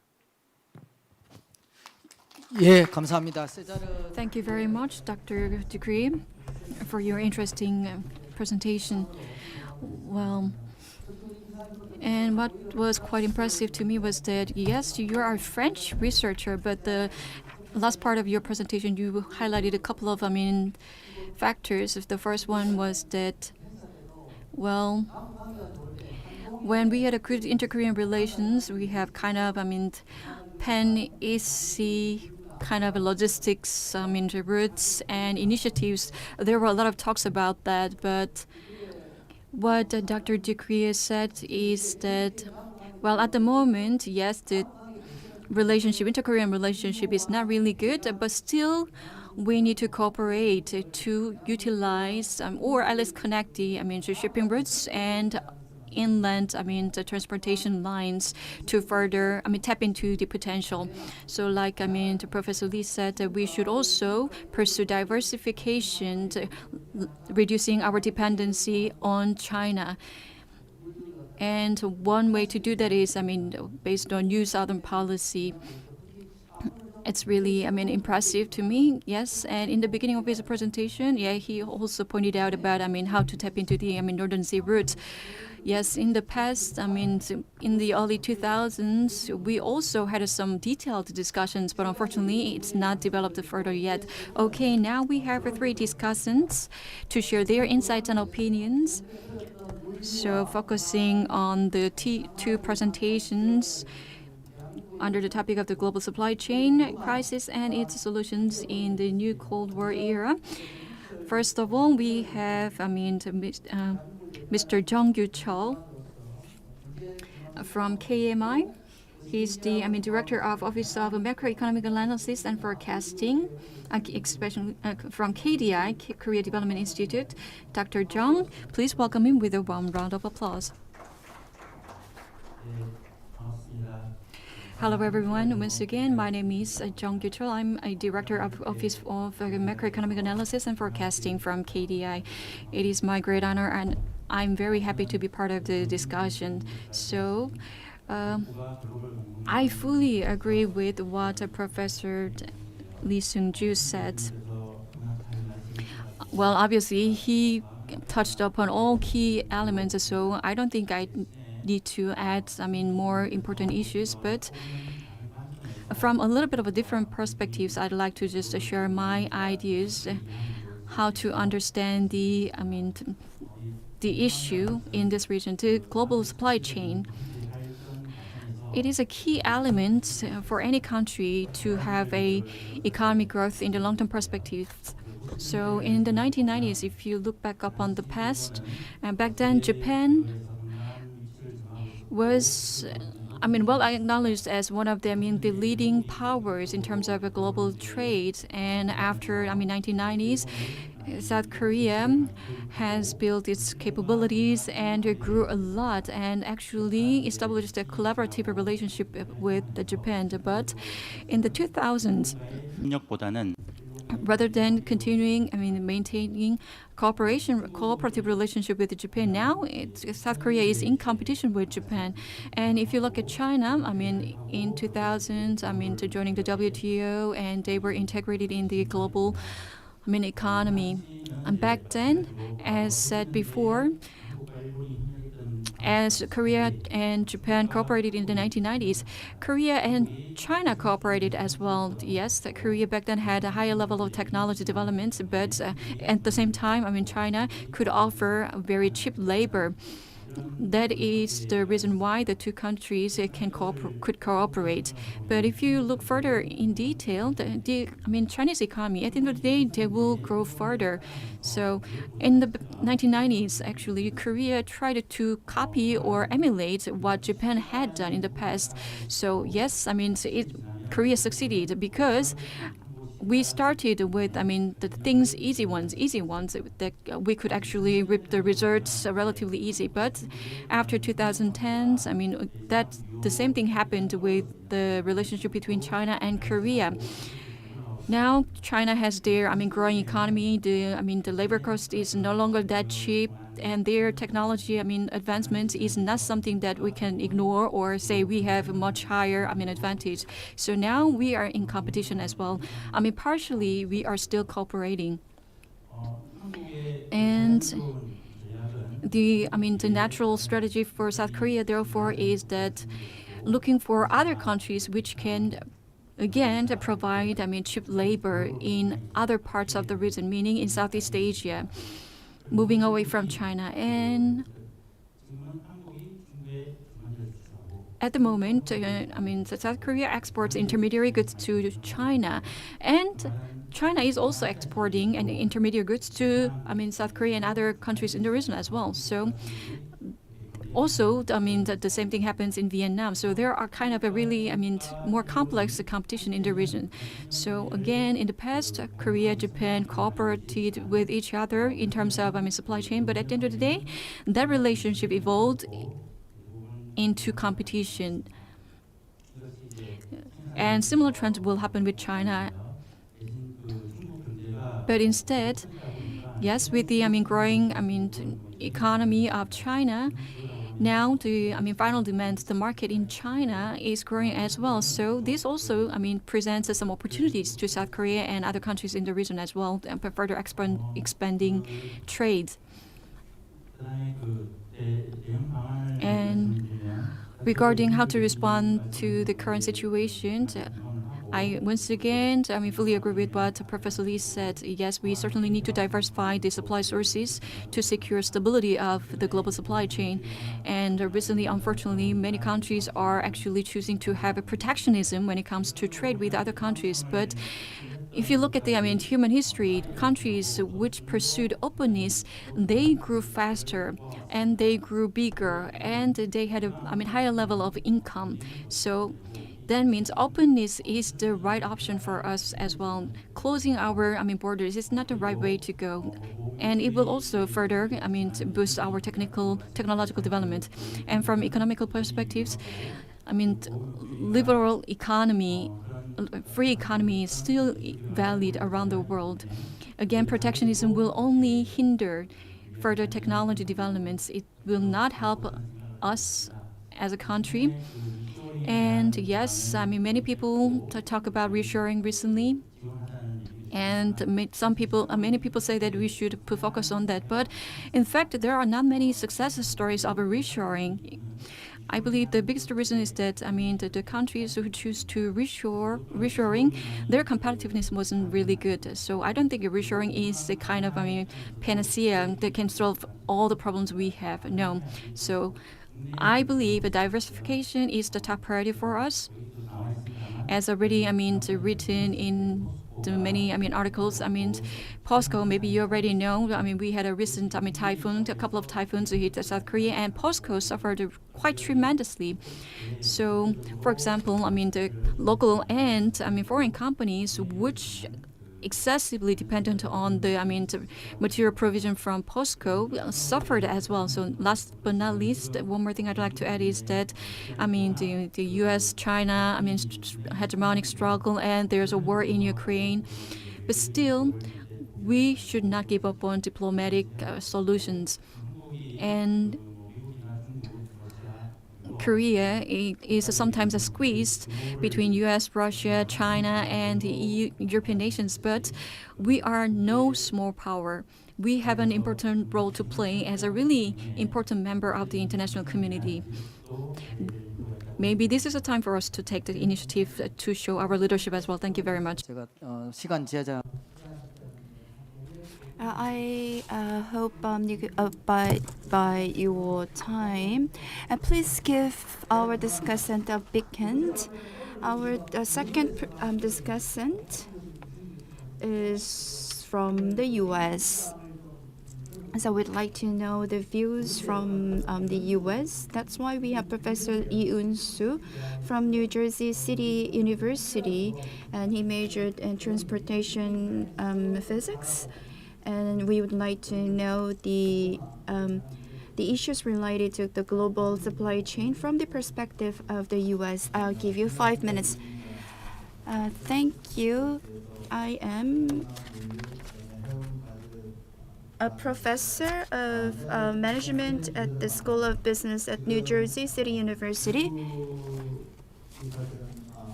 예, 감사합니다. Thank you very much, Dr. Degree, for your interesting presentation. Well, and what was quite impressive to me was that, yes, you are a French researcher, but the last part of your presentation, you highlighted a couple of, factors. The first one was that, well, when we had a good inter-Korean relations, we have kind of, pan-AC kind of logistics, routes and initiatives. There were a lot of talks about that, but what Dr. Degree said is that, well, at the moment, yes, the relationship, inter-Korean relationship is not really good, but still we need to cooperate to utilize or at least connect the shipping routes and inland the transportation lines to further tap into the potential. So like Professor Lee said, we should also pursue diversification, reducing our dependency on China. And one way to do that is based on New Southern policy. It's really, impressive to me, yes. And in the beginning of his presentation, he also pointed out about, how to tap into the, Northern Sea route. Yes, in the past, in the early 2000s, we also had some detailed discussions, but unfortunately, it's not developed further yet. Okay, now we have 3 discussants to share their insights and opinions. So focusing on the T2 presentations, under the topic of the global supply chain crisis and its solutions in the new Cold War era. First of all, we have Mr. Jung-Chul from KMI. He's the Director of Office of Macroeconomic Analysis and Forecasting, especially from KDI, Korea Development Institute. Dr. Jung, please welcome him with a warm round of applause. Hello everyone, once again, my name is Jung-Chul. I'm a Director of Office of Macroeconomic Analysis and Forecasting from KDI. It is my great honor and I'm very happy to be part of the discussion. So I fully agree with what Professor Lee Seung-ju said. Well, obviously, he touched upon all key elements, so I don't think I need to add, more important issues. But from a little bit of a different perspectives, I'd like to just share my ideas, how to understand the issue in this region, the global supply chain. It is a key element for any country to have a economic growth in the long-term perspective. So in the 1990s, if you look back up on the past, back then Japan was, well acknowledged as one of the leading powers in terms of global trade. And after 1990s, South Korea has built its capabilities and it grew a lot and actually established a collaborative relationship with Japan. But in the 2000s, rather than continuing, maintaining cooperative relationship with Japan, now South Korea is in competition with Japan. And if you look at China, in 2000, to joining the WTO, and they were integrated in the global economy. And back then, as said before, as Korea and Japan cooperated in the 1990s, Korea and China cooperated as well. Yes, Korea back then had a higher level of technology development, but at the same time, China could offer very cheap labor. That is the reason why the two countries could cooperate. But if you look further in detail, the Chinese economy, at the end of the day, they will grow further. So in the 1990s, actually, Korea tried to copy or emulate what Japan had done in the past. So yes, Korea succeeded because we started with, the things, easy ones that we could actually reap the results relatively easy. But after 2010s, that the same thing happened with the relationship between China and Korea. Now China has their, growing economy. The labor cost is no longer that cheap, and their technology, advancement is not something that we can ignore or say we have a much higher, advantage. So now we are in competition as well. Partially we are still cooperating. And the natural strategy for South Korea, therefore, is that looking for other countries which can again to provide cheap labor in other parts of the region, meaning in Southeast Asia, moving away from China. And at the moment, South Korea exports intermediary goods to China, and China is also exporting and intermediary goods to South Korea and other countries in the region as well. So also, the same thing happens in Vietnam. So there are kind of a really, more complex competition in the region. So again, in the past, Korea, Japan cooperated with each other in terms of, supply chain. But at the end of the day, that relationship evolved into competition. And similar trends will happen with China. But instead, yes, with the, growing, economy of China, now the final demand, the market in China is growing as well. So this also presents some opportunities to South Korea and other countries in the region as well, and further expanding trade. And regarding how to respond to the current situation, I once again fully agree with what Professor Lee said. Yes, we certainly need to diversify the supply sources to secure stability of the global supply chain. And recently, unfortunately, many countries are actually choosing to have a protectionism when it comes to trade with other countries. But if you look at the human history, countries which pursued openness, they grew faster and they grew bigger and they had a higher level of income. So that means openness is the right option for us as well. Closing our borders is not the right way to go, and it will also further boost our technological development. And from economical perspectives, liberal economy, free economy is still valid around the world. Again, protectionism will only hinder further technology developments. It will not help us as a country. And yes, I mean, many people talk about reshoring recently. And many people say that we should put focus on that. But in fact, there are not many success stories of a reshoring. I believe the biggest reason is that, I mean, the countries who choose to reshoring, their competitiveness wasn't really good. So I don't think reshoring is the kind of, I mean, panacea that can solve all the problems we have. No. So I believe diversification is the top priority for us. As already, I mean, written in the many, I mean, articles. I mean, POSCO, maybe you already know. I mean, we had a recent, I mean, typhoon, a couple of typhoons hit South Korea, and POSCO suffered quite tremendously. So, for example, I mean, the local and, I mean, foreign companies which excessively dependent on the, I mean, the material provision from POSCO suffered as well. So last but not least, one more thing I'd like to add is that, I mean, the U.S., China, I mean, hegemonic struggle, and there's a war in Ukraine. But still, we should not give up on diplomatic solutions. And Korea is sometimes squeezed between U.S., Russia, China, and the EU, European nations, but we are no small power. We have an important role to play as a really important member of the international community. Maybe this is a time for us to take the initiative to show our leadership as well. Thank you very much. 시간 제한. I hope you could by your time. Please give our discussant a big hand. Our second discussant is from the U.S. So we'd like to know the views from the U.S. That's why we have Professor Lee-Un-soo from New Jersey City University, and he majored in transportation physics. And we would like to know the issues related to the global supply chain from the perspective of the U.S. I'll give you 5 minutes. Thank you. I am a professor of management at the School of Business at New Jersey City University.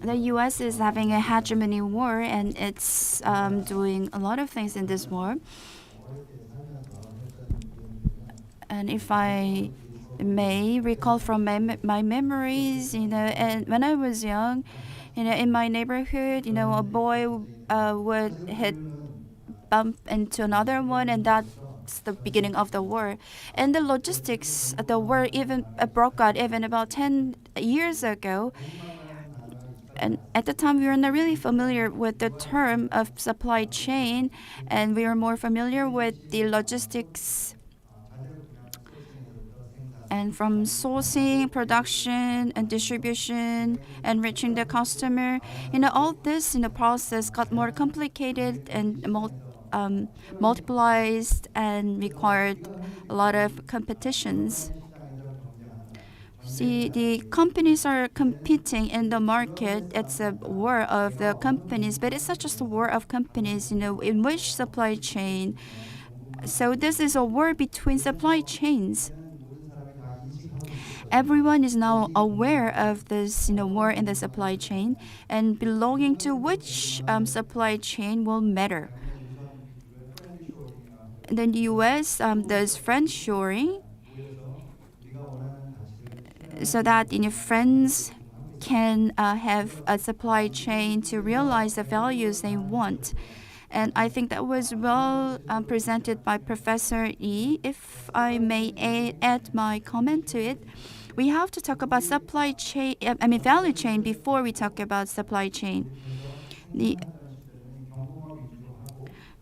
The U.S. is having a hegemony war, and it's doing a lot of things in this war. And if I may recall from my memories, and when I was young, in my neighborhood, a boy would bump into another one, and that's the beginning of the war. And the logistics, the war even broke out even about 10 years ago. And at the time, we were not really familiar with the term of supply chain, and we were more familiar with the logistics. And from sourcing, production, and distribution, and reaching the customer, all this in the process got more complicated and multiplied and required a lot of competitions. See, the companies are competing in the market. It's a war of the companies, but it's not just a war of companies, in which supply chain. So this is a war between supply chains. Everyone is now aware of this, war in the supply chain, and belonging to which supply chain will matter. Then the U.S. does friendshoring, so that friends can have a supply chain to realize the values they want. And I think that was well presented by Professor Lee. If I may add my comment to it, we have to talk about supply chain, value chain before we talk about supply chain.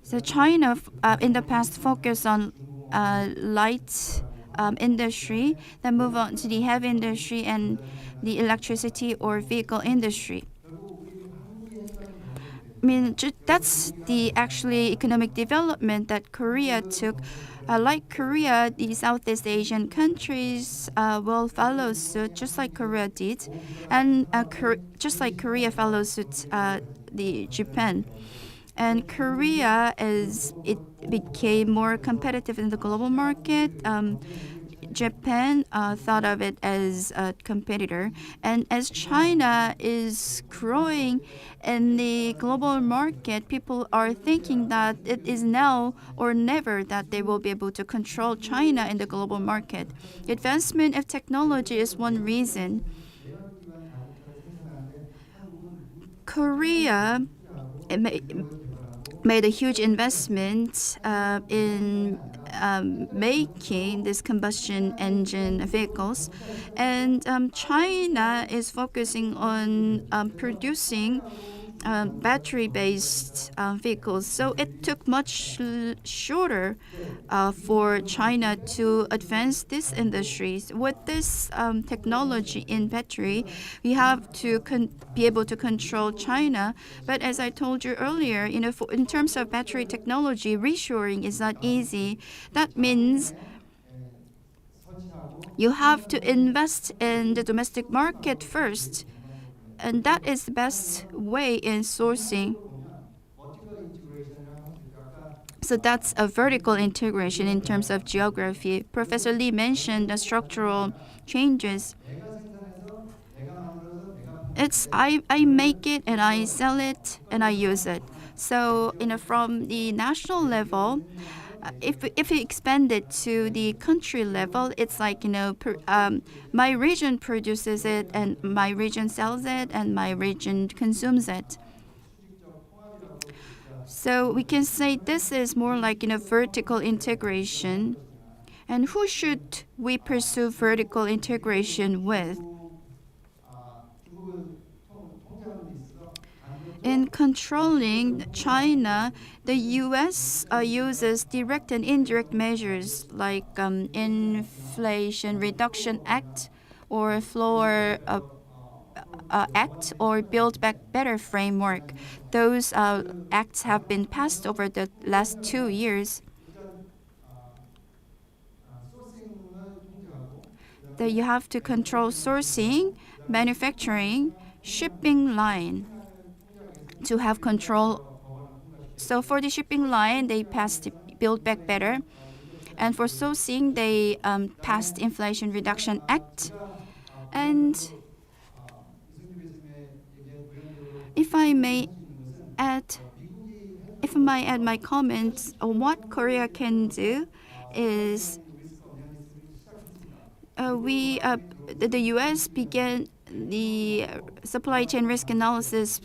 So China in the past focused on light industry, then move on to the heavy industry and the electricity or vehicle industry. That's the actually economic development that Korea took. Like Korea, the Southeast Asian countries will follow suit, just like Korea did, and just like Korea follows suit the Japan. And Korea, as it became more competitive in the global market, Japan thought of it as a competitor. And as China is growing in the global market, people are thinking that it is now or never that they will be able to control China in the global market. Advancement of technology is one reason. Korea made a huge investment in making these combustion engine vehicles, and China is focusing on producing battery-based vehicles. So it took much shorter for China to advance these industries. With this technology in battery, we have to be able to control China. But as I told you earlier, in terms of battery technology, reshoring is not easy. That means you have to invest in the domestic market first. And that is the best way in sourcing. So that's a vertical integration in terms of geography. Professor Lee mentioned the structural changes. It's I make it and I sell it and I use it. So from the national level, if we expand it to the country level, it's like my region produces it and my region sells it and my region consumes it. So we can say this is more like vertical integration. And who should we pursue vertical integration with? In controlling China, the U.S. uses direct and indirect measures like Inflation Reduction Act or Floor Act or Build Back Better framework. Those acts have been passed over the last 2 years. That you have to control sourcing, manufacturing, shipping line to have control. So for the shipping line, they passed Build Back Better. And for sourcing, they passed Inflation Reduction Act. And if I may add my comments, what Korea can do is the U.S. began the supply chain risk analysis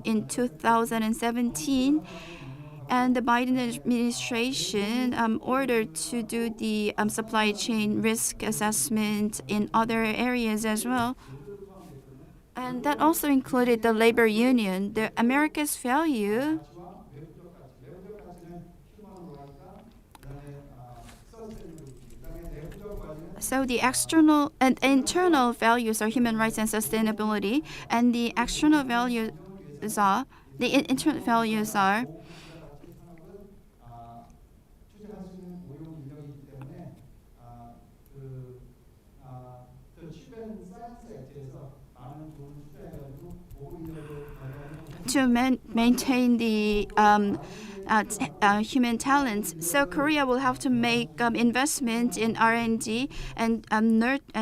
in 2017, and the Biden administration ordered to do the supply chain risk assessment in other areas as well. And that also included the labor union. The America's value So the external and internal values are human rights and sustainability, and the external values are internal values are to maintain the human talents. So Korea will have to make investment in R&D and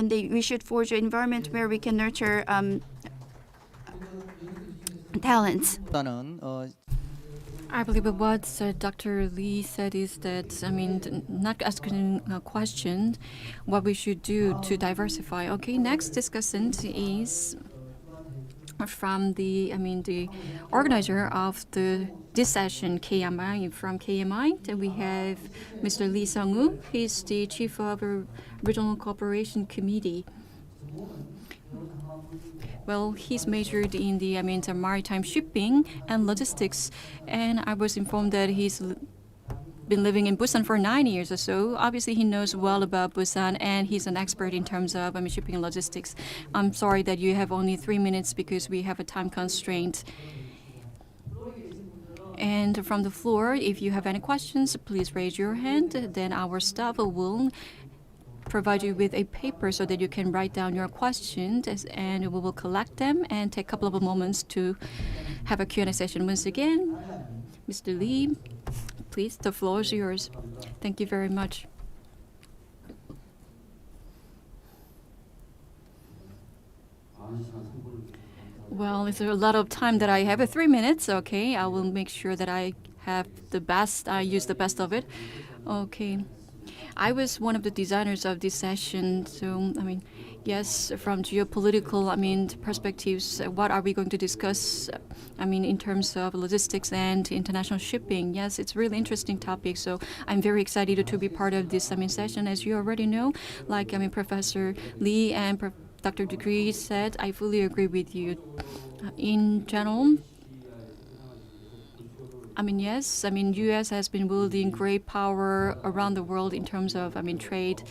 we should forge an environment where we can nurture talents. I believe what Dr. Lee said is that, not asking a question, what we should do to diversify. Okay, next discussant is from the organizer of this session, KMI. From KMI, then we have Mr. Lee Sung-woo. He's the chief of a regional cooperation committee. Well, he's majored in the maritime shipping and logistics, and I was informed that he's been living in Busan for 9 years or so. Obviously, he knows well about Busan, and he's an expert in terms of shipping and logistics. I'm sorry that you have only 3 minutes because we have a time constraint. And from the floor, if you have any questions, please raise your hand. Then our staff will provide you with a paper so that you can write down your questions, and we will collect them and take a couple of moments to have a Q&A session. Once again, Mr. Lee, please, the floor is yours. Thank you very much. Well, it's a lot of time that I have. 3 minutes, okay. I will make sure that I have the best, I use the best of it. Okay. I was one of the designers of this session, so, yes, from geopolitical, perspectives, what are we going to discuss, in terms of logistics and international shipping? Yes, it's a really interesting topic, so I'm very excited to be part of this, session. As you already know, Professor Lee and Dr. Degree said, I fully agree with you. In general, yes, U.S. has been wielding great power around the world in terms of, trade.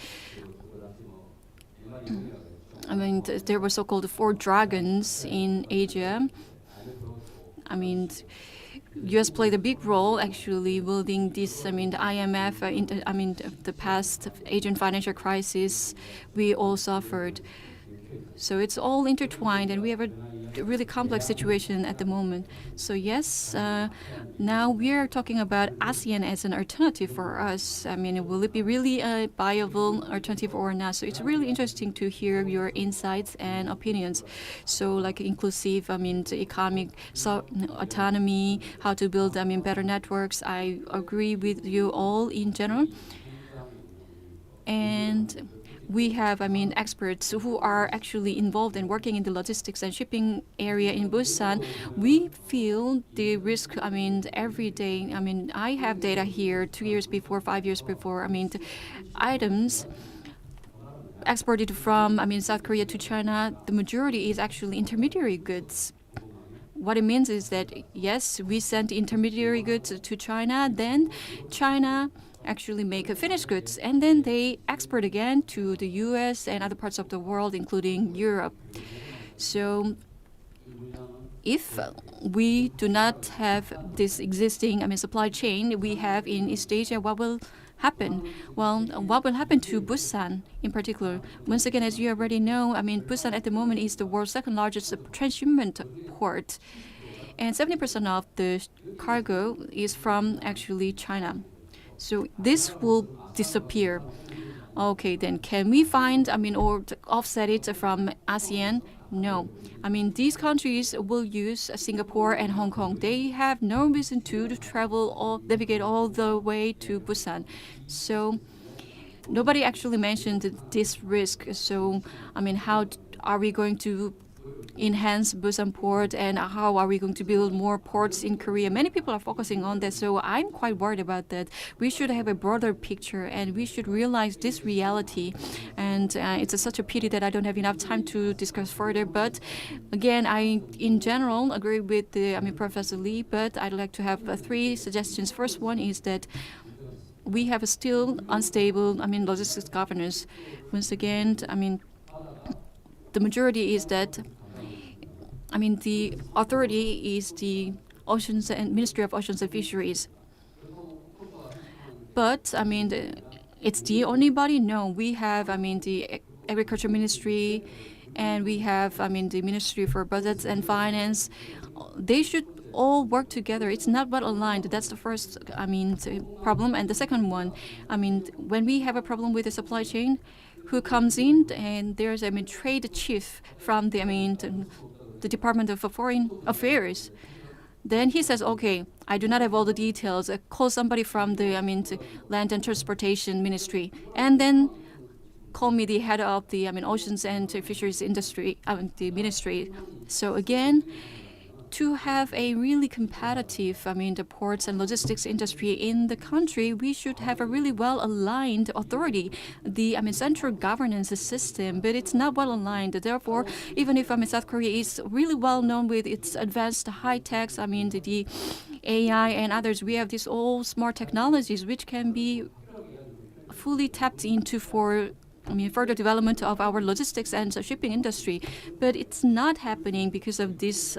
There were so-called four dragons in Asia. U.S. played a big role actually wielding this. The IMF, the past Asian financial crisis, we all suffered. So it's all intertwined, and we have a really complex situation at the moment. So yes, now we are talking about ASEAN as an alternative for us. Will it be really a viable alternative or not? So it's really interesting to hear your insights and opinions. So like inclusive, the economic autonomy, how to build, better networks. I agree with you all in general. And we have, experts who are actually involved in working in the logistics and shipping area in Busan. We feel the risk, every day. I have data here 2 years before, 5 years before. The items exported from, South Korea to China, the majority is actually intermediary goods. What it means is that, yes, we send intermediary goods to China, then China actually make finished goods, and then they export again to the U.S. and other parts of the world, including Europe. So if we do not have this existing supply chain we have in East Asia, what will happen? Well, what will happen to Busan in particular? Once again, as you already know, Busan at the moment is the world's second largest transshipment port, and 70% of the cargo is from actually China. So this will disappear. Okay, then can we find, or offset it from ASEAN? No. These countries will use Singapore and Hong Kong. They have no reason to travel or navigate all the way to Busan. So nobody actually mentioned this risk. So, how are we going to enhance Busan port, and how are we going to build more ports in Korea? Many people are focusing on that, so I'm quite worried about that. We should have a broader picture, and we should realize this reality. And it's such a pity that I don't have enough time to discuss further. But again, I, in general, agree with the, Professor Lee, but I'd like to have 3 suggestions. First one is that we have a still unstable, logistics governance. Once again, the majority is that the authority is the Oceans and Ministry of Oceans and Fisheries. But it's the only body. No, we have the Agriculture Ministry, and we have the Ministry for Budgets and Finance. They should all work together. It's not well aligned. That's the first problem. And the second one, when we have a problem with the supply chain, who comes in, and there's trade chief from the Department of Foreign Affairs. Then he says, okay, I do not have all the details. Call somebody from the Land and Transportation Ministry, and then call me the head of the Oceans and Fisheries Industry, the ministry. So again, to have a really competitive, the ports and logistics industry in the country, we should have a really well-aligned authority, the central governance system, but it's not well-aligned. Therefore, even if South Korea is really well-known with its advanced high-tech, the AI and others, we have these all smart technologies which can be fully tapped into for further development of our logistics and shipping industry. But it's not happening because of this,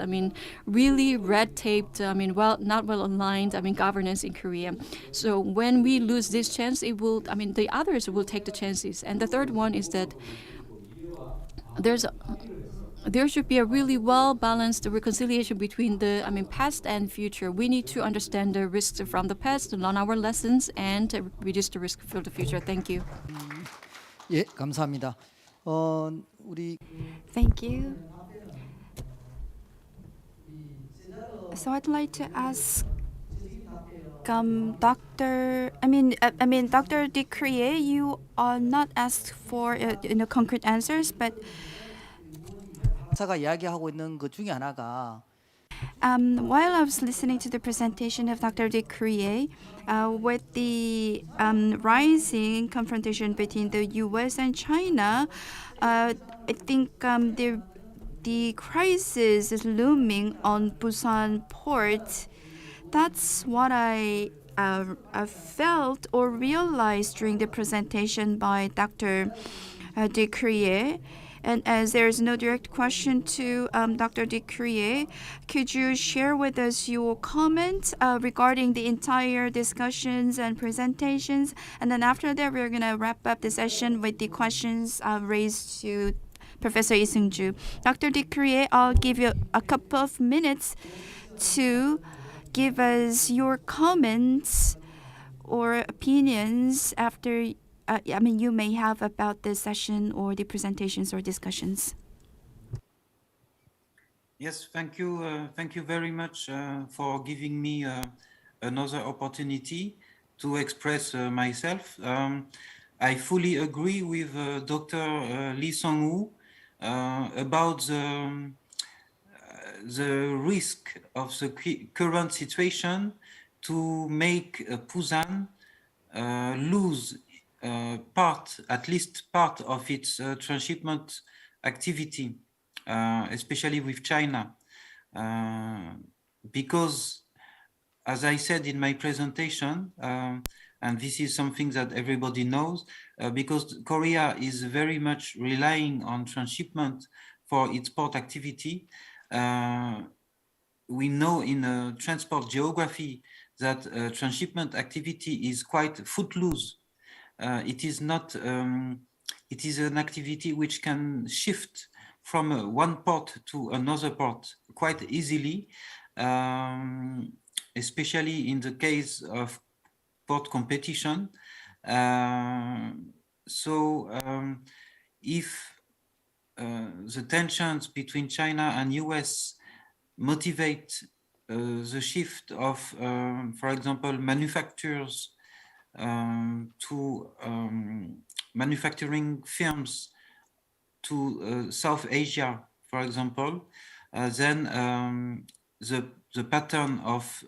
really red-taped, not well-aligned, governance in Korea. So when we lose this chance, it will, the others will take the chances. And the third one is that there's there should be a really well-balanced reconciliation between the, past and future. We need to understand the risks from the past, learn our lessons, and reduce the risk for the future. Thank you. 예, 감사합니다. 우리 Thank you. So I'd like to ask Dr. Dr. Decrie, you are not asked for concrete answers, but 사가 이야기하고 있는 것 중에 하나가 while I was listening to the presentation of Dr. Decrie, with the rising confrontation between the U.S. and China, I think the crisis is looming on Busan port. That's what I felt or realized during the presentation by Dr. Decrie. And as there is no direct question to Dr. Decrie, could you share with us your comments regarding the entire discussions and presentations? And then after that, we're going to wrap up the session with the questions raised to Professor Lee Seung-ju. Dr. Decrie, I'll give you a couple of minutes to give us your comments or opinions after you may have about the session or the presentations or discussions. Yes, thank you. Thank you very much for giving me another opportunity to express myself. I fully agree with Dr. Lee Seung-woo about the risk of the current situation to make Busan lose at least part of its transshipment activity, especially with China, because, as I said in my presentation, and this is something that everybody knows, because Korea is very much relying on transshipment for its port activity. We know in transport geography that transshipment activity is quite footloose. It is not. It is an activity which can shift from one port to another port quite easily, especially in the case of port competition. If the tensions between China and US motivate the shift of, for example, manufacturers to manufacturing firms to South Asia, for example, then the pattern of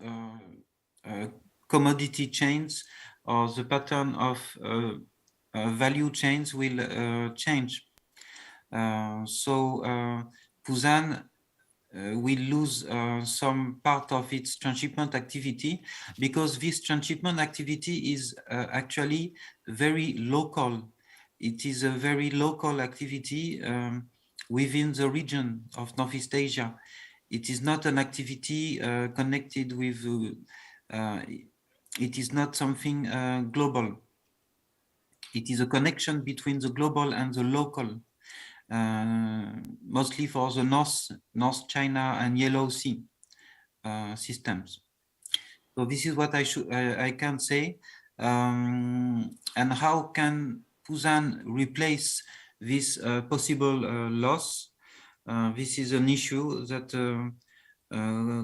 commodity chains or the pattern of value chains will change. Busan will lose some part of its transshipment activity because this transshipment activity is actually very local. It is a very local activity within the region of Northeast Asia. It is not an activity connected with, it is not something global. It is a connection between the global and the local. Mostly for the North China and Yellow Sea systems. So this is what I can say. And how can Busan replace this possible loss? This is an issue that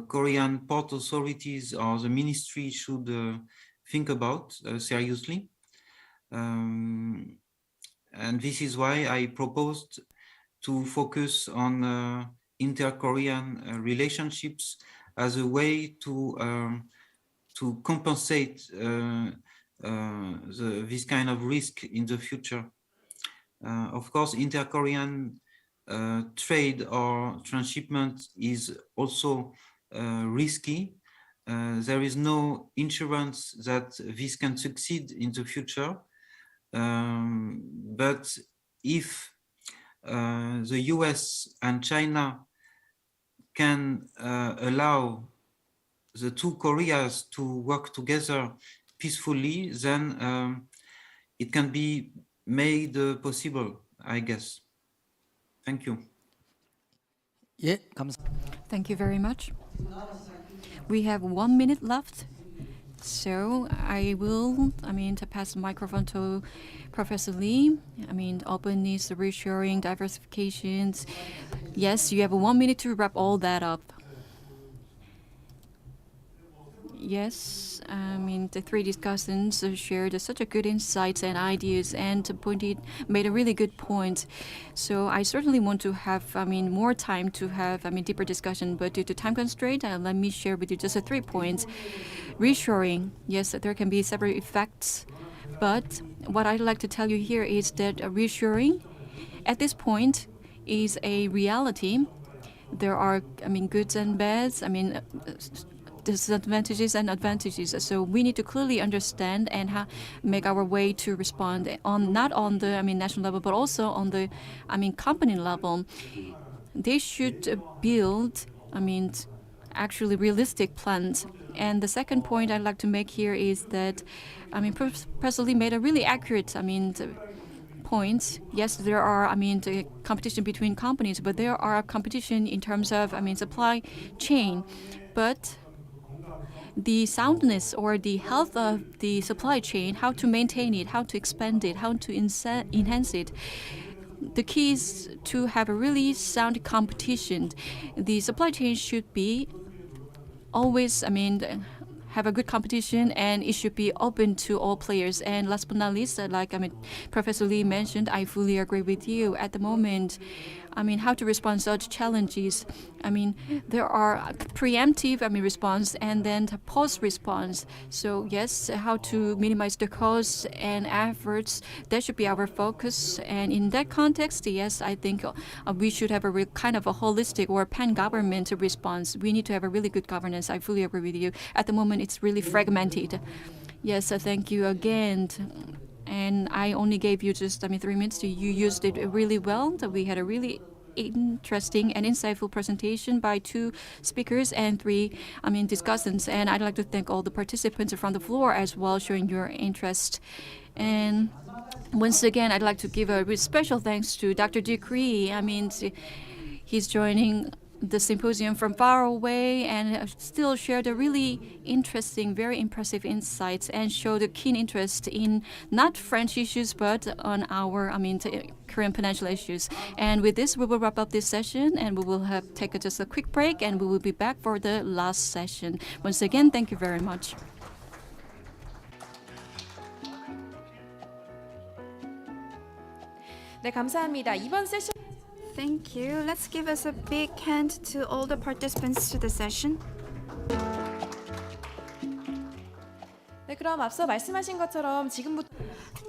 Korean port authorities or the ministry should think about seriously. And this is why I proposed to focus on inter-Korean relationships as a way to compensate this kind of risk in the future. Of course, inter-Korean trade or transshipment is also risky. There is no insurance that this can succeed in the future. But if the US and China can allow the two Koreas to work together peacefully, then it can be made possible, I guess. Thank you. 예, 감사. Thank you very much. We have 1 minute left. So I will, to pass the microphone to Professor Lee. Openness, reassuring, diversifications. Yes, you have 1 minute to wrap all that up. Yes, the three discussants shared such a good insights and ideas and made a really good point. So I certainly want to have, more time to have, deeper discussion. But due to time constraint, let me share with you just 3 points. Reassuring, yes, there can be several effects. But what I'd like to tell you here is that reassuring, at this point, is a reality. There are, goods and bads. Disadvantages and advantages. So we need to clearly understand and make our way to respond on not on the national level, but also on the company level. They should build actually realistic plans. And the second point I'd like to make here is that Professor Lee made a really accurate points. Yes, there are the competition between companies, but there are competition in terms of supply chain, but the soundness or the health of the supply chain, how to maintain it, how to expand it, how to enhance it. The key is to have a really sound competition. The supply chain should be always, have a good competition, and it should be open to all players. And last but not least, like Professor Lee mentioned, I fully agree with you. At the moment, how to respond to such challenges. There are preemptive response and then the post response. So yes, how to minimize the costs and efforts, that should be our focus. And in that context, yes, I think we should have a kind of a holistic or pan-government response. We need to have a really good governance. I fully agree with you. At the moment, it's really fragmented. Yes, thank you again. And I only gave you just 3 minutes. You used it really well. We had a really interesting and insightful presentation by 2 speakers and 3 discussants. And I'd like to thank all the participants from the floor as well, showing your interest. And once again, I'd like to give a special thanks to Dr. Decree. He's joining the symposium from far away and still shared a really interesting, very impressive insights and showed a keen interest in not French issues, but on our, Korean Peninsula issues. And with this, we will wrap up this session and we will take just a quick break and we will be back for the last session. Once again, thank you very much. 네, 감사합니다. 이번 세션 Thank you. Let's give us a big hand to all the participants to the session. 네, 그럼 앞서 말씀하신 것처럼 지금부터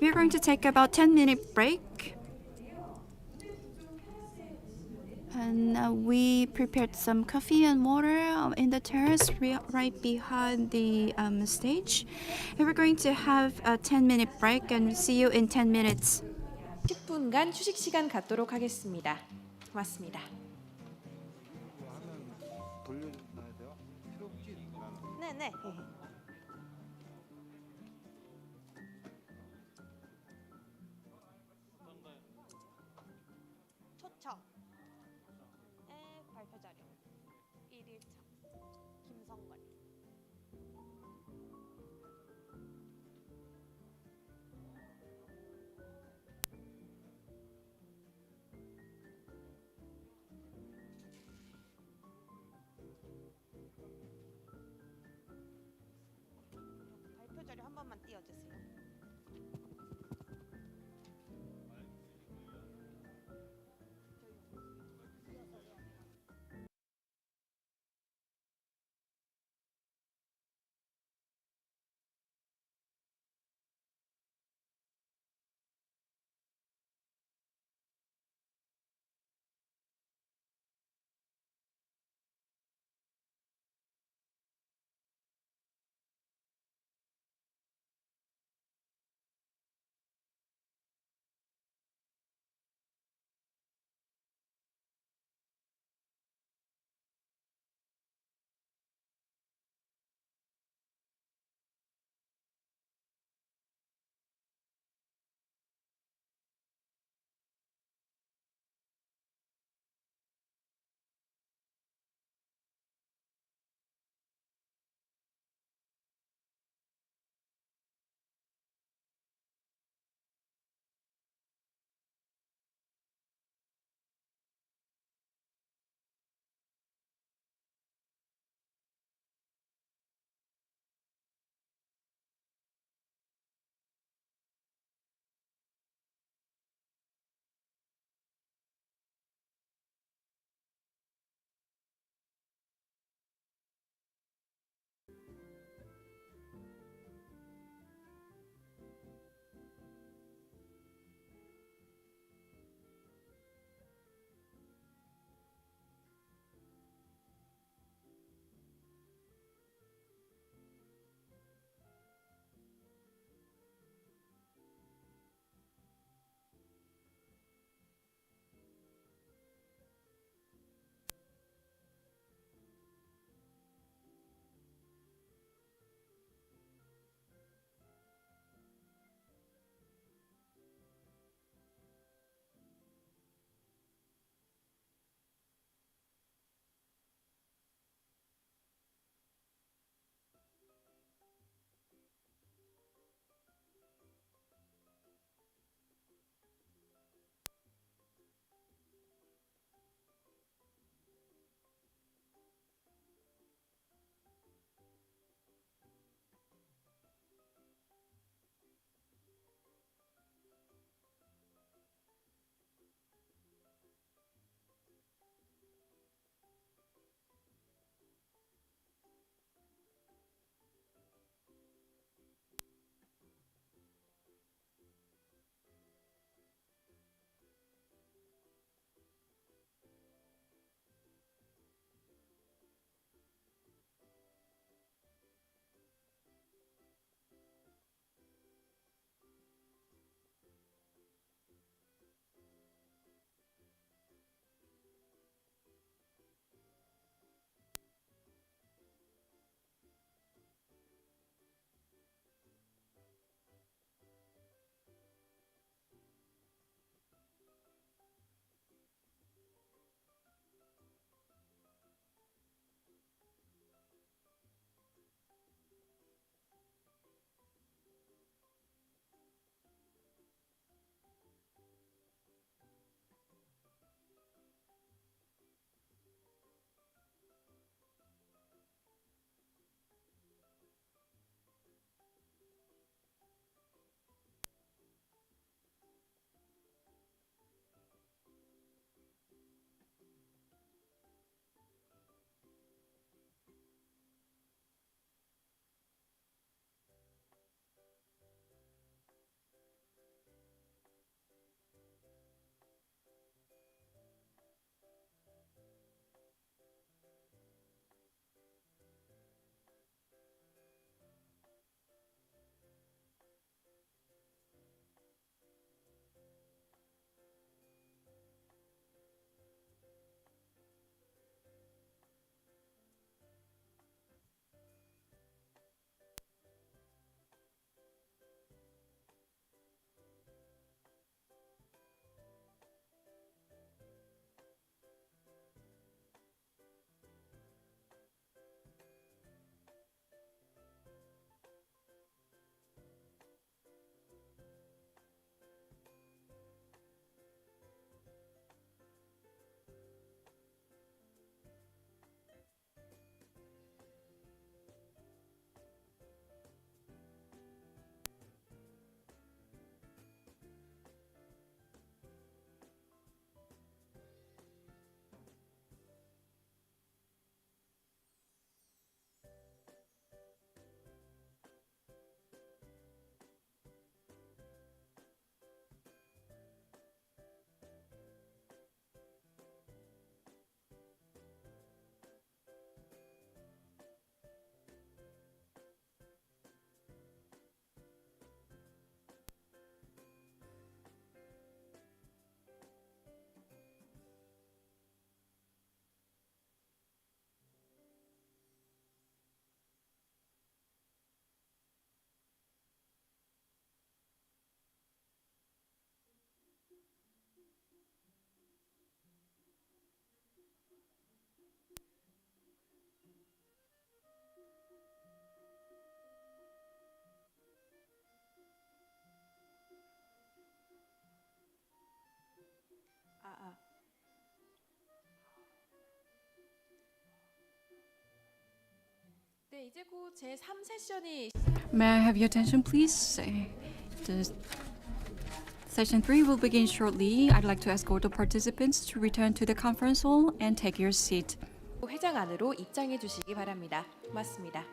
We're going to take about 10-minute break. And we prepared some coffee and water in the terrace right behind the stage. And we're going to have a 10-minute break and see you in 10 minutes. 10분간 휴식 시간 갖도록 하겠습니다. 고맙습니다. 네네. 초청. 발표 자료. 1일차. 김성걸. 네, 이제 곧 제3 세션이 May I have your attention, please? The Session 3 will begin shortly. I'd like to ask all the participants to return to the conference hall and take your seat. 회장 안으로 입장해 주시기 바랍니다. 고맙습니다.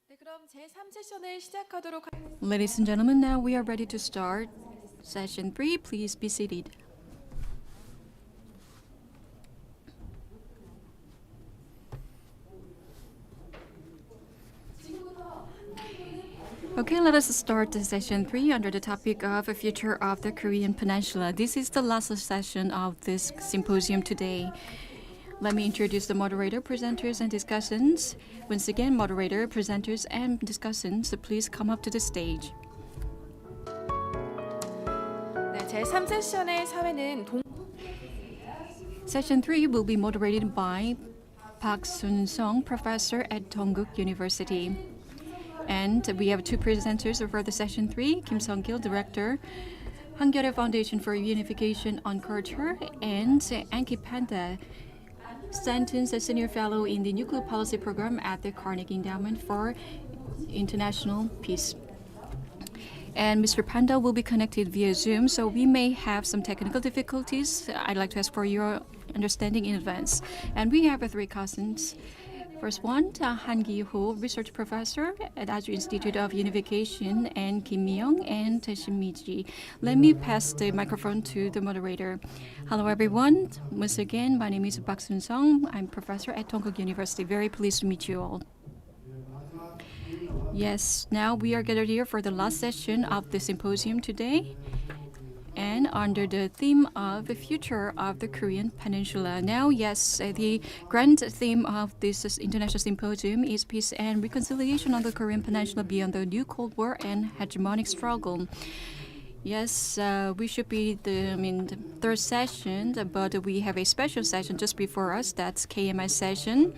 네, 그럼 제3 세션을 시작하도록 Ladies and gentlemen, now we are ready to start Session 3. Please be seated. Okay, let us start the Session 3 under the topic of the future of the Korean Peninsula. This is the last session of this symposium today. Let me introduce the moderator, presenters, and discussants. Once again, moderator, presenters, and discussants, please come up to the stage. 네, 제3 세션의 사회는 Session 3 will be moderated by Park Sun-sung, professor at Dongguk University. And we have two presenters for the Session 3, Kim Sung-gil, director, Hankyoreh Foundation for Reunification on Culture, and Anki Panda, Stanton's a senior fellow in the Nuclear Policy Program at the Carnegie Endowment for International Peace. And Mr. Panda will be connected via Zoom, so we may have some technical difficulties. I'd like to ask for your understanding in advance. And we have three cousins. First one, Han Gi-ho, research professor at Aju Institute of Unification, and Kim Mi-young and Shin Mi-ji. Let me pass the microphone to the moderator. Hello, everyone. Once again, my name is Park Sun-sung. I'm professor at Dongguk University. Very pleased to meet you all. Yes, now we are gathered here for the last session of the symposium today, and under the theme of the future of the Korean Peninsula. Now, yes, the grand theme of this international symposium is peace and reconciliation on the Korean Peninsula beyond the new Cold War and hegemonic struggle. Yes, we should be the third session, but we have a special session just before us. That's KMI Session.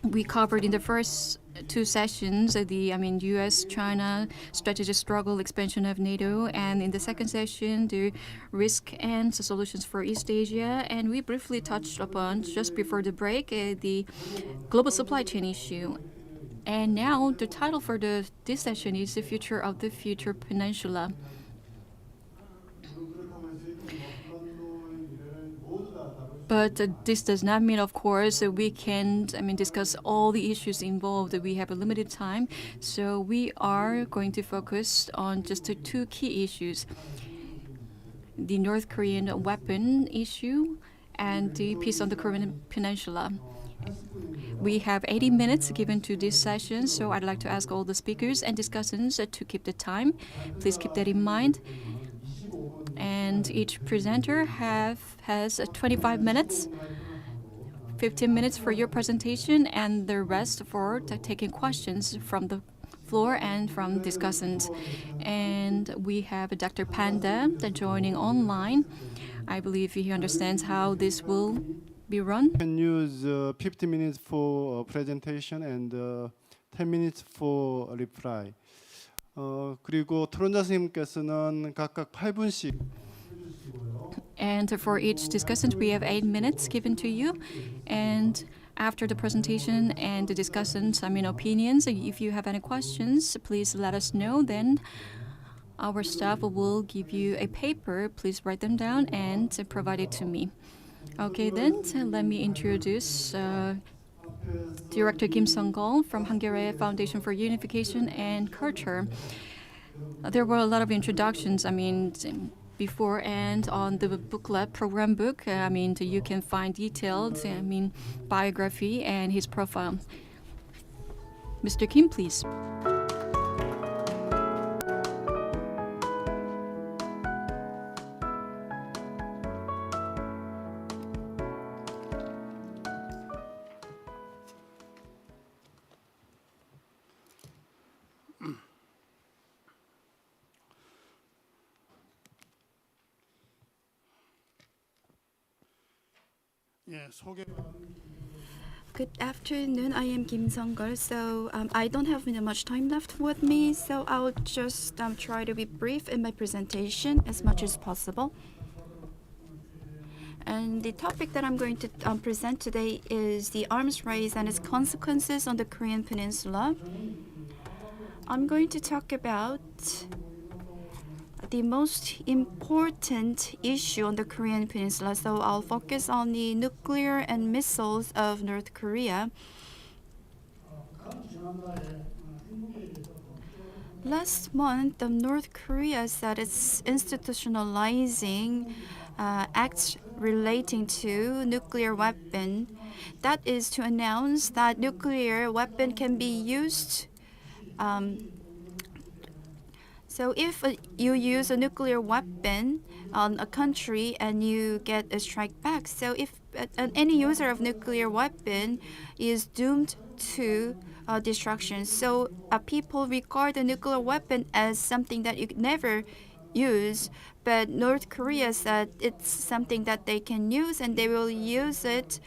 We covered in the first two sessions the U.S.-China strategic struggle, expansion of NATO, and in the second session the risk and solutions for East Asia. And we briefly touched upon just before the break the global supply chain issue. And now the title for this session is the future of the future peninsula. But this does not mean, of course, we can discuss all the issues involved. We have a limited time, so we are going to focus on just the two key issues: the North Korean weapon issue and the peace on the Korean Peninsula. We have 80 minutes given to this session, so I'd like to ask all the speakers and discussants to keep the time. Please keep that in mind. And each presenter has 25 minutes, 15 minutes for your presentation, and the rest for taking questions from the floor and from discussants. And we have Dr. Panda joining online. I believe he understands how this will be run. Can use 50 minutes for presentation and 10 minutes for reply. 그리고 토론자 선생님께서는 각각 8분씩. And for each discussant, we have 8 minutes given to you. And after the presentation and the discussants, opinions, if you have any questions, please let us know. Then our staff will give you a paper. Please write them down and provide it to me. Okay, then let me introduce Director Kim Sung-gul from Hankyoreh Foundation for Unification and Culture. There were a lot of introductions, before and on the booklet, program book. You can find detailed, biography and his profile. Mr. Kim, please. Good afternoon. I am Kim Sung-gul. So I don't have much time left with me, so I'll just try to be brief in my presentation as much as possible. And the topic that I'm going to present today is the arms race and its consequences on the Korean Peninsula. I'm going to talk about the most important issue on the Korean Peninsula. So I'll focus on the nuclear and missiles of North Korea. Last month, North Korea said it's institutionalizing acts relating to nuclear weapon. That is to announce that nuclear weapon can be used. So if you use a nuclear weapon on a country and you get a strike back, so if any user of nuclear weapon is doomed to destruction. So people regard a nuclear weapon as something that you could never use, but North Korea said it's something that they can use and they will use it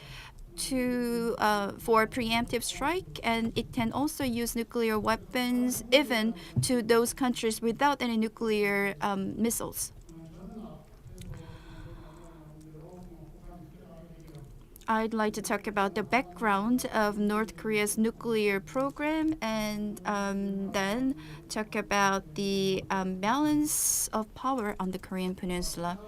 for preemptive strike, and it can also use nuclear weapons even to those countries without any nuclear missiles. I'd like to talk about the background of North Korea's nuclear program and then talk about the balance of power on the Korean Peninsula.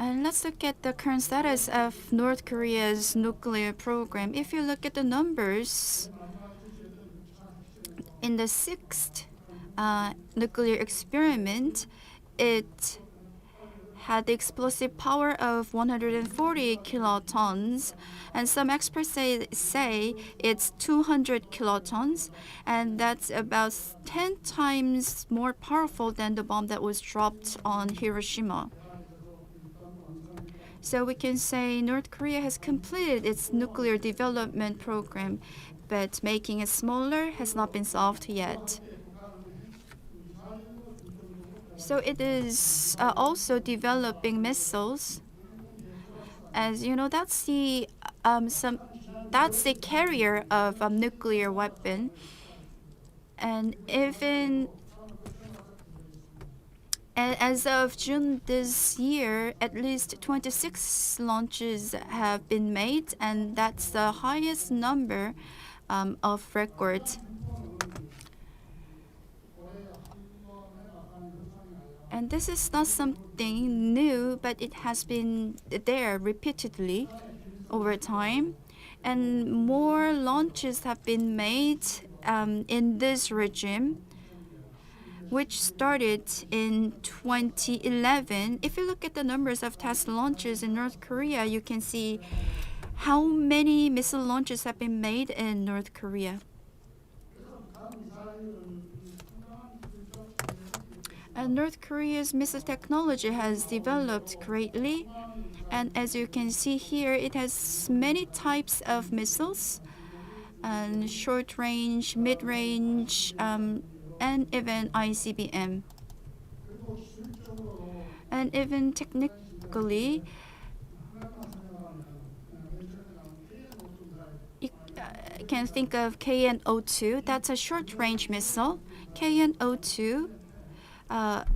And let's look at the current status of North Korea's nuclear program. If you look at the numbers, in the sixth nuclear experiment, it had the explosive power of 140 kilotons, and some experts say it's 200 kilotons, and that's about 10 times more powerful than the bomb that was dropped on Hiroshima. So we can say North Korea has completed its nuclear development program, but making it smaller has not been solved yet. So it is also developing missiles. As you know, that's the carrier of a nuclear weapon, and even as of June this year, at least 26 launches have been made, and that's the highest number of record. And this is not something new, but it has been there repeatedly over time. And more launches have been made in this regime, which started in 2011. If you look at the numbers of test launches in North Korea, you can see how many missile launches have been made in North Korea. And North Korea's missile technology has developed greatly. And as you can see here, it has many types of missiles, and short range, mid range, and even ICBM. And even technically, you can think of KN-02. That's a short-range missile. KN-02,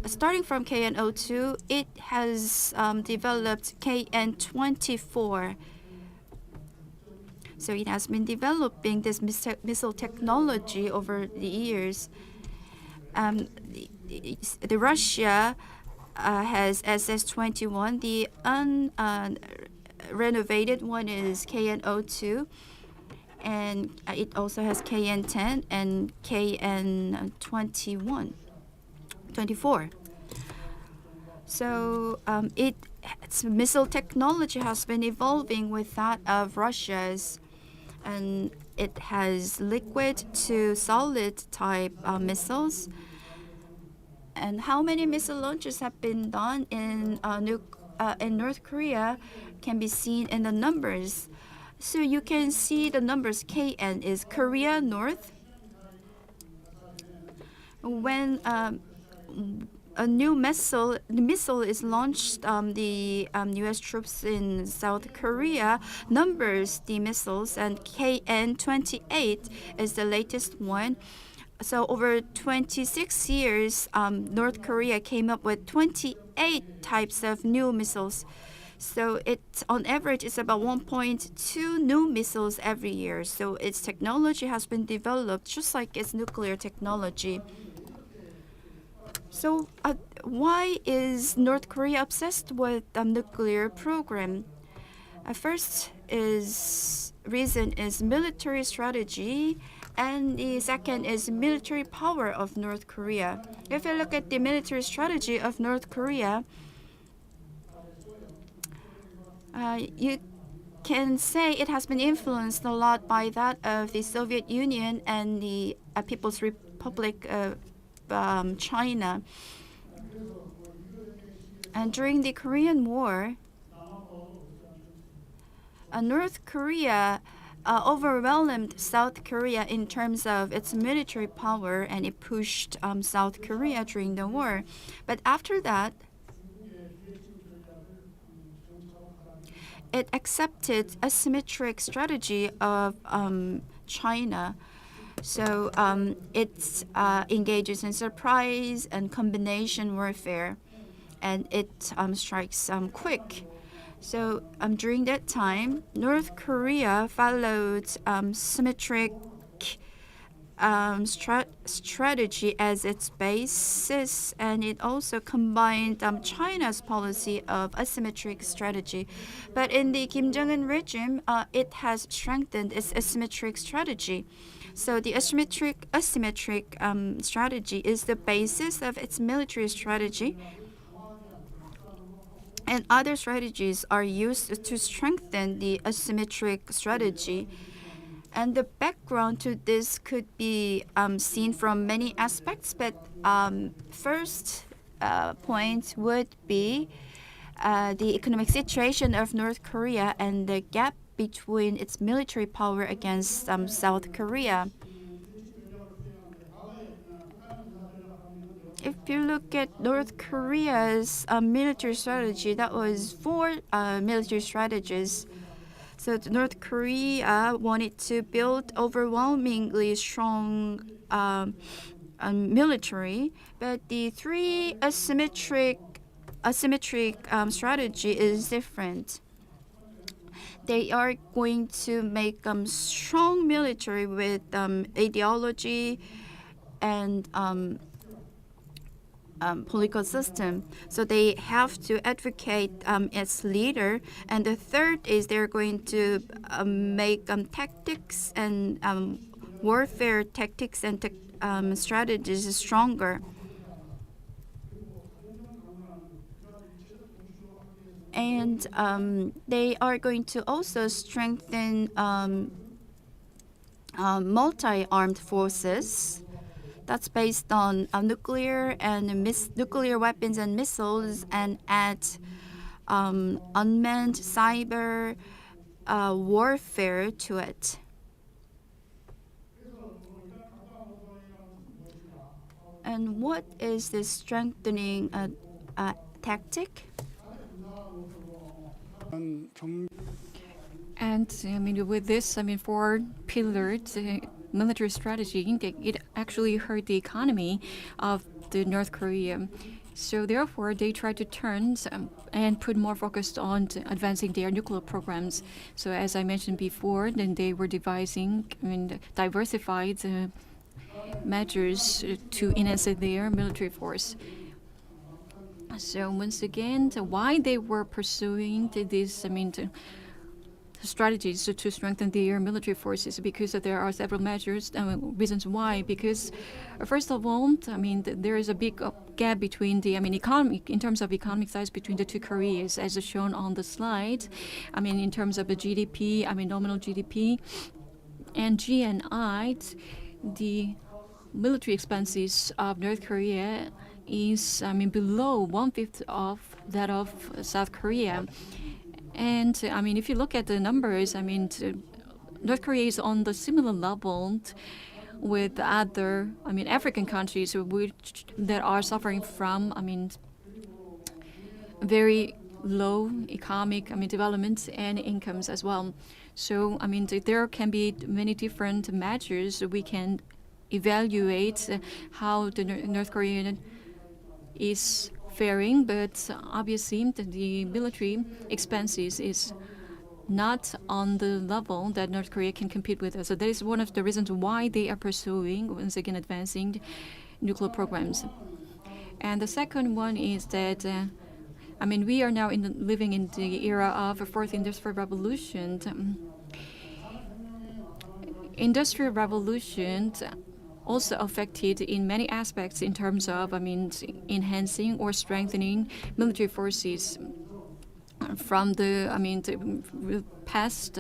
starting from KN-02, it has developed KN-24. So it has been developing this missile technology over the years. the Russia has SS-21. The renovated one is KN-02, and it also has KN-10 and KN-24. So its missile technology has been evolving with that of Russia's, and it has liquid to solid type missiles. And how many missile launches have been done in North Korea can be seen in the numbers. So you can see the numbers. KN is Korea North. When a new missile is launched, the U.S. troops in South Korea numbers the missiles, and KN-28 is the latest one. So over 26 years, North Korea came up with 28 types of new missiles. So on average, it's about 1.2 new missiles every year. So its technology has been developed just like its nuclear technology. So why is North Korea obsessed with the nuclear program? First reason is military strategy, and the second is military power of North Korea. If you look at the military strategy of North Korea, you can say it has been influenced a lot by that of the Soviet Union and the People's Republic of China. And during the Korean War, North Korea overwhelmed South Korea in terms of its military power, and it pushed South Korea during the war. But after that, it accepted a asymmetric strategy of China. So it engages in surprise and combination warfare, and it strikes quick. So during that time, North Korea followed symmetric strategy as its basis, and it also combined China's policy of asymmetric strategy. But in the Kim Jong-un regime, it has strengthened its asymmetric strategy. So the asymmetric strategy is the basis of its military strategy, and other strategies are used to strengthen the asymmetric strategy. And the background to this could be seen from many aspects, but first point would be the economic situation of North Korea and the gap between its military power against South Korea. If you look at North Korea's military strategy, that was 4 military strategies. So North Korea wanted to build overwhelmingly strong military, but the 3 asymmetric strategy is different. They are going to make strong military with ideology and political system. So they have to advocate its leader. And the third is they're going to make tactics and warfare tactics and strategies stronger. And they are going to also strengthen multi-armed forces. That's based on nuclear and nuclear weapons and missiles, and add unmanned cyber warfare to it. And what is this strengthening tactic? And with this, 4-pillared military strategy, it actually hurt the economy of the North Korea. So therefore, they tried to turn and put more focus on advancing their nuclear programs. So as I mentioned before, then they were devising diversified measures to enhance their military force. So once again, why they were pursuing this, strategies to strengthen their military forces, because there are several measures, reasons why. Because first of all, there is a big gap between the, economic, in terms of economic size between the two Koreas, as shown on the slide. In terms of the GDP, nominal GDP, and GNI, the military expenses of North Korea is, below 1/5 of that of South Korea. And if you look at the numbers, North Korea is on the similar level with other, African countries that are suffering from, very low economic, development and incomes as well. So, there can be many different measures we can evaluate how the North Korean is faring, but obviously the military expenses is not on the level that North Korea can compete with us. So that is one of the reasons why they are pursuing, once again, advancing nuclear programs. And the second one is that, we are now living in the era of a fourth industrial revolution. Industrial revolution also affected in many aspects in terms of, enhancing or strengthening military forces from the, the past.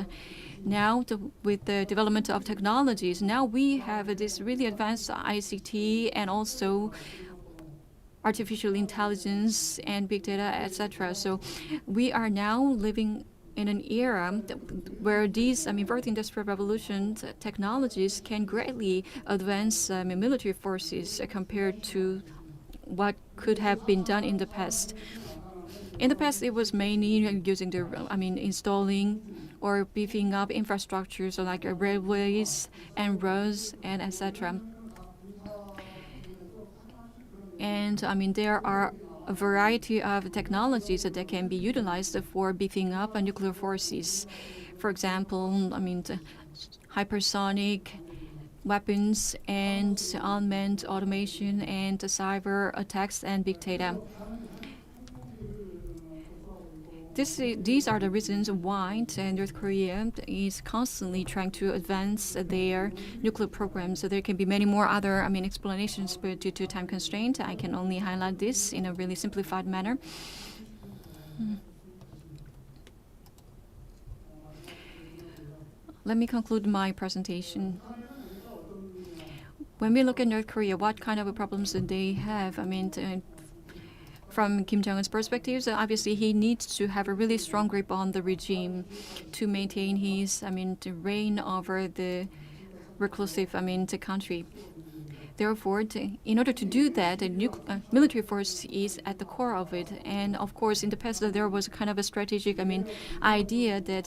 Now, with the development of technologies, now we have this really advanced ICT and also artificial intelligence and big data, etc. So we are now living in an era where these, fourth industrial revolution technologies can greatly advance military forces compared to what could have been done in the past. In the past, it was mainly using the, installing or beefing up infrastructures like railways and roads and etc. And there are a variety of technologies that can be utilized for beefing up nuclear forces. For example, the hypersonic weapons and unmanned automation and cyber attacks and big data. These are the reasons why North Korea is constantly trying to advance their nuclear programs. So there can be many more other explanations, but due to time constraint, I can only highlight this in a really simplified manner. Let me conclude my presentation. When we look at North Korea, what kind of problems do they have? From Kim Jong-un's perspective, so obviously he needs to have a really strong grip on the regime to maintain his, to reign over the reclusive, the country. Therefore, in order to do that, a military force is at the core of it. And of course, in the past, there was kind of a strategic, idea that,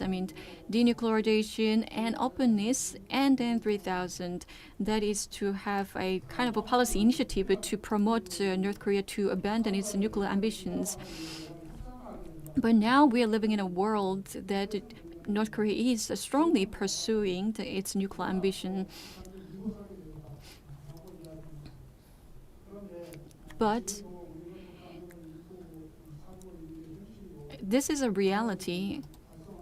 denuclearization and openness, and then 3000. That is to have a kind of a policy initiative to promote North Korea to abandon its nuclear ambitions. But now we are living in a world that North Korea is strongly pursuing its nuclear ambition. But this is a reality,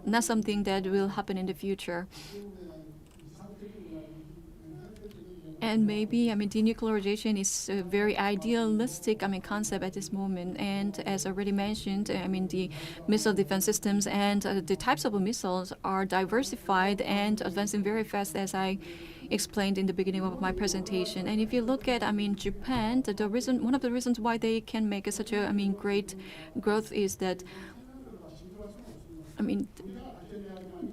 not something that will happen in the future. And maybe, denuclearization is a very idealistic, concept at this moment. And as already mentioned, the missile defense systems and the types of missiles are diversified and advancing very fast, as I explained in the beginning of my presentation. And if you look at, Japan, one of the reasons why they can make such a, great growth is that,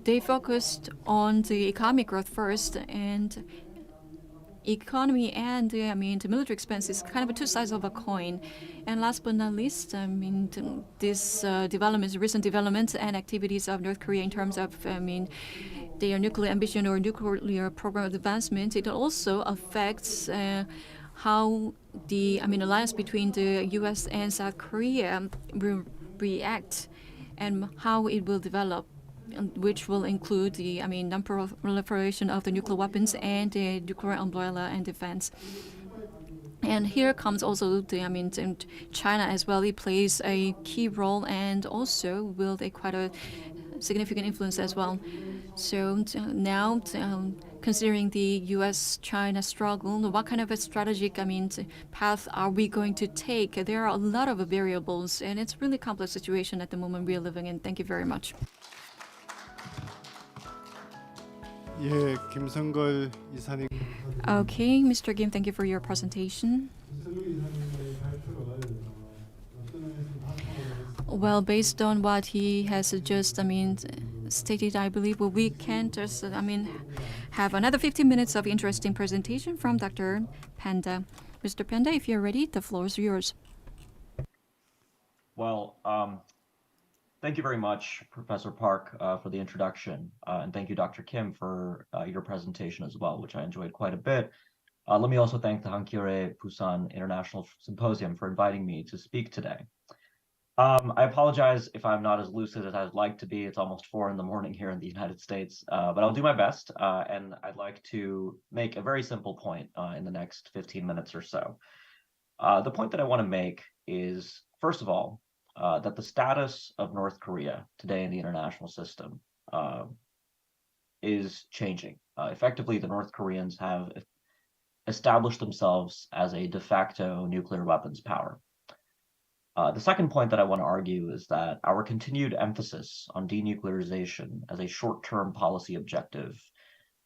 they focused on the economic growth first, and economy and the military expenses kind of two sides of a coin. And last but not least, this recent developments and activities of North Korea in terms of their nuclear ambition or nuclear program advancement, it also affects how the alliance between the U.S. and South Korea will react and how it will develop. which will include the, non-proliferation of the nuclear weapons and the nuclear umbrella and defense. And here comes also the, China as well. It plays a key role and also will quite a significant influence as well. So now, considering the U.S.-China struggle, what kind of a strategic, path are we going to take? There are a lot of variables, and it's a really complex situation at the moment we are living in. Thank you very much. 예, 김성걸 이사님. Okay, Mr. Kim, thank you for your presentation. Well, based on what he has just, stated, I believe we can just, have another 15 minutes of interesting presentation from Dr. Panda. Mr. Panda, if you're ready, the floor is yours. Well, thank you very much, Professor Park, for the introduction. And thank you, Dr. Kim, for your presentation as well, which I enjoyed quite a bit. Let me also thank the Hankyoreh-Busan International Symposium for inviting me to speak today. I apologize if I'm not as lucid as I'd like to be. It's almost 4 in the morning here in the United States, but I'll do my best. And I'd like to make a very simple point in the next 15 minutes or so. The point that I want to make is, first of all, that the status of North Korea today in the international system is changing. Effectively, the North Koreans have established themselves as a de facto nuclear weapons power. The second point that I want to argue is that our continued emphasis on denuclearization as a short-term policy objective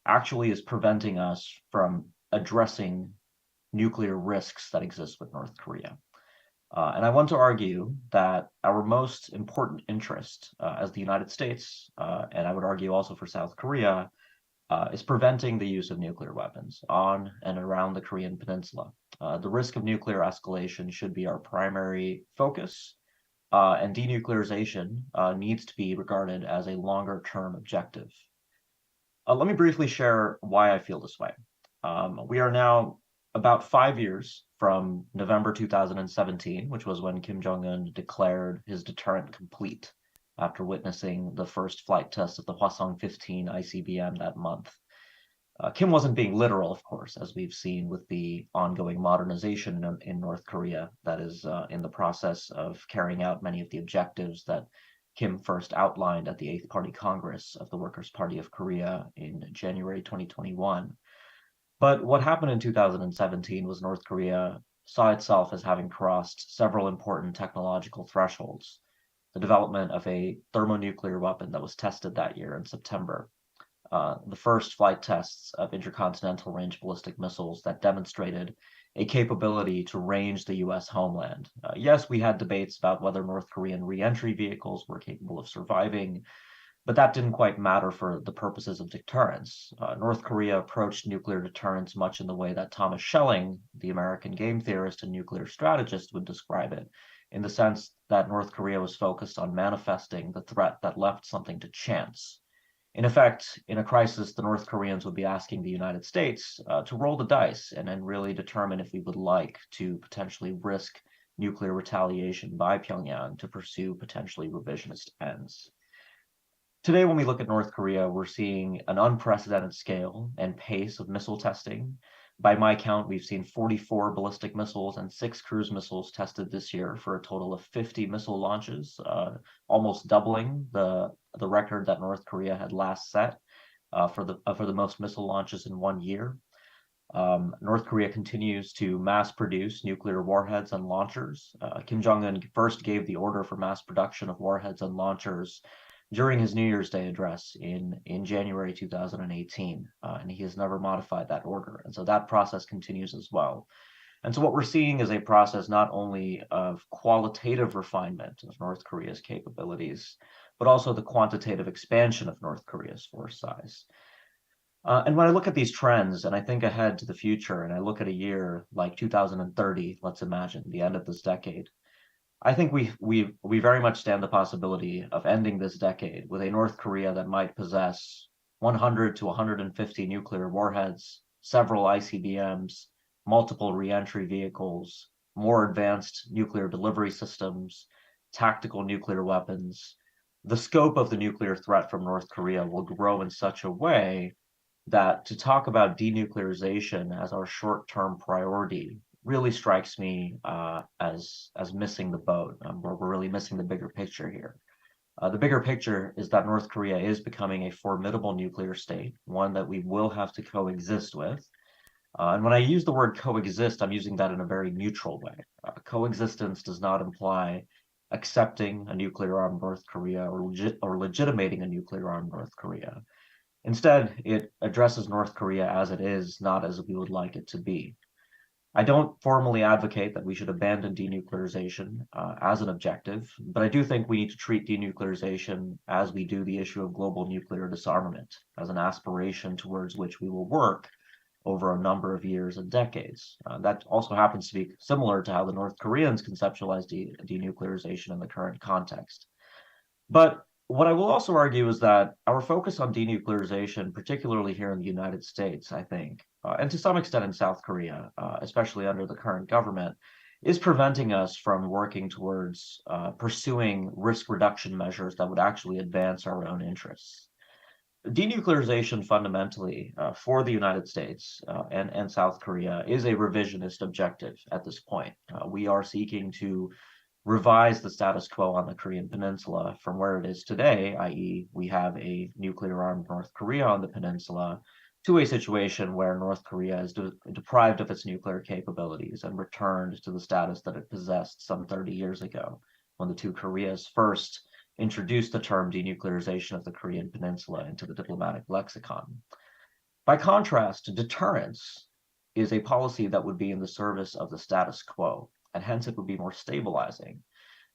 actually is preventing us from addressing nuclear risks that exist with North Korea. And I want to argue that our most important interest as the United States, and I would argue also for South Korea, is preventing the use of nuclear weapons on and around the Korean Peninsula. The risk of nuclear escalation should be our primary focus, and denuclearization needs to be regarded as a longer-term objective. Let me briefly share why I feel this way. We are now about 5 years from November 2017, which was when Kim Jong-un declared his deterrent complete after witnessing the first flight test of the Hwasong-15 ICBM that month. Kim wasn't being literal, of course, as we've seen with the ongoing modernization in North Korea that is in the process of carrying out many of the objectives that Kim first outlined at the 8th Party Congress of the Workers' Party of Korea in January 2021. But what happened in 2017 was North Korea saw itself as having crossed several important technological thresholds. The development of a thermonuclear weapon that was tested that year in September. The first flight tests of intercontinental range ballistic missiles that demonstrated a capability to range the US homeland. Yes, we had debates about whether North Korean re-entry vehicles were capable of surviving, but that didn't quite matter for the purposes of deterrence. North Korea approached nuclear deterrence much in the way that Thomas Schelling, the American game theorist and nuclear strategist, would describe it, in the sense that North Korea was focused on manifesting the threat that left something to chance. In effect, in a crisis, the North Koreans would be asking the United States to roll the dice and then really determine if we would like to potentially risk nuclear retaliation by Pyongyang to pursue potentially revisionist ends. Today, when we look at North Korea, we're seeing an unprecedented scale and pace of missile testing. By my count, we've seen 44 ballistic missiles and 6 cruise missiles tested this year for a total of 50 missile launches, almost doubling the record that North Korea had last set for the most missile launches in 1 year. North Korea continues to mass produce nuclear warheads and launchers. Kim Jong-un first gave the order for mass production of warheads and launchers during his New Year's Day address in January 2018, and he has never modified that order. And so that process continues as well. And so what we're seeing is a process not only of qualitative refinement of North Korea's capabilities, but also the quantitative expansion of North Korea's force size. And when I look at these trends and I think ahead to the future and I look at a year like 2030, let's imagine the end of this decade, I think we very much stand the possibility of ending this decade with a North Korea that might possess 100 to 150 nuclear warheads, several ICBMs, multiple re-entry vehicles, more advanced nuclear delivery systems, tactical nuclear weapons, the scope of the nuclear threat from North Korea will grow in such a way that to talk about denuclearization as our short-term priority really strikes me as missing the boat. We're really missing the bigger picture here. The bigger picture is that North Korea is becoming a formidable nuclear state, one that we will have to coexist with. And when I use the word coexist, I'm using that in a very neutral way. Coexistence does not imply accepting a nuclear-armed North Korea or legitimating a nuclear-armed North Korea. Instead, it addresses North Korea as it is, not as we would like it to be. I don't formally advocate that we should abandon denuclearization as an objective, but I do think we need to treat denuclearization as we do the issue of global nuclear disarmament, as an aspiration towards which we will work over a number of years and decades. That also happens to be similar to how the North Koreans conceptualize denuclearization in the current context. But what I will also argue is that our focus on denuclearization, particularly here in the United States, I think, and to some extent in South Korea, especially under the current government, is preventing us from working towards pursuing risk reduction measures that would actually advance our own interests. Denuclearization fundamentally for the United States and South Korea is a revisionist objective at this point. We are seeking to revise the status quo on the Korean Peninsula from where it is today, i.e. we have a nuclear-armed North Korea on the peninsula, to a situation where North Korea is deprived of its nuclear capabilities and returned to the status that it possessed some 30 years ago, when the two Koreas first introduced the term denuclearization of the Korean Peninsula into the diplomatic lexicon. By contrast, deterrence is a policy that would be in the service of the status quo, and hence it would be more stabilizing.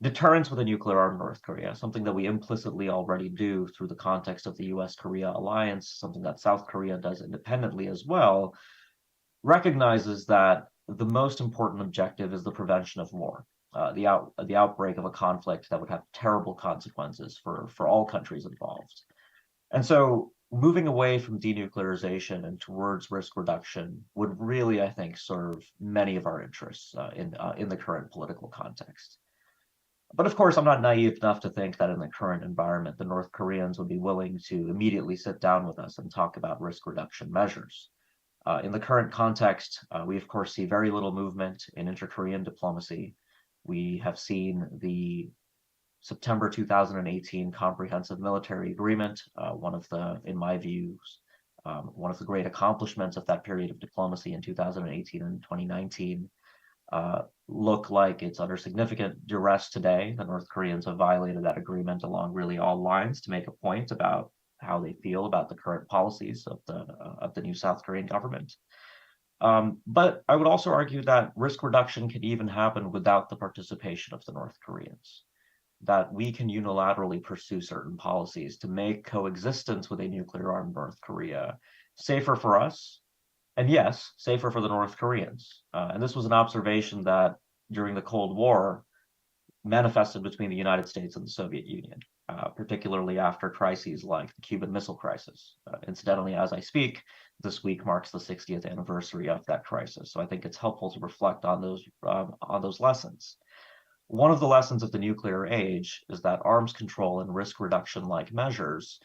Deterrence with a nuclear-armed North Korea, something that we implicitly already do through the context of the US-Korea alliance, something that South Korea does independently as well, recognizes that the most important objective is the prevention of war, the outbreak of a conflict that would have terrible consequences for all countries involved. And so moving away from denuclearization and towards risk reduction would really, I think, serve many of our interests in the current political context. But of course, I'm not naive enough to think that in the current environment, the North Koreans would be willing to immediately sit down with us and talk about risk reduction measures. In the current context, we of course see very little movement in inter-Korean diplomacy. We have seen the September 2018 Comprehensive Military Agreement, one of the, in my views, one of the great accomplishments of that period of diplomacy in 2018 and 2019, look like it's under significant duress today. The North Koreans have violated that agreement along really all lines to make a point about how they feel about the current policies of the new South Korean government. But I would also argue that risk reduction can even happen without the participation of the North Koreans, that we can unilaterally pursue certain policies to make coexistence with a nuclear-armed North Korea safer for us, and yes, safer for the North Koreans. And this was an observation that during the Cold War manifested between the United States and the Soviet Union, particularly after crises like the Cuban Missile Crisis. Incidentally, as I speak, this week marks the 60th anniversary of that crisis. So I think it's helpful to reflect on those lessons. One of the lessons of the nuclear age is that arms control and risk reduction-like measures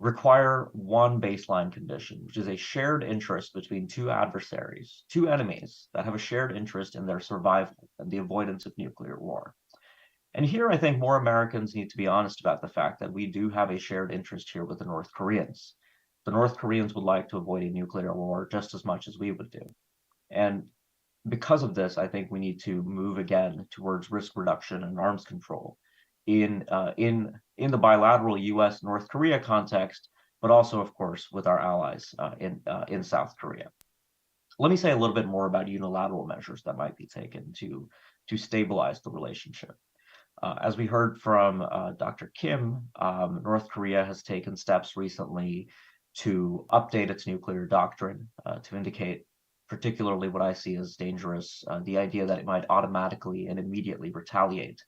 require one baseline condition, which is a shared interest between two adversaries, two enemies that have a shared interest in their survival and the avoidance of nuclear war. And here I think more Americans need to be honest about the fact that we do have a shared interest here with the North Koreans. The North Koreans would like to avoid a nuclear war just as much as we would do. And because of this, I think we need to move again towards risk reduction and arms control in the bilateral U.S.-North Korea context, but also, of course, with our allies in South Korea. Let me say a little bit more about unilateral measures that might be taken to stabilize the relationship. As we heard from Dr. Kim, North Korea has taken steps recently to update its nuclear doctrine to indicate particularly what I see as dangerous, the idea that it might automatically and immediately retaliate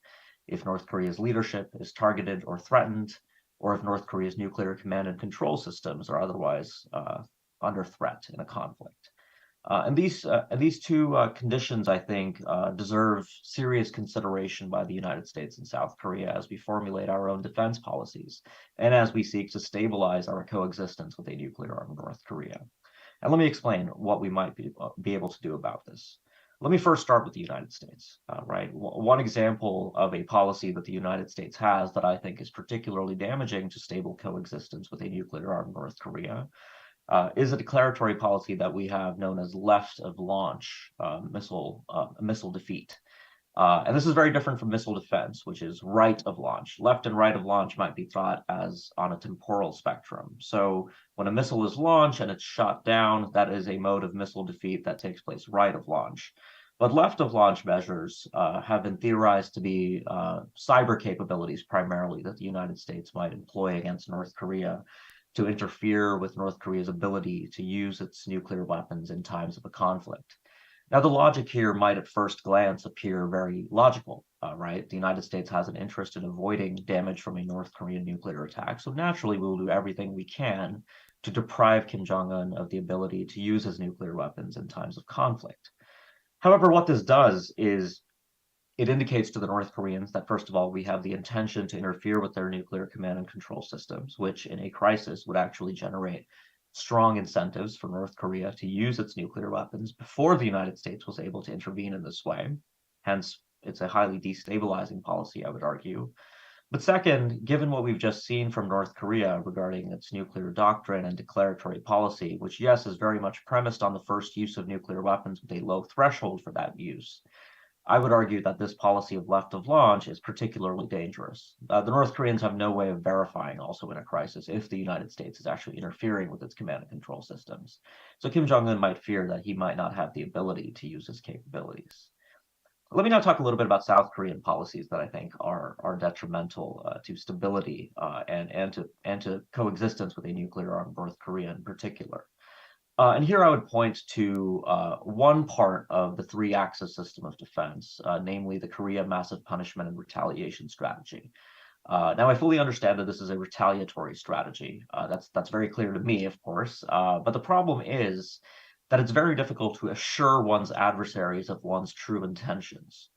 if North Korea's leadership is targeted or threatened, or if North Korea's nuclear command and control systems are otherwise under threat in a conflict. And these two conditions, I think, deserve serious consideration by the United States and South Korea as we formulate our own defense policies and as we seek to stabilize our coexistence with a nuclear-armed North Korea. And let me explain what we might be able to do about this. Let me first start with the United States, right? One example of a policy that the United States has that I think is particularly damaging to stable coexistence with a nuclear-armed North Korea is a declaratory policy that we have known as left of launch missile defeat. And this is very different from missile defense, which is right of launch. Left and right of launch might be thought as on a temporal spectrum. So when a missile is launched and it's shot down, that is a mode of missile defeat that takes place right of launch. But left of launch measures have been theorized to be cyber capabilities primarily that the United States might employ against North Korea to interfere with North Korea's ability to use its nuclear weapons in times of a conflict. Now, the logic here might at first glance appear very logical, right? The United States has an interest in avoiding damage from a North Korean nuclear attack, so naturally we will do everything we can to deprive Kim Jong-un of the ability to use his nuclear weapons in times of conflict. However, what this does is it indicates to the North Koreans that, first of all, we have the intention to interfere with their nuclear command and control systems, which in a crisis would actually generate strong incentives for North Korea to use its nuclear weapons before the United States was able to intervene in this way. Hence, it's a highly destabilizing policy, I would argue. But second, given what we've just seen from North Korea regarding its nuclear doctrine and declaratory policy, which, yes, is very much premised on the first use of nuclear weapons with a low threshold for that use, I would argue that this policy of left of launch is particularly dangerous. The North Koreans have no way of verifying also in a crisis if the United States is actually interfering with its command and control systems. So Kim Jong-un might fear that he might not have the ability to use his capabilities. Let me now talk a little bit about South Korean policies that I think are detrimental to stability and to coexistence with a nuclear-armed North Korea in particular. And here I would point to one part of the three-axis system of defense, namely the Korea Massive Punishment and Retaliation Strategy. Now, I fully understand that this is a retaliatory strategy. That's very clear to me, of course. But the problem is that it's very difficult to assure one's adversaries of one's true intentions.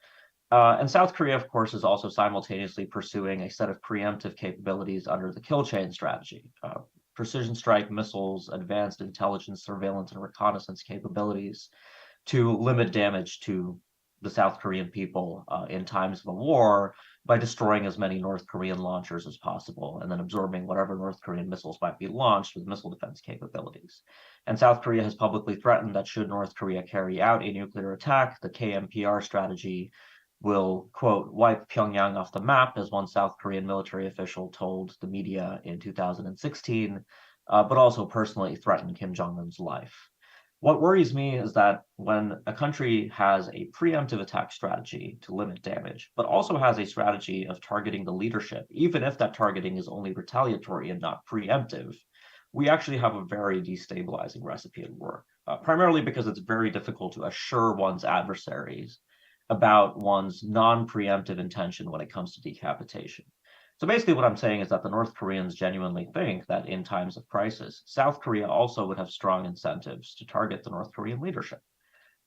And South Korea, of course, is also simultaneously pursuing a set of preemptive capabilities under the kill chain strategy. Precision strike missiles, advanced intelligence, surveillance, and reconnaissance capabilities to limit damage to the South Korean people in times of a war by destroying as many North Korean launchers as possible and then absorbing whatever North Korean missiles might be launched with missile defense capabilities. And South Korea has publicly threatened that should North Korea carry out a nuclear attack, the KMPR strategy will, quote, wipe Pyongyang off the map, as one South Korean military official told the media in 2016, but also personally threatened Kim Jong-un's life. What worries me is that when a country has a preemptive attack strategy to limit damage, but also has a strategy of targeting the leadership, even if that targeting is only retaliatory and not preemptive, we actually have a very destabilizing recipe at work, primarily because it's very difficult to assure one's adversaries about one's non-preemptive intention when it comes to decapitation. So basically what I'm saying is that the North Koreans genuinely think that in times of crisis, South Korea also would have strong incentives to target the North Korean leadership.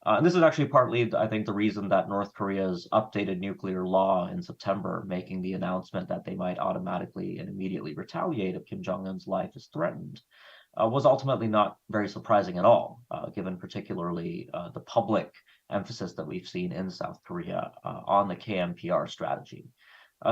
And this is actually partly, I think, the reason that North Korea's updated nuclear law in September, making the announcement that they might automatically and immediately retaliate if Kim Jong-un's life is threatened, was ultimately not very surprising at all, given particularly the public emphasis that we've seen in South Korea on the KMPR strategy.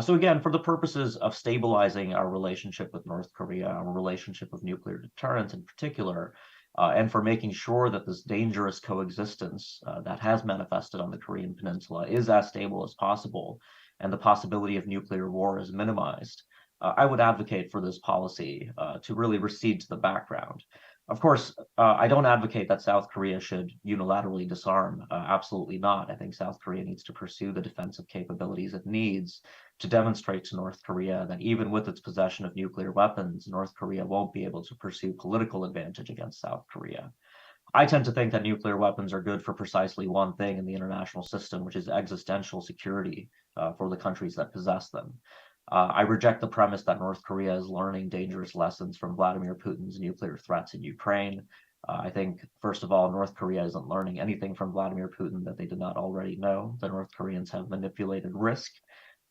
So again, for the purposes of stabilizing our relationship with North Korea, our relationship of nuclear deterrence in particular, and for making sure that this dangerous coexistence that has manifested on the Korean Peninsula is as stable as possible, and the possibility of nuclear war is minimized, I would advocate for this policy to really recede to the background. Of course, I don't advocate that South Korea should unilaterally disarm. Absolutely not. I think South Korea needs to pursue the defensive capabilities it needs to demonstrate to North Korea that even with its possession of nuclear weapons, North Korea won't be able to pursue political advantage against South Korea. I tend to think that nuclear weapons are good for precisely one thing in the international system, which is existential security for the countries that possess them. I reject the premise that North Korea is learning dangerous lessons from Vladimir Putin's nuclear threats in Ukraine. I think, first of all, North Korea isn't learning anything from Vladimir Putin that they did not already know. The North Koreans have manipulated risk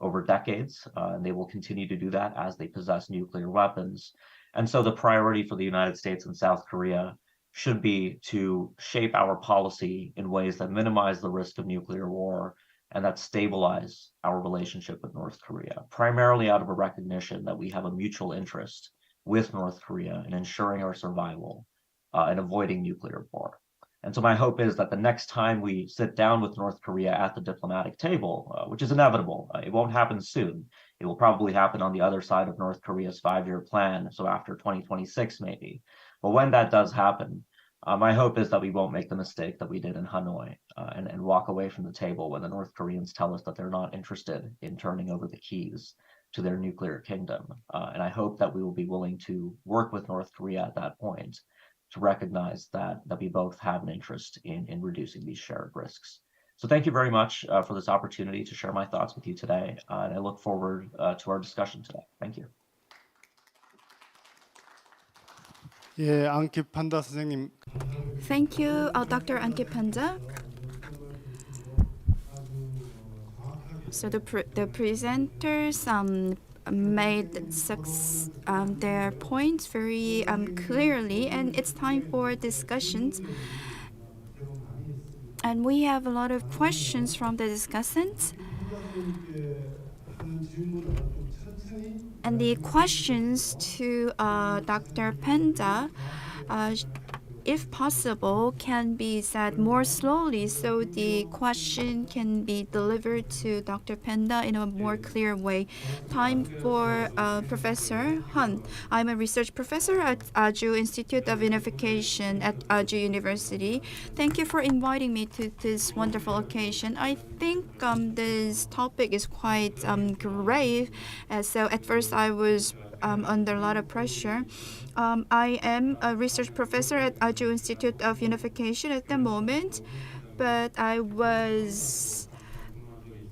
over decades, and they will continue to do that as they possess nuclear weapons. And so the priority for the United States and South Korea should be to shape our policy in ways that minimize the risk of nuclear war and that stabilize our relationship with North Korea, primarily out of a recognition that we have a mutual interest with North Korea in ensuring our survival and avoiding nuclear war. And so my hope is that the next time we sit down with North Korea at the diplomatic table, which is inevitable, it won't happen soon. It will probably happen on the other side of North Korea's 5-year plan, so after 2026 maybe. But when that does happen, my hope is that we won't make the mistake that we did in Hanoi and walk away from the table when the North Koreans tell us that they're not interested in turning over the keys to their nuclear kingdom. And I hope that we will be willing to work with North Korea at that point to recognize that we both have an interest in reducing these shared risks. So thank you very much for this opportunity to share my thoughts with you today. And I look forward to our discussion today. Thank you. 예, 안키 판다 선생님. Thank you, Dr. Anki Panda. So the presenters made their points very clearly, and it's time for discussions. And we have a lot of questions from the discussants. And the questions to Dr. Panda, if possible, can be said more slowly so the question can be delivered to Dr. Panda in a more clear way. Time for Professor Han. I'm a research professor at Jeju Institute of Unification at Jeju University. Thank you for inviting me to this wonderful occasion. I think this topic is quite grave. So at first I was under a lot of pressure. I am a research professor at Jeju Institute of Unification at the moment, but I was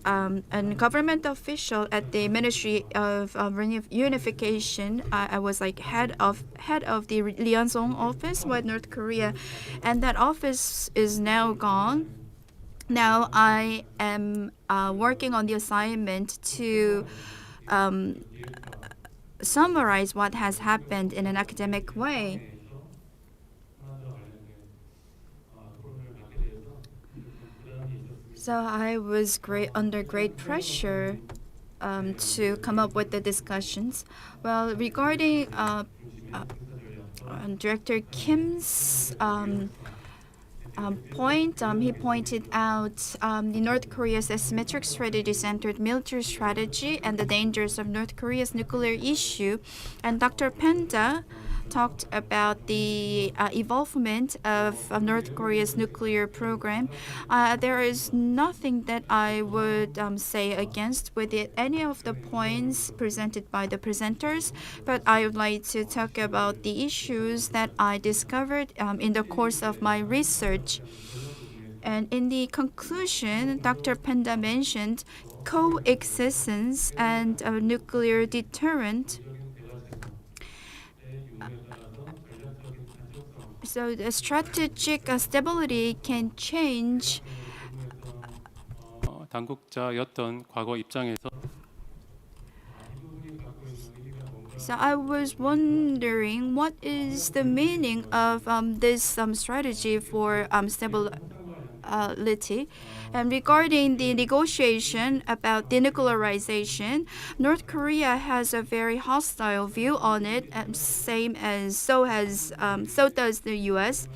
a government official at the Ministry of Reunification. I was like head of the liaison office with North Korea, and that office is now gone. Now I am working on the assignment to summarize what has happened in an academic way. So I was under great pressure to come up with the discussions. Well, regarding Director Kim's point, he pointed out the North Korea's asymmetric strategy-centered military strategy and the dangers of North Korea's nuclear issue. And Dr. Panda talked about the evolvement of North Korea's nuclear program. There is nothing that I would say against with any of the points presented by the presenters, but I would like to talk about the issues that I discovered in the course of my research. And in the conclusion, Dr. Panda mentioned coexistence and a nuclear deterrent. So the strategic stability can change. 당국자였던 과거 입장에서 So I was wondering what is the meaning of this strategy for stability. And regarding the negotiation about denuclearization, North Korea has a very hostile view on it, so does the U.S.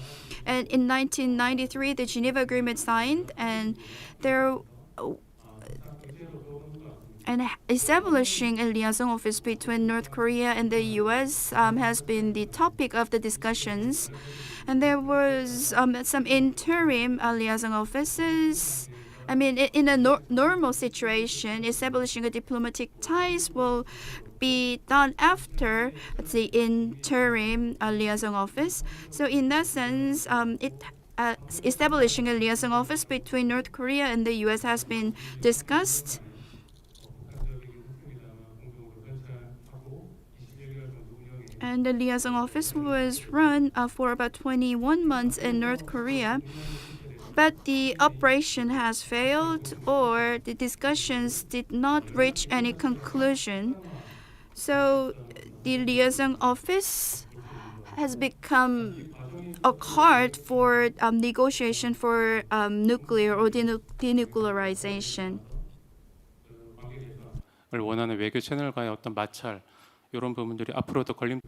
And in 1993, the Geneva Agreement signed, and establishing a liaison office between North Korea and the U.S. Has been the topic of the discussions. And there was some interim liaison offices. I mean, in a normal situation, establishing a diplomatic ties will be done after the interim liaison office. So in that sense, establishing a liaison office between North Korea and the U.S. has been discussed. And the liaison office was run for about 21 months in North Korea. But the operation has failed, or the discussions did not reach any conclusion. So the liaison office has become a card for negotiation for nuclear or denuclearization. 원하는 외교 채널과의 어떤 마찰 이런 부분들이 앞으로도 걸림.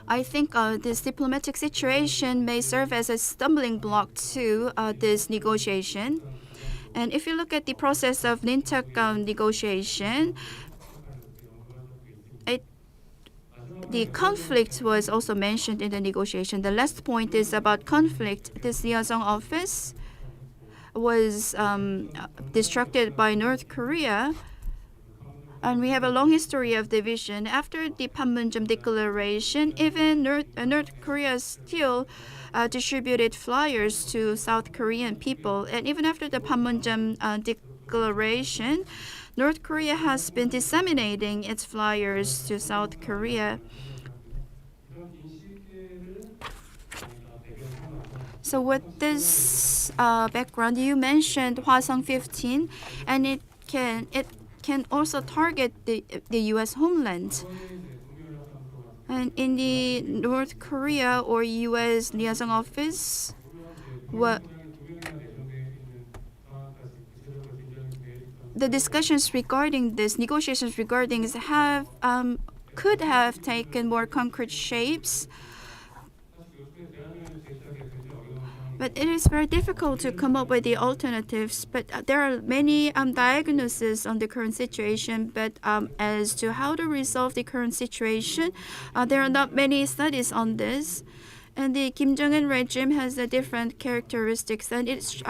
I think this diplomatic situation may serve as a stumbling block to this negotiation. And if you look at the process of NINTAC negotiation, the conflict was also mentioned in the negotiation. The last point is about conflict. This liaison office was distracted by North Korea. And we have a long history of division. After the Panmunjom Declaration, even North Korea still distributed flyers to South Korean people. And even after the Panmunjom Declaration, North Korea has been disseminating its flyers to South Korea. So with this background, you mentioned Hwasong 15, and it can also target the U.S. homeland. And in the North Korea or U.S. liaison office, the discussions regarding this, negotiations regarding this could have taken more concrete shapes. But it is very difficult to come up with the alternatives. But there are many diagnoses on the current situation. But as to how to resolve the current situation, there are not many studies on this. And the Kim Jong-un regime has a different characteristics, and it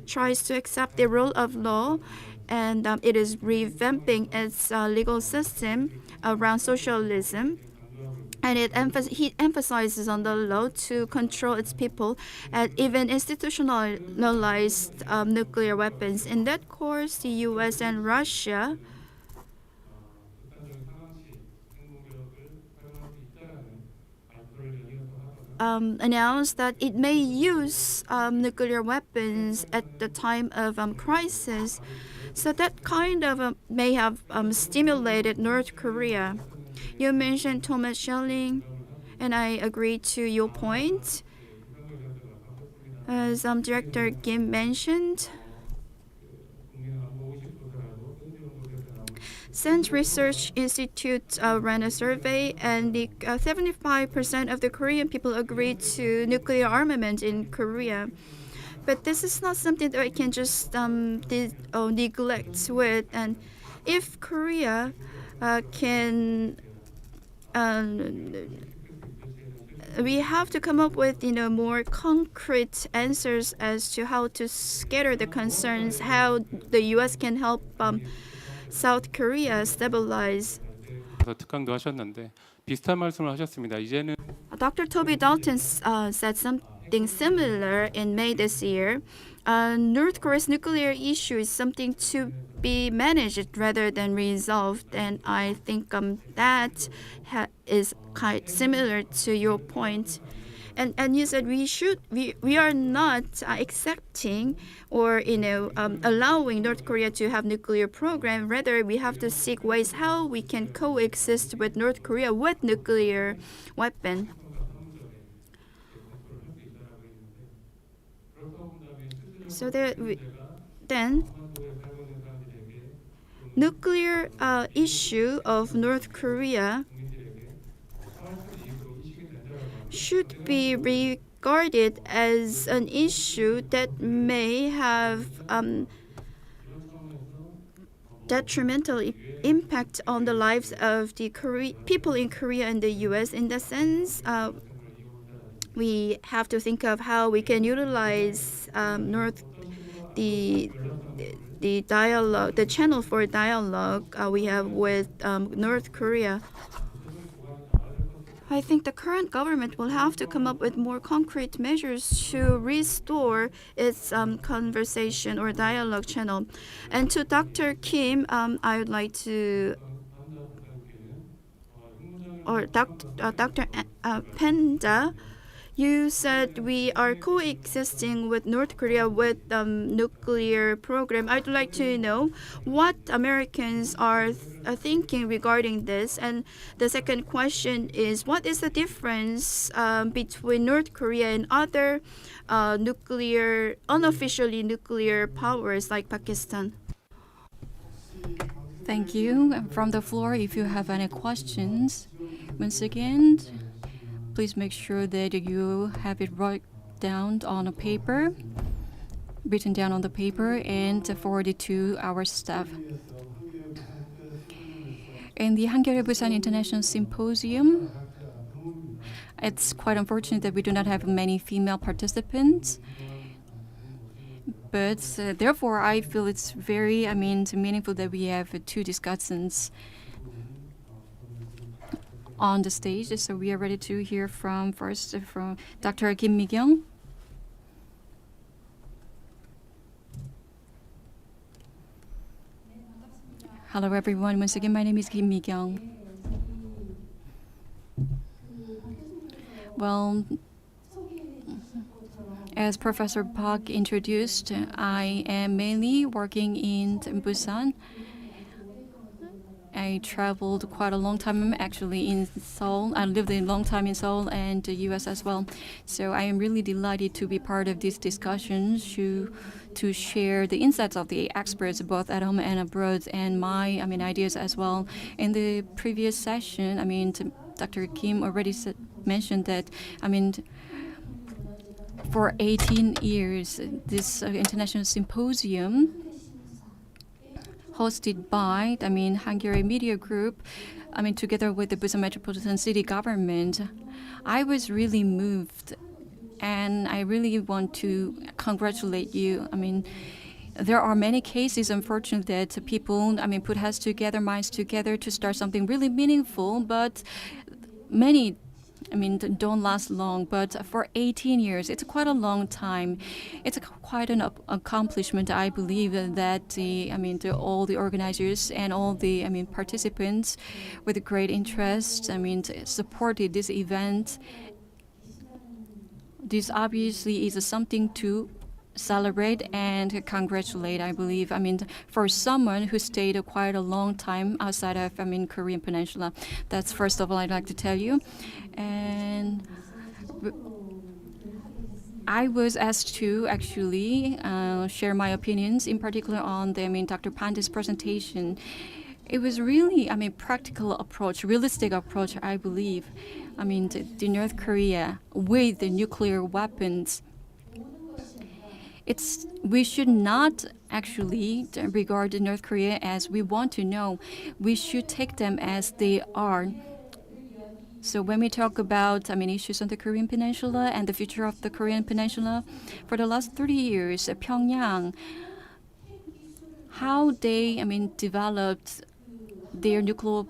tries to accept the rule of law, and it is revamping its legal system around socialism. And he emphasizes on the law to control its people and even institutionalized nuclear weapons. In that course, the U.S. and Russia announced that it may use nuclear weapons at the time of crisis. So that kind of may have stimulated North Korea. You mentioned Thomas Schelling, and I agree to your point. As Director Kim mentioned, Cent Research Institute ran a survey, and 75% of the Korean people agreed to nuclear armament in Korea. But this is not something that we can just neglect with. And if Korea can, we have to come up with more concrete answers as to how to scatter the concerns, how the U.S. can help South Korea stabilize. 특강도 하셨는데 비슷한 말씀을 하셨습니다. 이제는 Dr. Toby Dalton said something similar in May this year. North Korea's nuclear issue is something to be managed rather than resolved, and I think that is quite similar to your point. And you said we are not accepting or allowing North Korea to have nuclear program. Rather, we have to seek ways how we can coexist with North Korea with nuclear weapon. So then nuclear issue of North Korea should be regarded as an issue that may have detrimental impact on the lives of the people in Korea and the U.S. In the sense, we have to think of how we can utilize the dialogue, the channel for dialogue we have with North Korea. I think the current government will have to come up with more concrete measures to restore its conversation or dialogue channel. And to Dr. Kim, I would like to Dr. Panda, you said we are coexisting with North Korea with nuclear program. I'd like to know what Americans are thinking regarding this. And the second question is, what is the difference between North Korea and other unofficially nuclear powers like Pakistan? Thank you. From the floor, if you have any questions, once again, please make sure that you have it written down on a paper, and forward it to our staff. In the Hankyoreh-Busan International Symposium, it's quite unfortunate that we do not have many female participants. But therefore, I feel it's very, meaningful that we have two discussants on the stage. So we are ready to hear from Dr. Kim Mi-kyung. Hello everyone, once again my name is Kim Mi-kyung. Well, as Professor Park introduced, I am mainly working in Busan. I traveled quite a long time actually in Seoul. I lived a long time in Seoul and the US as well. So I am really delighted to be part of these discussions to share the insights of the experts both at home and abroad and my ideas as well. In the previous session, Dr. Kim already mentioned that for 18 years this international symposium hosted by Hankyoreh Media Group, together with the Busan Metropolitan City government, I was really moved, and I really want to congratulate you. There are many cases, unfortunately, that people, put heads together, minds together to start something really meaningful, but many don't last long, but for 18 years, it's quite a long time. It's quite an accomplishment, I believe, that all the organizers and all the participants with great interest, supported this event. This obviously is something to celebrate and congratulate, I believe. For someone who stayed quite a long time outside of Korean Peninsula. That's first of all I'd like to tell you. And I was asked to actually share my opinions, in particular on the Dr. Panda's presentation. It was really practical approach, realistic approach, I believe. The North Korea with the nuclear weapons. We should not actually regard North Korea as we want to know. We should take them as they are. So when we talk about issues on the Korean Peninsula and the future of the Korean Peninsula, for the last 30 years, Pyongyang, how they developed their nuclear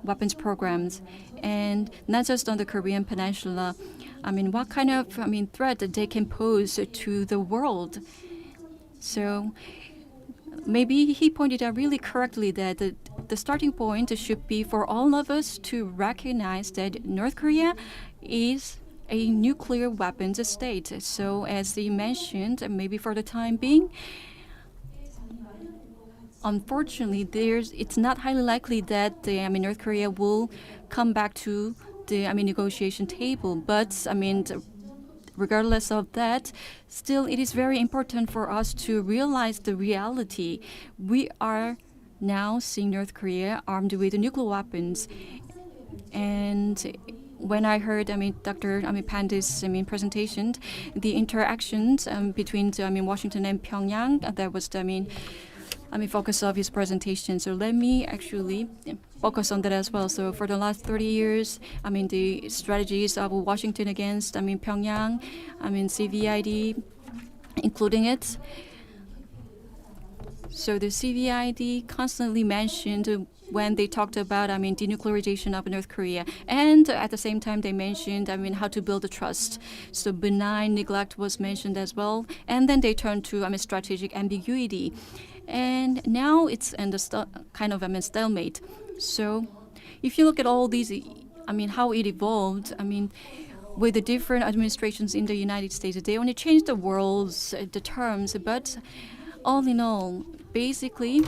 weapons programs, and not just on the Korean Peninsula. What kind of threat that they can pose to the world. So maybe he pointed out really correctly that the starting point should be for all of us to recognize that North Korea is a nuclear weapons state. So as he mentioned, maybe for the time being, unfortunately, it's not highly likely that North Korea will come back to the negotiation table. But regardless of that, still it is very important for us to realize the reality. We are now seeing North Korea armed with nuclear weapons, and when I heard Dr. Panda's presentation, the interactions between Washington and Pyongyang, that was the focus of his presentation. So let me actually focus on that as well. So for the last 30 years, the strategies of Washington against Pyongyang, CVID, including it. So the CVID constantly mentioned when they talked about denuclearization of North Korea, and at the same time they mentioned how to build the trust. So benign neglect was mentioned as well, and then they turned to strategic ambiguity. And now it's in the kind of stalemate. So if you look at all these how it evolved. With the different administrations in the United States, they only changed the words, the terms, but all in all, basically,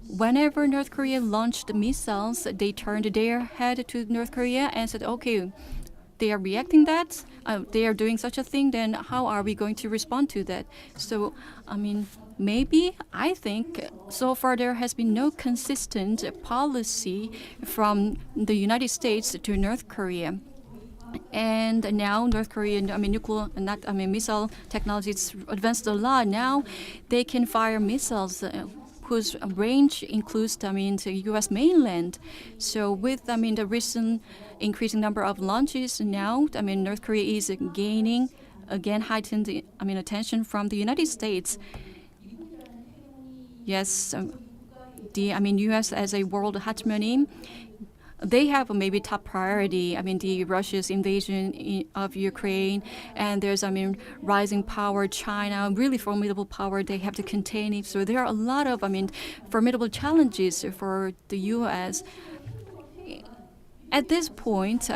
whenever North Korea launched missiles, they turned their head to North Korea and said, okay, they are reacting that, they are doing such a thing, then how are we going to respond to that? So, maybe, I think, so far there has been no consistent policy from the United States to North Korea. And now North Korean, missile technology is advanced a lot. Now they can fire missiles whose range includes, the U.S. mainland. So with, the recent increasing number of launches now, North Korea is gaining, again, heightened, attention from the United States. Yes, the, U.S. as a world hegemony, they have maybe top priority. The Russia's invasion of Ukraine, and there's, rising power, China, really formidable power. They have to contain it. So there are a lot of, formidable challenges for the U.S. At this point,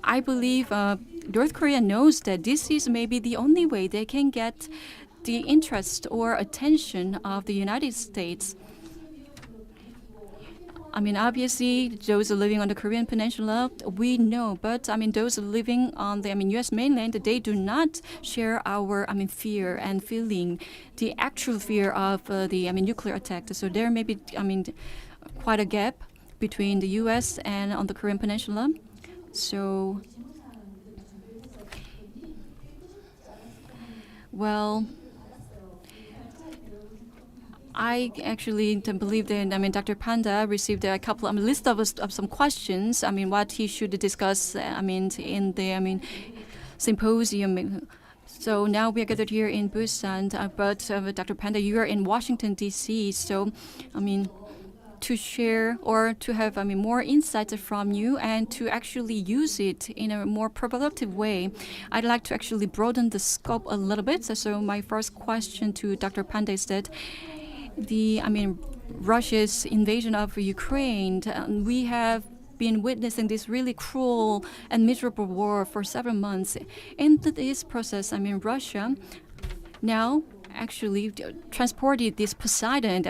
I believe North Korea knows that this is maybe the only way they can get the interest or attention of the United States. Obviously, those living on the Korean Peninsula, we know, but those living on the U.S. mainland, they do not share our fear and feeling, the actual fear of the nuclear attack. So there may be quite a gap between the U.S. and on the Korean Peninsula. So, well, I actually believe that Dr. Panda received a couple list of some questions. What he should discuss. In the symposium. So now we are gathered here in Busan, but Dr. Panda, you are in Washington D.C. So, to share or to have more insights from you and to actually use it in a more productive way, I'd like to actually broaden the scope a little bit. So my first question to Dr. Panda is that Russia's invasion of Ukraine, we have been witnessing this really cruel and miserable war for several months. In this process, Russia now actually transported this Poseidon,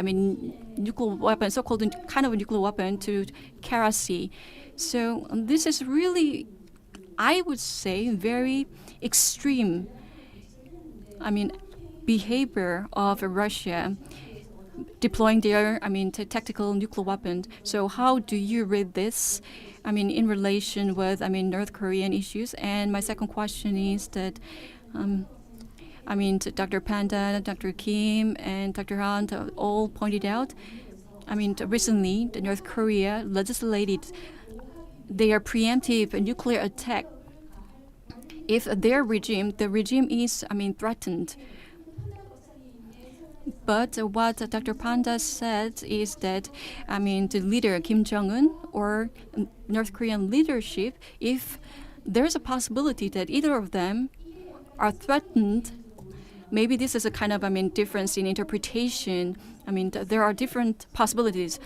nuclear weapon, so-called kind of a nuclear weapon, to Kara Sea. So this is really, I would say, very extreme, behavior of Russia deploying their, tactical nuclear weapon. So how do you read this, in relation with, North Korean issues? And my second question is that, to Dr. Panda, Dr. Kim, and Dr. Han all pointed out, recently, the North Korea legislated their preemptive nuclear attack if the regime is, threatened. But what Dr. Panda said is that, the leader, Kim Jong-un, or North Korean leadership, if there's a possibility that either of them are threatened, maybe this is a kind of, difference in interpretation. There are different possibilities.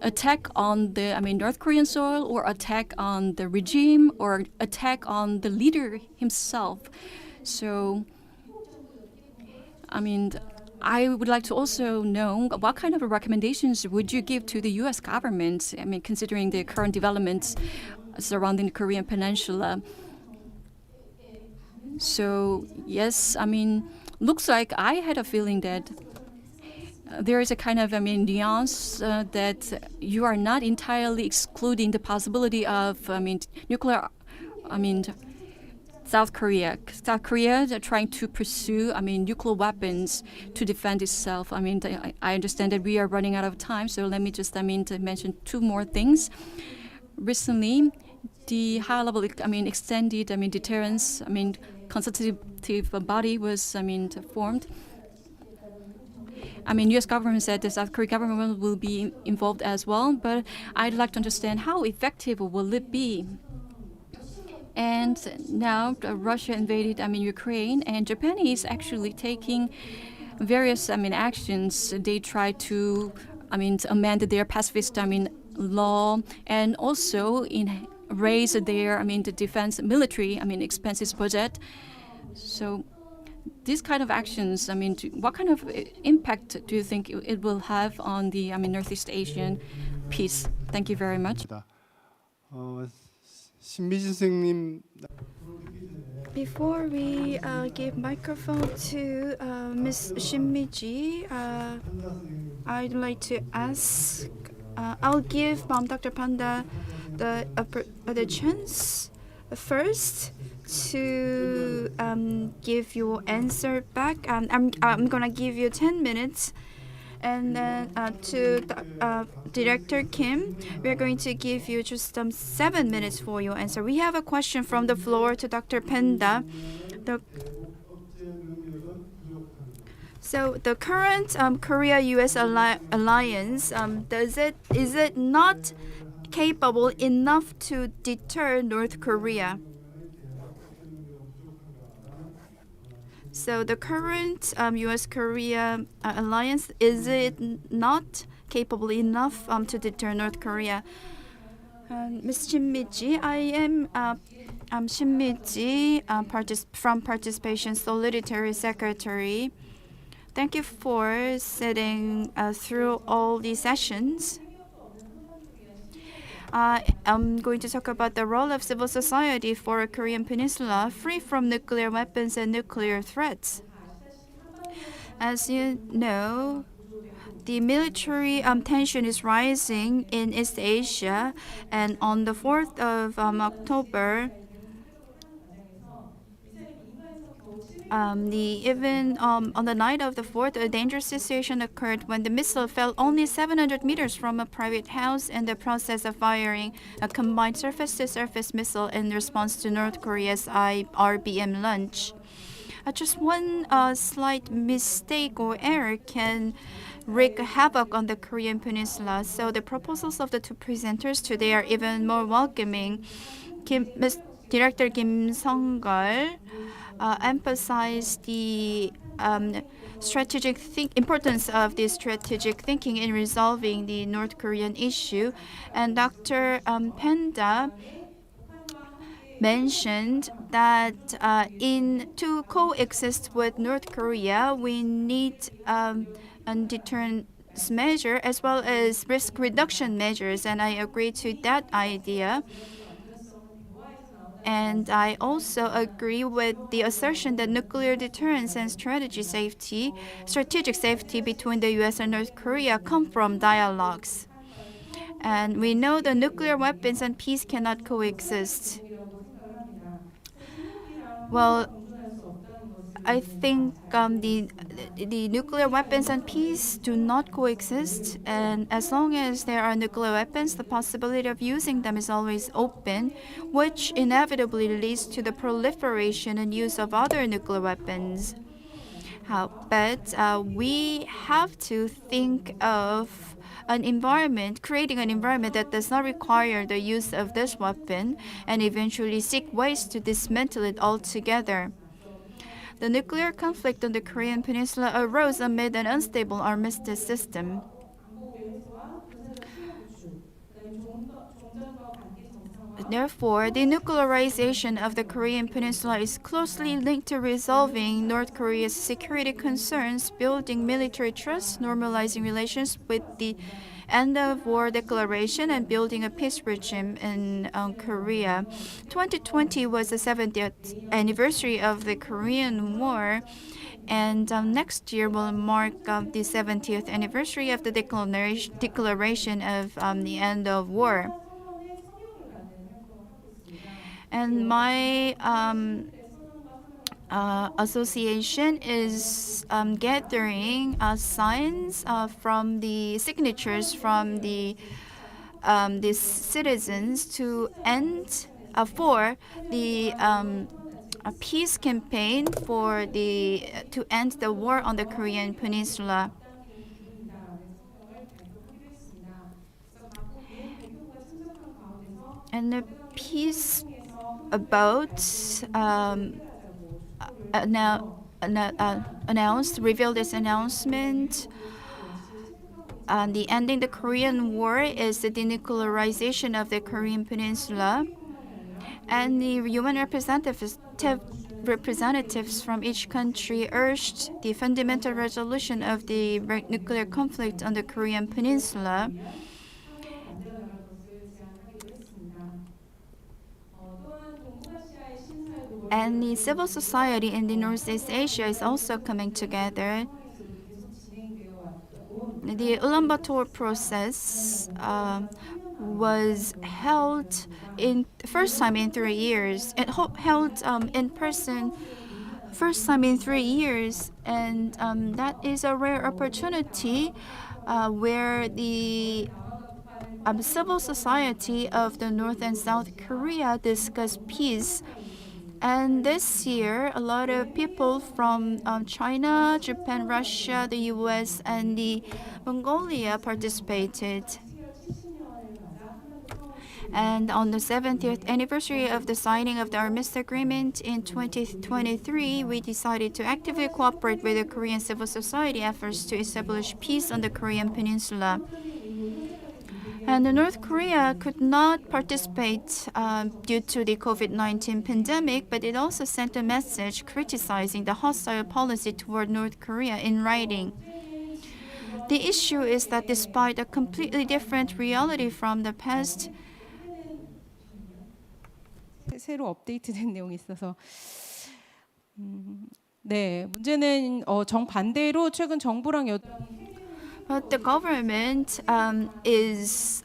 Attack on the, North Korean soil, or attack on the regime, or attack on the leader himself. So, I would like to also know what kind of recommendations would you give to the U.S. government, considering the current developments surrounding the Korean Peninsula. So, yes, looks like I had a feeling that there is a kind of, nuance that you are not entirely excluding the possibility of, nuclear, South Korea are trying to pursue, nuclear weapons to defend itself. I understand that we are running out of time, so let me just, to mention two more things. Recently, the high-level, extended, deterrence, consultative body was, formed. U.S. government said the South Korean government will be involved as well, but I'd like to understand how effective will it be. And now Russia invaded, Ukraine, and Japan is actually taking various, actions. They try to, amend their pacifist, law, and also raise their, the defense military, expenses budget. So these kind of actions, what kind of impact do you think it will have on the, Northeast Asian peace? Thank you very much. 신미진 선생님. Before we give microphone to Ms. Shinmiji, I'd like to ask. I'll give Dr. Panda the chance first to give your answer back. I'm gonna give you 10 minutes, and then to Director Kim, we're going to give you just 7 minutes for your answer. We have a question from the floor to Dr. Panda. So the current Korea-U.S. alliance, is it not capable enough to deter North Korea? So the current U.S.-Korea alliance, is it not capable enough to deter North Korea? Ms. Shinmiji, I am Shinmiji from Participation Solidarity Secretary. Thank you for sitting through all these sessions. I'm going to talk about the role of civil society for a Korean peninsula free from nuclear weapons and nuclear threats. As you know, the military tension is rising in East Asia, and on the 4th of October, on the night of the 4th, a dangerous situation occurred when the missile fell only 700 meters from a private house in the process of firing a combined surface-to-surface missile in response to North Korea's IRBM launch. Just one slight mistake or error can wreak havoc on the Korean peninsula, so the proposals of the two presenters today are even more welcoming. Director Kim Sung-gal emphasized the importance of the strategic thinking in resolving the North Korean issue, and Dr. Panda mentioned that to coexist with North Korea, we need a deterrence measure as well as risk reduction measures, and I agree to that idea. And I also agree with the assertion that nuclear deterrence and strategic safety between the U.S. and North Korea come from dialogues. And we know that nuclear weapons and peace cannot coexist. Well, I think the nuclear weapons and peace do not coexist, and as long as there are nuclear weapons, the possibility of using them is always open, which inevitably leads to the proliferation and use of other nuclear weapons. But we have to think of creating an environment that does not require the use of this weapon, and eventually seek ways to dismantle it altogether. The nuclear conflict on the Korean peninsula arose amid an unstable armistice system. Therefore, the denuclearization of the Korean peninsula is closely linked to resolving North Korea's security concerns, building military trust, normalizing relations with the end of war declaration, and building a peace regime in Korea. 2020 was the 70th anniversary of the Korean War, and next year will mark the 70th anniversary of the declaration of the end of war. And my association is gathering signs from the signatures from the citizens to end for the peace campaign to end the war on the Korean peninsula. And the peace boat revealed this announcement the ending the Korean War is the denuclearization of the Korean Peninsula, and the UN representatives from each country urged the fundamental resolution of the nuclear conflict on the Korean Peninsula. And the civil society in the Northeast Asia is also coming together. The Ulaanbaatar process was held in first time in 3 years. It held in person first time in 3 years, and that is a rare opportunity where the civil society of the North and South Korea discuss peace. And this year, a lot of people from China, Japan, Russia, the US, and the Mongolia participated. And on the 70th anniversary of the signing of the Armistice Agreement in 2023, we decided to actively cooperate with the Korean civil society efforts to establish peace on the Korean Peninsula. And North Korea could not participate due to the COVID-19 pandemic, but it also sent a message criticizing the hostile policy toward North Korea in writing. The issue is that despite a completely different reality from the past, 새로 업데이트된 내용이 있어서 네, 문제는 정반대로 최근 정부랑 but the government is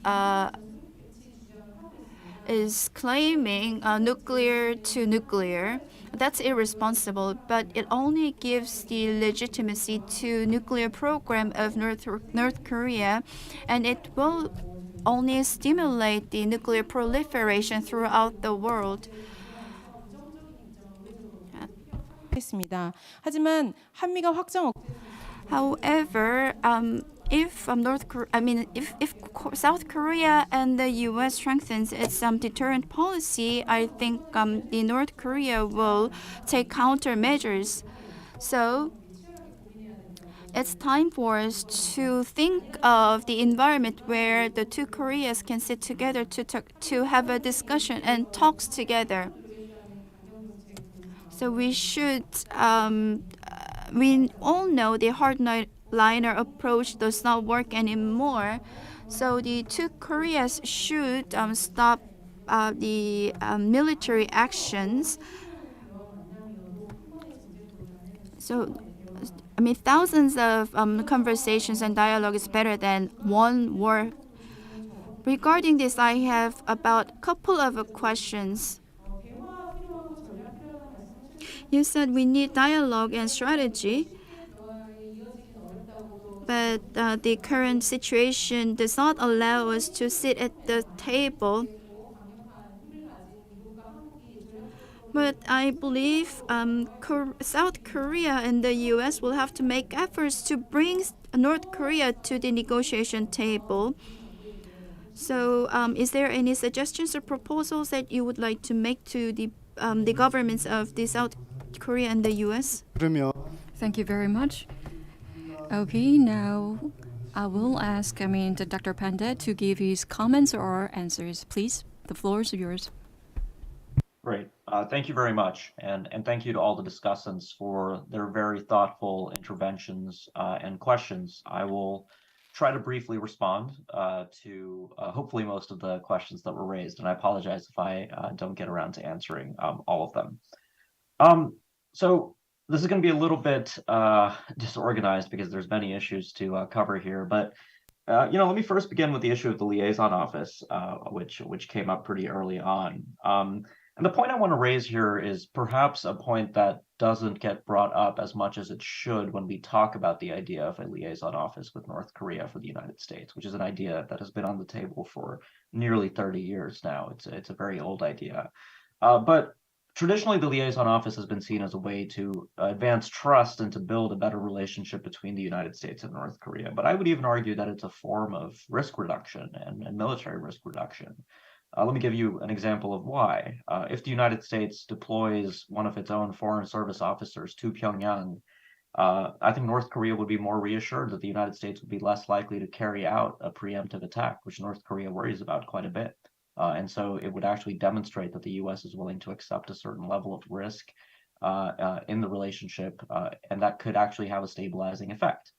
claiming nuclear to nuclear. That's irresponsible, but it only gives the legitimacy to nuclear program of North Korea, and it will only stimulate the nuclear proliferation throughout the world. 하지만 한미가 확장. However, if South Korea and the U.S. strengthens its deterrent policy, I think the North Korea will take countermeasures. So it's time for us to think of the environment where the two Koreas can sit together to have a discussion and talks together. So we should. We all know the hardliner approach does not work anymore. So the two Koreas should stop the military actions. So, thousands of conversations and dialogue is better than one war. Regarding this, I have about a couple of questions. You said we need dialogue and strategy, but the current situation does not allow us to sit at the table. But I believe South Korea and the U.S. will have to make efforts to bring North Korea to the negotiation table. So is there any suggestions or proposals that you would like to make to the governments of the South Korea and the U.S.? Thank you very much. Okay, now I will ask Dr. Panda to give his comments or answers. Please, the floor is yours. Great. Thank you very much. And thank you to all the discussants for their very thoughtful interventions and questions. I will try to briefly respond to hopefully most of the questions that were raised. And I apologize if I don't get around to answering all of them. So this is going to be a little bit disorganized because there's many issues to cover here. But let me first begin with the issue of the liaison office, which came up pretty early on. And the point I want to raise here is perhaps a point that doesn't get brought up as much as it should when we talk about the idea of a liaison office with North Korea for the United States, which is an idea that has been on the table for nearly 30 years now. It's a very old idea. But traditionally, the liaison office has been seen as a way to advance trust and to build a better relationship between the United States and North Korea. But I would even argue that it's a form of risk reduction and military risk reduction. Let me give you an example of why. If the United States deploys one of its own foreign service officers to Pyongyang, I think North Korea would be more reassured that the United States would be less likely to carry out a preemptive attack, which North Korea worries about quite a bit. And so it would actually demonstrate that the US is willing to accept a certain level of risk in the relationship, and that could actually have a stabilizing effect.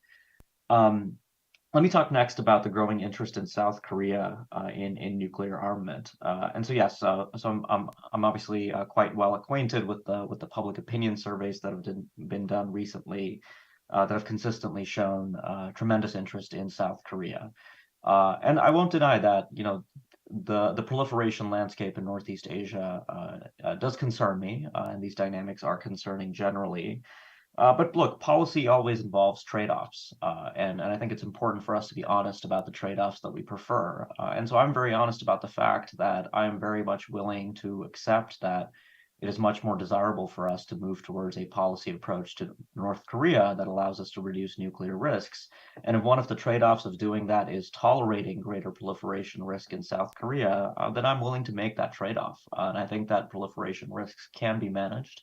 Let me talk next about the growing interest in South Korea in nuclear armament. And so yes, so I'm obviously quite well acquainted with the public opinion surveys that have been done recently that have consistently shown tremendous interest in South Korea. And I won't deny that, you know, the proliferation landscape in Northeast Asia does concern me, and these dynamics are concerning generally. But look, policy always involves trade-offs, and I think it's important for us to be honest about the trade-offs that we prefer. And so I'm very honest about the fact that I am very much willing to accept that it is much more desirable for us to move towards a policy approach to North Korea that allows us to reduce nuclear risks. And if one of the trade-offs of doing that is tolerating greater proliferation risk in South Korea, then I'm willing to make that trade-off. And I think that proliferation risks can be managed,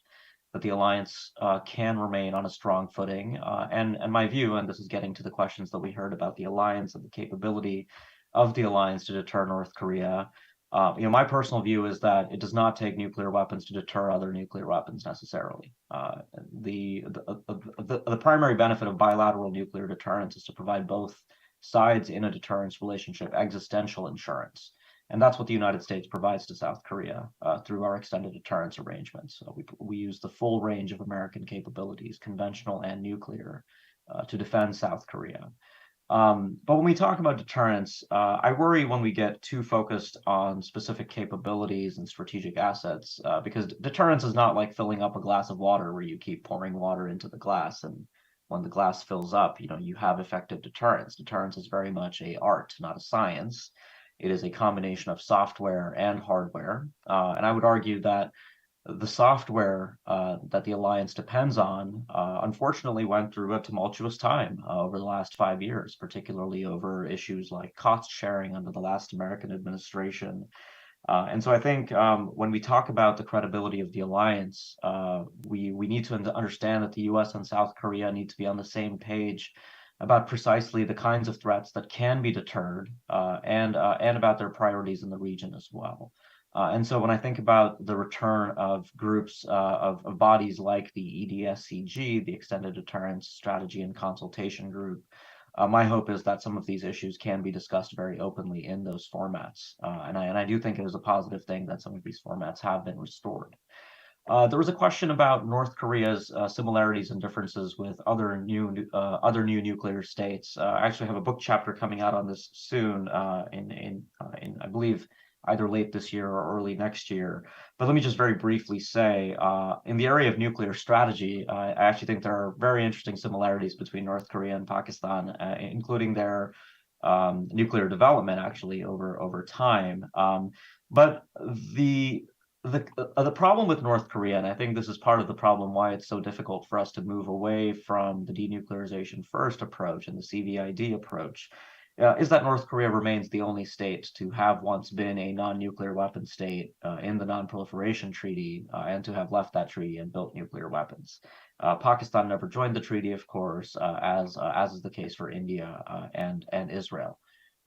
that the alliance can remain on a strong footing. And my view, and this is getting to the questions that we heard about the alliance and the capability of the alliance to deter North Korea, you know, my personal view is that it does not take nuclear weapons to deter other nuclear weapons necessarily. The primary benefit of bilateral nuclear deterrence is to provide both sides in a deterrence relationship existential insurance. And that's what the United States provides to South Korea through our extended deterrence arrangements. We use the full range of American capabilities, conventional and nuclear, to defend South Korea. But when we talk about deterrence, I worry when we get too focused on specific capabilities and strategic assets, because deterrence is not like filling up a glass of water where you keep pouring water into the glass, and when the glass fills up, you know, you have effective deterrence. Deterrence is very much an art, not a science. It is a combination of software and hardware. And I would argue that the software that the alliance depends on, unfortunately, went through a tumultuous time over the last 5 years, particularly over issues like cost sharing under the last American administration. And so I think when we talk about the credibility of the alliance, we need to understand that the US and South Korea need to be on the same page about precisely the kinds of threats that can be deterred and about their priorities in the region as well. And so when I think about the return of groups of bodies like the EDSCG, the Extended Deterrence Strategy and Consultation Group, my hope is that some of these issues can be discussed very openly in those formats. And I do think it is a positive thing that some of these formats have been restored. There was a question about North Korea's similarities and differences with other new nuclear states. I actually have a book chapter coming out on this soon in I believe either late this year or early next year. But let me just very briefly say, in the area of nuclear strategy, I actually think there are very interesting similarities between North Korea and Pakistan, including their nuclear development actually over time. But the problem with North Korea, and I think this is part of the problem why it's so difficult for us to move away from the denuclearization first approach and the CVID approach, is that North Korea remains the only state to have once been a non-nuclear weapon state in the Non-Proliferation Treaty and to have left that treaty and built nuclear weapons. Pakistan never joined the treaty, of course, as is the case for India and Israel.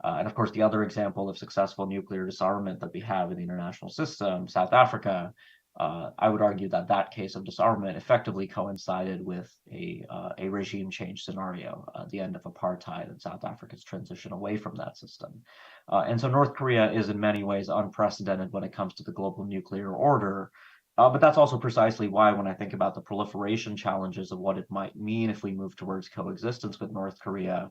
And of course, the other example of successful nuclear disarmament that we have in the international system, South Africa, I would argue that that case of disarmament effectively coincided with a regime change scenario, the end of apartheid and South Africa's transition away from that system. And so North Korea is in many ways unprecedented when it comes to the global nuclear order. But that's also precisely why when I think about the proliferation challenges of what it might mean if we move towards coexistence with North Korea,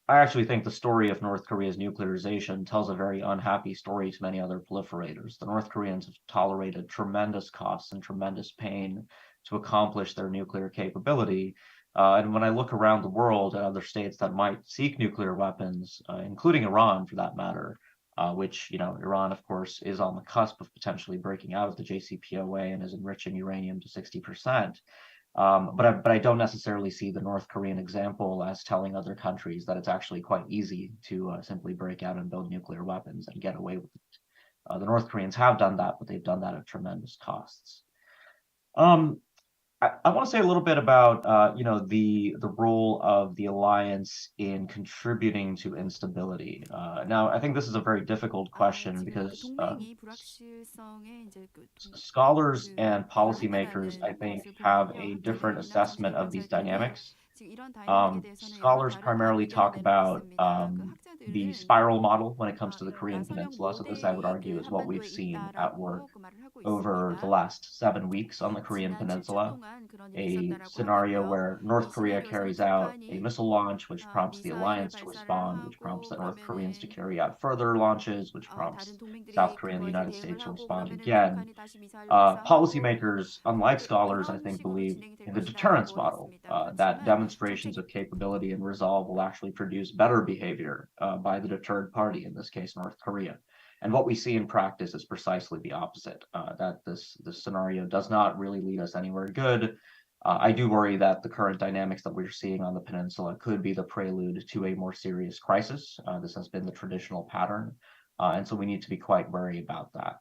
I actually think the story of North Korea's nuclearization tells a very unhappy story to many other proliferators. The North Koreans have tolerated tremendous costs and tremendous pain to accomplish their nuclear capability. And when I look around the world at other states that might seek nuclear weapons, including Iran for that matter, which, you know, Iran, of course, is on the cusp of potentially breaking out of the JCPOA and is enriching uranium to 60%. But I don't necessarily see the North Korean example as telling other countries that it's actually quite easy to simply break out and build nuclear weapons and get away with it. The North Koreans have done that, but they've done that at tremendous costs. I want to say a little bit about the role of the alliance in contributing to instability. Now, I think this is a very difficult question because scholars and policymakers, I think, have a different assessment of these dynamics. Scholars primarily talk about the spiral model when it comes to the Korean Peninsula. So this, I would argue, is what we've seen at work over the last 7 weeks on the Korean Peninsula. A scenario where North Korea carries out a missile launch, which prompts the alliance to respond, which prompts the North Koreans to carry out further launches, which prompts South Korea and the United States to respond again. Policymakers, unlike scholars, I think, believe in the deterrence model, that demonstrations of capability and resolve will actually produce better behavior by the deterred party, in this case, North Korea. And what we see in practice is precisely the opposite, that this scenario does not really lead us anywhere good. I do worry that the current dynamics that we're seeing on the peninsula could be the prelude to a more serious crisis. This has been the traditional pattern, and so we need to be quite wary about that.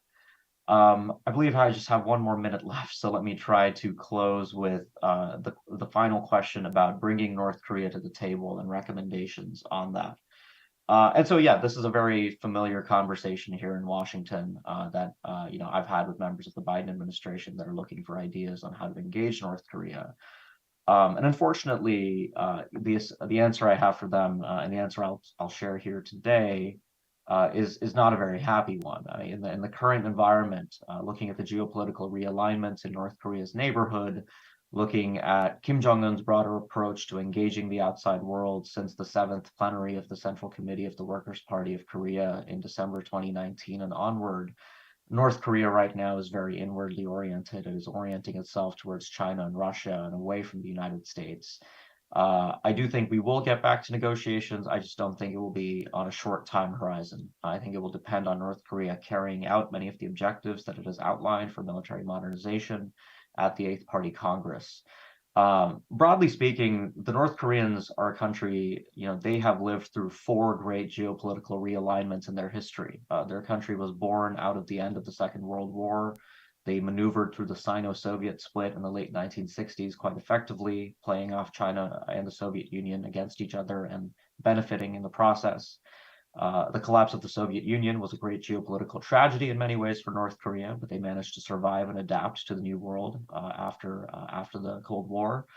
I believe I just have 1 more minute left, so let me try to close with the final question about bringing North Korea to the table and recommendations on that. And so, yeah, this is a very familiar conversation here in Washington that I've had with members of the Biden administration that are looking for ideas on how to engage North Korea. And unfortunately, the answer I have for them and the answer I'll share here today is not a very happy one. In the current environment, looking at the geopolitical realignments in North Korea's neighborhood, looking at Kim Jong-un's broader approach to engaging the outside world since the 7th plenary of the Central Committee of the Workers' Party of Korea in December 2019 and onward, North Korea right now is very inwardly oriented. It is orienting itself towards China and Russia and away from the United States. I do think we will get back to negotiations. I just don't think it will be on a short time horizon. I think it will depend on North Korea carrying out many of the objectives that it has outlined for military modernization at the 8th Party Congress. Broadly speaking, the North Koreans are a country, they have lived through 4 great geopolitical realignments in their history. Their country was born out of the end of the Second World War. They maneuvered through the Sino-Soviet split in the late 1960s quite effectively, playing off China and the Soviet Union against each other and benefiting in the process. The collapse of the Soviet Union was a great geopolitical tragedy in many ways for North Korea, but they managed to survive and adapt to the new world after the Cold War.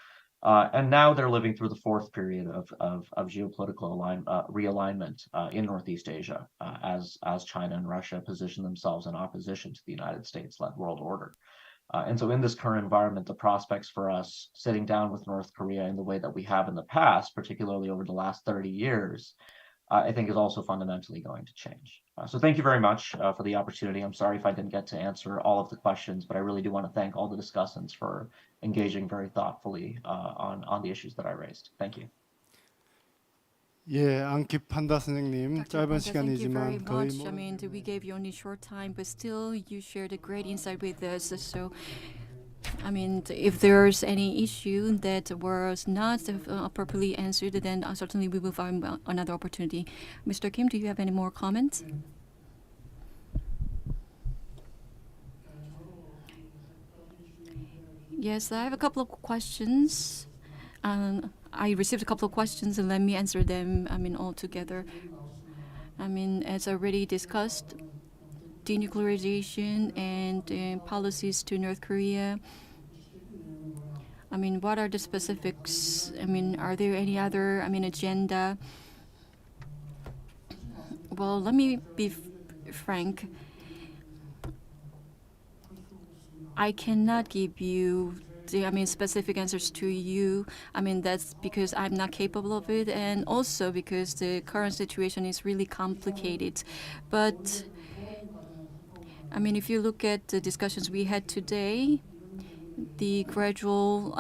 And now they're living through the 4th period of geopolitical realignment in Northeast Asia as China and Russia position themselves in opposition to the United States-led world order. And so in this current environment, the prospects for us sitting down with North Korea in the way that we have in the past, particularly over the last 30 years, I think is also fundamentally going to change. So thank you very much for the opportunity. I'm sorry if I didn't get to answer all of the questions, but I really do want to thank all the discussants for engaging very thoughtfully on the issues that I raised. Thank you. 예, 안킵 판다 선생님, 짧은 시간이지만 거의 I mean, we gave you only short time, but still you shared a great insight with us. So, I mean, if there's any issue that was not appropriately answered, then certainly we will find another opportunity. Mr. Kim, do you have any more comments? Yes, I have a couple of questions. I received a couple of questions, and let me answer them, all together. As already discussed, denuclearization and policies to North Korea. What are the specifics? Are there any other, agenda? Well, let me be frank. I cannot give you the, specific answers to you. That's because I'm not capable of it, and also because the current situation is really complicated. But if you look at the discussions we had today, the gradual,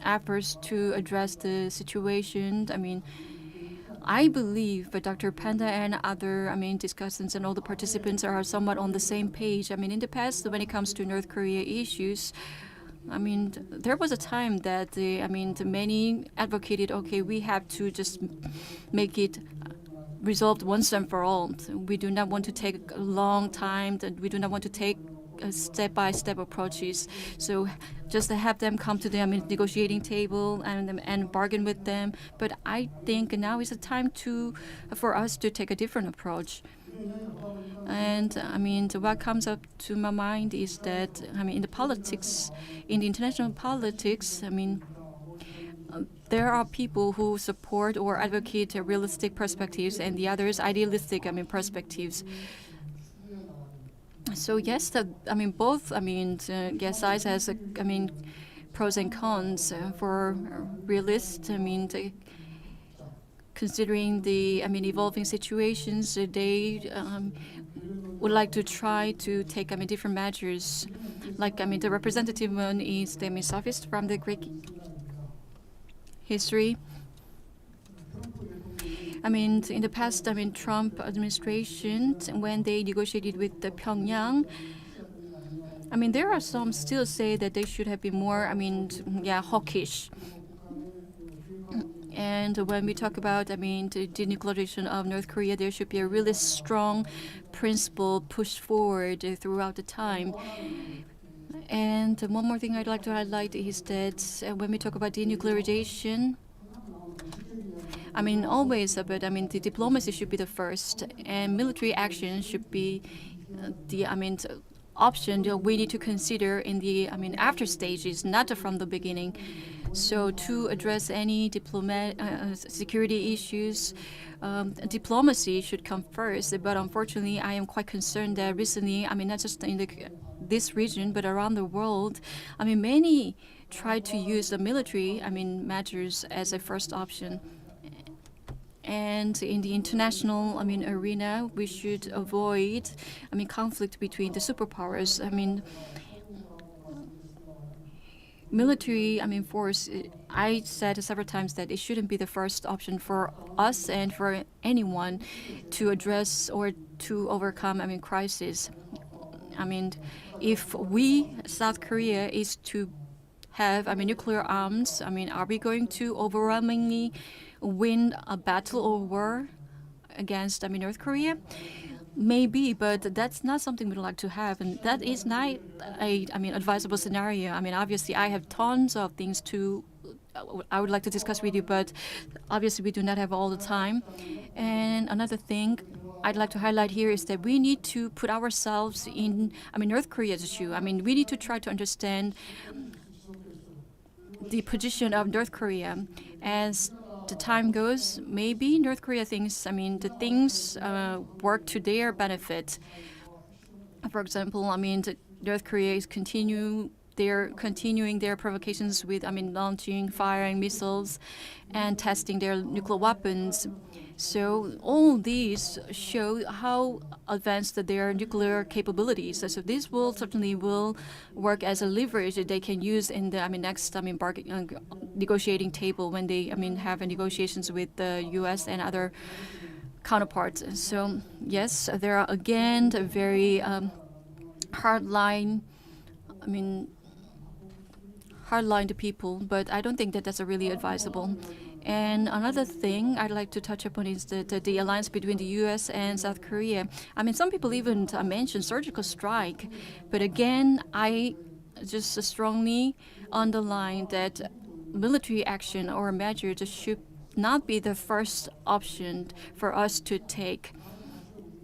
efforts to address the situation, I believe Dr. Panda and other, discussants and all the participants are somewhat on the same page. In the past, when it comes to North Korea issues, there was a time that the many advocated, okay, we have to just make it resolved once and for all. We do not want to take a long time. We do not want to take step-by-step approaches. So just to have them come to the negotiating table and bargain with them. But I think now is the time for us to take a different approach. And what comes up to my mind is that in the politics, in the international politics, there are people who support or advocate realistic perspectives, and the others idealistic perspectives. So yes, both sides has pros and cons. For realists, considering the evolving situations, they would like to try to take different measures. Like the representative one is the sophist from the Greek history. In the past, Trump administration, when they negotiated with the Pyongyang, there are some still say that they should have been more, hawkish. And when we talk about, the denuclearization of North Korea, there should be a really strong principle pushed forward throughout the time. And one more thing I'd like to highlight is that when we talk about denuclearization, always, but the diplomacy should be the first, and military action should be the option that we need to consider in the after stages, not from the beginning. So to address any security issues, diplomacy should come first. But unfortunately, I am quite concerned that recently, not just in this region, but around the world, many try to use the military measures as a first option. And in the international arena, we should avoid conflict between the superpowers. Military force, I said several times that it shouldn't be the first option for us and for anyone to address or to overcome crisis. If we, South Korea, is to have nuclear arms, are we going to overwhelmingly win a battle or war against North Korea? Maybe, but that's not something we'd like to have, and that is not a advisable scenario. Obviously, I have tons of things I would like to discuss with you, but obviously we do not have all the time. And another thing I'd like to highlight here is that we need to put ourselves in North Korea's shoe. We need to try to understand the position of North Korea. As the time goes, maybe North Korea thinks, the things work to their benefit. For example, North Korea is continuing their provocations with, launching, firing missiles, and testing their nuclear weapons. So all these show how advanced their nuclear capabilities. So this will certainly work as a leverage that they can use in the next negotiating table when they have negotiations with the U.S. and other counterparts. So yes, there are again very hardline people, but I don't think that that's really advisable. And another thing I'd like to touch upon is the alliance between the U.S. and South Korea. Some people even mention surgical strike, but again, I just strongly underline that military action or measures should not be the first option for us to take.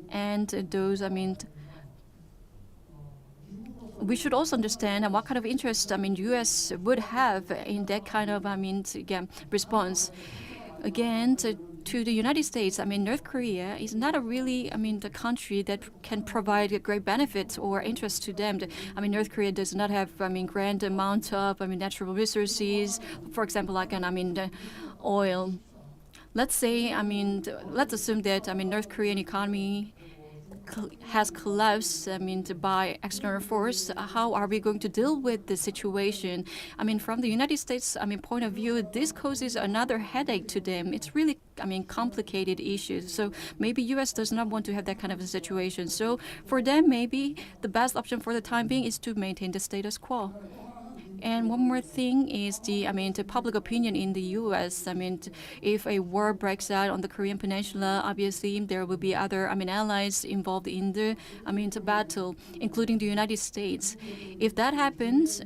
And those, we should also understand what kind of interest U.S. would have in that kind of response. Again, to the United States, North Korea is not a really the country that can provide a great benefit or interest to them. North Korea does not have grand amount of natural resources, for example, like the oil. Let's say let's assume that North Korean economy has collapsed by external force. How are we going to deal with the situation? From the United States point of view, this causes another headache to them. It's really complicated issues. So maybe U.S. does not want to have that kind of a situation. So for them, maybe the best option for the time being is to maintain the status quo. And one more thing is the public opinion in the U.S. If a war breaks out on the Korean Peninsula, obviously there will be other allies involved in the battle, including the United States. If that happens,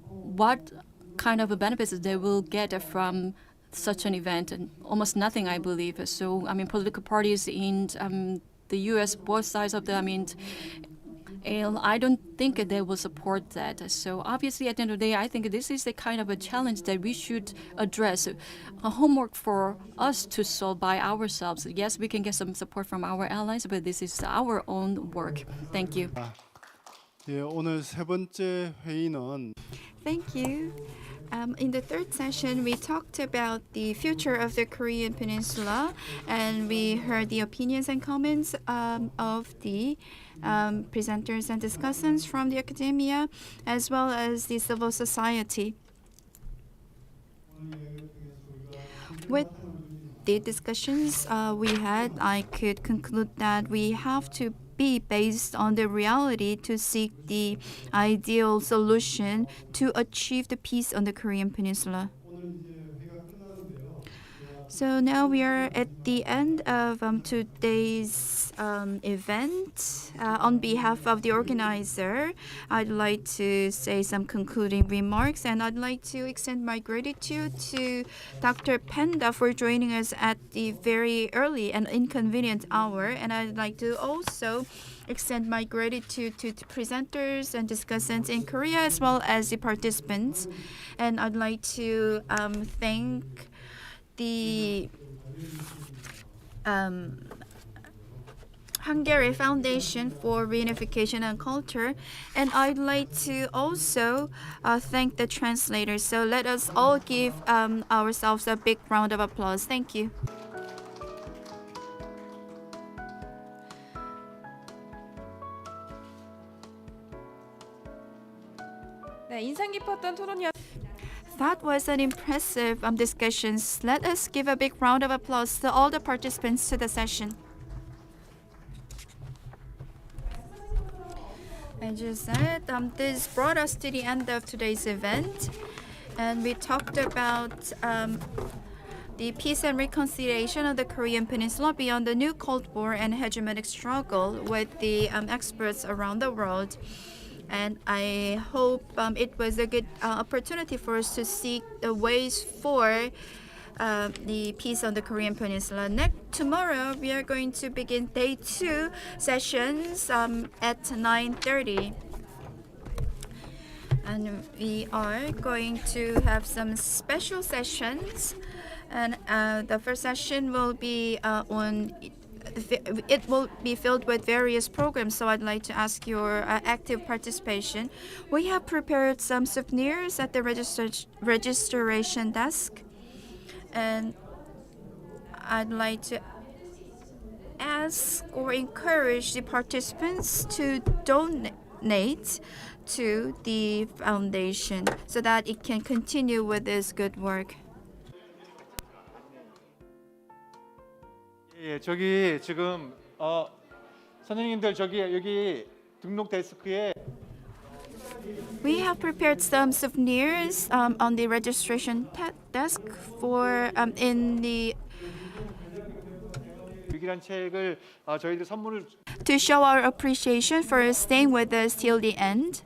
what kind of benefits they will get from such an event? And almost nothing, I believe. So political parties in the U.S., both sides of the and I don't think they will support that. So obviously, at the end of the day, I think this is the kind of a challenge that we should address, a homework for us to solve by ourselves. Yes, we can get some support from our allies, but this is our own work. Thank you. 예, 오늘 세 번째 회의는 Thank you. In the third session, we talked about the future of the Korean Peninsula, and we heard the opinions and comments of the presenters and discussants from the academia, as well as the civil society. With the discussions we had, I could conclude that we have to be based on the reality to seek the ideal solution to achieve the peace on the Korean Peninsula. So now we are at the end of today's event. On behalf of the organizer, I'd like to say some concluding remarks, and I'd like to extend my gratitude to Dr. Panda for joining us at the very early and inconvenient hour, and I'd like to also extend my gratitude to the presenters and discussants in Korea as well as the participants, and I'd like to thank the Hungary Foundation for Reunification and Culture, and I'd like to also thank the translators. So let us all give ourselves a big round of applause. Thank you. 네, 인상 깊었던 토론이었습니다. That was an impressive discussions. Let us give a big round of applause to all the participants to the session. As you said, this brought us to the end of today's event, and we talked about the peace and reconciliation of the Korean Peninsula beyond the new Cold War and hegemonic struggle with the experts around the world. And I hope it was a good opportunity for us to seek the ways for the peace on the Korean Peninsula. Tomorrow, we are going to begin day 2 sessions at 9:30. And we are going to have some special sessions. And the first session will be it will be filled with various programs, so I'd like to ask your active participation. We have prepared some souvenirs at the registration desk, and I'd like to ask or encourage the participants to donate to the foundation so that it can continue with this good work. 예, 저기 지금 선생님들 저기 여기 등록 데스크에 We have prepared some souvenirs on the registration desk for in the 위기란 책을 저희들 선물을 to show our appreciation for staying with us till the end.